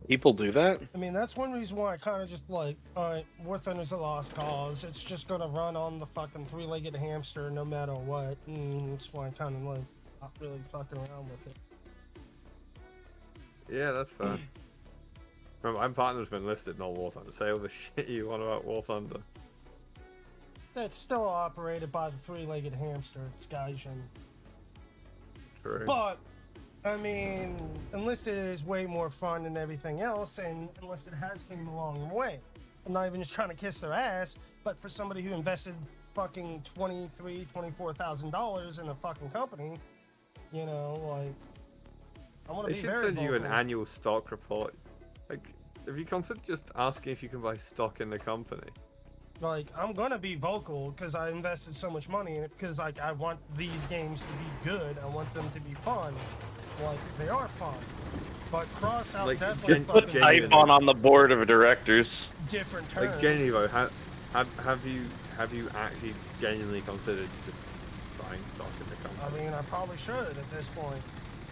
People do that? I mean, that's one reason why I kind of just like, alright, War Thunder's a lost cause. It's just gonna run on the fucking three-legged hamster no matter what. And that's why I kind of like not really fucking around with it. Yeah, that's fair. Remember, I'm partner's been listed in all War Thunder. Say all the shit you want about War Thunder. It's still operated by the three-legged hamster. It's Gaijin. True. But, I mean, Enlisted is way more fun than everything else, and Enlisted has came a long way. I'm not even just trying to kiss their ass, but for somebody who invested fucking $24,000 in a fucking company, you know, like, I want to They be should very send you an vocal. annual stock report. Like, have you considered just asking if you can buy stock in the company? Like, I'm gonna be vocal because I invested so much money in it because, like, I want these games to be good. I want them to be fun. Like, they are fun. But Crossout Like, definitely Put fucking genuine- Typhon on the board of directors. different terms. Like, genuinely, though, have you actually genuinely considered just buying stock in the I company? mean, I probably should at this point.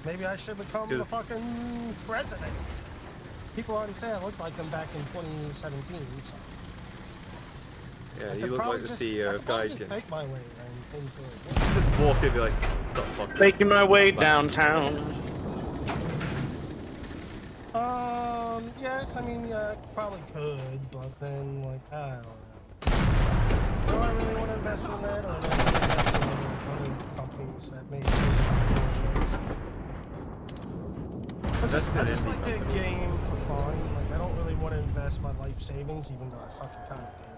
Maybe I should become the 'Cause- fucking president. People already say I looked like them back in 2017. So. Yeah, I you could look like probably the just- CEO I of could probably just Gaijin. make my way into it. Just walk in and be like, stop fucking. Making my way downtown. Yes, I mean, yeah, I probably could, but then, like, I don't know. Do I really want to invest in that, or do I want to invest in other companies that may I just like a game for fun. Like, I don't really want to invest my life savings, even though I fucking kind of do.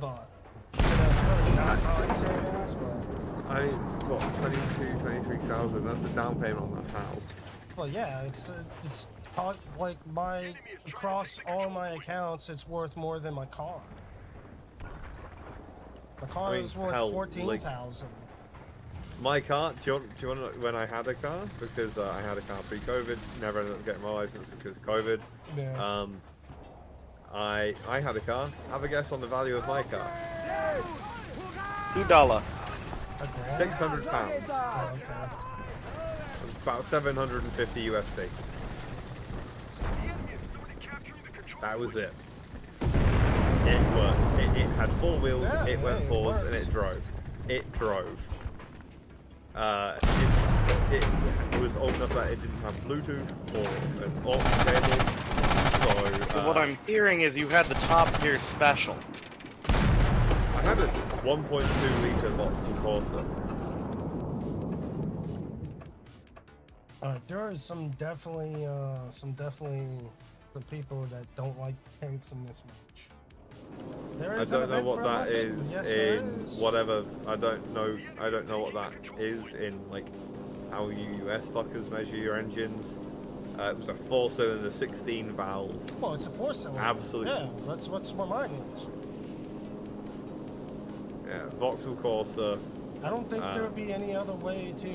But, you know, it's really not my life savings, but... What, 23,000? That's the down payment on that house. Well, yeah, it's like across all my accounts, it's worth more than my car. My car is worth 14,000. My car, do you want to know when I had a car? Because I had a car pre-COVID, never ended up getting my license because of COVID. Yeah. I had a car. Have a guess on the value of my car. $2. £600. Oh, okay. About 750 USD. That was it. It worked. It had 4 wheels, Yeah, it went it forwards, and works. it drove. It drove. It was old enough that it didn't have Bluetooth or an aux cable. So What I'm hearing is you had the top tier special. I had a 1.2 liter Vauxhall Corsa. There is some definitely some people that don't like tanks in this match. There I is don't an know event what for that Listen. is Yes, there in is. whatever. I don't know what that is in like how you US fuckers measure your engines. It was a 4-cylinder 16 valve. Well, it's a 4-cylinder. Absolutely. Yeah, that's what mine is. Yeah, Vauxhall Corsa. I don't think there would be any other way to.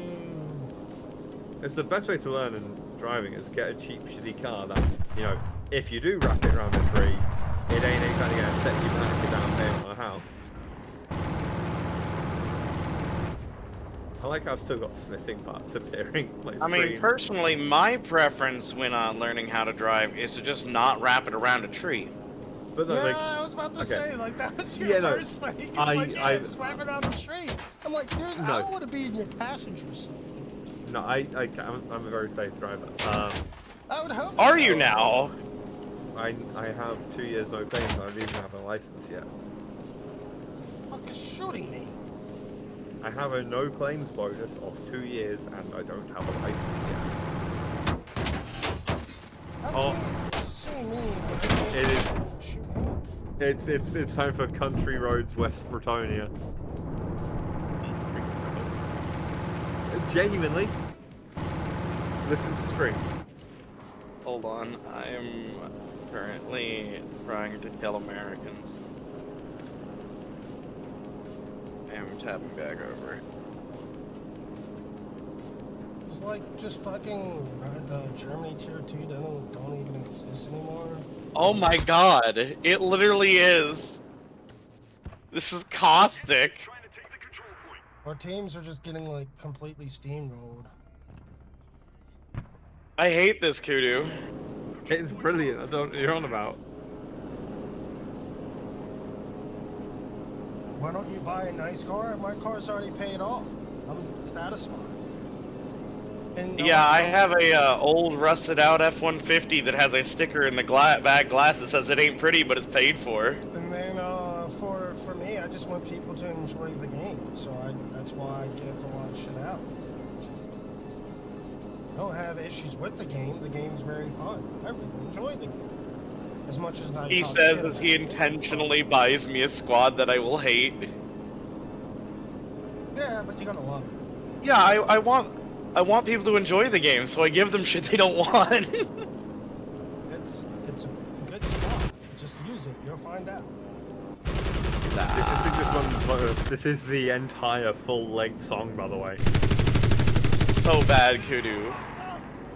It's the best way to learn in driving is get a cheap shitty car that, you know, if you do wrap it around a tree, it ain't exactly gonna set you back a down payment on a house. I like how I've still got smithing parts appearing. Like I mean, personally, my preference when learning how to drive is to just not wrap it around a tree. But no, Yeah, like, I was about to say, like, that was your Yeah, no, first thing. It's I- just wrapping out the tree. I'm like, dude, I No. don't want to be in your passenger seat. no, I'm a very safe driver. I would hope Are so. you now? I have 2 years no claims. I don't even have a license yet. Fucking shooting me. I have a no claims bonus of 2 years, and I don't have a license yet. How Oh. can you see me? It is. Shoot him. It's time for Country Roads, West Bretonia. Genuinely, listen to stream. Hold on, I am currently trying to kill Americans. I am tapping back over. It's like just fucking Germany tier 2 don't even exist anymore. Oh my god, it literally is. This is caustic. Trying to take the control point. Our teams are just getting like completely steamrolled. I hate this kudu. It's brilliant. I don't know what you're on about. Why don't you buy a nice car? My car's already paid off. I'm satisfied. And Yeah, I have a old rusted out F-150 that has a sticker in the back glass that says it ain't pretty, but it's paid for. And then for me, I just want people to enjoy the game, so that's why I give a lot of shit out. I don't have issues with the game. The game's very fun. I really enjoy the game. As much as I He talk says shit as he about it. intentionally buys me a squad that I will hate. Yeah, but you're gonna love it. Yeah, I want people to enjoy the game, so I give them shit they don't want. It's a good spot. Just use it. You'll find out. This is the entire full-length song, by the way. So bad, Kudu.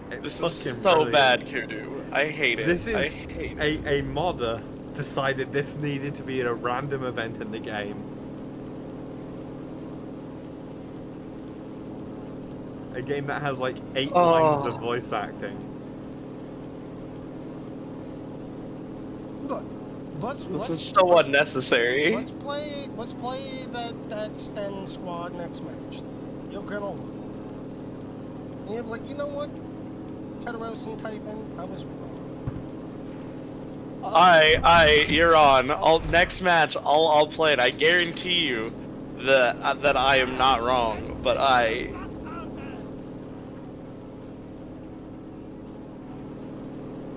It's This is fucking so brilliant. bad, Kudu. I hate it. This I is hate it. a modder decided this needed to be at a random event in the game. A game that has like 8 lines of voice acting. Look, This let's is so unnecessary. let's play that Sten squad next match. You're gonna win. And you're like, you know what? Teteros and Typhon, I was wrong. You're on. Next match, I'll play it. I guarantee you that I am not wrong. But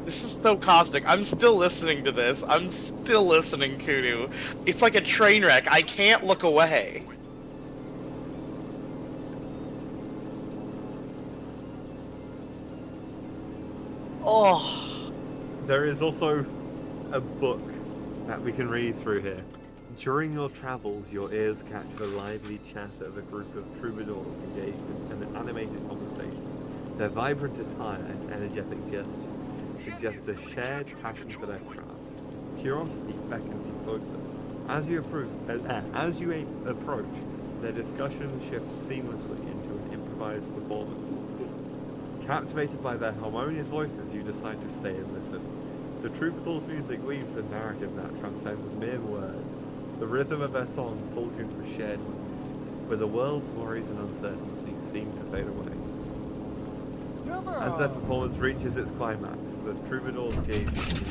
this is so caustic. I'm still listening to this. I'm still listening, Kudu. It's like a train wreck. I can't look away. Oh. There is also a book that we can read through here. During your travels, your ears catch the lively chatter of a group of troubadours engaged in an animated conversation. Their vibrant attire and energetic gestures suggest a shared passion for their craft. Curiosity beckons you closer. As you approach, their discussion shifts seamlessly into an improvised performance. Captivated by their harmonious voices, you decide to stay and listen. The troubadour's music weaves a narrative that transcends mere words. The rhythm of their song pulls you into a shared moment, where the world's worries and uncertainties seem to fade away. As their performance reaches its climax, the troubadours gaze at you,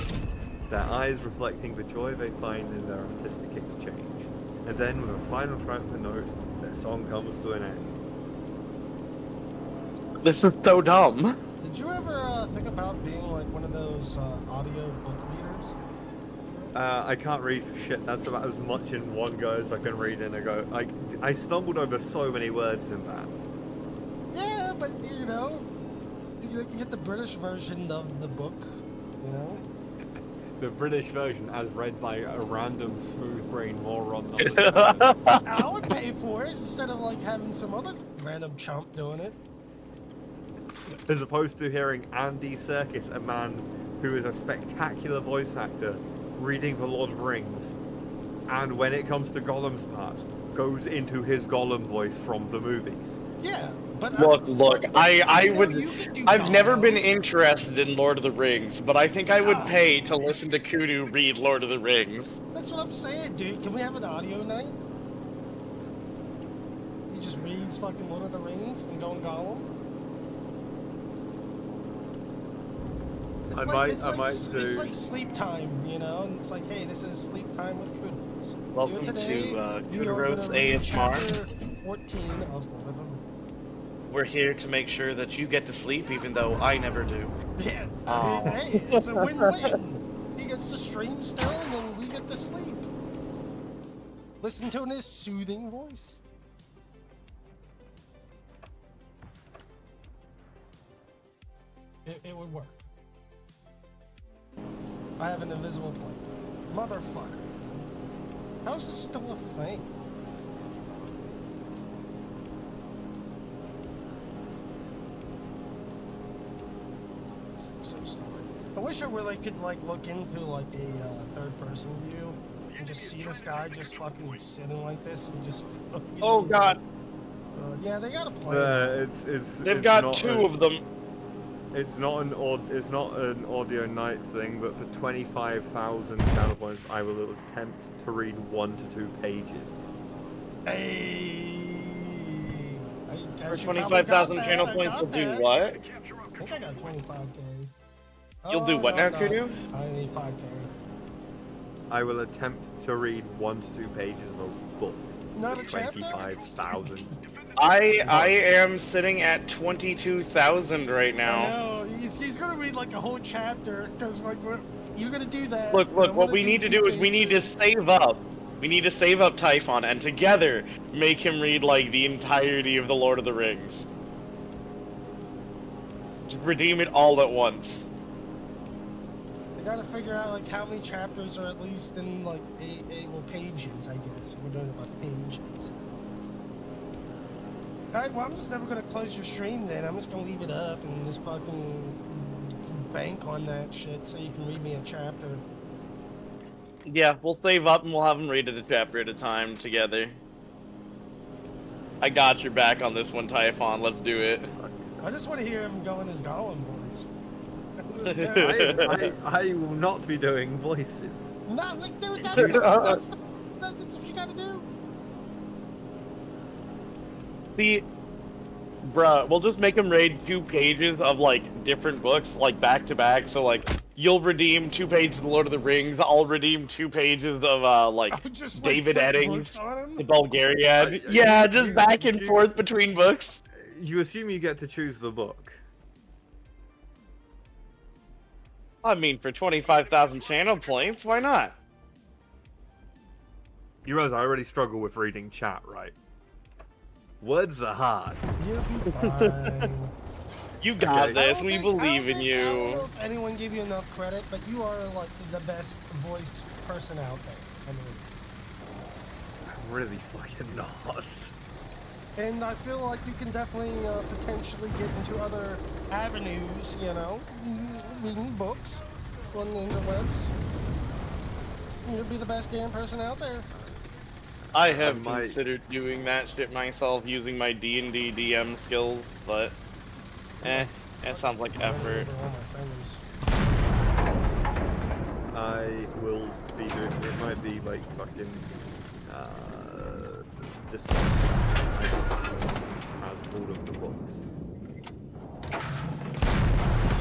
their eyes reflecting the joy they find in their artistic exchange. And then, with a final triumphant note, their song comes to an end. This is so dumb. Did you ever think about being like one of those audio book readers? I can't read for shit. That's about as much in one go as I can read in a go. I stumbled over so many words in that. Yeah, but you know, you can get the British version of the book, you know? The British version as read by a random smooth brain moron. I would pay for it instead of like having some other random chump doing it. As opposed to hearing Andy Serkis, a man who is a spectacular voice actor, reading The Lord of the Rings, and when it comes to Gollum's part, goes into his Gollum voice from the movies. Yeah, but Look, I've never been interested in Lord of the Rings, but I think I would pay to listen to Kudu read Lord of the Rings. That's what I'm saying, dude. Can we have an audio night? He just reads fucking Lord of the Rings and going Gollum? It's like sleep time, you know? And it's like, hey, this is sleep time with Kudos. Welcome today, to we are Kudos gonna read ASMR. chapter 14 of Lord of the Rings. We're here to make sure that you get to sleep, even though I never do. Yeah, hey, it's a win-win. He gets to stream still, and then we get to sleep. Listen to his soothing voice. It would work. I have an invisible plate. Motherfucker. How's this still a thing? So stupid. I wish I really could like look into like a third-person view and just see this guy just fucking sitting like this and just. Oh God. Yeah, they gotta play. They've got two of them. It's not an audio night thing, but for 25,000 channel points, I will attempt to read 1 to 2 pages. Hey. For 25,000 channel points, you'll do what? I think I got 25k. You'll do what now, Kudu? I need 5k. I will attempt to read 1 to 2 pages of a book. Not for a chapter? 25,000. I am sitting at 22,000 right I now. know. He's gonna read like a whole chapter because like you're gonna do that. Look, what we need to do is we need to save up. We need to save up Typhon and together make him read like the entirety of the Lord of the Rings. Just redeem it all at once. I gotta figure out like how many chapters are at least in like pages, I guess. If we're doing about pages. Alright, well I'm just never gonna close your stream then. I'm just gonna leave it up and just fucking bank on that shit so you can read me a chapter. Yeah, we'll save up and we'll have him read it a chapter at a time together. I got your back on this one, Typhon. Let's do it. I just want to hear him go in his Gollum voice. I will not be doing voices. No, like, dude, that's what you gotta do. See, bruh, we'll just make them raid 2 pages of, like, different books, like, back to back, so, like, you'll redeem 2 pages of The Lord of the Rings, I'll redeem 2 pages of, like, Just, David flip Eddings, books on him? the Bulgarian. Yeah, just back and forth between books. You assume you get to choose the book. I mean, for 25,000 channel points, why not? You realize I already struggle with reading chat, right? Words are hard. You'll be fine. You got Okay. this, we believe in I don't you. know if anyone gave you enough credit, but you are, like, the best voice person out there. I mean, I'm really fucking not. and I feel like you can definitely potentially get into other avenues, you know, reading books on the interwebs. You'll be the best damn person out there. I have I might- considered doing that shit myself using my D&D DM skills, but it sounds like effort. Over all my friends. I will be doing. It might be like fucking. Just has all of the books.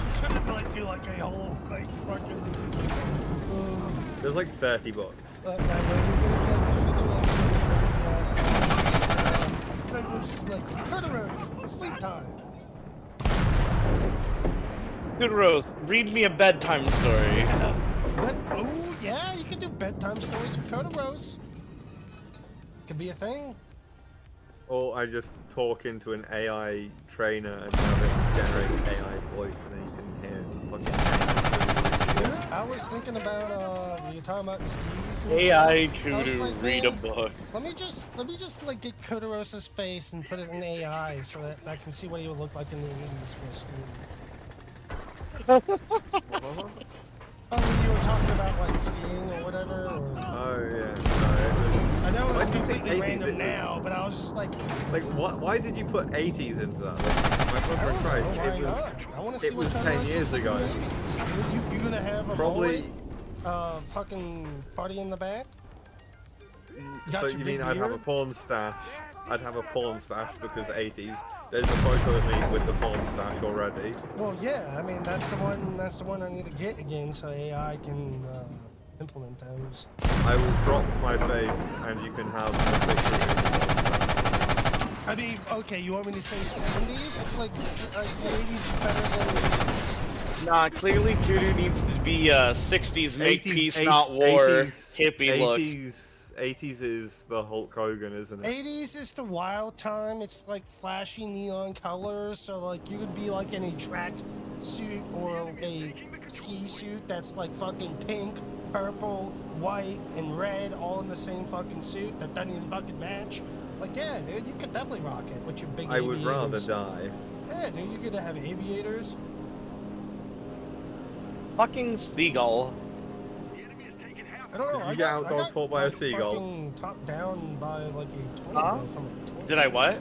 It's gonna like do like a whole like fucking. There's like 30 books. That way you're gonna do like crazy ass stuff. So it was just like murderers, sleep time. Good Rose, read me a bedtime story. Oh yeah, you can do bedtime stories with Coda Rose. Could be a thing. Or I just talk into an AI trainer and have it generate AI voice, and then you can hear fucking. I was thinking about you're talking about skis. And AI stuff. I was to like, read a man, book. Let me just like get Kodarosa's face and put it in AI so that I can see what he would look like in the 80s for a ski. Oh, when you were talking about like skiing or whatever. Or... Oh yeah. I know Why it's do you think completely 80s random it was- now, but I was just like, Like what? Why did you put 80s into that? Like, my fucking Christ, why it was. not? I want to see It what was Koda 10 Rosa years looks like ago. in the 80s. You gonna have a Probably. fucking party in the back? So Got you your mean big I'd have a beard? porn stash? I'd have a porn stash because 80s. There's a photo of me with the porn stash already. Well, yeah. I mean, that's the one. That's the one I need to get again, so AI can implement those. I will crop my face, and you can have a picture of me. I mean, okay. You want me to say 70s? I feel like the 80s is better than. Nah, clearly Kudu needs to be 60s make 80s, peace not war 80s, hippie look. 80s is the Hulk Hogan, isn't it? 80s is the wild time. It's like flashy neon colors, so like you could be like in a track suit or a ski suit that's like fucking pink, purple, white, and red all in the same fucking suit that doesn't even fucking match. Like, yeah, dude, you could definitely rock it with your big I would rather aviators. die. Yeah, dude, you could have aviators. Fucking seagull. I don't know. Did I you get got, outdog I got fought by a like, seagull? fucking topped down by like a tornado Huh? from a tornado. Did I what?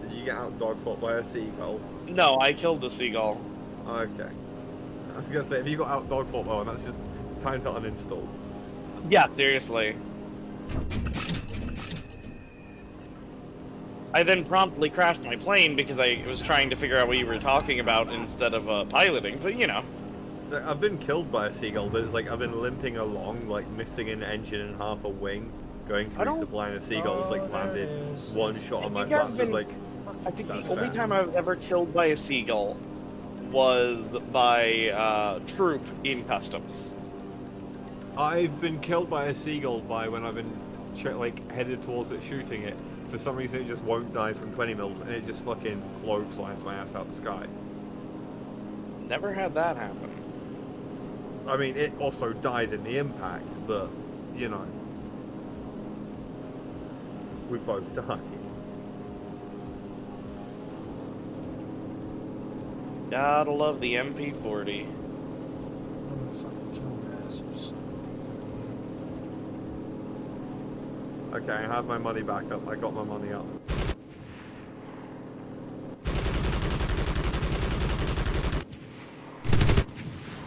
Did you get out dog fought by a seagull? No, I killed the seagull. Okay. I was gonna say, if you got out dog fought by one, that's just time to uninstall. Yeah, seriously. I then promptly crashed my plane because I was trying to figure out what you were talking about instead of piloting, but you know. So I've been killed by a seagull, but it's like I've been limping along, like missing an engine and half a wing, going to I don't- resupply, and a seagull's Oh, like there it landed is. one shot on my think I've flaps. been- Like, I think That's the only fair. time I was ever killed by a seagull was by troop in customs. I've been killed by a seagull when I've been like headed towards it, shooting it. For some reason, it just won't die from 20 mils, and it just fucking clotheslines my ass out the sky. Never had that happen. I mean, it also died in the impact, but you know, we both died. Gotta love the MP40. I'm gonna fucking kill your ass, you stupid P38. Okay, I have my money back up. I got my money up.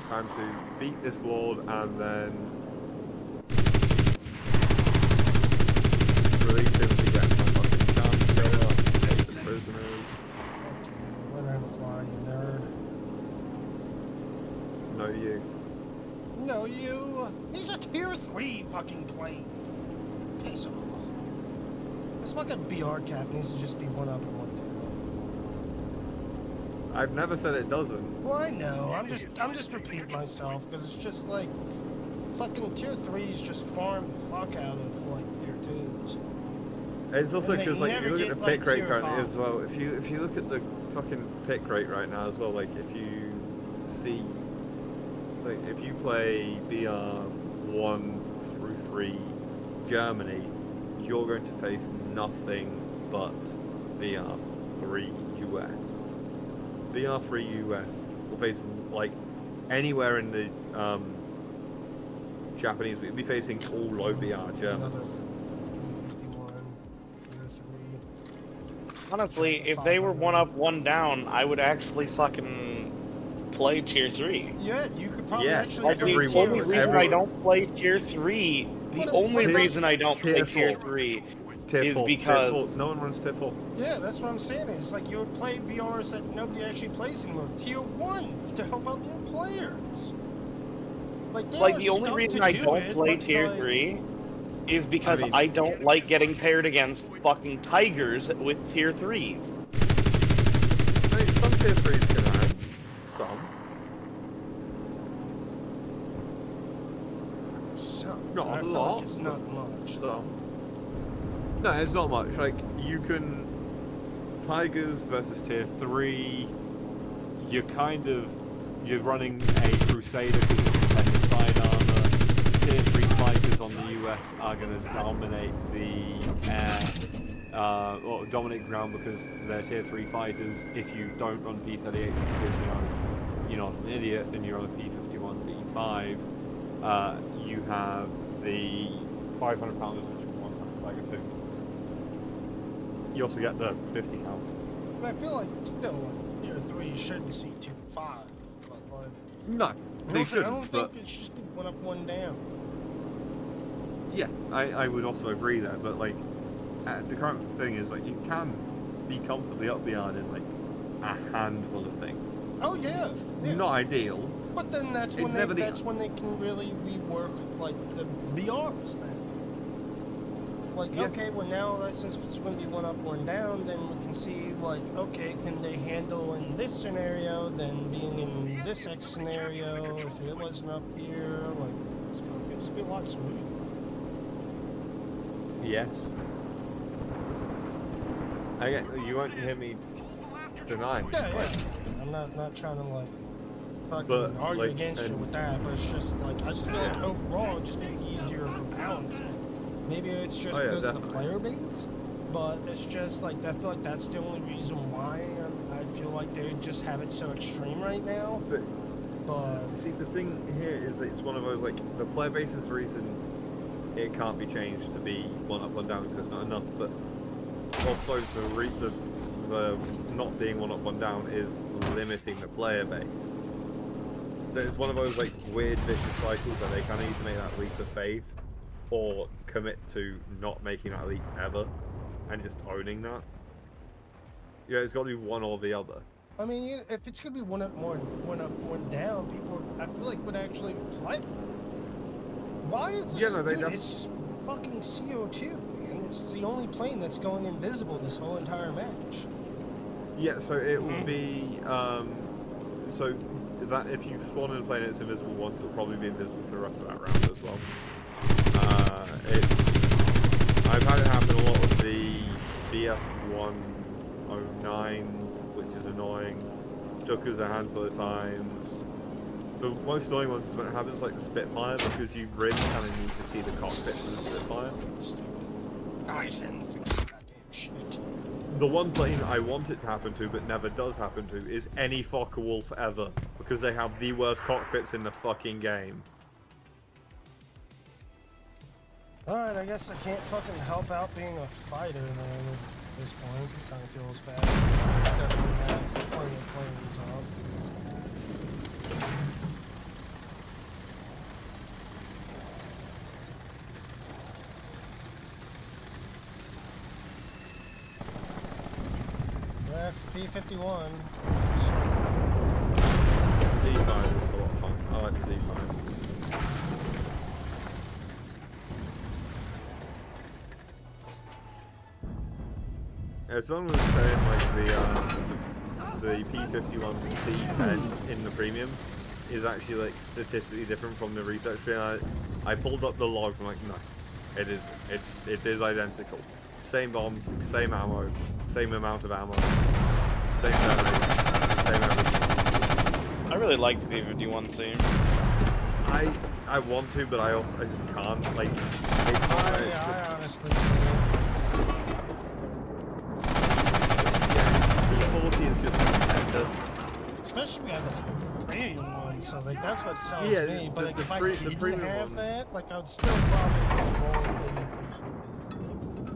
Time to beat this lord and then release him to get my fucking chance killer, take the prisoners. Fuck you. Learn how to fly, you nerd. No, you. No, you. He's a tier 3 fucking plane. Piss off. This fucking BR cap needs to just be one up and one down. I've never said it doesn't. Well, I know. I'm just repeating myself because it's just like fucking tier 3s just farm the fuck out of like tier 2s. It's also And they because like never you look at get, the like, pick rate tier currently 5. as well. If you look at the fucking pick rate right now as well, like if you see, like if you play BR 1 through 3 Germany, you're going to face nothing but BR 3 US. BR 3 US will face like anywhere in the Japanese. We'll be facing all low BR Germans. Honestly, if they were one up, one down, I would actually fucking play tier 3. Yeah, you could probably Yeah, actually Like, play the everyone- only tier reason everyone- I don't play tier 3, the What only about reason I don't play tier tier 4? 3 Tier is 4, because- tier 4. No one runs tier 4. Yeah, that's what I'm saying. It's like you would play BRs that nobody actually plays anymore. Tier 1 to help out new players. Like, Like, the only reason I don't play tier 3 is because I I, mean- don't like getting paired against fucking tigers with tier 3s. I mean, some tier 3s can hang. Some. Not I a feel lot, like it's not much. Some. No, it's not much. Like, you can... Tigers versus tier 3, you're running a Crusader because you can defend the side armor. Tier 3 fighters on the US are going to dominate the air, or dominate ground because they're tier 3 fighters. If you don't run P-38 because you're not an idiot and you're on a P-51 D5, you have the 500 pounders which are 100 Tiger 2. You also get the 50 counts. But I feel like still, like, tier 3 shouldn't see tier 5. But like, No, they I shouldn't. don't but think it should just be one up, one down. yeah, I would also agree there. But like, the current thing is like you can be comfortably up beyond in like a handful of things. Oh yeah, yeah. Not ideal. But then that's It's when never the- that's when they can really rework like the BRs then. Like, Yeah. okay, well now that since it's going to be one up, one down, then we can see like, okay, can they handle in this scenario, then being in this X scenario, if it wasn't up here, like, it's probably could just be a lot smoother. Yes. You won't hear me deny. Yeah, yeah. I'm not trying to like fucking But, argue like, against you and- with that, but it's just like I just feel like Yeah. overall it'd just be easier for balancing. Maybe it's just Oh, yeah, because of the definitely. player base, but it's just like I feel like that's the only reason why I feel like they just have it so extreme right now. But See, the thing here is that it's one of those, like, the player base is the reason it can't be changed to be one up, one down because it's not enough, but also the not being one up, one down is limiting the player base. So it's one of those, like, weird vicious cycles where they kind of need to make that leap of faith or commit to not making that leap ever and just owning that. Yeah, it's got to be one or the other. I mean, if it's gonna be one up, one down, people I feel like would actually play. Why is this? Yeah, no, they dude, def- it's just fucking CO2, man. It's the only plane that's going invisible this whole entire match. Yeah, so it will be, so that if you spawn in a plane it's invisible once, it'll probably be invisible for the rest of that round as well. I've had it happen a lot of the BF-109s, which is annoying. Took us a handful of times. The most annoying ones is when it happens like the Spitfire, because you really kind of need to see the cockpits of the Spitfire. Guys, and fix the goddamn shit. The one plane I want it to happen to, but never does happen to, is any Fokker Wolf ever, because they have the worst cockpits in the fucking game. Alright, I guess I can't fucking help out being a fighter man at this point. It kind of feels bad. I definitely have plenty of planes up. that's P51. D5 is a lot of fun. I like the D5. As long as it's saying like the P51 C10 in the premium is actually like statistically different from the research thing. I pulled up the logs. I'm like, no, it is. It is identical. Same bombs, same ammo, same amount of ammo, same damage, same everything. I really like the P51C. I want to, but I just can't. Like, it's I honestly P40 is just better. especially if we have the premium one, so like that's what sells Yeah, me. But like, if I the didn't premium have one. that, like I would still probably roll the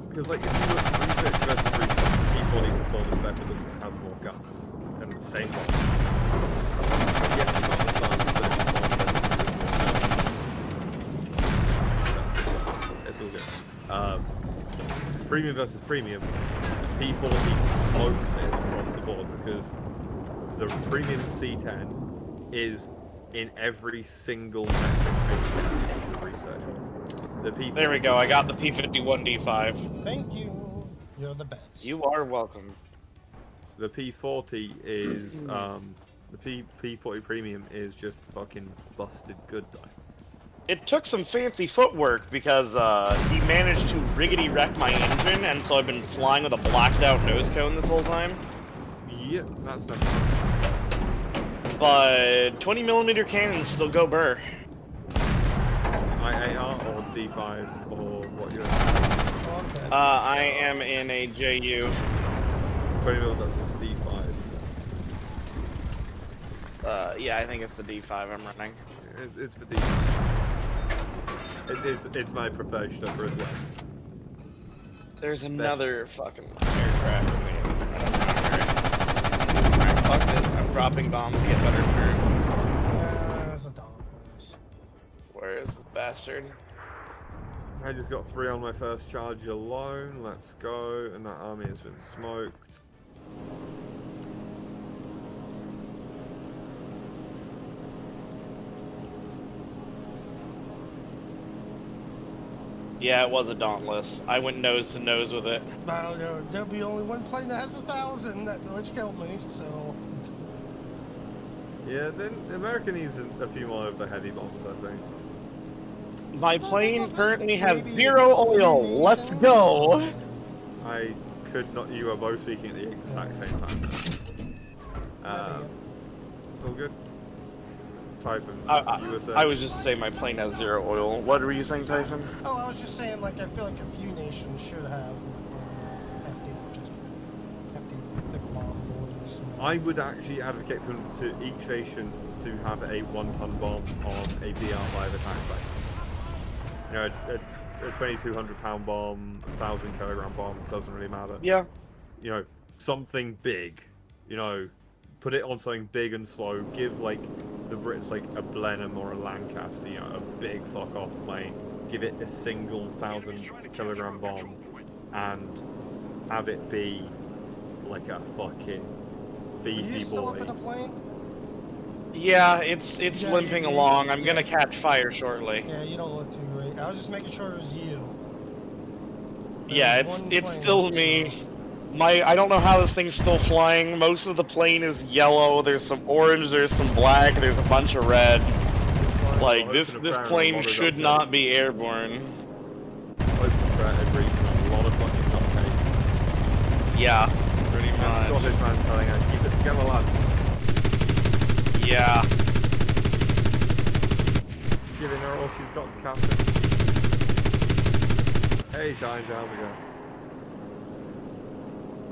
Because like if you look at research versus research, the P40 performs better because it has more guns and the same bombs. Yes, it's not the sun, but it's all good. Premium versus premium, P40 smokes it across the board because the premium C10 is in every single metric in the research one. The P40, There we go. I got the P51D5. Thank you. You're the best. You are welcome. The P40 is the P40 premium is just fucking busted good though. It took some fancy footwork because he managed to riggedy wreck my engine, and so I've been flying with a blacked out nose cone this whole time. Yep, that's no fun. But 20mm cannons still go burr. IAR or D5 or what you're Okay. I am in a JU. 20 mil, that's D5. Yeah, I think it's the D5 I'm running. It's the D5. It's my preferred stuffer as well. There's another fucking aircraft in me. Alright, fuck this. I'm dropping bombs to get better turn. There's a dollars. Where is this bastard? I just got 3 on my first charge alone. Let's go. And that army has been smoked. Yeah, it was a Dauntless. I went nose to nose with it. Well, there'll be only one plane that has 1,000, which killed me, so... Yeah, then the American needs a few more of the heavy bombs, I think. My plane currently has Maybe 0 oil. Let's go. I could not. You are both speaking at the exact same time. All good. Typhon, you were saying? I was just saying my plane has 0 oil. What were you saying, Typhon? Oh, I was just saying, like, I feel like a few nations should have hefty bomb boys. I would actually advocate for them to each nation to have a 1-ton bomb on a BR5 attack plane. You know, a 2,200 pound bomb, 1,000 kilogram bomb, doesn't really matter. Yeah. You know, something big. You know, put it on something big and slow. Give like the Brits like a Blenheim or a Lancaster, you know, a big fuck off plane. Give it a single 1,000 kilogram bomb, and have it be like a fucking Are you beefy still boy. up in a plane? Yeah, it's Yeah, limping yeah, along. I'm gonna yeah. catch fire shortly. Yeah, you don't look too great. I was just making sure it was you. There Yeah, was one it's plane, still so- me. I don't know how this thing's still flying. Most of the plane is yellow. There's some orange. There's some black. There's a bunch of red. Like this plane should not be airborne. Open threat agreed. A lot of fucking cupcake. Yeah, pretty much. Scottish man telling her, keep it together, lads. Yeah. Giving her all she's got, Captain. Hey, Shines, how's it going?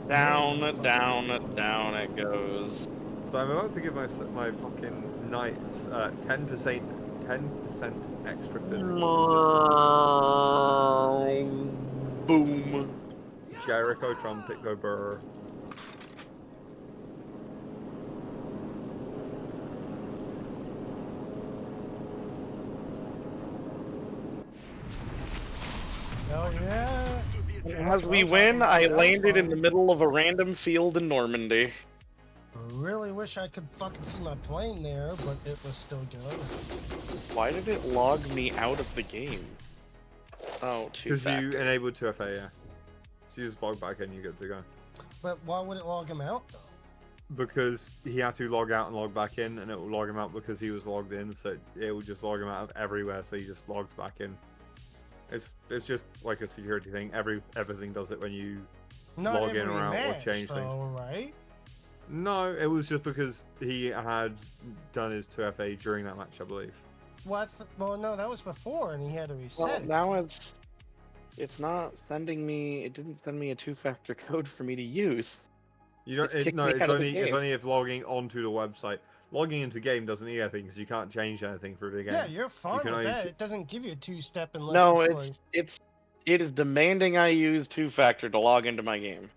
Down, down, down it goes. So I'm about to give my fucking knights 10% extra physical Boom. resistance. Jericho trumpet go burr. Hell yeah. As we win, I landed in the middle of a random field in Normandy. Really wish I could fucking see my plane there, but it was still good. Why did it log me out of the game? Oh, Because you enabled 2FA, yeah. So you just log back in, you're good to go. But why would it log him out though? Because he had to log out and log back in, and it will log him out because he was logged in, so it will just log him out of everywhere, so he just logs back in. It's just like a security thing. Everything does it when you log in or out or change things. Right? No, it was just because he had done his 2FA during that match, I believe. What? Well, no, that was before, and he had to reset. Well, now it's not sending me. It didn't send me a two-factor code for me to use. You don't. It's only if logging onto the website. Logging into game doesn't need anything because you can't change anything for the game. Yeah, you're fine with that. It doesn't give you a two-step unless No, it is demanding I use two-factor to log into my game.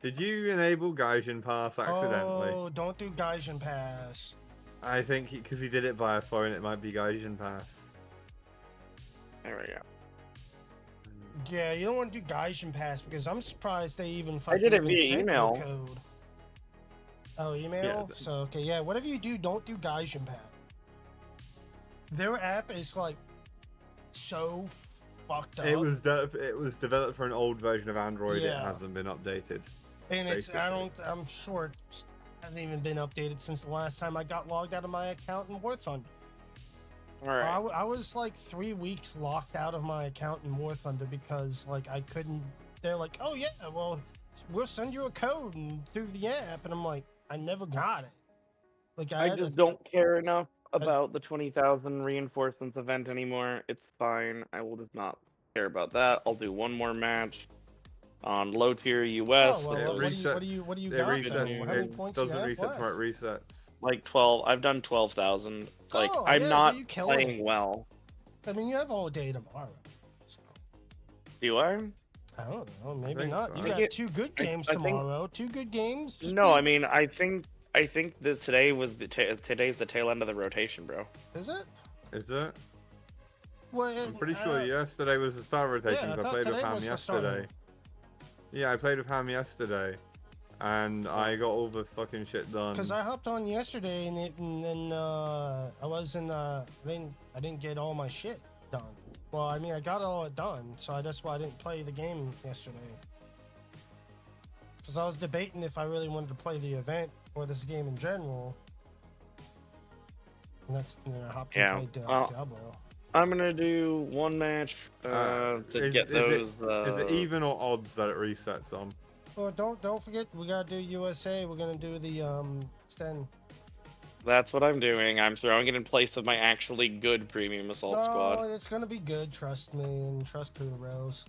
Did you enable Gaijin Pass accidentally? Oh, don't do Gaijin Pass. I think because he did it via phone, it might be Gaijin Pass. There we go. Yeah, you don't want to do Gaijin Pass because I'm surprised they even I fucking did it even via sent email. you a code. Oh, email? Yeah, So, okay, yeah, whatever you do, don't do Gaijin Pass. Their app is, like, so fucked up. It was developed for an old version of Android. Yeah. It hasn't been updated. And basically. I'm sure it hasn't even been updated since the last time I got logged out of my account in War Thunder. Alright. I was like 3 weeks locked out of my account in War Thunder because like I couldn't. They're like, oh yeah, well we'll send you a code through the app, and I'm like, I never got it. Like I just don't care enough about the 20,000 reinforcements event anymore. It's fine. I will just not care about that. I'll do one more match on low tier US. Oh, well, It what do you it got? resets. Then? How many It points you doesn't have reset left? till it resets. Like 12. I've done 12,000. Like Oh, I'm yeah, not you killing playing it. well. I mean, you have all day tomorrow. So, Do I? I don't know. Maybe think not. so. You I got get- 2 good games I think- tomorrow. 2 good games. Just No, be- I mean I think this today was today's the tail end of the rotation, bro. Is it? Is it? Well, I'm pretty sure yesterday was the start of rotations. yeah, I I thought played with today Ham was the start. yesterday. Yeah, I played with Ham yesterday, and I got all the fucking shit done. Because I hopped on yesterday and I wasn't I didn't get all my shit done. Well, I mean I got all it done, so that's why I didn't play the game yesterday. Because I was debating if I really wanted to play the event or this game in general. Next, I hopped Yeah, and played well, Diablo. I'm gonna do one match to get those. Is it even or odds that it resets on? Oh, don't forget we gotta do USA. We're gonna do the Sten. That's what I'm doing. I'm throwing it in place of my actually good premium assault No, squad. it's gonna be good. Trust me and trust Kuros.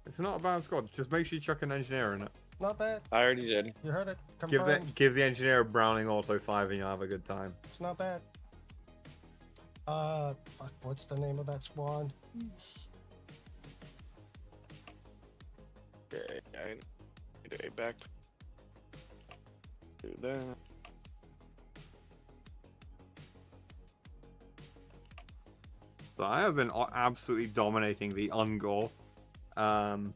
It's not a bad squad. Just make sure you chuck an engineer in it. Not bad. I already did. You heard it. Give Confirmed. the engineer a Browning Auto 5 and you'll have a good time. It's not bad. Fuck, what's the name of that squad? Okay, I need a back. Do that. So I have been absolutely dominating the Ungor. So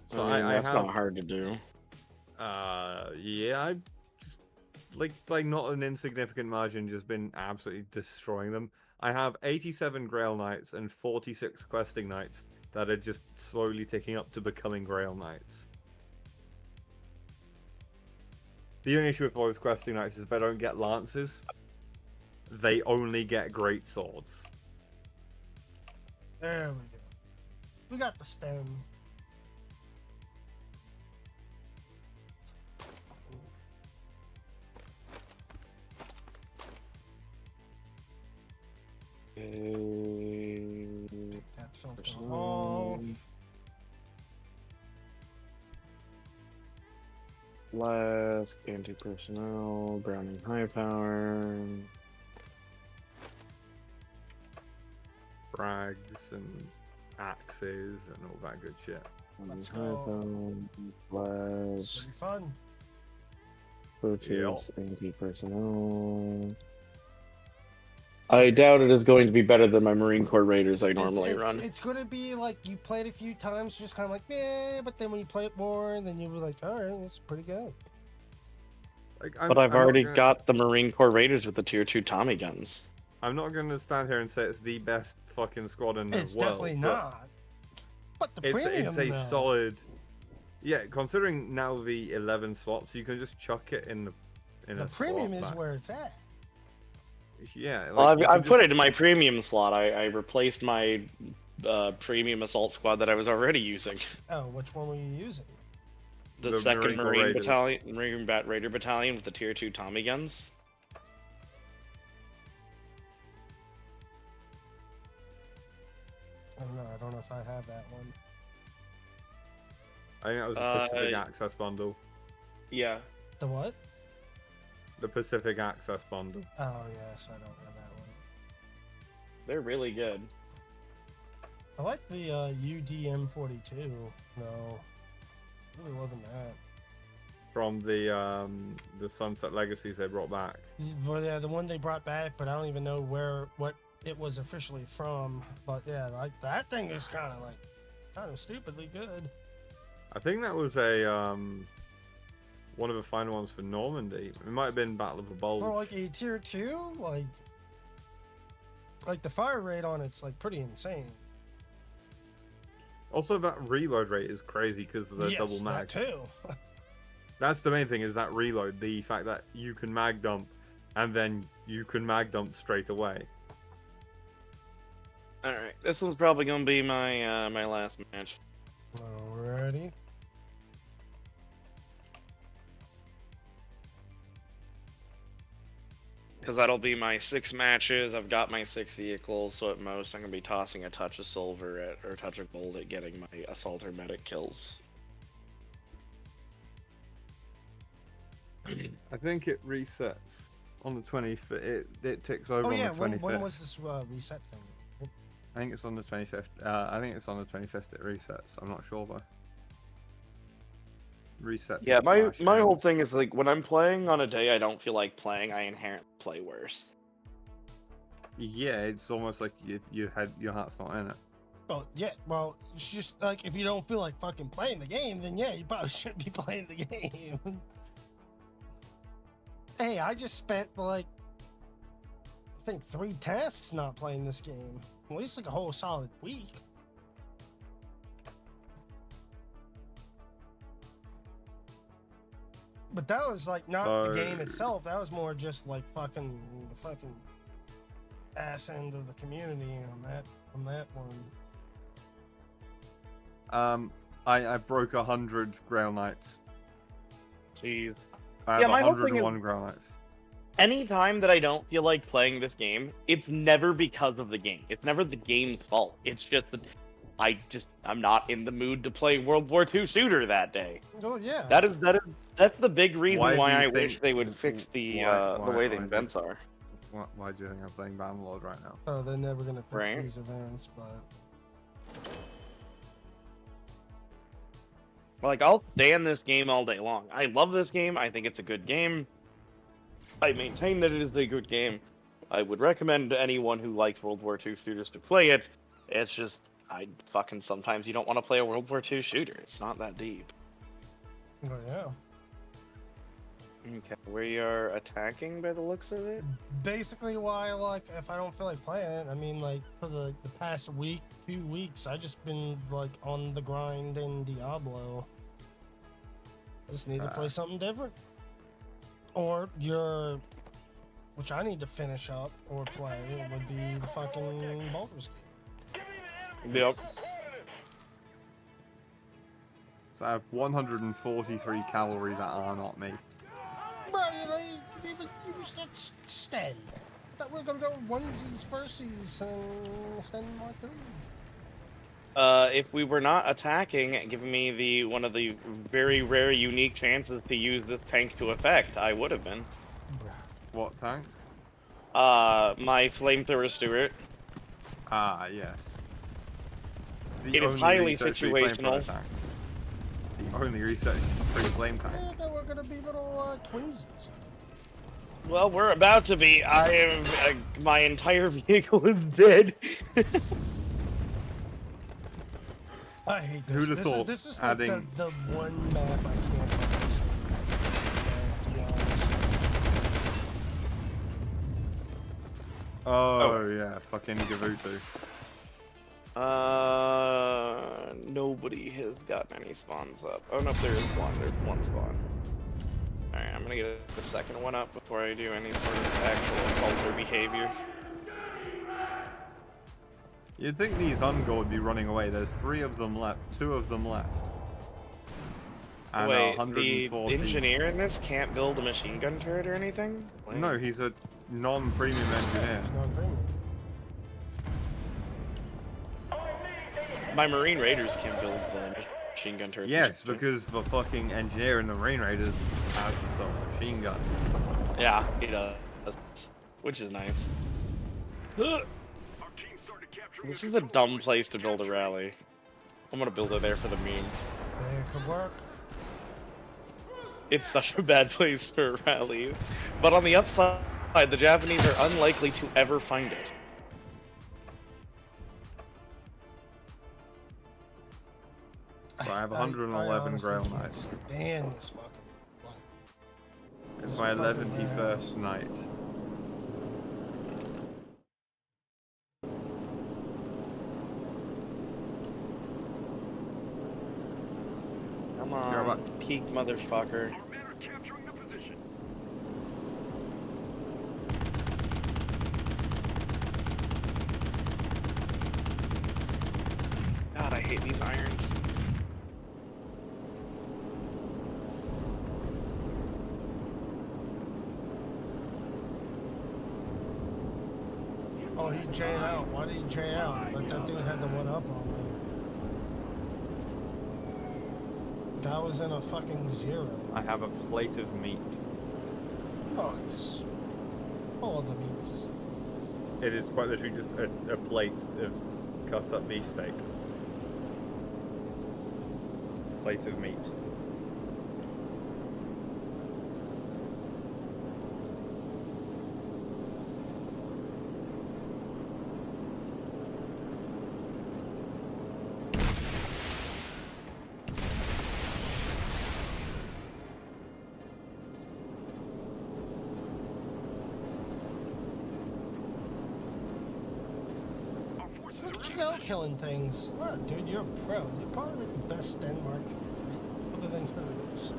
That's I not have, hard to do. yeah, I just like not an insignificant margin, just been absolutely destroying them. I have 87 Grail Knights and 46 Questing Knights that are just slowly ticking up to becoming Grail Knights. The only issue with those Questing Knights is they don't get lances. They only get great swords. There we go. We got the stem. That filter off. Last anti-personnel, Browning high power. Frags and axes and all that good shit. Let's high go. power, It's blast, pretty fun. Proteus, anti-personnel. I doubt it is going to be better than my Marine Corps Raiders I normally run. It's gonna be like you play it a few times, just kind of like, yeah, but then when you play it more, then you'll be like, all right, it's pretty good. Like, But I've already got the Marine Corps Raiders with the tier 2 Tommy guns. I'm not gonna stand here and say it's the best fucking squad in the It's world. definitely but not. But the premium, it's a though. solid. Yeah, considering now the 11 slots, you can just chuck it in The a premium slot is back. where it's at. Yeah. Well, you I've can put just- it in my premium slot. I replaced my premium assault squad that I was already using. Oh, which one were you using? The, The second Marine Corps Marine Raiders. Battalion, Raider Battalion with the tier 2 Tommy guns. I don't know if I have that one. I think that was the Pacific Access bundle. Yeah. The what? The Pacific Access bundle. Oh, yes, I don't have that one. They're really good. I like the UDM42. No, really wasn't that. From the Sunset Legacies they brought back. Well, yeah, the one they brought back, but I don't even know what it was officially from. But yeah, like that thing is kind of stupidly good. I think that was a one of the final ones for Normandy. It might have been Battle of the Bulge. For like a tier 2, like the fire rate on it's like pretty insane. Also, that reload rate is crazy because of the Yes, double mag. that too. That's the main thing, is that reload. The fact that you can mag dump, and then you can mag dump straight away. Alright, this one's probably gonna be my my last match. Alrighty. Because that'll be my 6 matches. I've got my 6 vehicles, so at most I'm gonna be tossing a touch of silver at, or a touch of gold at getting my assault or medic kills. I think it resets on the 25th. It ticks over Oh yeah, on the 25th. when was this reset thing? I think it's on the 25th. I think it's on the 25th it resets. I'm not sure though. Resets. Yeah, / my whole ends. thing is like when I'm playing on a day I don't feel like playing, I inherently play worse. Yeah, it's almost like if your heart's not in it. Oh yeah, well, it's just like if you don't feel like fucking playing the game, then yeah, you probably shouldn't be playing the game. Hey, I just spent like I think 3 tasks not playing this game. At least like a whole solid week. But that was like not the game itself. That was more just like fucking ass end of the community on that one. I broke 100 Grail Knights. Jeez. I have Yeah, my whole thing 101 Grail Knights. Anytime that I don't feel like playing this game, it's never because of the game. It's never the game's fault. It's just that I'm not in the mood to play World War II shooter that day. Oh yeah. That's the big reason Why do why you I wish think- they would fix the way the events are. Why do you think I'm playing Bannerlord right now? Oh, they're never gonna fix Right. these events, but Like, I'll stand this game all day long. I love this game. I think it's a good game. I maintain that it is a good game. I would recommend to anyone who likes World War II shooters to play it. It's just, sometimes you don't want to play a World War II shooter. It's not that deep. oh yeah. Okay, we are attacking by the looks of it. Basically, why like if I don't feel like playing it, I mean like for the past week, 2 weeks, I just been like on the grind in Diablo. I just need to play something different. Or which I need to finish up or play, would be the fucking Baldur's Gate. Yep. So I have 143 calories that are not me. Bro, you know, you could even use that Sten. I thought we were gonna go onesies, firsies, and Sten Mark III. If we were not attacking, giving me one of the very rare unique chances to use this tank to effect, I would have been. What tank? My flamethrower Stewart. Ah, yes. It is highly situational. The only research free flame tank. I thought we were gonna be little twinsies. Well, we're about to be. I am. My entire vehicle is dead. I hate this. Who'd have thought This is like adding- the one map I can't fucking stand, to be honest. Oh, yeah, fucking Gavutu. Nobody has gotten any spawns up. Oh no, there is one. There's one spawn. Alright, I'm gonna get the second one up before I do any sort of actual assaulter behavior. You'd think these Ungor would be running away. There's 3 of them left. 2 of them left. And Wait, the 140. engineer in this can't build a machine gun turret or anything? Like, No, he's a non-premium engineer. It's not premium. my Marine Raiders can build machine gun turrets. Yes, because the fucking engineer in the Marine Raiders has the submachine gun. Yeah, he does. Which is nice. This is a dumb place to build a rally. I'm gonna build it there for the meme. Yeah, it could work. It's such a bad place for a rally. But on the upside, the Japanese are unlikely to ever find it. So I have 111 Grail honestly can't Knights. stand this fucking one. It's This my fucking 11th night. Come You're on, about- peak motherfucker. Our men are capturing the position. God, I hate these irons. Oh, he J'd out. Why did he J out? But that dude had the one up on me. That was in a fucking 0. I have a plate of meat. Nice. All of the meats. It is quite literally just a plate of cut up beefsteak. Plate of meat. Look at you go killing things. Look, dude, you're a pro. You're probably like the best Sten Mark 3, other than Turtles.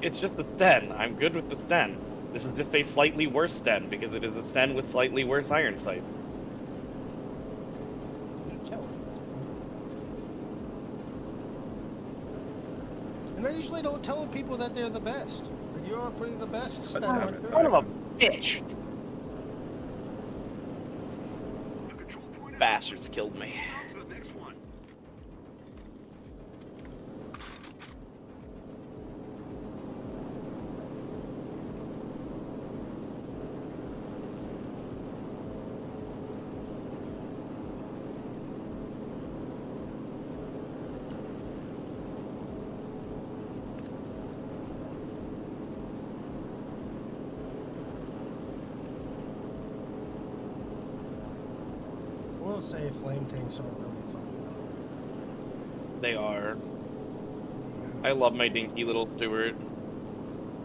It's just a Sten. I'm good with the Sten. This is just a slightly worse Sten, because it is a Sten with slightly worse iron sights. You're killing it. And I usually don't tell people that they're the best. But you're pretty the best Sten damn Mark it. 3. Son of a bitch! The control point is Bastards killed me. on to the next one. I will say flame tanks are really fun. They are. I love my dinky little Stewart.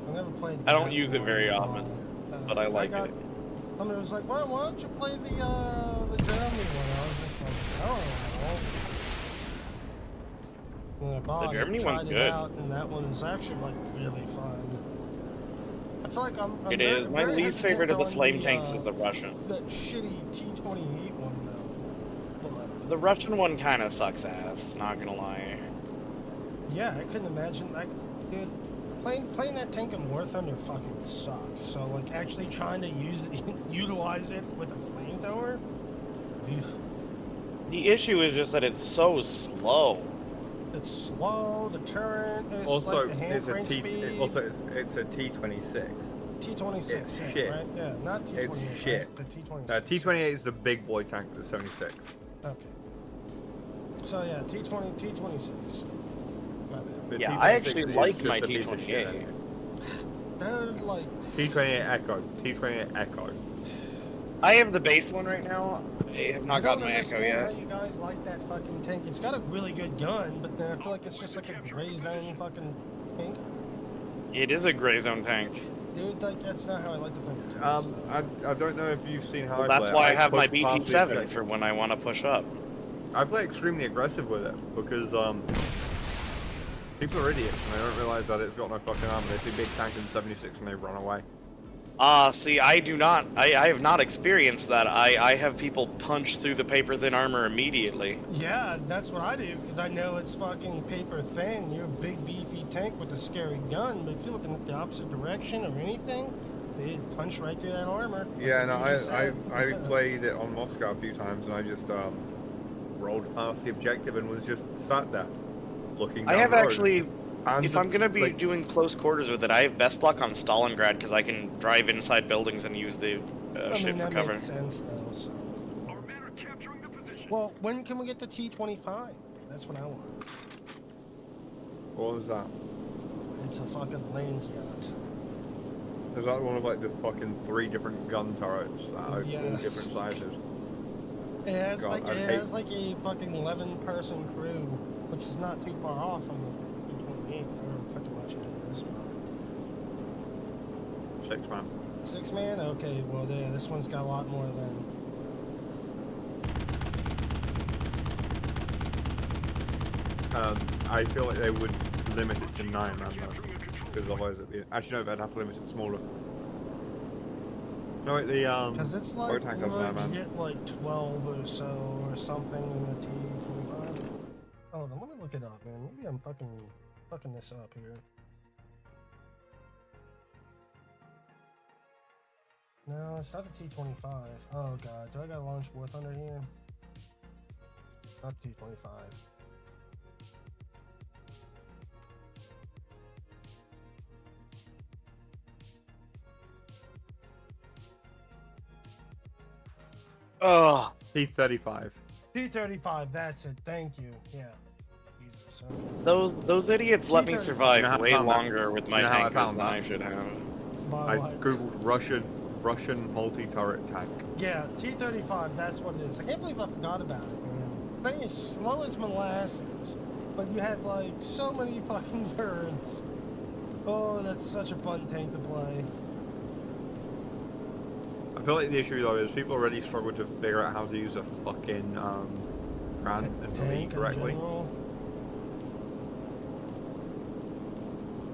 I never played I don't that use it very one, often, but I like it. Somebody was like, why don't you play the Germany one? I was just like, I don't know. And I bought Germany it, one's tried good. it out, and that one's actually like really fun. I feel like I'm It very, is. My very least favorite of the hesitant flame on tanks is the Russian. that shitty T-28 one though. But The Russian one kind of sucks ass, not gonna lie. yeah, I couldn't imagine like, dude, playing that tank in War Thunder fucking sucks. So like actually trying to utilize it with a flamethrower. The issue is just that it's so slow. It's slow. The turret is Also, like the hand it's a crank T. speed. It's a T26. T26, it's yeah, shit. right? Yeah, not T28. It's right? shit. The T26. T28 is the big boy tank. The 76. Okay. So yeah, T26. My bad. The Yeah, T26 I actually is like just my a piece of shit T28. anyway. They're like... T28 Echo. T28 Echo. I have the base one right now. I have not gotten my Echo I don't yet. understand how you guys like that fucking tank. It's got a really good gun, but then I feel like it's just like a gray zone fucking tank. It is a gray zone tank. Dude, like, that's not how I like to play with tanks. I don't know if you've seen how Well, I play. that's why I have my push past the BT7 objective. for when I want to push up. I play extremely aggressive with it because people are idiots and they don't realize that it's got no fucking armor. They see big tank in 76 and they run away. See, I do not. I have not experienced that. I have people punch through the paper thin armor immediately. Yeah, that's what I do, because I know it's fucking paper thin. You're a big, beefy tank with a scary gun, but if you're looking at the opposite direction or anything, they'd punch right through that armor. Yeah, no, I Yeah. played it on Moscow a few times and I just rolled past the objective and was just sat there looking down I have the road. actually, And if I'm gonna be like, doing close quarters with it, I have best luck on Stalingrad because I can drive inside buildings and use the I ship mean, for that cover. makes sense, though, so... Our men are capturing the position. Well, when can we get the T-25? That's what I want. what was that? It's a fucking land yacht. Is that one of like the fucking 3 different gun turrets that are all Yes. different sizes? Yeah, it's God, like I'd hate- it's like a fucking 11-person crew, which is not too far off from the T-28 or pretty much it is. 6 man. 6-man? Okay, well there, this one's got a lot more than. I feel like they would limit it to 9 man though, because otherwise it'd be. Actually, no, they'd have to limit it smaller. No, wait, the Because it's like boat tank has 9 man. legit like 12 or so or something in the T-25. Hold on, let me look it up, man. Maybe I'm fucking this up here. No, it's not a T-25. Oh god, do I got launch War Thunder here? It's not T-25. Oh, T-35. T-35, that's it. Thank you. Yeah. Jesus. Okay. those idiots let me T-35. survive You know how I way found that? longer with my You know how I tankers found than that? I should have. By I what? googled Russian multi-turret tank. Yeah, T-35, that's what it is. I can't believe I forgot about it, man. Thing is slow as molasses, but you have like so many fucking turrets. Oh, that's such a fun tank to play. I feel like the issue though is people already struggle to figure out how to use a fucking Grant and Tank Lee in correctly. general.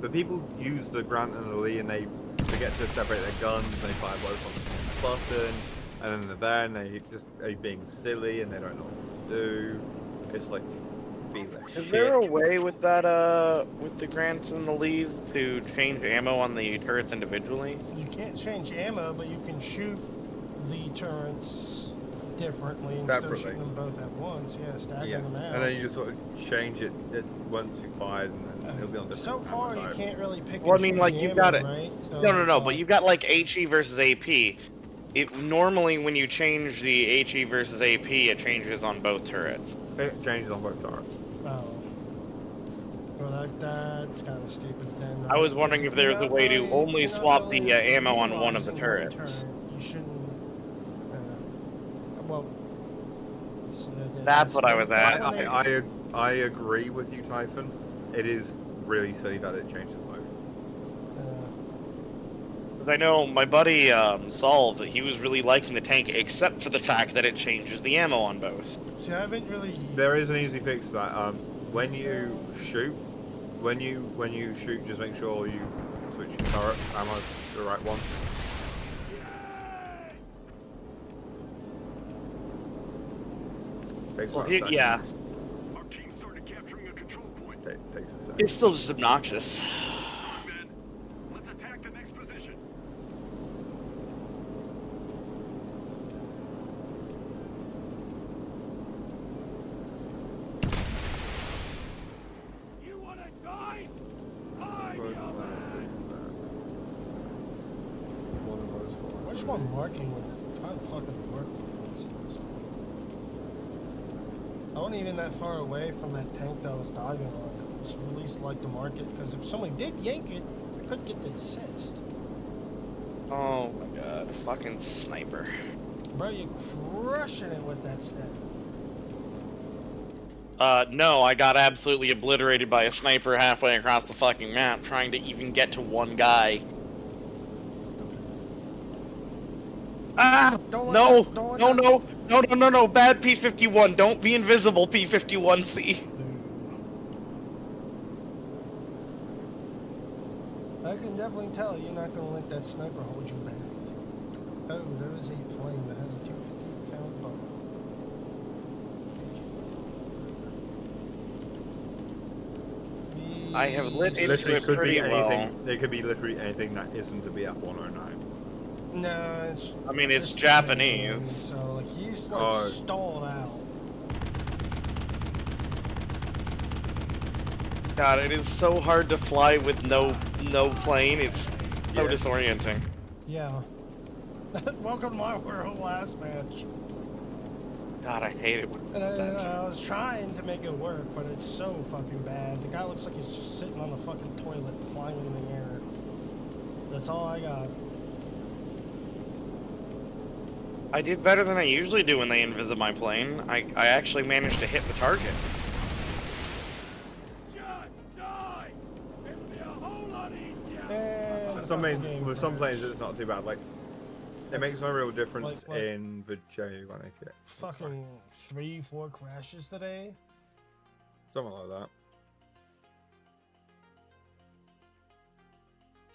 But people use the Grant and the Lee and they forget to separate their guns, and they fire both on the button, and then they're there and they just are being silly and they don't know what to do. It's like, be less Is shit. there a way with that, with the Grants and the Lees to change ammo on the turrets individually? You can't change ammo, but you can shoot the turrets differently instead of Separately. shooting them both at once. Yeah, staggering Yeah, them out. and then you just sort of change it once you fired, and then it'll be on different So far, you ammo can't really pick Well, and I mean, choose like, the you've ammo, got it. right? So, No, but you've got like HE versus AP. Normally when you change the HE versus AP, it changes on both turrets. types. It changes on both turrets. Oh. Well, that's kind of stupid then. I was right? wondering Because if there's you're a not way to really- only if you're not swap the really ammo on one of the utilizing one turrets. turret, you shouldn't. Well. so That's what I was that's at. when they- I agree with you, Typhon. It is really silly that it changes both. Because I know my buddy Solve, he was really liking the tank, except for the fact that it changes the ammo on both. See, I haven't really. There is an easy fix to that. When you shoot, just make sure you switch your turret ammo to the right one. Takes Well, about a second. yeah, Our team started capturing a control point. Takes a second. it's still just obnoxious. Men, let's attack the next position. You wanna die? I'm Both your man. one of those four. Which one marking would kind of fucking work for me? So. I wasn't even that far away from that tank that I was diving on. Just at least like to mark it, because if somebody did yank it, I could get the assist. Oh my god, fucking sniper. Bro, you're crushing it with that step. No, I got absolutely obliterated by a sniper halfway across the fucking map trying to even get to one guy. Ah! No! No, bad P-51, don't be invisible, P-51C. I can definitely tell you're not gonna let that sniper hold you back. Oh, there is a plane that has a 250-pound bomb. I have lit into Literally it could pretty be anything. well. There could be literally anything that isn't a BF-109. No, it's... I mean, it's Japanese. Japanese. So, like, he's, like, Oh. stalled out. God, it is so hard to fly with no plane. It's so disorienting. Yeah. Welcome to my world last match. God, I hate it. And I was trying to make it work, but it's so fucking bad. The guy looks like he's just sitting on the fucking toilet flying in the air. That's all I got. I did better than I usually do when they invis my plane. I actually managed to hit the target. Just die! It'll be a whole lot easier. And With some planes, it's not too bad. Like, it makes no real difference like- in the J188. fucking 3-4 crashes today. Something like that.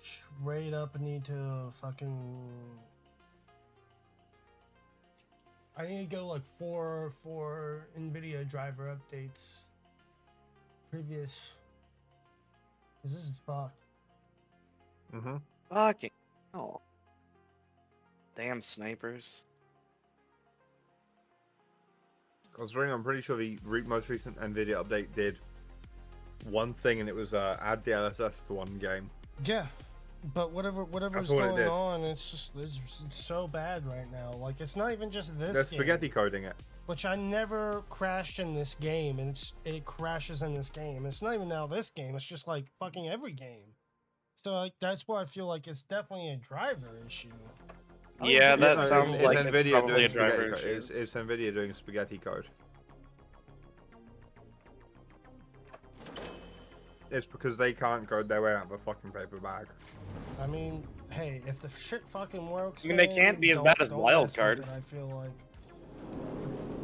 Straight up, I need to I need to go like 4 NVIDIA driver updates. Previous. Cause this is fucked. Mm-hmm. Fucking oh. Damn snipers. Considering I'm pretty sure the most recent NVIDIA update did one thing, and it was add DLSS to one game. Yeah. But whatever's That's what it going did. on, it's so bad right now. Like, it's not even just this They're game. spaghetti coding it. Which I never crashed in this game, and it crashes in this game. It's not even now this game, it's just like fucking every game. So like that's why I feel like it's definitely a driver issue. Yeah, that It's- sounds it's like NVIDIA it's probably doing a driver spaghetti code. issue. It's NVIDIA doing spaghetti code. It's because they can't code their way out of a fucking paper bag. I mean, hey, if the shit fucking works, I mean, they man, can't be as don't- bad as don't Wild mess with Card. it, I feel like.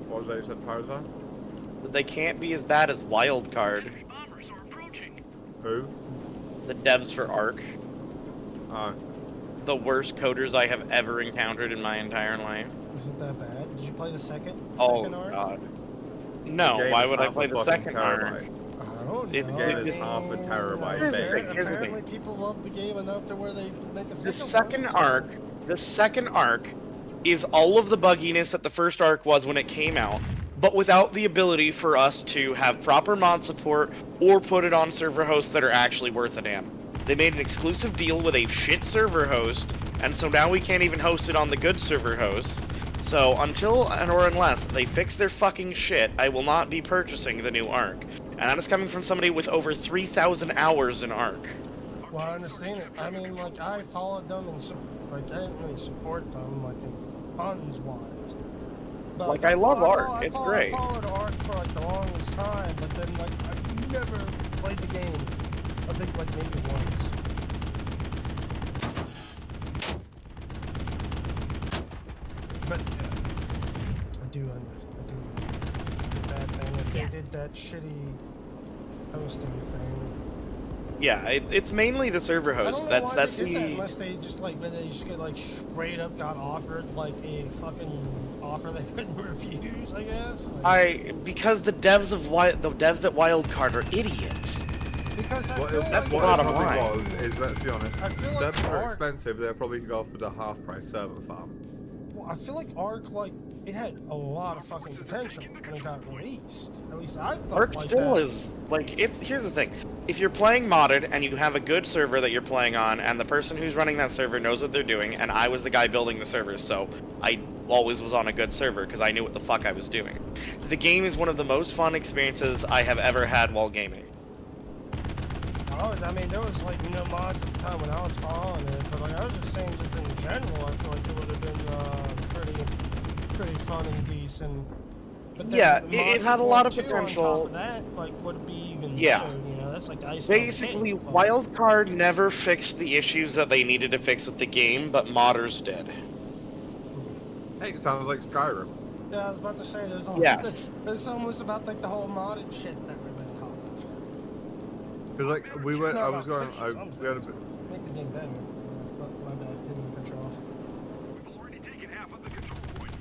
What was that you said, Parazan? They can't be as bad as Wildcard. Bombers are approaching. Who? The devs for Ark. The worst coders I have ever encountered in my entire life. Is it that bad? Did you play the second Oh arc? god. No, The game why is would I half a play the fucking second arc? terabyte. I don't If know. the game is half a terabyte Here's the big. thing, here's the Apparently thing. people love the game enough to where they make a The second second arc is all of the bugginess that the first arc was when it came out, but without the ability for us to have proper mod support or put it on server hosts that are actually worth a damn. They made an exclusive deal with a shit server host, and so now we can't even host it on the good server hosts. So until or unless they fix their fucking shit, I will not be purchasing the new arc. And that is coming from somebody with over 3,000 hours in arc. Well, I understand it. I mean, like, I followed them and, I didn't really support them, like, in funds wise. But Like, I love Ark. I It's great. I followed Ark for, like, the longest time, but then, like, I never played the game. I think, like, maybe once. But, yeah, I do that thing. If they did that shitty hosting thing. Yeah, it's mainly the server I host. don't know why That's they did that the unless they just get like straight up got offered like a fucking offer they couldn't refuse, I guess. Like, because the devs at Wildcard are idiots. because I What feel it, like what bottom it probably line. was is, let's be honest, I feel like servers are Ark- expensive. They're probably go for the half price server farm. well, I feel like Ark it had a lot of fucking potential when it got released. At least I felt Arc like still that. is like here's the thing. If you're playing modded and you have a good server that you're playing on and the person who's running that server knows what they're doing, and I was the guy building the server, so I always was on a good server because I knew what the fuck I was doing. The game is one of the most fun experiences I have ever had while gaming. I I mean, there was like no mods at the time when I was following it, but like I was just saying, just in general, I feel like it would have been pretty fun and decent. But then Yeah, the it mod had a lot of support, too, on potential. top of that, like, would be even Yeah. better, you know? That's like icing on the Basically, cake, but- Wildcard never fixed the issues that they needed to fix with the game, but modders did. Hey, it sounds like Skyrim. Yeah, I was about to say, there's Yes. there's almost about like the whole modded shit that we've been talking. Cause like we went, not I was about going, fixing we had a bit, Make the game better. My bad, didn't mean to cut you off. We've already taken half of the control points.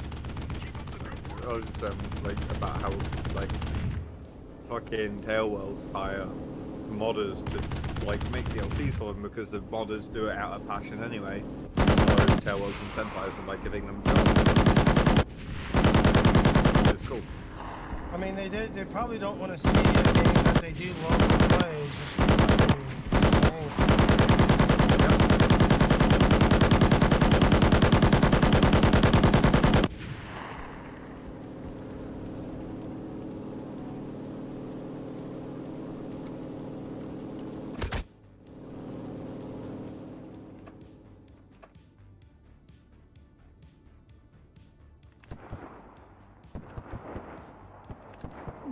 Keep up the good work. I was just like about how like fucking Tailwells hire modders to like make DLCs for them because the modders do it out of passion anyway. So Tailwells incentivize them by giving them jobs. It's cool. I mean, they probably don't want to see a game that they do love to play. Just fucking dang.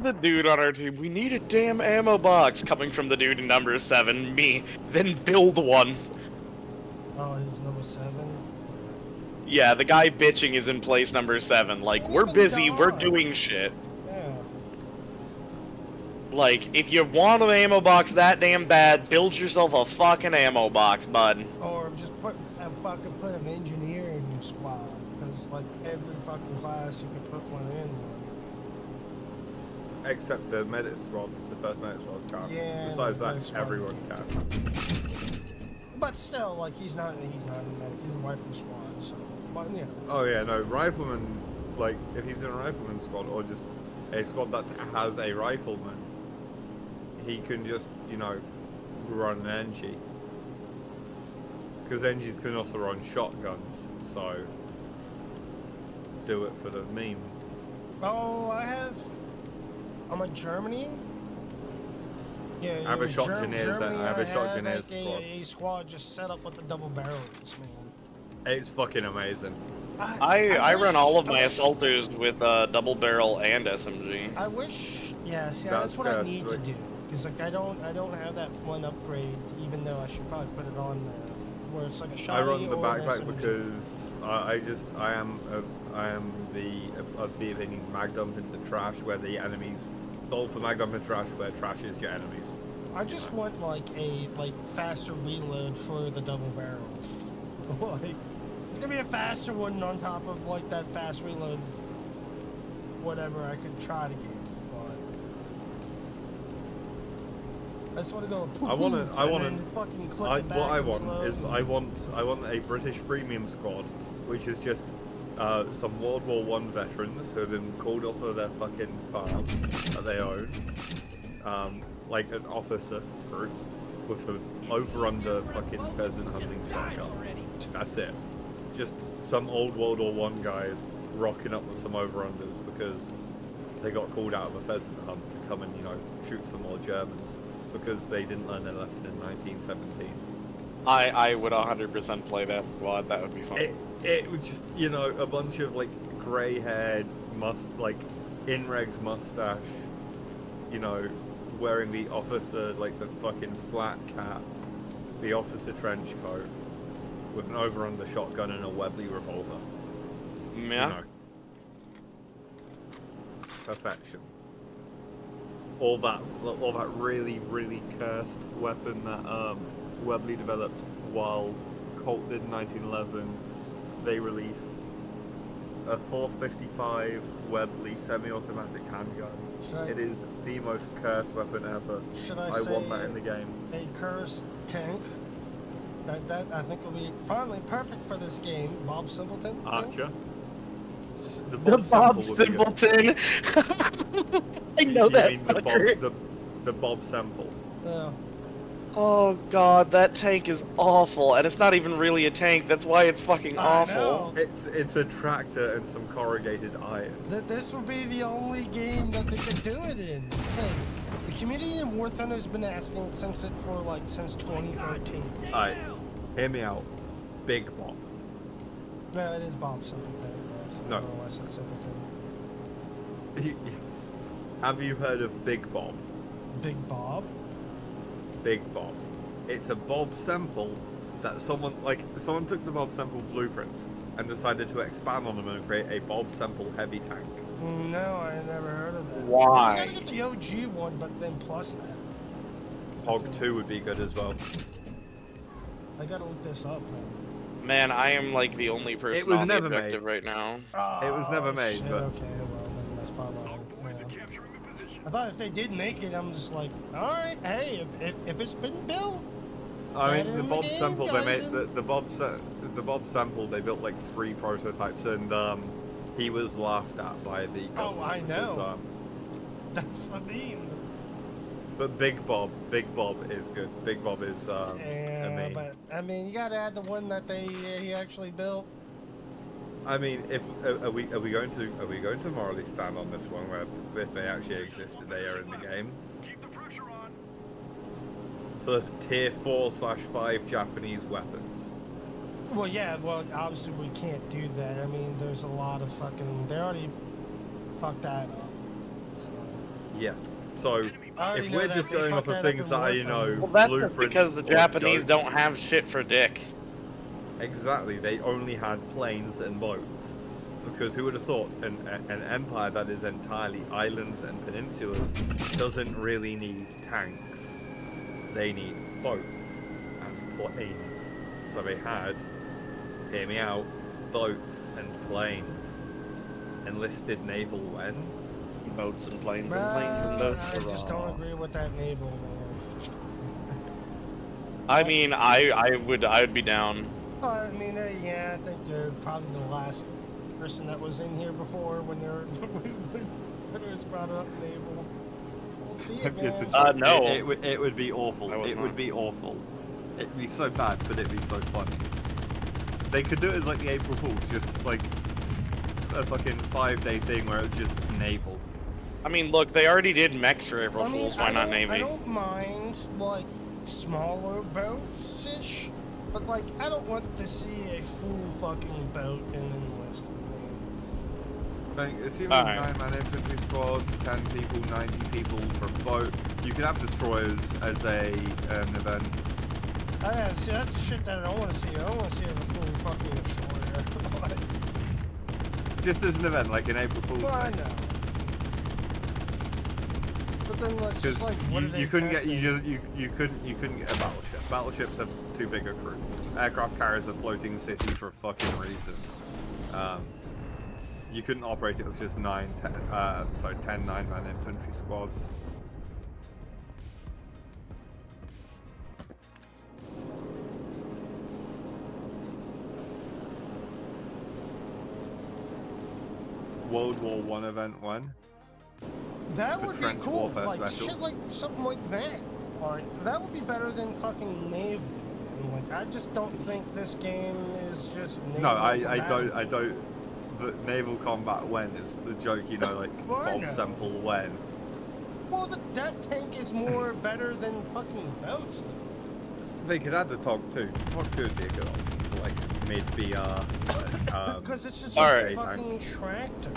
The dude on our team, we need a damn ammo box, coming from the dude in number 7, me, then build one. Oh, he's number 7. Yeah, the guy bitching is in place number 7. Like, we're busy, we're doing shit. Yeah. Like, if you want an ammo box that damn bad, build yourself a fucking ammo box, bud. Or just put an engineering squad, because like every fucking class you could put one in. Except the medic squad, the first medic squad can't. Yeah, Besides the that, medic squad everyone can. But still, like he's not in that. He's in rifle squad, so. But yeah. Oh yeah, no, rifleman, like, if he's in a rifleman squad, or just a squad that has a rifleman, he can just, you know, run an NG. Because NGs can also run shotguns, so do it for the meme. Oh, I'm in Germany. Yeah, I have a in shotgunners, Germany, I have a shotgunners like squad. a squad just set up with the double barrels, man. It's fucking amazing. I run all of my wish- assaulters with double barrel and SMG. I wish, yeah. See, That's that's what I cursed, need to like- do. Cause like I don't have that one upgrade. Even though I should probably put it on where it's like a shotty I run the or an backpack SMG. because I am of the opinion mag dump in the trash where the enemies goal for mag dump in trash where trash is your enemies. I just want like a faster reload for the double barrels. Like it's gonna be a faster one on top of like that fast reload. Whatever I could try to get, but I just want to go. I want to. Fucking click it back What I and want reload is and- I want a British premium squad, which is just some World War I veterans who have been called off of their fucking farm that they own, like an officer group with an over-under fucking pheasant hunting shotgun. That's it. Just some old World War I guys rocking up with some over-unders because they got called out of a pheasant hunt to come and, you know, shoot some more Germans because they didn't learn their lesson in 1917. I would 100% play that squad. That would be fun. It would just, you know, a bunch of like grey-haired, in-regs mustache, you know, wearing the officer, like the fucking flat cap, the officer trench coat, with an over-under shotgun and a Webley revolver. Yeah. You know. Perfection. All that really, really cursed weapon that Webley developed while Colt did in 1911. They released a 455 Webley semi-automatic handgun. It is the most cursed weapon ever. Should I I say want that in the game. a cursed tank? That I think will be finally perfect for this game. Bob Simpleton. Archer. The The Bob sample would be good. Simpleton. I know You that mean the fucker. the Bob sample? Yeah. Oh god, that tank is awful, and it's not even really a tank. That's why it's fucking I awful. know. It's a tractor and some corrugated iron. This would be the only game that they could do it in. Hey, The community in War Thunder has been asking since 2013. Alright, hear me out. Big Bob. No, it is Bob Simpleton. Yes. I No. don't know why I said Simpleton. Have you heard of Big Bob? Big Bob? Big Bob. It's a Bob sample that someone took the Bob sample blueprints and decided to expand on them and create a Bob sample heavy tank. No, I never heard of that. Why? You gotta get the OG one, but then plus that. Hog 2 would be good as well. I gotta look this up, man. Man, I am like the only person It was on the never objective made. right now. It was never made, shit, but- okay, well then that's probably. Boys Yeah. are capturing the position. I thought if they did make it, I'm just like, all right, hey, if it's been built, I Get mean, in the the Bob game, sample they made guys. the Bob sample they built like 3 prototypes and he was laughed at by the Oh, government I because, know. That's the meme. but Big Bob is good. Big Bob is a Yeah, meme. but I mean, you gotta add the one that he actually built. I mean, if are we going to morally stand on this one where if they actually existed, they are in the game Keep the pressure on. for tier 4/5 Japanese weapons. Well, yeah, well, obviously we can't do that. I mean, there's a lot of fucking. They already fucked that up. So, Yeah. So I already if know we're that just they going fucked off of that up things in that are, War Thunder. Well, that's just blueprints because the or Japanese don't jokes- have shit for dick. Exactly, they only had planes and boats. Because who would have thought an empire that is entirely islands and peninsulas doesn't really need tanks. They need boats and planes. So they had, hear me out, boats and planes. Enlisted naval when? Boats and planes and planes and boats. I just don't agree with that naval, man. I mean, I would be down. I mean, yeah, I think you're probably the last person that was in here before when when it was brought up naval. We'll see it, man. It's a joke. No. It would be awful. I was It not. would be awful. It'd be so bad, but it'd be so funny. They could do it as like the April Fools, just like a fucking 5-day thing where it's just naval. I mean, look, they already did mechs for April I mean, Fools. Why not I Navy? don't mind like smaller boats ish, but like I don't want to see a full fucking boat in enlisted. Like, assuming Alright. 9-man infantry squads, 10 people, 90 people from boat, you could have destroyers as an event. Yeah, see, that's the shit that I don't want to see. I don't want to see a full fucking destroyer. Just as an event, like an April Fool's Well, I Day. know. But then let's Because just like, what are you they couldn't testing? you couldn't get a battleship. Battleships have too big a crew. Aircraft carriers a floating city for a fucking reason. You couldn't operate it with just 10 9-man infantry squads. World War One event when? That the would be trench cool. warfare Like special. shit, like something like that. Like that would be better than fucking naval. And, like I just don't think this game is just naval. No, I combatant. don't. The naval combat when is the joke, you know, like Well, I Bob know. Semple when. Well, that tank is more better than fucking boats. They could add the TOG 2. TOG 2 would be a good option for like mid BR. Because it's just Alright. a fucking tractor.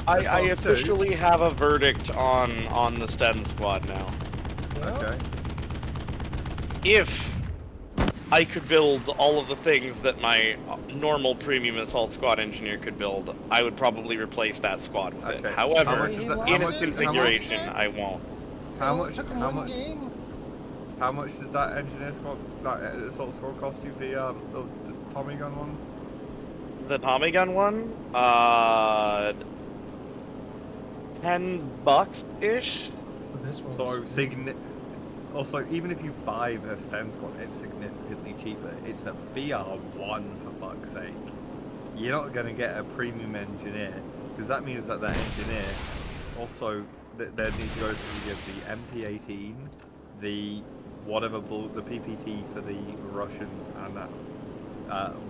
I TOG 2. officially have a verdict on the Sten squad now. Well, Okay. If I could build all of the things that my normal premium assault squad engineer could build, I would probably replace that squad with it. Okay. However, How much is in that- its how much- configuration, how much- I won't. How it much? Took 'em How one much? game. How much did that engineer squad, that assault squad cost you? The Tommy gun one? The Tommy gun one, $10-ish. This one. So also, even if you buy the STEM squad, it's significantly cheaper. It's a BR1 for fuck's sake. You're not going to get a premium engineer because that means that engineer also they need to go through the MP18, the whatever the PPT for the Russians, and that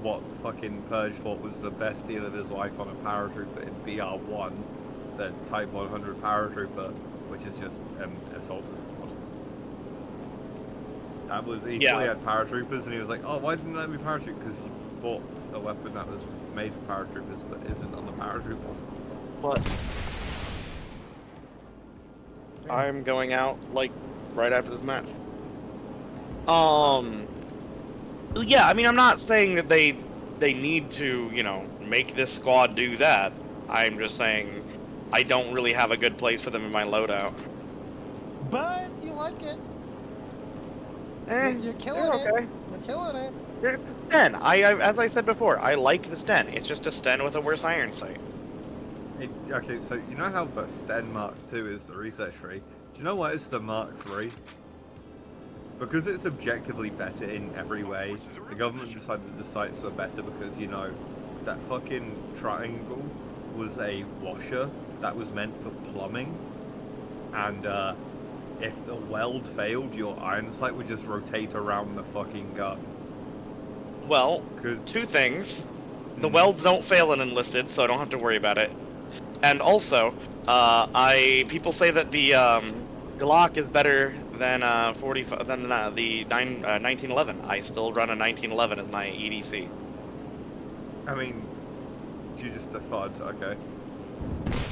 what fucking Purge thought was the best deal of his life on a paratrooper in BR1, the Type 100 paratrooper, which is just assault squad. That was he Yeah. probably had paratroopers, and he was like, "Oh, why didn't you let me parachute?" Because you bought a weapon that was made for paratroopers, but isn't on the paratroopers. But I'm going out like right after this match. Yeah, I mean, I'm not saying that they need to, you know, make this squad do that. I'm just saying I don't really have a good place for them in my loadout. But you like it. You're killing they're it. okay. You're killing it. It's a Sten. As I said before, I like the Sten. It's just a Sten with a worse iron sight. Okay, so you know how the Sten Mark II is the research tree? Do you know what is the Mark III? Because it's objectively better in every way, the government decided the sites were better because, you know, that fucking triangle was a washer that was meant for plumbing, and if the weld failed, your iron sight would just rotate around the fucking gun. Well, 'Cause- two things. The welds don't fail in enlisted, so I don't have to worry about it. And also, people say that the Glock is better than the 1911. I still run a 1911 as my EDC. I mean, you just a FUD, okay.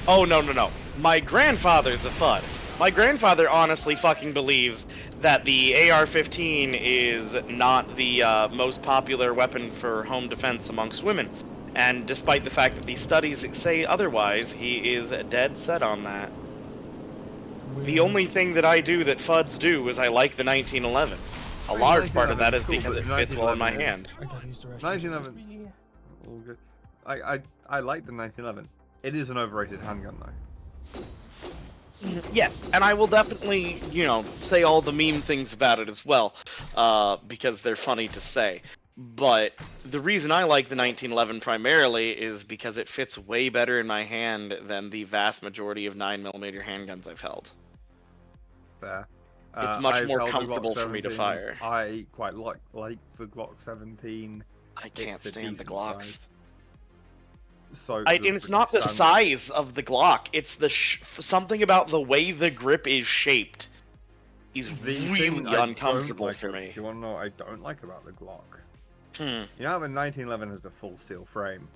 Oh no. My grandfather's a FUD. My grandfather honestly fucking believes that the AR-15 is not the most popular weapon for home defense amongst women. And despite the fact that these studies say otherwise, he is dead set on that. The only thing that I do that FUDs do is I like the 1911. A large part of that is because it fits well in my hand. I got used to 1911. All good. I like the 1911. It is an overrated handgun though. Yes, and I will definitely, you know, say all the meme things about it as well, because they're funny to say. But the reason I like the 1911 primarily is because it fits way better in my hand than the vast majority of 9mm handguns I've held. Fair. It's much I've more held the comfortable Glock for me to 17. fire. I quite like the Glock 17. I can't It's a stand the decent Glocks. size. So And it's not the size of the Glock. It's the something about the way the grip is shaped is really uncomfortable for me. Do you want to know what I don't like about the Glock? Hmm. You know how the 1911 has a full steel frame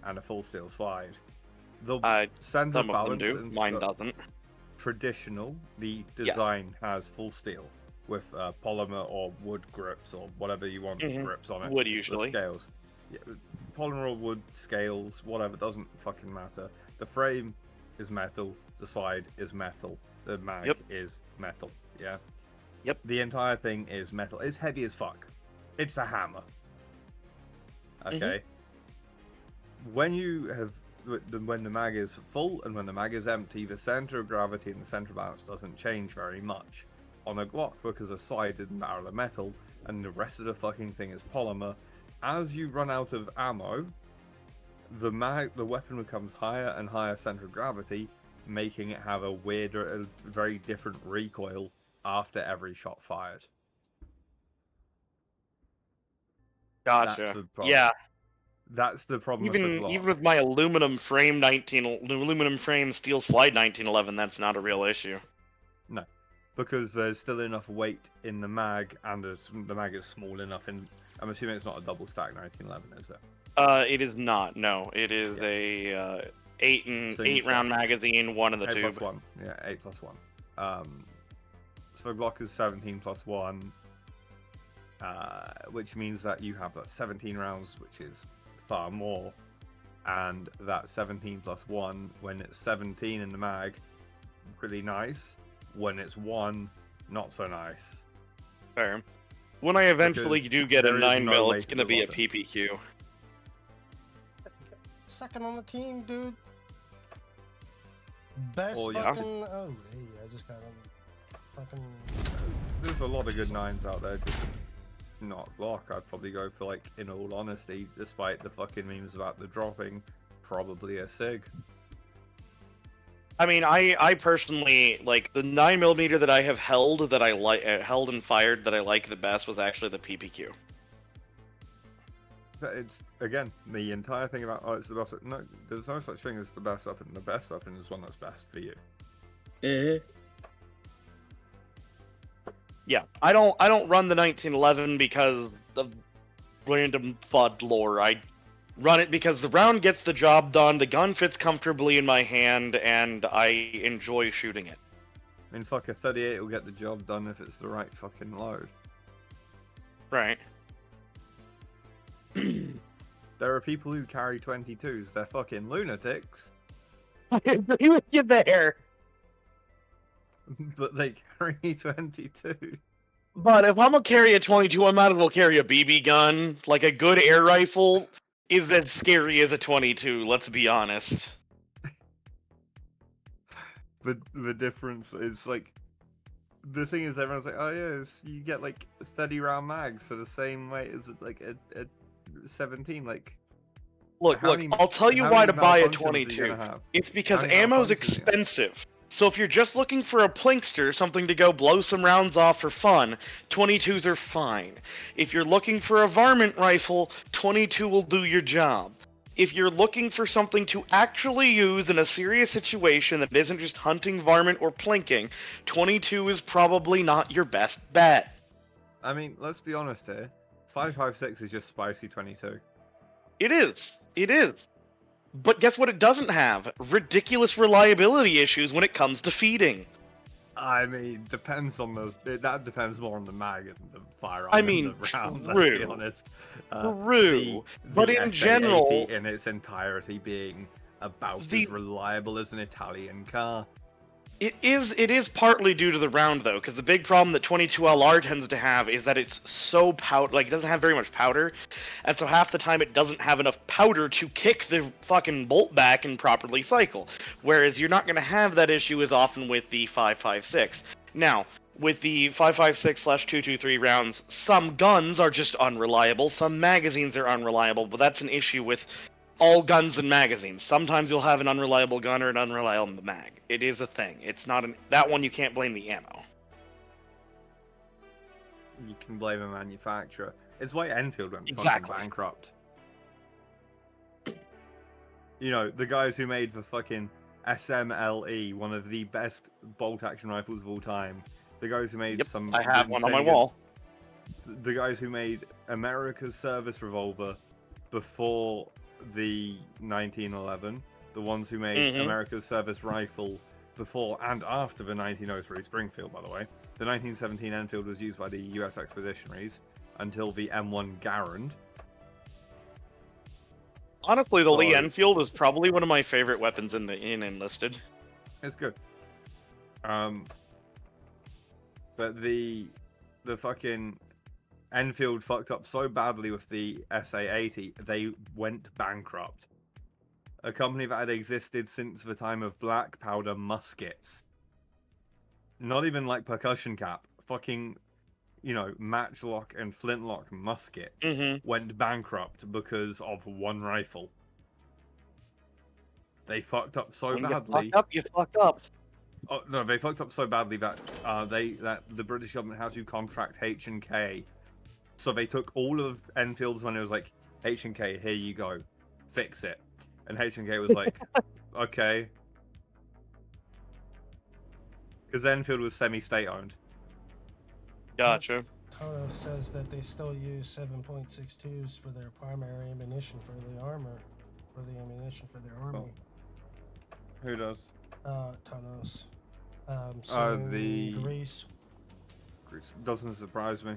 and a full steel slide. The center Some of them balance do. and Mine stuff, doesn't. traditional, the design has full steel with polymer or wood grips or whatever you want grips on it. Wood usually. The scales. Yeah, polymer or wood scales, whatever, doesn't fucking matter. The frame is metal, the slide is metal, the mag is metal, yeah? Yep. The entire thing is metal. It's heavy as fuck. It's a hammer. Okay? When the mag is full and when the mag is empty, the center of gravity and the center balance doesn't change very much. On a Glock, because the slide and barrel are metal and the rest of the fucking thing is polymer, as you run out of ammo, the weapon becomes higher and higher center of gravity, making it have a very different recoil after every shot fired. Gotcha. That's the problem. Yeah. That's the problem with the Glock. Even with my aluminum frame steel slide 1911, that's not a real issue. No, because there's still enough weight in the mag, and the mag is small enough. I'm assuming it's not a double stack 1911, is it? It is not. No, it is a 8 round magazine, one in the 8 tube. plus 1. Yeah, 8 plus 1. So the Glock is 17 plus 1, which means that you have that 17 rounds, which is far more, and that 17 plus 1, when it's 17 in the mag, really nice. When it's 1, not so nice. Fair. When I eventually do get a 9mm, it's gonna be a button. PPQ. Second on the team, dude. Best Oh, yeah. fucking. Oh, hey, I just got fucking. There's a lot of good 9s out there, just not Glock. I'd probably go for, like, in all honesty, despite the fucking memes about the dropping, probably a SIG. I mean, I personally like the 9mm that I have held that I held and fired that I like the best was actually the PPQ. It's, again, the entire thing about, oh, it's the best. No, there's no such thing as the best weapon. The best weapon is one that's best for you. Yeah, I don't run the 1911 because of random FUD lore. I run it because the round gets the job done, the gun fits comfortably in my hand, and I enjoy shooting it. I mean, fuck, a 38 will get the job done if it's the right fucking load. Right. There are people who carry 22s. They're fucking lunatics. I agree with you there. But they carry 22. But if I'm gonna carry a 22, I might as well carry a BB gun. Like, a good air rifle is as scary as a 22, let's be honest. The difference is, like, the thing is, everyone's like, oh yeah, you get like 30 round mags for the same weight as like a 17. Like, Look, I'll tell you why to buy a 22. It's because ammo's expensive. So if you're just looking for a plinkster, something to go blow some rounds off for fun, 22s are fine. If you're looking for a varmint rifle, 22 will do your job. If you're looking for something to actually use in a serious situation that isn't just hunting varmint or plinking, 22 is probably not your best bet. I mean, let's be honest here. 5.56 is just spicy 22. It is. It is. But guess what it doesn't have? Ridiculous reliability issues when it comes to feeding. I mean, depends on that depends more on the mag and the firearm I mean, than the round, true. let's be honest. True. But in general, SA80 in its entirety being about as reliable as an Italian car. It is partly due to the round, though, because the big problem that 22LR tends to have is that it's so like, it doesn't have very much powder, and so half the time it doesn't have enough powder to kick the fucking bolt back and properly cycle, whereas you're not going to have that issue as often with the 5.56. Now, with the 5.56/223 rounds, some guns are just unreliable, some magazines are unreliable, but that's an issue with all guns and magazines. Sometimes you'll have an unreliable gun or an unreliable mag. It is a thing. It's not that one you can't blame the ammo. You can blame a manufacturer. It's why Enfield went Exactly. fucking bankrupt. You know, the guys who made the fucking SMLE, one of the best bolt-action rifles of all time. The guys who made I have one on my wall. The guys who made America's Service Revolver before the 1911, the ones who made America's Service Rifle before and after the 1903 Springfield, by the way. The 1917 Enfield was used by the US Expeditionaries until the M1 Garand. Honestly, the Lee Enfield is probably one of my favorite weapons in Enlisted. It's good. But the fucking Enfield fucked up so badly with the SA80, they went bankrupt. A company that had existed since the time of black powder muskets. Not even like percussion cap. Fucking, you know, matchlock and flintlock muskets went bankrupt because of one rifle. They fucked up so badly. You fucked up. Oh no, they fucked up so badly that the British government had to contract H&K. So they took all of Enfield's when it was like, H&K, here you go, fix it. And H&K was like, okay. Because Enfield was semi-state owned. Gotcha. Taro says that they still use 7.62s for their primary ammunition for the armor, for the ammunition for their army. Oh. Who does? Thanos. The Greece. Doesn't surprise me.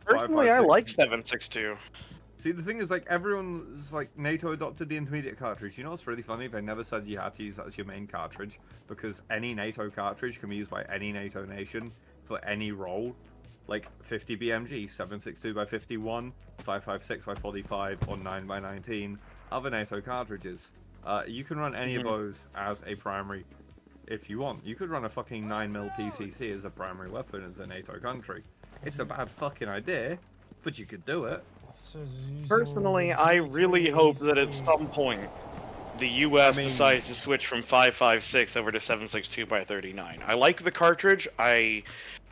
Personally, I like 7.62. See, the thing is, like, everyone's like, NATO adopted the intermediate cartridge. You know what's really funny? They never said you had to use that as your main cartridge, because any NATO cartridge can be used by any NATO nation for any role. Like 50 BMG, 7.62 by 51, 5.56 by 45, or 9 by 19. Other NATO cartridges. You can run any of those as a primary if you want. You could run a fucking 9mm PCC as a primary weapon as a NATO country. It's a bad fucking idea, but you could do it. Personally, I really hope that at some point the US decides to switch from 5.56 over to 7.62 by 39. I like the cartridge. The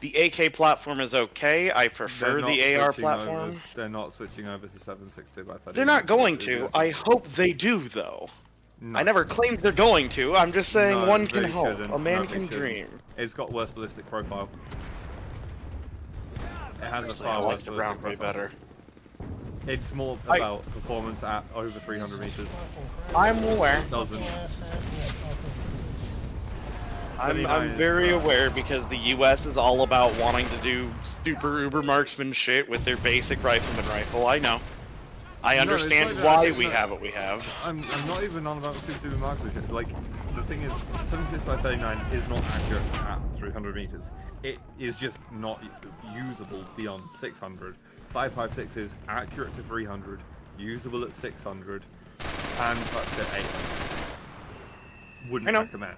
AK platform is okay. I prefer the AR platform. They're not switching over to 7.62 by 39. They're not going to. I hope they do, though. No. I never claimed they're going to. I'm just saying one can hope. A man can dream. It's got worse ballistic profile. It has a Honestly, I far like less the ballistic round way profile. better. It's more about performance at over 300 meters. I'm aware. Doesn't. I'm 39 is, very aware because the U.S. is all about wanting to do super uber marksman shit with their basic rifleman rifle. I know. I No, understand it's like why it's we not- have what we have. I'm not even on about super duper marksmanship. Like, the thing is, 76 by 39 is not accurate at 300 meters. It is just not usable beyond 600. 5.56 is accurate to 300, usable at 600, and that's at 800. Wouldn't recommend.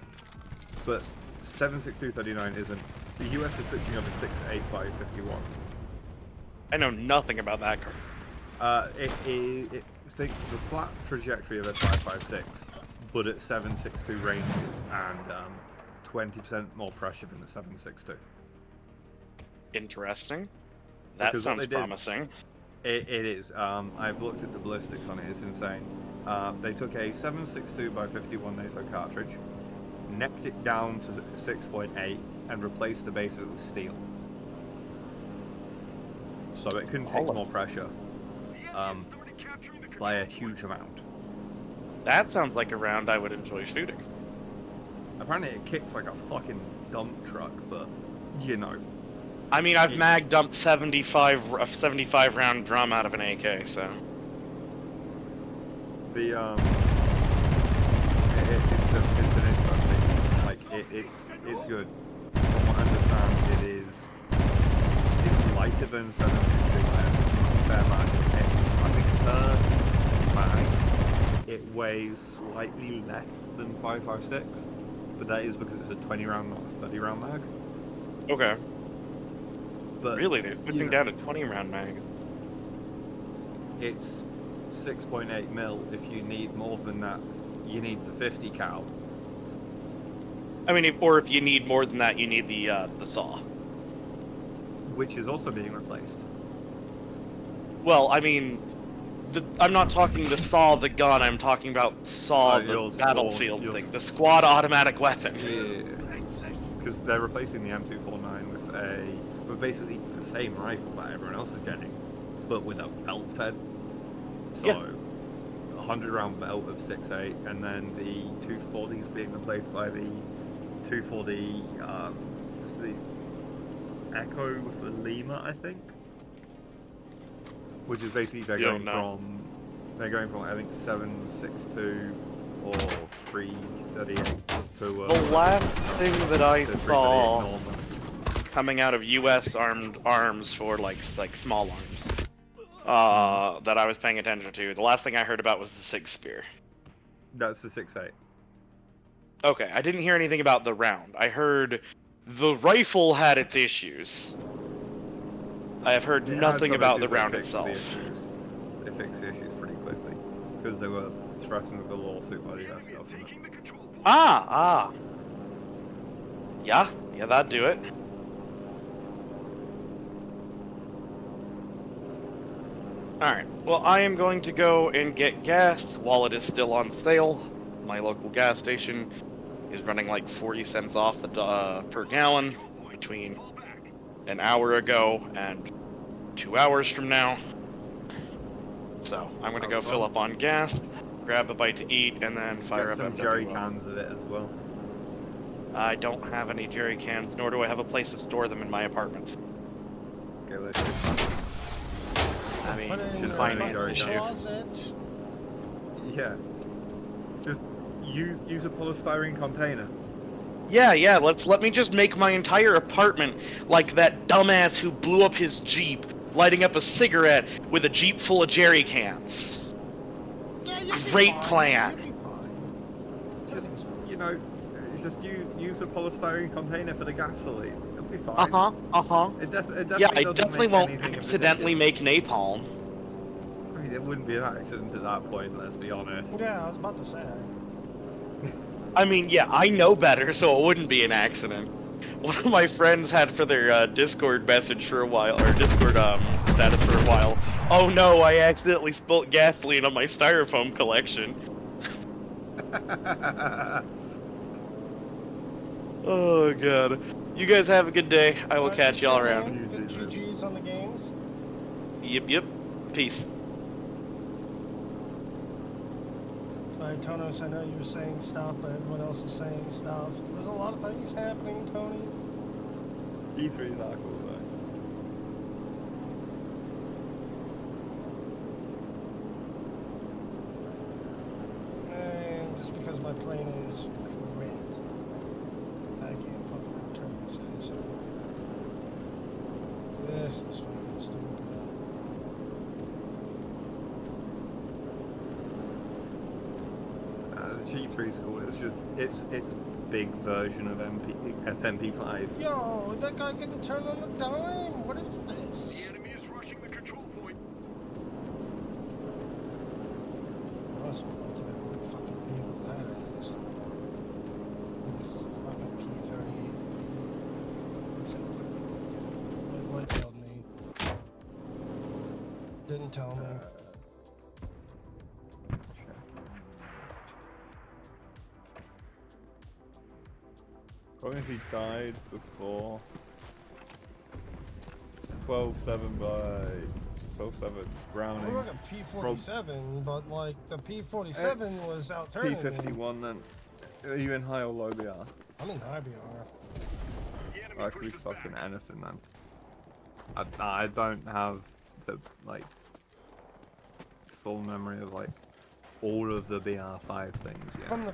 But 7.6239 isn't. The US is switching over 6.8 by 51. I know nothing about that car. Think the flat trajectory of a 5.56, but at 7.62 ranges and 20% more pressure than the 7.62. Interesting. That Because what sounds they did- promising. It is. I've looked at the ballistics on it. It's insane. They took a 7.62 by 51 NATO cartridge, necked it down to 6.8, and replaced the base of it with steel, so it can take more pressure by a huge amount. That sounds like a round I would enjoy shooting. Apparently, it kicks like a fucking dump truck, but you know. I mean, I've It's- mag dumped 75 round drum out of an AK, so. The it's an interesting, like it's good. From what I understand, it's lighter than 7.62 by a fair margin. I think per mag it weighs slightly less than 5.56, but that is because it's a 20 round, not a 30 round mag. Okay. But Really, they're switching down to 20 round mag. it's 6.8 mil. If you need more than that, you need the 50 cal. I mean, if you need more than that, you need the saw. Which is also being replaced. Well, I mean, I'm not talking the saw, the gun. I'm talking about saw, the battlefield thing, the squad automatic weapon. Yeah, because they're replacing the M249 with basically the same rifle that everyone else is getting, but with a belt fed. So, a 100 round belt of 6.8, and then the 240 is being replaced by the 240. It's the Echo with the Lima, I think. Which is basically they're going from I think 7.62 or 3.38 to The last thing that I to 3.38 saw normal. coming out of U.S. arms for like small arms that I was paying attention to, the last thing I heard about was the Sig Spear. That's the 6.8. Okay, I didn't hear anything about the round. I heard the rifle had its issues. I have heard It had nothing some about the issues, they round fixed the itself. issues. They fixed the issues pretty quickly because they were threatened with a lawsuit by the US government. Yeah, that'd do it. Alright, well, I am going to go and get gas while it is still on sale. My local gas station is running like 40 cents off per gallon between an hour ago and 2 hours from now. So, I'm going to go fill up on gas, grab a bite to eat, and then fire up some MWO. jerry cans of it as well. I don't have any jerry cans, nor do I have a place to store them in my apartment. Okay, let's I mean, Put it in should your find a fucking jerry can. closet. Yeah. Just use a polystyrene container. Yeah, let me just make my entire apartment like that dumbass who blew up his Jeep, lighting up a cigarette with a Jeep full of jerry cans. Yeah, you'll be Great fine. plan. You'll be fine. Just, you know, just use a polystyrene container for the gasoline. It'll be fine. It definitely Yeah, I doesn't definitely make won't anything accidentally make napalm. I mean, it wouldn't be an accident at that point, let's be honest. Yeah, I was about to say. I mean, yeah, I know better, so it wouldn't be an accident. One of my friends had for their Discord message for a while, or Discord status for a while, "Oh no, I accidentally spilt gasoline on my styrofoam collection." Oh god. You guys have a good day. I will Alright, catch you y'all too, around. man. Good GG's on the games. Yep. Peace. Alright, Tonos, I know you were saying stuff, but everyone else is saying stuff. There's a lot of things happening, Tony. E3's are cool though. And just because my plane is great, I can't fucking return this asshole. This is fucking stupid. The G3's cool. It's just it's big version of MP5. Yo, that guy couldn't turn on a dime. What is this? The enemy is rushing the control point. Awesome. Look at what fucking vehicle that is. This is a fucking P-38. What told me? Didn't tell me. Probably if he died before. It's 12-7 by 12-7 Browning. We're like a P-47, but like the P-47 was out turning me. P-51 then. Are you in high or low BR? I'm in high BR. I could be fucking anything then. I don't have the like full memory of like all of the BR5 things yet. From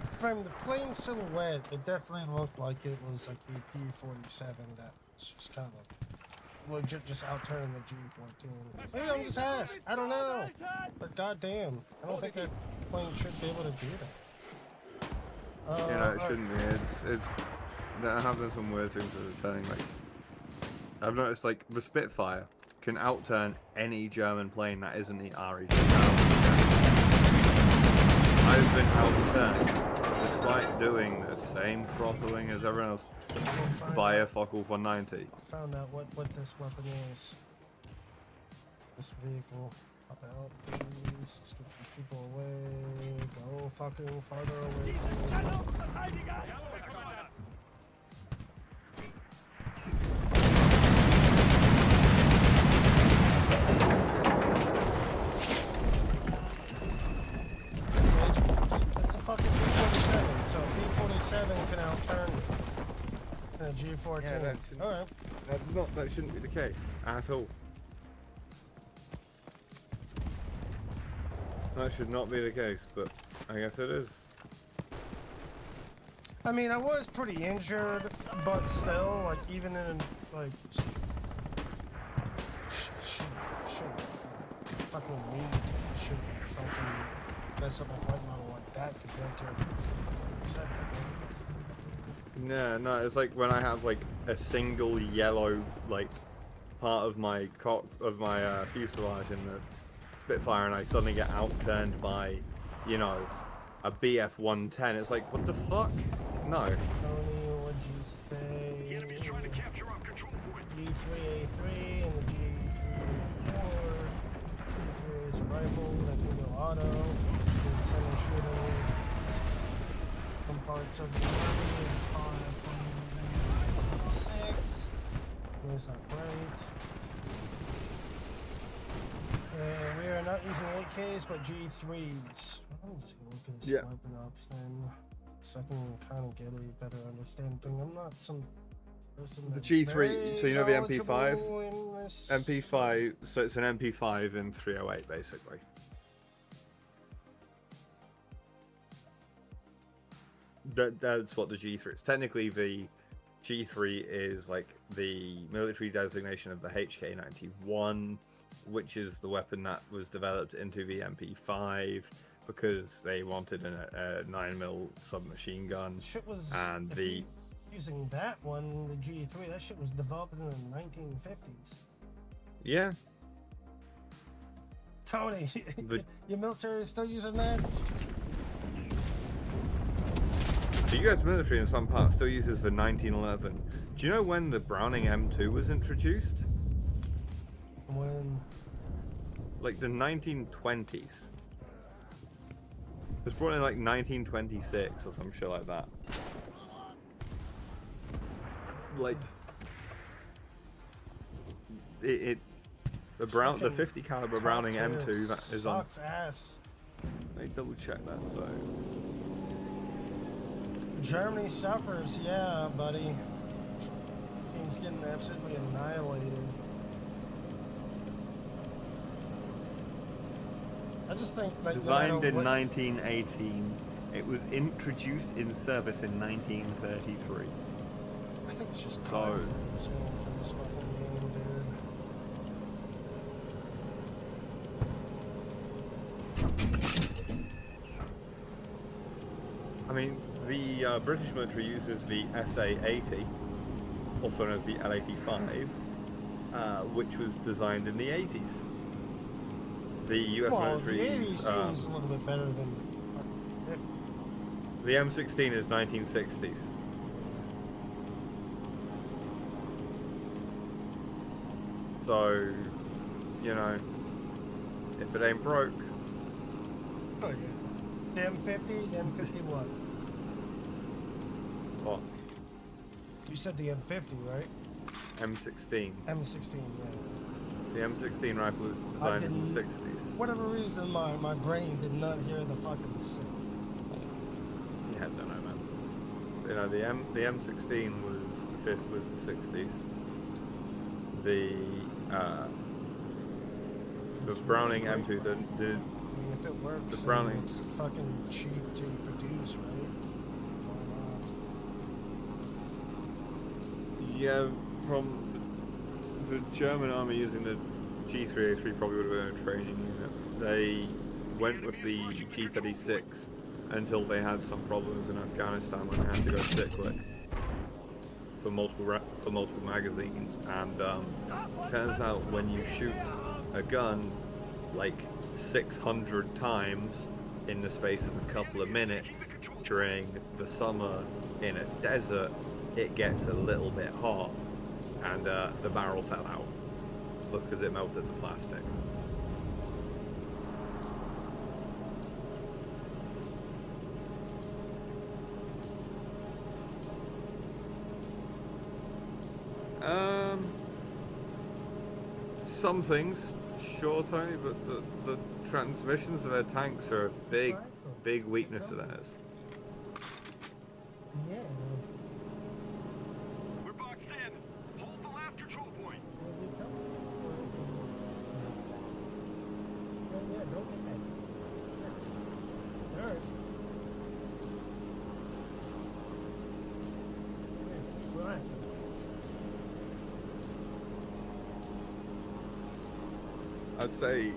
the plain silhouette, it definitely looked like it was like a P-47 that was just kind of legit just out turning the G-14. Maybe I'm just ass. I don't know. But goddamn, I don't think that plane should be able to do that. You know, it shouldn't be. It's there have been some weird things that are turning. Like I've noticed, like the Spitfire can outturn any German plane that isn't the RE. I've been outturned despite doing the same throttling as everyone else by a Focke 190. I found out what this weapon is. This vehicle. Pop out, please. Let's get these people away. Go fucking farther away from me. It's a fucking P-47, so P-47 can outturn me. And a G-14. Yeah, Alright. That shouldn't be the case at all. That should not be the case, but I guess it is. I mean, I was pretty injured, but still, like, even in, like, fucking weed should fucking mess up a flight model like that compared to a 47. No, it's like when I have like a single yellow like part of my fuselage in the Spitfire, and I suddenly get outturned by, you know, a BF-110. It's like, what the fuck? No. Tony, what'd you say? The enemy's trying to capture our control point. G3A3 and the G3A4. G3 is a rifle that can go auto. With center shooting. Some parts of the army is 5.6. That's not great. And we are not using AKs, but G3s. I'm just gonna look at this weapon up then, so I can kind of get a better understanding. I'm not some person The that's G3, very so you know the MP5? knowledgeable in this. MP5, so it's an MP5 in 308 basically. That's what the G3 is. Technically the G3 is like the military designation of the HK-91, which is the weapon that was developed into the MP5 because they wanted a 9mm submachine gun. Shit was, and the using that one, the G3, that shit was developed in the 1950s. Yeah. Tony, your military is still using that? The US military in some parts still uses the 1911. Do you know when the Browning M2 was introduced? When? Like the 1920s. It was brought in like 1926 or some shit like that. like the Fucking 50 caliber top Browning tier M2 that is on. sucks ass. Let me double check that. So Germany suffers, yeah, buddy. Game's getting absolutely annihilated. I just think like designed in 1918, it was introduced in service in 1933. I think it's just time for this one, for this fucking game, dude. I mean, the British military uses the SA-80, also known as the L-85, which was designed in the 80s. The US military the 80s seems a little bit better than the M16 is 1960s. So, you know, if it ain't broke. Oh yeah. The M50, the M50 what? What? You said the M50, right? M16. M16, yeah. The M16 rifle was designed in the 60s. Whatever reason, my brain did not hear the fucking six. Yeah, I don't know, man. You know, the M16 was the 60s. The Browning M2, the I mean, if it works, the Browning, it's fucking cheap to produce, right? yeah, from the German army using the G3A3 probably would have been a training unit. They went with the G36 until they had some problems in Afghanistan when they had to go cyclic for multiple magazines. And turns out when you shoot a gun like 600 times in the space of a couple of minutes during the summer in a desert, it gets a little bit hot, and the barrel fell out because it melted the plastic. Some things, sure, Tony, but the transmissions of their tanks are a big weakness of theirs. Yeah. We're boxed in. Hold the last control point. Yeah, don't get that. Alright. Relax. I'd say,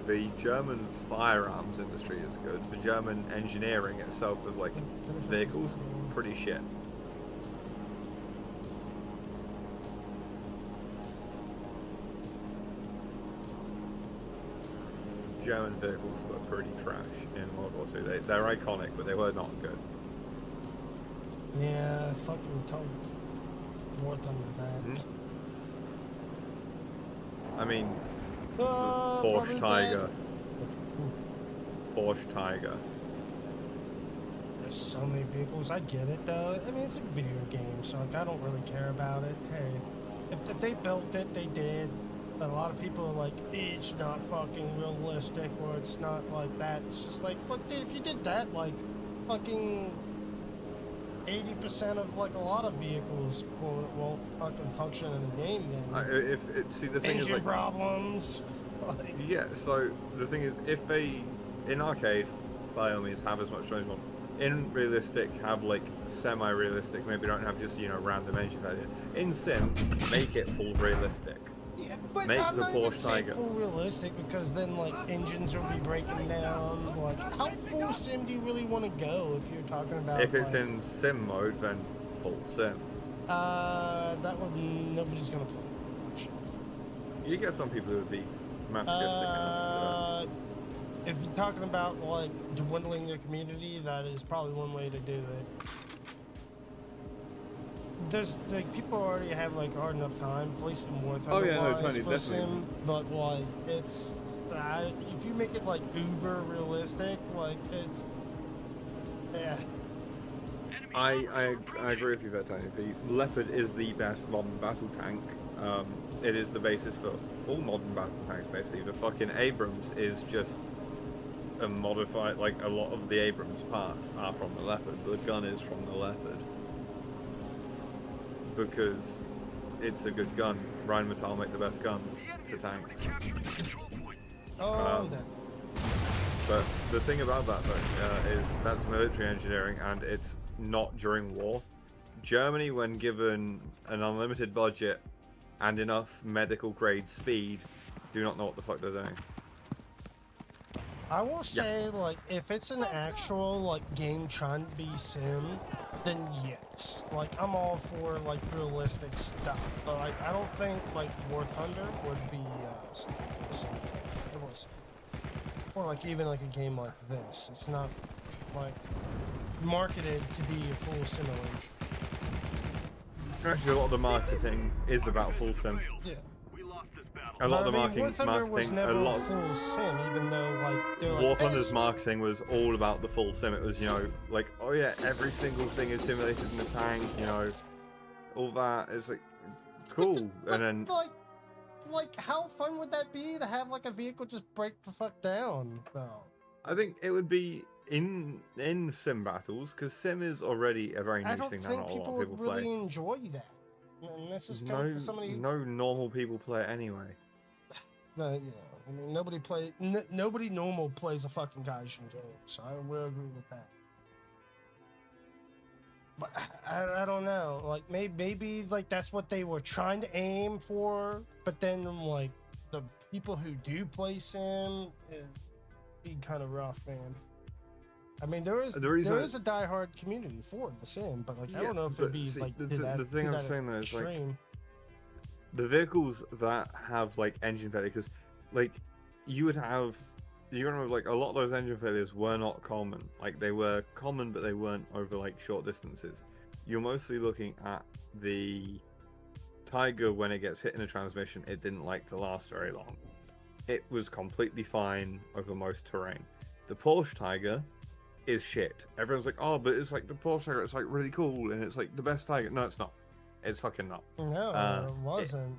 the German firearms industry is good. The German engineering itself of like vehicles, pretty shit. German vehicles were pretty trash in World War II. They're iconic, but they were not good. Yeah, fucking told War Thunder that. Mm-hmm. I mean, Porsche Tiger. Porsche Tiger. There's so many vehicles. I get it though. I mean, it's a video game, so like, I don't really care about it. Hey, if they built it, they did. But a lot of people are like, it's not fucking realistic, or it's not like that. It's just like, but dude, if you did that, like, fucking 80% of like a lot of vehicles won't fucking function in the game then. See, the thing Engine is, like, problems. Like, yeah. So the thing is, if they in arcade, by all means, have as much as you want. In realistic, have like semi-realistic. Maybe don't have just random engine failure. In sim, make it full realistic. yeah, but Make I'm the not even Porsche saying Tiger. full realistic because then like engines will be breaking down. Like, how full sim do you really want to go if you're talking about? If it's like, in sim mode, then full sim. that would nobody's gonna play. You get some people who would be masochistic enough to If you're talking about like dwindling the community, that is probably one way to do it. There's like people already have like hard enough time placing more Oh, yeah, no, Tony, for definitely. sim, but like it's if you make it like uber realistic, like it's yeah. Enemy I agree with you there, Tony P. Leopard is the best modern battle tank. It is the basis for all modern battle tanks, basically. The fucking Abrams is just a modified, like, a lot of the Abrams parts are from the Leopard. The gun is from the Leopard. Because it's a good gun. Rheinmetall make the best guns for tanks. Oh, I'm dead. But the thing about that, though, is that's military engineering, and it's not during war. Germany, when given an unlimited budget and enough medical grade speed, do not know what the fuck they're doing. I will say, like, if it's an actual, like, game trying to be sim, then yes. Like, I'm all for, like, realistic stuff. But, like, I don't think, like, War Thunder would be, something for sim. It was. Or, like, even, like, a game like this. It's not, like, marketed to be a full simulation. Actually, a lot of the marketing is about full sim. Yeah. A lot of the War Thunder was marketing, never a lot a full sim, even though, like, they're like, War "Hey, Thunder's marketing was all about the full sim. It was, you know, like, oh yeah, every single thing is simulated in the tank, you know, all that. It's like, cool. But, and then, like, how fun would that be to have, like, a vehicle just break the fuck down, though? I think it would be in sim battles, because sim is already a very I niche don't thing that think not a lot people of would people really play. enjoy that. And this is coming for somebody. No normal people play it anyway. Yeah, I mean, nobody normal plays a fucking Gaijin game, so I will agree with that. But I don't know, like maybe like that's what they were trying to aim for, but then like the people who do play sim, it'd be kind of rough, man. I mean, there is a diehard community for the sim, but like I don't know if it'd be like the thing I'm saying though is like the vehicles that have like engine failure, because like you're gonna have like a lot of those engine failures were not common. Like they were common, but they weren't over like short distances. You're mostly looking at the Tiger. When it gets hit in a transmission, it didn't like to last very long. It was completely fine over most terrain. The Porsche Tiger is shit. Everyone's like, oh, but it's like the Porsche Tiger, it's like really cool and it's like the best Tiger. No, it's not. It's fucking not. No, it wasn't.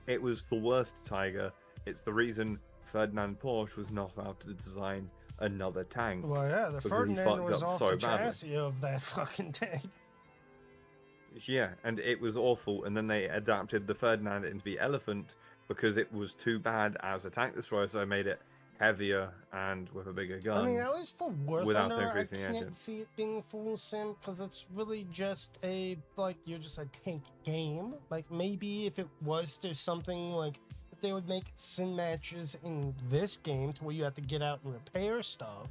It was the worst Tiger. It's the reason Ferdinand Porsche was not allowed to design another tank. Well, yeah, the Ferdinand was off the chassis of that fucking tank. Yeah, and it was awful. And then they adapted the Ferdinand into the Elephant because it was too bad as a tank destroyer, so they made it heavier and with a bigger gun. I mean, at least for War without Thunder, increasing I the can't engine. see it being full sim because it's really just you're just a tank game. Like maybe if it was to something like if they would make sim matches in this game to where you have to get out and repair stuff,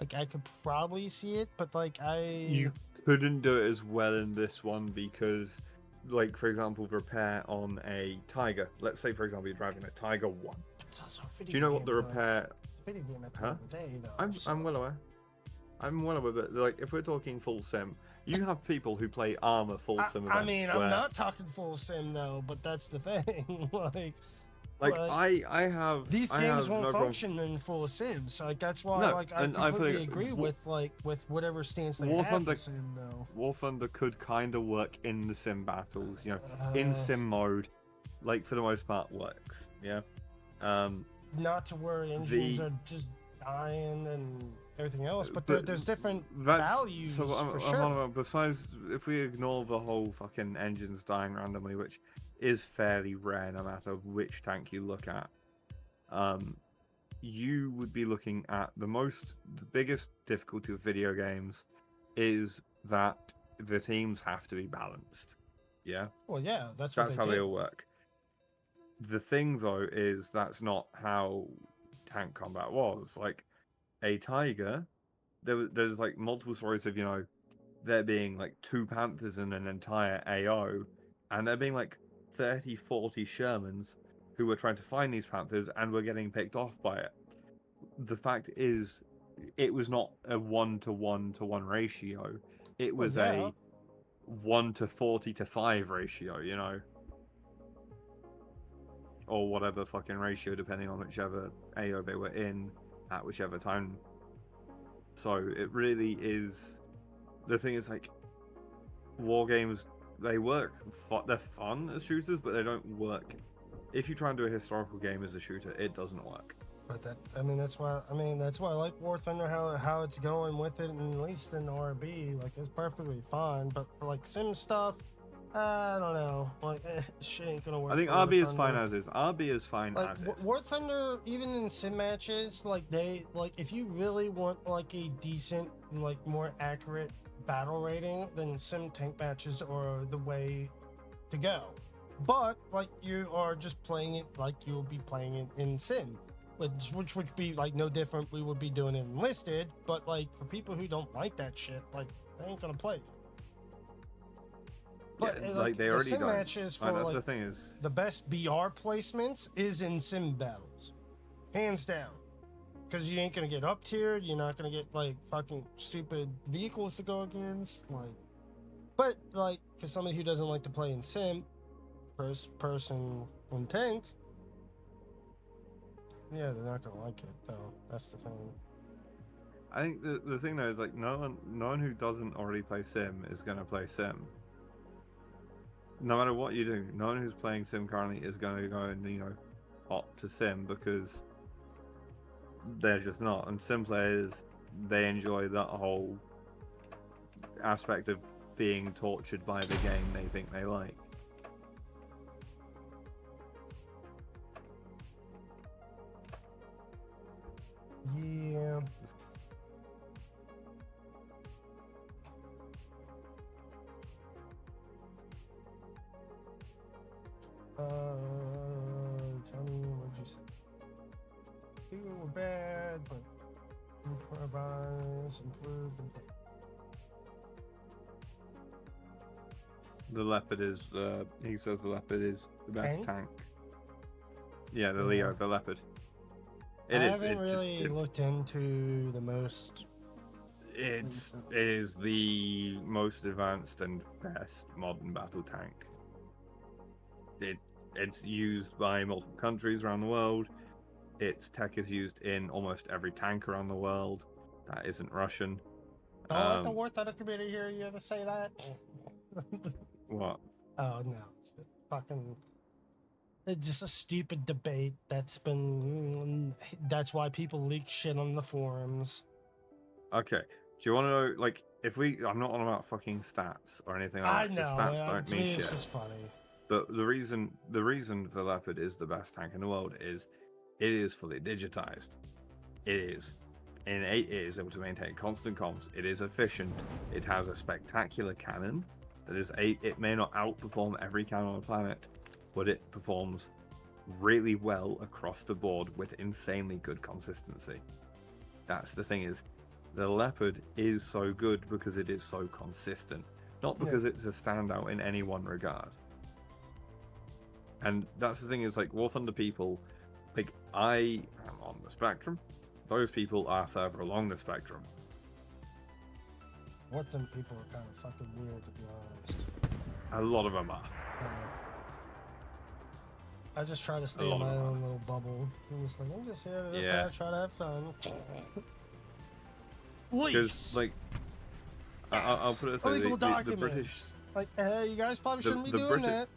like I could probably see it. But like you couldn't do it as well in this one because, like for example, repair on a Tiger. Let's say for example you're driving a Tiger 1. Do you know what the repair? It's a video game at the end of the day, though. I'm well aware. I'm well aware, but like if we're talking full sim, you have people who play Armor full sim events. I mean, I'm not talking full sim though, but that's the thing. I have these games won't function in full sim, so like that's why I completely agree with whatever stance they have for sim though. War Thunder could kind of work in the sim battles, you know, in sim mode, like for the most part works, yeah. Not to where engines are just dying and everything else, but there's different values for sure. Besides, if we ignore the whole fucking engines dying randomly, which is fairly rare no matter which tank you look at, you would be looking at the biggest difficulty of video games is that the teams have to be balanced. Yeah? Well, yeah, that's how they all work. The thing though is that's not how tank combat was. Like a Tiger, there's like multiple stories of, you know, there being like 2 Panthers in an entire AO, and there being like 30, 40 Shermans who were trying to find these Panthers and were getting picked off by it. The fact is, it was not a 1-to-1-to-1 ratio. It was a 1-to-40-to-5 ratio, you know. Or whatever fucking ratio, depending on whichever AO they were in at whichever time. So it really is the thing is, like, war games, they work. They're fun as shooters, but they don't work. If you try and do a historical game as a shooter, it doesn't work. But that's why I like War Thunder, how it's going with it, and at least in RB, like, it's perfectly fine. But for like sim stuff, I don't know, like, shit ain't gonna work. I think for RB War is fine Thunder. as is. RB is fine Like as is. War Thunder, even in sim matches, like if you really want like a decent, like more accurate battle rating, then sim tank matches are the way to go. But like you are just playing it like you will be playing it in sim, which would be like no different. We would be doing it enlisted, but like for people who don't like that shit, like they ain't gonna play. But Yeah, like they the already sim don't. matches for That's like the thing is, the best BR placements is in sim battles, hands down. Because you ain't gonna get up tiered, you're not gonna get like fucking stupid vehicles to go against, like. But like for somebody who doesn't like to play in sim, first person in tanks, yeah, they're not gonna like it though. That's the thing. I think the thing though is, like, no one who doesn't already play sim is gonna play sim. No matter what you do, no one who's playing sim currently is gonna go and opt to sim, because they're just not. And sim players, they enjoy that whole aspect of being tortured by the game they think they like. Yeah. Tell me what you said. People were bad, but improvise, improve, and The Leopard is, he says the Leopard is the best Tank? tank. Yeah, the Yeah. Leo, the Leopard. I haven't really looked into the most. It is the most advanced and best modern battle tank. It's used by multiple countries around the world. Its tech is used in almost every tank around the world that isn't Russian. Don't let the War Thunder community hear you ever say that. What? Oh no, it's fucking. It's just a stupid debate that's been. That's why people leak shit on the forums. Okay. Do you want to know, like, if I'm not on about fucking stats or anything like I that. know. 'Cause stats don't To mean me, shit. it's just funny. But the reason the Leopard is the best tank in the world is it is fully digitized. It is. And it is able to maintain constant comms. It is efficient. It has a spectacular cannon. It may not outperform every cannon on the planet, but it performs really well across the board with insanely good consistency. That's the thing is, the Leopard is so good because it is so consistent, not because it's a standout in any one regard. And that's the thing is, like, War Thunder people, like, I am on the spectrum. Those people are further along the spectrum. What them people are kind of fucking weird, to be honest. A lot of them are. I just try to stay in my own little bubble. I'm just like, I'm just here to just try to have fun. Because, like, I'll put it this way, illegal the documents. British, Like, hey, you guys probably shouldn't be doing that.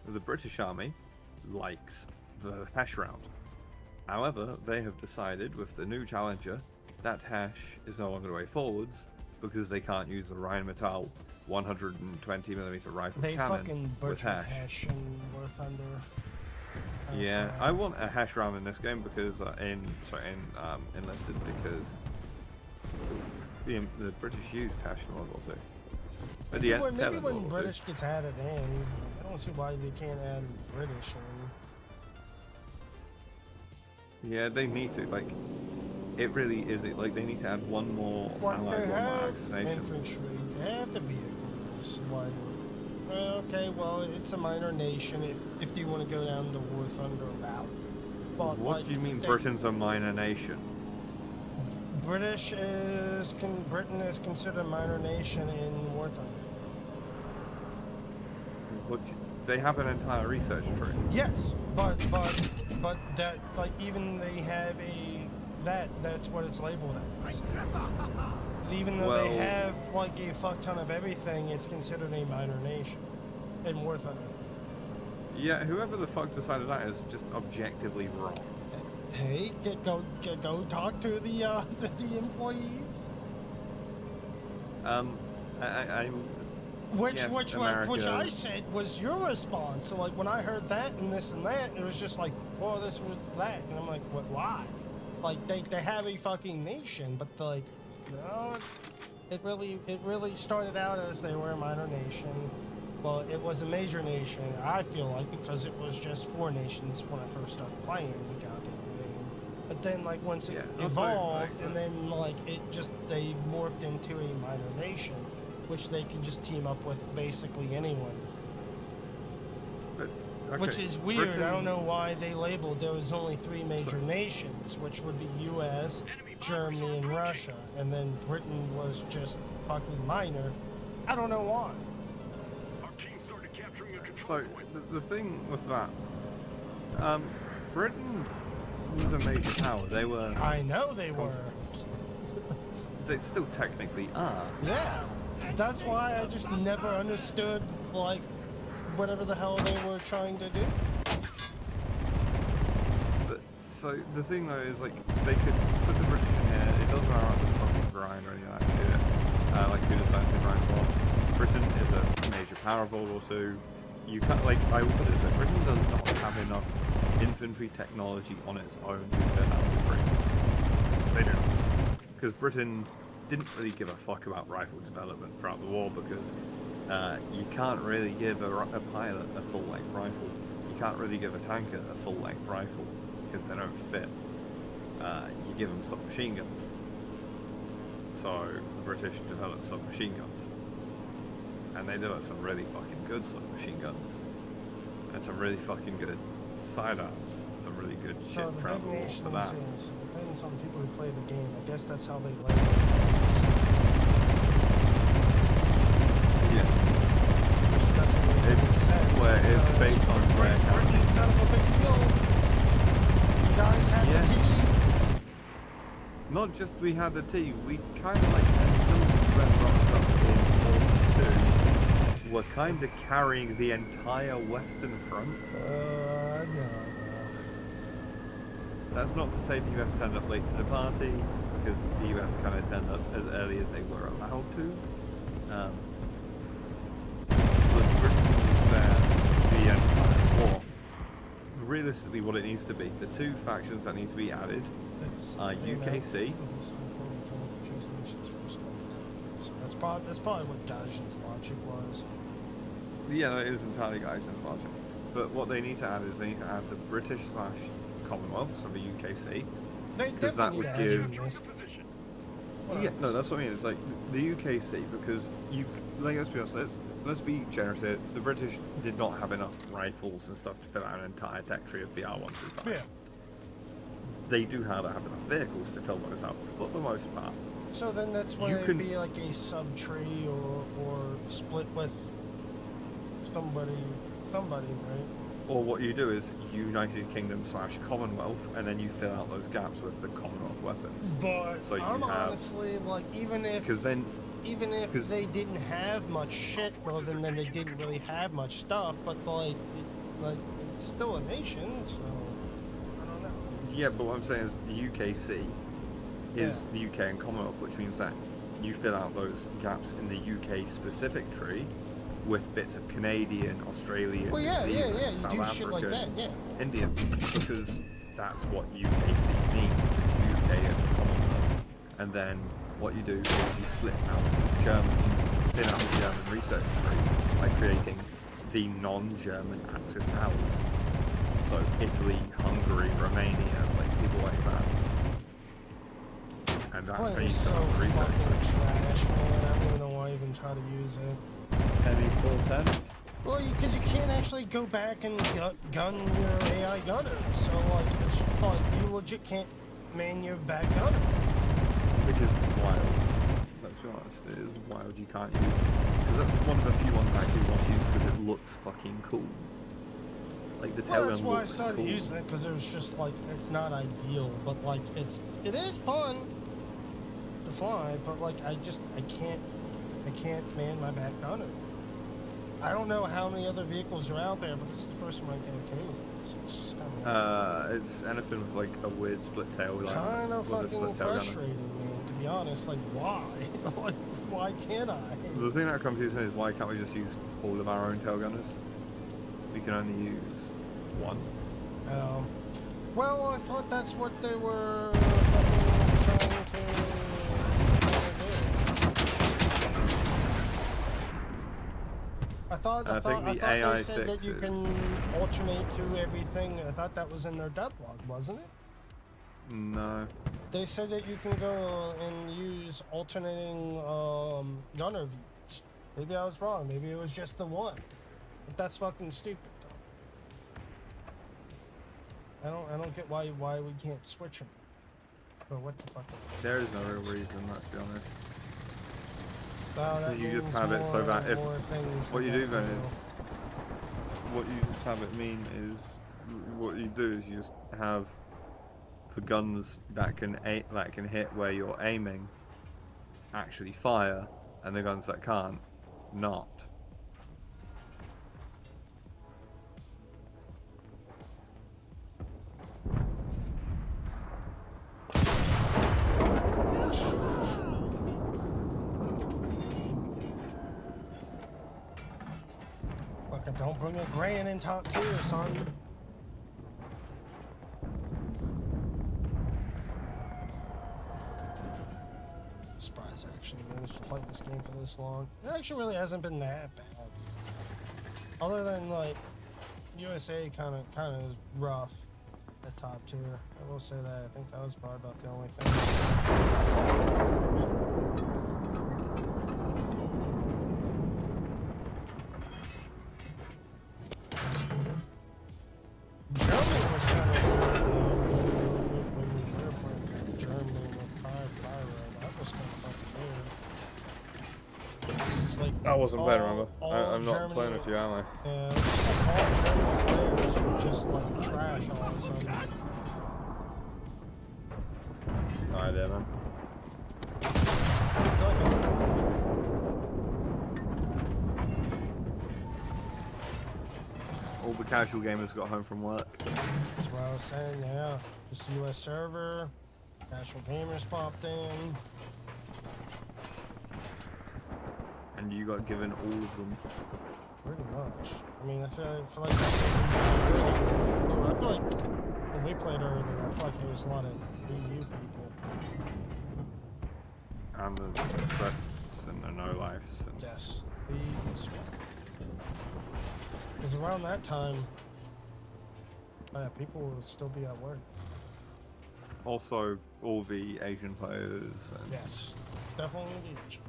the British Army likes the hash round. However, they have decided with the new Challenger that hash is no longer the way forwards because they can't use the Rheinmetall 120mm rifle They cannon fucking with butchered hash. hash and War Thunder. Yeah, I want a hash round in this game because Enlisted, because the British used hash in World War II. But Maybe when British gets added in, I don't see why they can't add British in. Yeah, they need to. Like, it really is. Like, they need to add one more Like, allied, they one more have Axis nation. infantry, they have the vehicles. Like, okay, well, it's a minor nation if you want to go down the War Thunder route. But, What like, do you mean Britain's a minor nation? Britain is considered a minor nation in War Thunder. They have an entire research tree. Yes, but that, like, even they have a that's what it's labeled as. Even though they have like a fuck ton of everything, it's considered a minor nation and worth it. Yeah, whoever the fuck decided that is just objectively wrong. Hey, go talk to the the employees. Which I said was your response. So like when I heard that and this and that, it was just like, well, this was that, and I'm like, what? Why? Like they have a fucking nation, but like, no, it really started out as they were a minor nation. Well, it was a major nation, I feel like, because it was just 4 nations when I first started playing the goddamn game. But then, like, once it evolved, and then, like, they morphed into a minor nation, which they can just team up with basically anyone. But, okay, which is weird. I don't know why they labeled there was only 3 major nations, which would be U.S., Germany, and Russia. And then Britain was just fucking minor. I don't know why. So, the thing with that, Britain was a major power. They were... I know they were. They still technically are. Yeah. That's why I just never understood, like, whatever the hell they were trying to do. So, the thing, though, is, like, they could put the British in here. It doesn't matter the fucking grind or anything like that shit. Like, who decides to grind what? Britain is a major power of World War II. You can't, like, I will put it this way, Britain does not have enough infantry technology on its own to fit out the free. They do not. Because Britain didn't really give a fuck about rifle development throughout the war, because you can't really give a pilot a full-length rifle. You can't really give a tanker a full-length rifle, because they don't fit. You give them submachine guns. So, the British developed submachine guns. And they developed some really fucking good submachine guns. And some really fucking good sidearms. Some really good shit throughout the war for that. It depends on people who play the game. I guess that's how they label it. Yeah. Which doesn't really make sense. It's based on where Britain's kind of a big deal. You guys had the tea. Not just we had the tea, we kind of like, until we went rocked up in 42, we're kind of carrying the entire Western Front. No. That's not to say the US turned up late to the party, because the US kind of turned up as early as they were allowed to. But Britain was there the entire war. Realistically, what it needs to be, the 2 factions that need to be added are UKC. That's probably what Gaijin's logic was. Yeah, it is entirely Gaijin's logic. But what they need to add is they need to add the British/Commonwealth, so the UKC. Because that would give... Yeah, no, that's what I mean. It's like the UKC, because like, let's be honest, let's be generous here. The British did not have enough rifles and stuff to fill out an entire tech tree of BR-125. Yeah. They do have enough vehicles to fill those out for the most part. So then that's why it'd be like a sub-tree or split with somebody, right? Or what you do is United Kingdom/Commonwealth, and then you fill out those gaps with the Commonwealth weapons. But so I'm honestly, like, even if they didn't have much shit, well, then they didn't really have much stuff. But like it's still a nation, so I don't know. Yeah, but what I'm saying is the UKC is the UK and Commonwealth, which means that you fill out those gaps in the UK specific tree with bits of Canadian, Australian, New Zealand, South Africa, shit like that, India, because that's what UKC means, is UK and Commonwealth. And then what you do is you split out the Germans, you thin out the German research tree by creating the non-German Axis powers. So Italy, Hungary, Romania, like people like that. And that's how you so set up research. Fucking trash, man. I don't even know why I even try to use it. Any 410? Well, because you can't actually go back and gun your AI gunner. So, like, it's like you legit can't man your back gunner. Which is wild. Let's be honest, it is wild you can't use. Because that's one of the few ones I actually want to use because it looks fucking cool. Like the Well, that's tailgun why I looks started cool. using it, because it was just like, it's not ideal, but like it is fun to fly, but like I can't man my back gunner. I don't know how many other vehicles are out there, but this is the first one I came with. It's just kind of It's anything with like a weird split tail. kind of with a fucking split tail gunner. frustrating, man. To be honest, like why? Like why can't I? The thing that confuses me is why can't we just use all of our own tail gunners? We can only use one. Well, I thought that's what they were fucking trying to do. I thought they said that you can alternate through everything. I thought that was in their devlog, wasn't it? No. They said that you can go and use alternating gunner views. Maybe I was wrong. Maybe it was just the one. But that's fucking stupid, though. I don't get why we can't switch them. Or what the fuck? There is no real reason, let's be honest. Well, So that you just means have it so that if more things what you than do that, then is what you just have it mean is what you do is you just have the guns that can hit where you're aiming actually fire, and the guns that can't not. Fucking don't bring a grand in top tier, son. Surprised I actually managed to play this game for this long. It actually really hasn't been that bad. Other than like USA kind of is rough at top tier. I will say that. I think that was probably about the only thing. I wasn't playing, remember? I'm not playing with you, am I? Yeah, all German players were just like trash all of a sudden. No idea, man. I feel like it's All the casual gamers got home from work. That's what I was saying, yeah. Just US server, casual gamers popped in. And you got given all of them. Pretty much. I mean, I feel like when we played earlier, I feel like there was a lot of EU people. And the sweats and the no-lifes. And... Yes, the sweat. Because around that time, people would still be at work. Also, all the Asian players. And... Yes, definitely the Asian.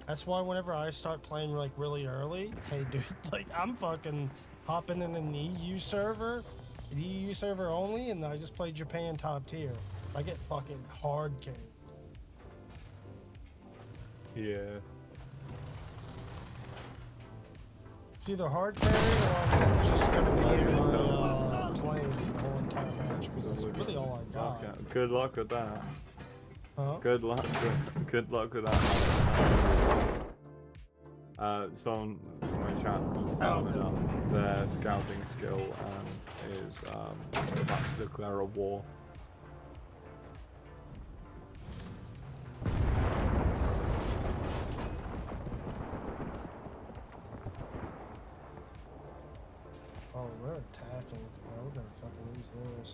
That's why whenever I start playing like really early, hey dude, like I'm fucking hopping in an EU server only, and I just play Japan top tier. I get fucking hard carried. Yeah. It's either hard carry or I'm just gonna be playing the whole entire match because that's really all I got. Okay. Good luck with that. Huh? Good luck with that. Someone in my chat was farming up their scouting skill and is about to declare a war. Oh, we're attacking. Oh, we're gonna fucking lose this.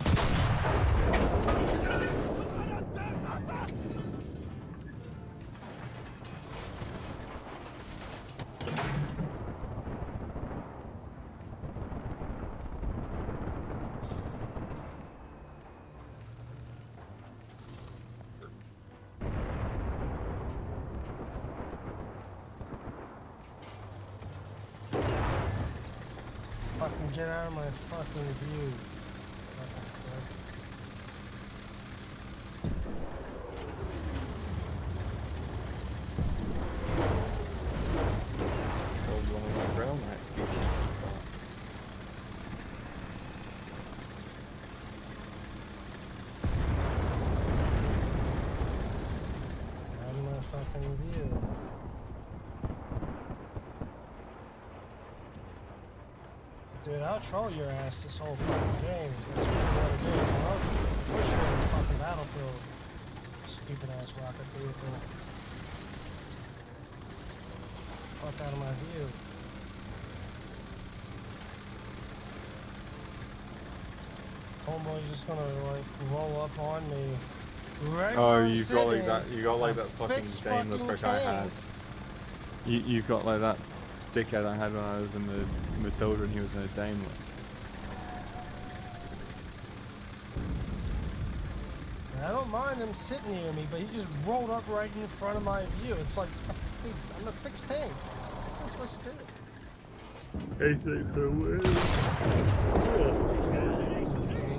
Fucking get out of my fucking view. fucking view. Dude, I'll troll your ass this whole fucking game. That's what you wanna do. I'll push you in the fucking battlefield. Stupid ass rocket vehicle. Fuck out of my view. Homeboy's just gonna like roll up on me. Right Oh, where I'm you've got like sitting. that. You got like A that fucking fixed Daimler fucking prick I had. tank. You've got like that dickhead I had when I was in the Matilda and he was in a Daimler. I don't mind him sitting near me, but he just rolled up right in front of my view. It's like, dude, I'm a fixed tank. What am I supposed to do? Anything for a win.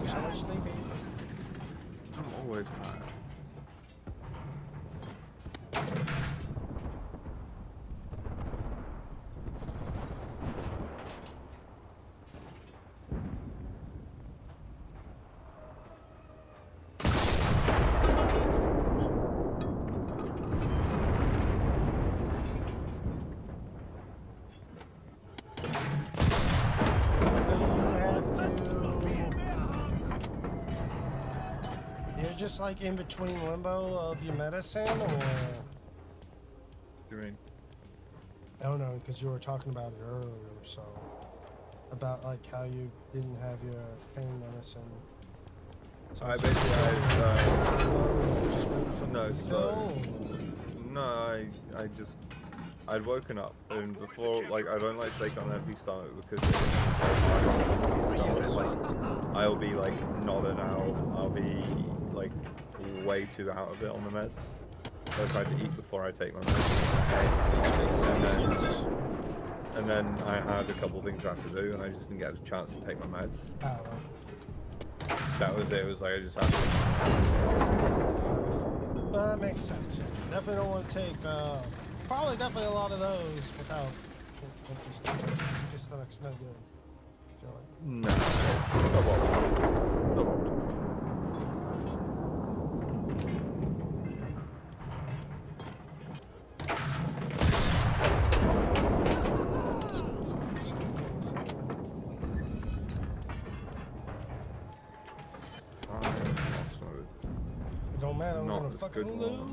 So much sleepy. I'm always tired. Just like in between limbo of your medicine, or What do you mean? I don't know, because you were talking about it earlier, so about like how you didn't have your pain medicine. So I basically just waiting for the no, refill, I'd woken up and before like I don't like to take on empty stomach because I'll be like nodding out, I'll be like way too out of it on the meds. So I tried to eat before I take my meds. And then I had a couple things I had to do and I just didn't get a chance to take my meds. oh, That was it, it was like I just had to. well, that makes sense. Definitely don't want to take probably definitely a lot of those without empty stomach. Empty stomach's no good, I feel like. No. Stop opting. Stop opting. It don't matter, we're Not gonna as fucking good lose. one.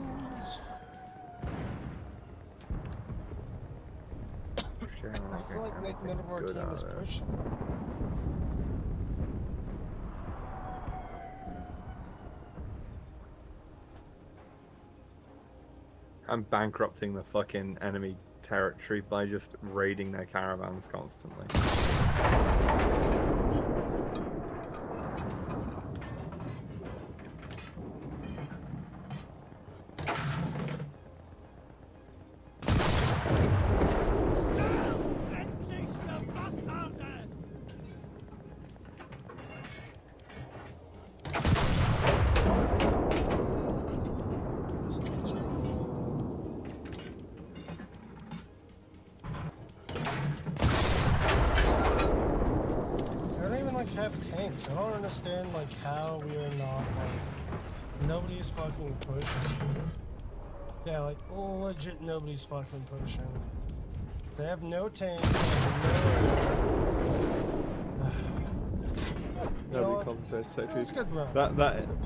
I feel like none of our team is pushing. I'm bankrupting the fucking enemy territory by just raiding their caravans constantly. I don't understand like how we are not like nobody's fucking pushing. Yeah, like legit nobody's fucking pushing. They have no tanks. Nobody compensates That's a good run.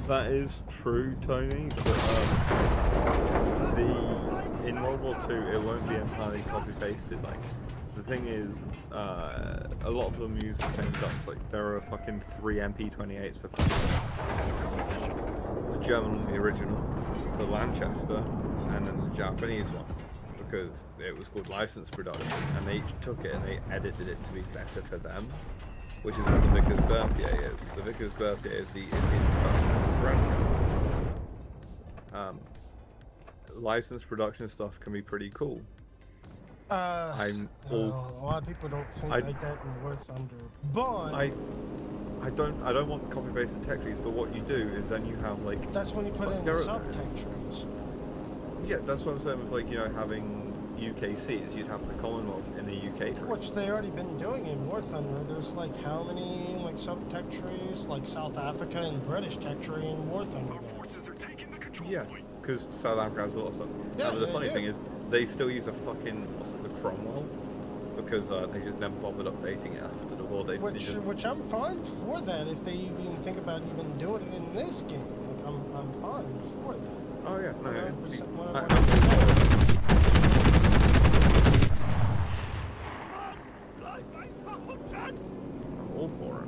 That is true, Tony. But in World War II, it won't be entirely copy pasted. Like the thing is, a lot of them use the same guns. Like there are fucking 3 MP28s for fun. The German, the original, the Lanchester, and then the Japanese one, because it was called license production, and they each took it and they edited it to be better for them, which is what the Vickers Berthier is. The Vickers Berthier is the Indian brand. License production stuff can be pretty cool. A lot of people don't think like that in War Thunder, but I don't want copy pasted tech trees, but what you do is then you have like that's when you put in sub-tech trees. Yeah, that's what I'm saying with like, you know, having UKCs, you'd have the Commonwealth in a UK tree. Which they already been doing in War Thunder. There's like how many like sub-tech trees, like South Africa and British tech tree in War Thunder now. Yeah, because South Africa has a lot of stuff. Yeah, But the they funny do. thing is, they still use a fucking the Cromwell because they just never bothered updating it after the war. They just Which I'm fine for that if they even think about even doing it in this game. Like I'm fine for that. oh yeah, no, 100%, I'm 100%. all for it.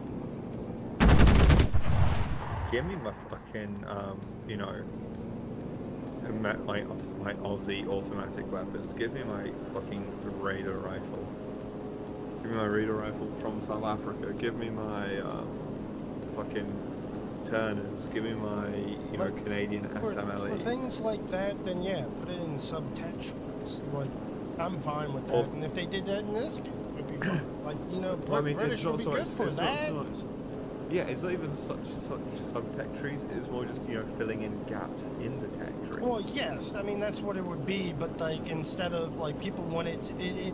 Give me my fucking you know, my Aussie automatic weapons. Give me my fucking Raider rifle. Give me my Raider rifle from South Africa. Give me my fucking Turners. Give me my, you know, Canadian SMLE. For things like that, then yeah, put it in subtextuals. Like, I'm fine with that. Or- And if they did that in this game, it would be fine. Like, you know, Well, I mean, British it's would not be so good much, for it's that. not so much. Yeah, it's not even such subtext trees. It's more just, you know, filling in gaps in the tech tree. Well, yes, I mean that's what it would be, but like instead of like people want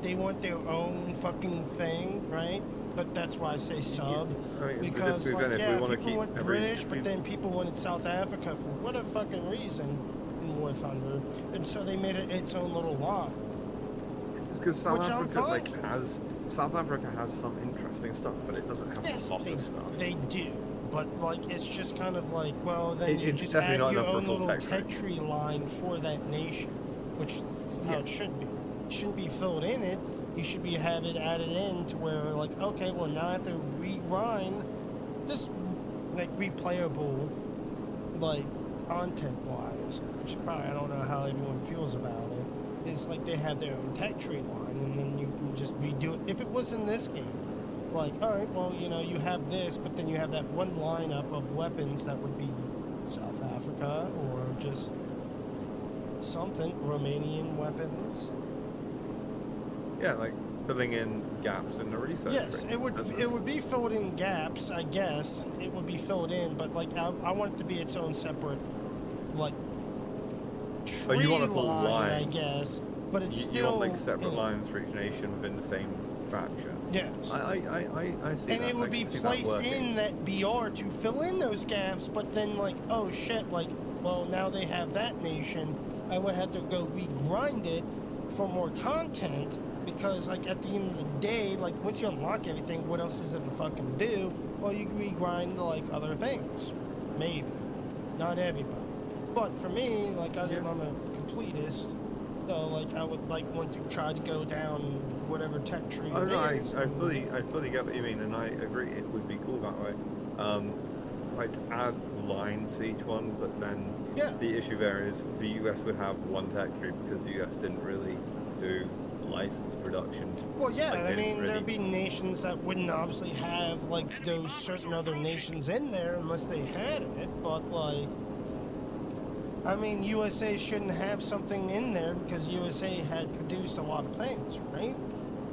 they want their own fucking thing, right? But that's why I say sub, I mean, because if like we yeah, want to people keep want British, but then people wanted South Africa for whatever fucking reason in War Thunder, and so they made it its own little line. It's because South Which I'm Africa fine for. South Africa has some interesting stuff, but it doesn't have Yes, lots of stuff. they do. But like it's just kind of like, well, then you It's just definitely add not your enough for a own full little tech tree. tech tree line for that nation, which is how it should be. It shouldn't be filled in it. You should be have it added in to where like, okay, well now I have to regrind this like replayable like content wise, which probably I don't know how everyone feels about it. It's like they have their own tech tree line and then you can just redo it. If it was in this game, like, all right, well, you know, you have this, but then you have that one lineup of weapons that would be South Africa or just something, Romanian weapons. Yeah, like filling in gaps in the research. Yes, tree. it would That's- it would be filled in gaps, I guess. It would be filled in, but like I want it to be its own separate, like tree Oh, you want a full line, I line. guess. But it's you still want like separate in- lines for each nation within the same faction. Yes. I see And that. it would I be can see that placed working. in that BR to fill in those gaps, but then like, oh shit, like, well now they have that nation. I would have to go regrind it for more content because like at the end of the day, like once you unlock everything, what else is there to fucking do? Well, you regrind like other things. Maybe. Not everybody. But for me, like I'm a completist. So like I would like want to try to go down whatever tech tree Oh it no, is. I fully get what you mean, and I agree. It would be cool that way. Like add lines to each one, but then Yeah. the issue there is the US would have one tech tree because the US didn't really do licensed production. Well, yeah, Like, I they didn't mean, really- there'd be nations that wouldn't obviously have, like, those certain other nations in there unless they had it, but, like, I mean, USA shouldn't have something in there because USA had produced a lot of things, right?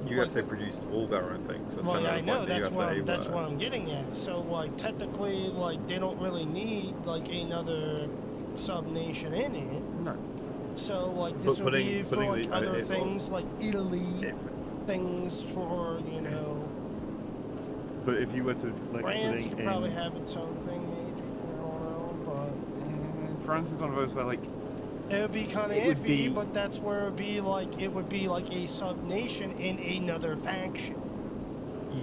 USA produced all their own things. That's Well, kind yeah, of I the know, point the that's USA that's were. what I'm getting at. So, like, technically, like, they don't really need, like, another sub-nation in it. No. So, like, But this would putting- be for, putting like, the- other it- things, like Italy, things for, you know... But if you were to like France putting could probably in, have its own thing, maybe. I don't know, France is one of those where like but it would be kind of It would iffy. be- But that's where it would be like a sub nation in another faction.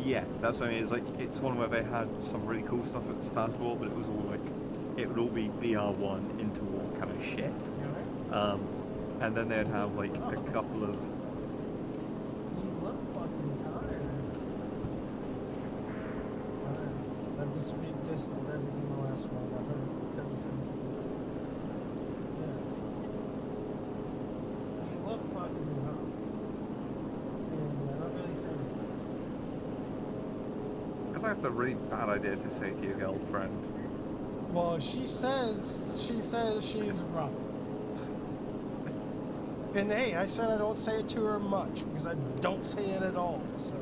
yeah, that's what I mean. It's like it's one where they had some really cool stuff at the start of war, but it was all like it would all be BR1 into war kind of shit. And then they'd have like a couple of You look fucking tired. This week, this everything the last one. I heard that was yeah. You look fucking hot. And I'm not really saying. that's a really bad idea to say to your girlfriend. Well, she says she's right. And hey, I said I don't say it to her much because I don't say it at all. So.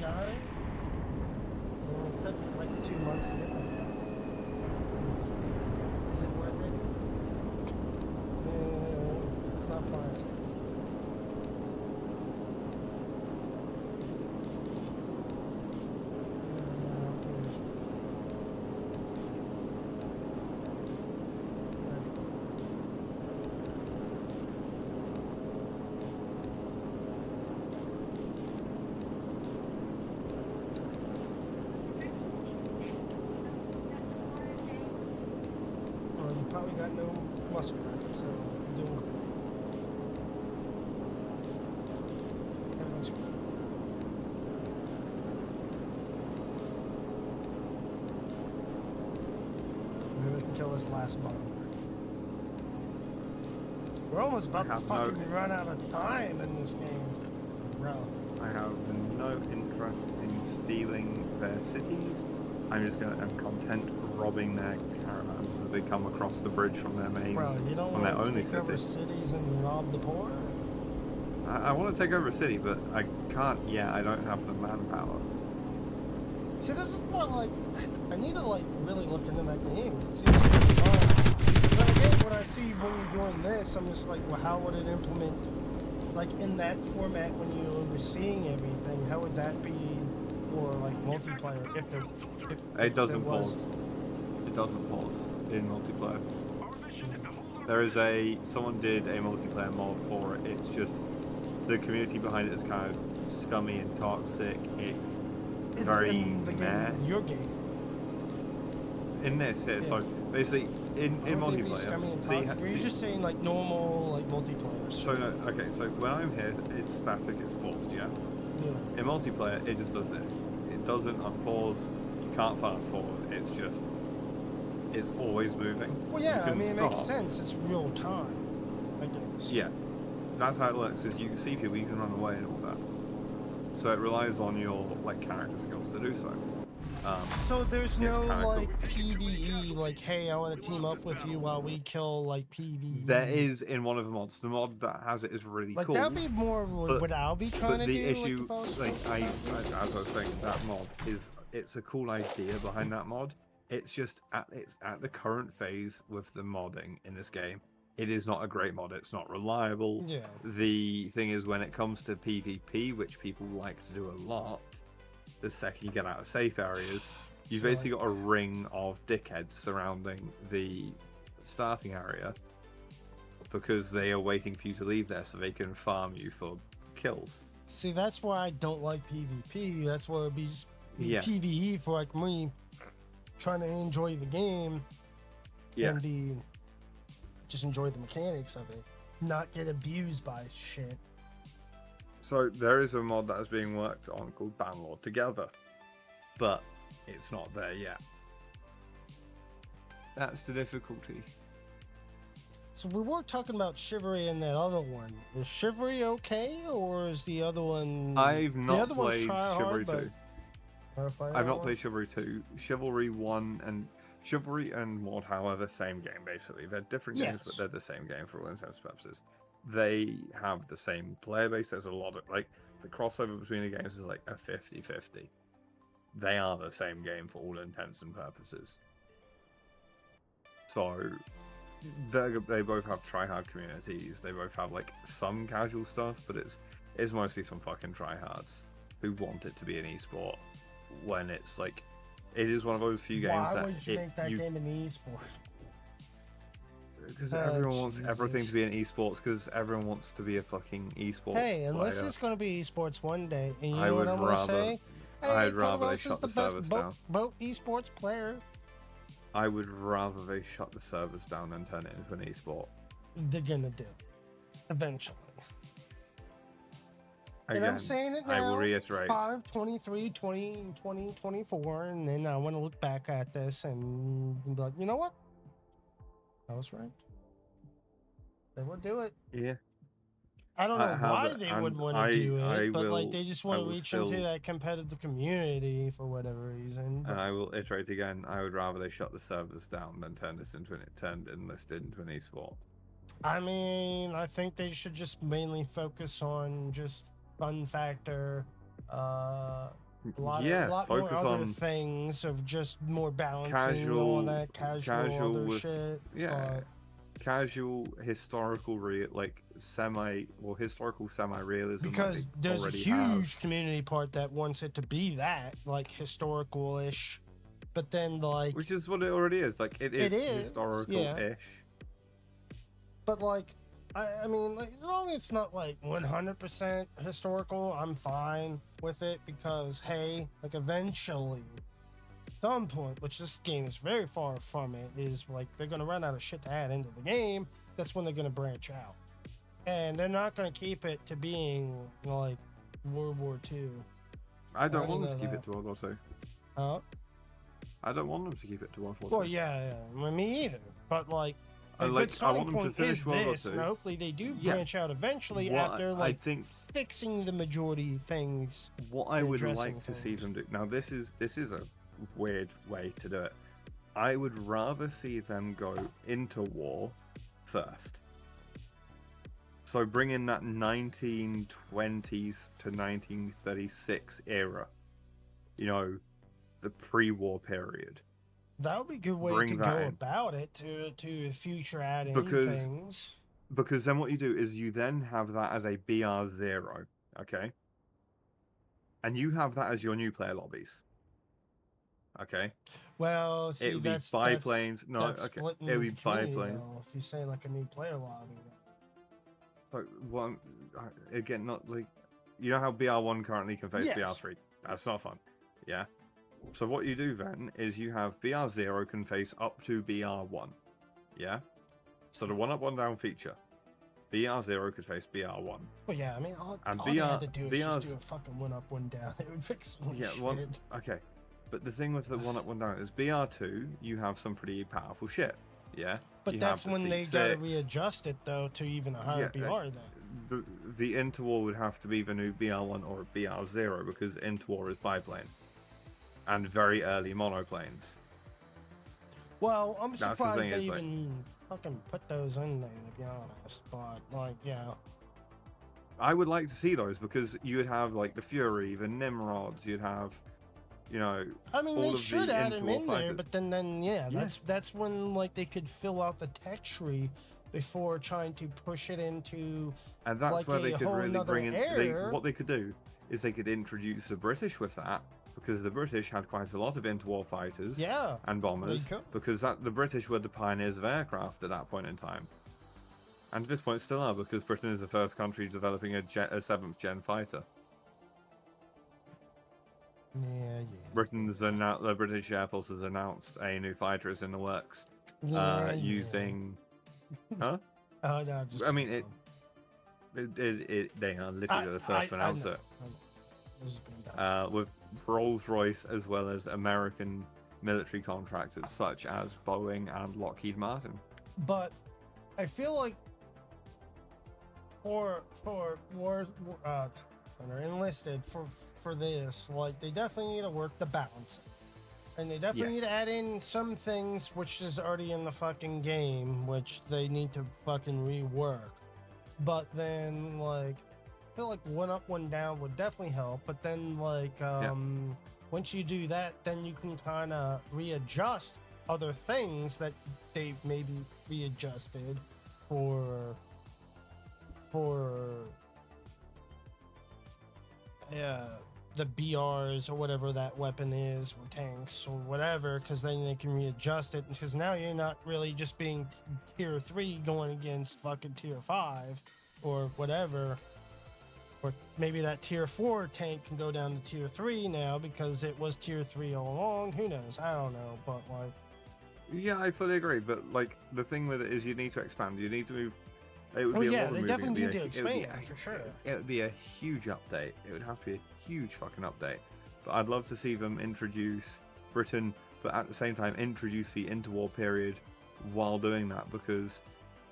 Got it. Well, it took like 2 months to get that. Is it worth it? It's not plastic. we got no muscle crap, so we're doing good. Everything's good. Maybe we can kill this last bomb. We're almost about to have fucking run out of time in this game, bro. I have no interest in stealing their cities. I'm content robbing their caravans as they come across the bridge from their mains Bro, you don't on their want to only take over city. cities and rob the poor? I want to take over a city, but I can't yet. I don't have the manpower. See, this is what, like, I need to, like, really look into that game. It seems pretty fun. But again, when I see when you're doing this, I'm just like, well, how would it implement, like, in that format when you're overseeing everything? How would that be for, like, multiplayer? If It doesn't there was... pause. It doesn't pause in multiplayer. Our mission is to hold up. There is someone did a multiplayer mod for it. It's just the community behind it is kind of scummy and toxic. It's very in the meh. game, your game. In this here, so basically in How would they be scummy and multiplayer, toxic? Or you're just saying, like, normal, like, multiplayer. so no, okay, so when I'm here, it's static, it's paused, yeah. Yeah. In multiplayer, it just does this. It doesn't unpause. You can't fast forward. It's always moving. Well, You yeah, I can mean, it makes stop. sense. It's real time, I guess. Yeah, that's how it works. Is you see people, you can run away and all that. So it relies on your like character skills to do so. So there's It's no kinda like PVE, like, hey, I want to team up with you while we kill like PVE. There is in one of the mods. The mod that has it is really Like cool. that'd be more what I'll be trying But to the do. issue, like, as I was saying, that mod it's a cool idea behind that mod. It's just it's at the current phase with the modding in this game. It is not a great mod. It's not reliable. Yeah. The thing is, when it comes to PvP, which people like to do a lot, the second you get out of safe areas, you've So, basically got a ring of dickheads surrounding the starting area because they are waiting for you to leave there so they can farm you for kills. See, that's why I don't like PvP. That's why it'd be Yeah. PvE for like me trying to enjoy the game Yeah. and just enjoy the mechanics of it, not get abused by shit. So there is a mod that is being worked on called Banlord Together, but it's not there yet. That's the difficulty. So we were talking about Chivalry and that other one. Is Chivalry okay, or is the other one? I've the not other one's played try Chivalry hard, 2. but I've not played Chivalry 2. Chivalry 1 and Chivalry and Mod, however, same game basically. They're different games, but Yes. they're the same game for all intents and purposes. They have the same player base. There's a lot of like the crossover between the games is like a 50-50. They are the same game for all intents and purposes. So they both have tryhard communities. They both have like some casual stuff, but it's mostly some fucking tryhards who want it to be an esport when it's like it is one of those few games why that would you make that game an esport? because Oh, everyone wants everything Jesus. to be an esports because everyone wants to be a fucking esports Hey, unless player. it's going to be esports one day, and you I know would what I'm going to rather- say? Hey, I'd rather they Colossus shut is the the best servers boat, down. boat esports player. I would rather they shut the servers down than turn it into an esport. They're going to do eventually. Again, And I'm saying it now. I will reiterate. 5, 23, 20, 20, 24, and then I want to look back at this and be like, you know what? I was right. They would do it. Yeah. I don't know I have why it, they and would want I- to do it, I but like will- they just I want to will reach into still- that competitive community for whatever reason. And I will iterate again. I would rather they shut the servers down than turn this into enlisted into an esport. I mean, I think they should just mainly focus on just fun factor, a lot more focus other on things of just more balancing casual- all that casual other with- shit. yeah, casual historical historical semi-realism. Because there's a already huge have. community part that wants it to be that, like, historical-ish, but then like Which is what it already is. Like it is historical-ish. But like, I mean, like, as long as it's not like 100% historical, I'm fine with it because hey, like eventually, some point, which this game is very far from it, is like they're gonna run out of shit to add into the game. That's when they're gonna branch out, and they're not gonna keep it to being like World War II. I don't want them to keep it to World War II. Huh? I don't want them to keep it to World War Well, II. yeah, me either. But like, I a like- good I starting want them to point finish is World War this, II. and hopefully they do Yeah. branch out eventually What after I like think- fixing the majority things. What I would addressing like to see things. them do now, this is a weird way to do it. I would rather see them go into war first. So bring in that 1920s to 1936 era. You know, the pre-war period. That would be a good way Bring to that go in. about it to future adding Because- things. Because then what you do is you then have that as a BR0, okay? And you have that as your new player lobbies. Okay? Well, see, It would be that's biplanes. No, that's okay. splitting It would be the community, biplane. though, if you're saying like a new player lobby. So, one, again, not like, you know how BR1 currently can face Yes. BR3? That's not fun. Yeah? So what you do then is you have BR0 can face up to BR1. Yeah? So the one up, one down feature. BR0 could face BR1. Well, yeah, I mean, all And they had to BR do is just BR's do a fucking one up, one down. It would fix some Yeah, shit. one, okay. But the thing with the one up, one down is BR2, you have some pretty powerful shit. Yeah? But You that's have the when they gotta C6. readjust it, though, to even a higher Yeah, BR then. The interwar would have to be the new BR1 or BR0 because interwar is biplane. And very early monoplanes. Well, I'm That's the surprised thing, they is, like- even fucking put those in there, to be honest. But, like, yeah. I would like to see those because you would have like the Fury, the Nimrods, you'd have, you know, I mean, all they of should the add them interwar in there, fighters. but then yeah, Yeah. that's when like they could fill out the tech tree before trying to push it into. And that's like where they a could whole really nother bring in. era. What they could do is they could introduce the British with that because the British had quite a lot of interwar fighters Yeah. and bombers could. because the British were the pioneers of aircraft at that point in time. And at this point still are because Britain is the first country developing a 7th gen fighter. Yeah. The British Air Force has announced a new fighter is in the works Yeah. using. Huh? Oh no. Just I mean, they are literally the first to announce it. With Rolls-Royce as well as American military contractors such as Boeing and Lockheed Martin. But I feel like for wars that are enlisted for this, like they definitely need to work the balance. And they definitely need to Yes. add in some things which is already in the fucking game, which they need to fucking rework. But then, like, I feel like one up, one down would definitely help. But then, like, once you do that, then you can kind of readjust other things that they maybe readjusted for the BRs or whatever that weapon is, or tanks or whatever, because then they can readjust it. Because now you're not really just being tier 3 going against fucking tier 5 or whatever. Or maybe that tier 4 tank can go down to tier 3 now because it was tier 3 all along. Who knows? I don't know. But like, Yeah, I fully agree. But like the thing with it is you need to expand. You need to move. It would oh be a yeah, lot of they moving. definitely It'd need be to a- it would be expand a- for sure. It would be a huge update. It would have to be a huge fucking update. But I'd love to see them introduce Britain, but at the same time introduce the interwar period while doing that because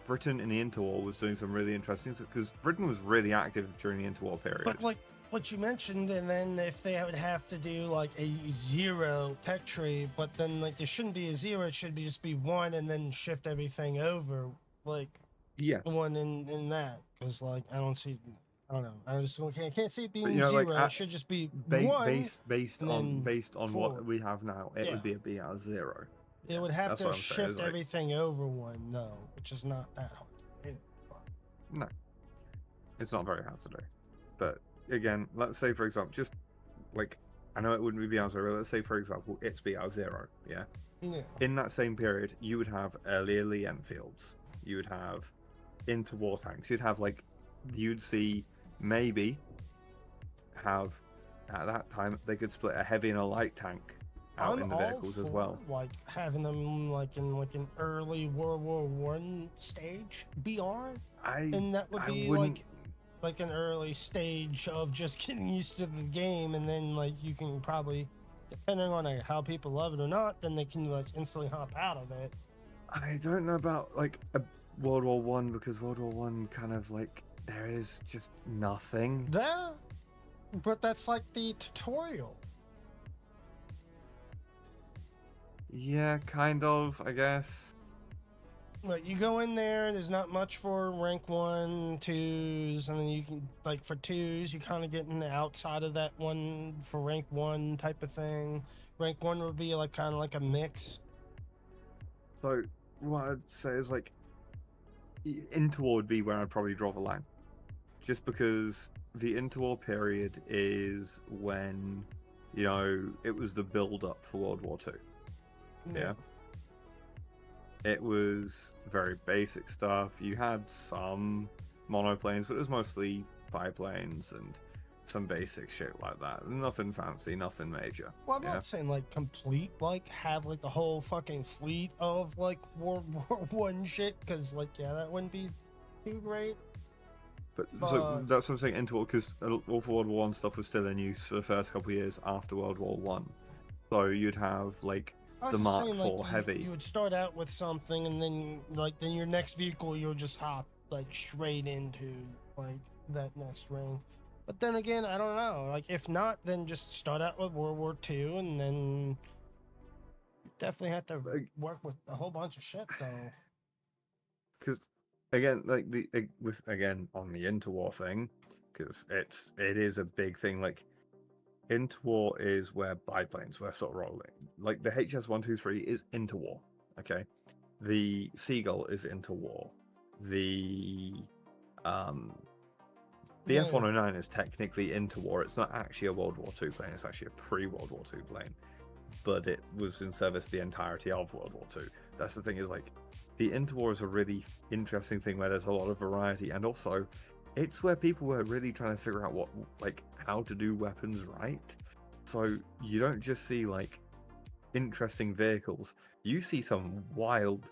Britain in the interwar was doing some really interesting stuff because Britain was really active during the interwar period. But like what you mentioned, and then if they would have to do like a 0 tech tree, but then like there shouldn't be a 0, it should be just be 1 and then shift everything over, like yeah, 1 in that, because like I don't know, I just can't see it being you know, 0. like, it should just be Ba- 1. based and on then what forward. we have now, it Yeah. would be a BR0. It would have That's to what I'm saying, shift is, like- everything over 1 though, which is not that hard to do. But No, it's not very hard to do. But again, let's say for example, just like I know it wouldn't be BR0. Let's say for example, it's BR0. Yeah. yeah. In that same period, you would have earlier Lee Enfields. You would have interwar tanks. You'd see maybe have at that time they could split a heavy and a light tank out I'm in the all vehicles as for, well. like having them like in like an early World War One stage BR, and that would I be wouldn't. like an early stage of just getting used to the game, and then like you can probably, depending on like, how people love it or not, then they can like instantly hop out of it. I don't know about like a World War One because World War One kind of like there is just nothing. That, but that's like the tutorial. Yeah, kind of, I guess. Like you go in there, there's not much for rank 1, 2s, and then you can like for 2s you kind of get in the outside of that one for rank 1 type of thing. Rank 1 would be like kind of like a mix. So what I'd say is like interwar would be where I'd probably draw the line, just because the interwar period is when, you know, it was the build up for World War II. Yeah. It was very basic stuff. You had some monoplanes, but it was mostly biplanes and some basic shit like that. Nothing fancy, nothing major. Well, I'm not saying like complete, like have like the whole fucking fleet of like World War One shit, because like yeah, that wouldn't be too great. But so that's what I'm saying, interwar, because all for World War One stuff was still in use for the first couple of years after World War One. So you'd have like the Mark IV like, Heavy. You would start out with something, and then then your next vehicle you'll just hop like straight into like that next ring. But then again, I don't know. Like if not, then just start out with World War II, and then you definitely have to work with a whole bunch of shit though. Because again, like again on the interwar thing, because it is a big thing. Like interwar is where biplanes were sort of rolling. Like the HS-123 is interwar. Okay, the Seagull is interwar. The F-109 is technically interwar. It's not actually a World War II plane. It's actually a pre-World War II plane, but it was in service the entirety of World War II. That's the thing, is like the interwar is a really interesting thing where there's a lot of variety, and also it's where people were really trying to figure out what, like, how to do weapons right. So you don't just see like interesting vehicles, you see some wild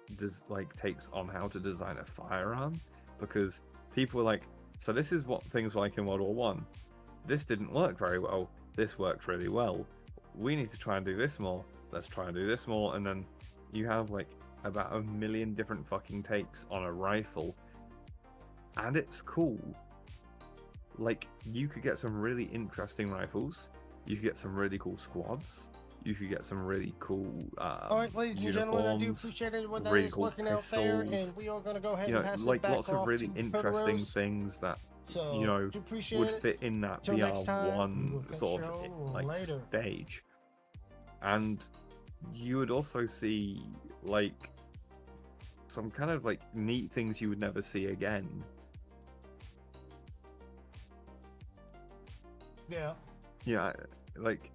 takes on how to design a firearm, because people were like, so this is what things like in World War One. This didn't work very well. This worked really well. We need to try and do this more. Let's try and do this more. And then you have like about 1 million different fucking takes on a rifle. And it's cool. Like, you could get some really interesting rifles. You could get some really cool squads. You could get some really cool all right, ladies and gentlemen, I do appreciate everyone that is looking out there, and we are going to go ahead and pass it back lots of really to interesting Kotaros. things that So, you know would fit in that Till next time, we will VR1 catch sort of y'all like later. stage. And you would also see like some kind of like neat things you would never see again. Yeah. Yeah, like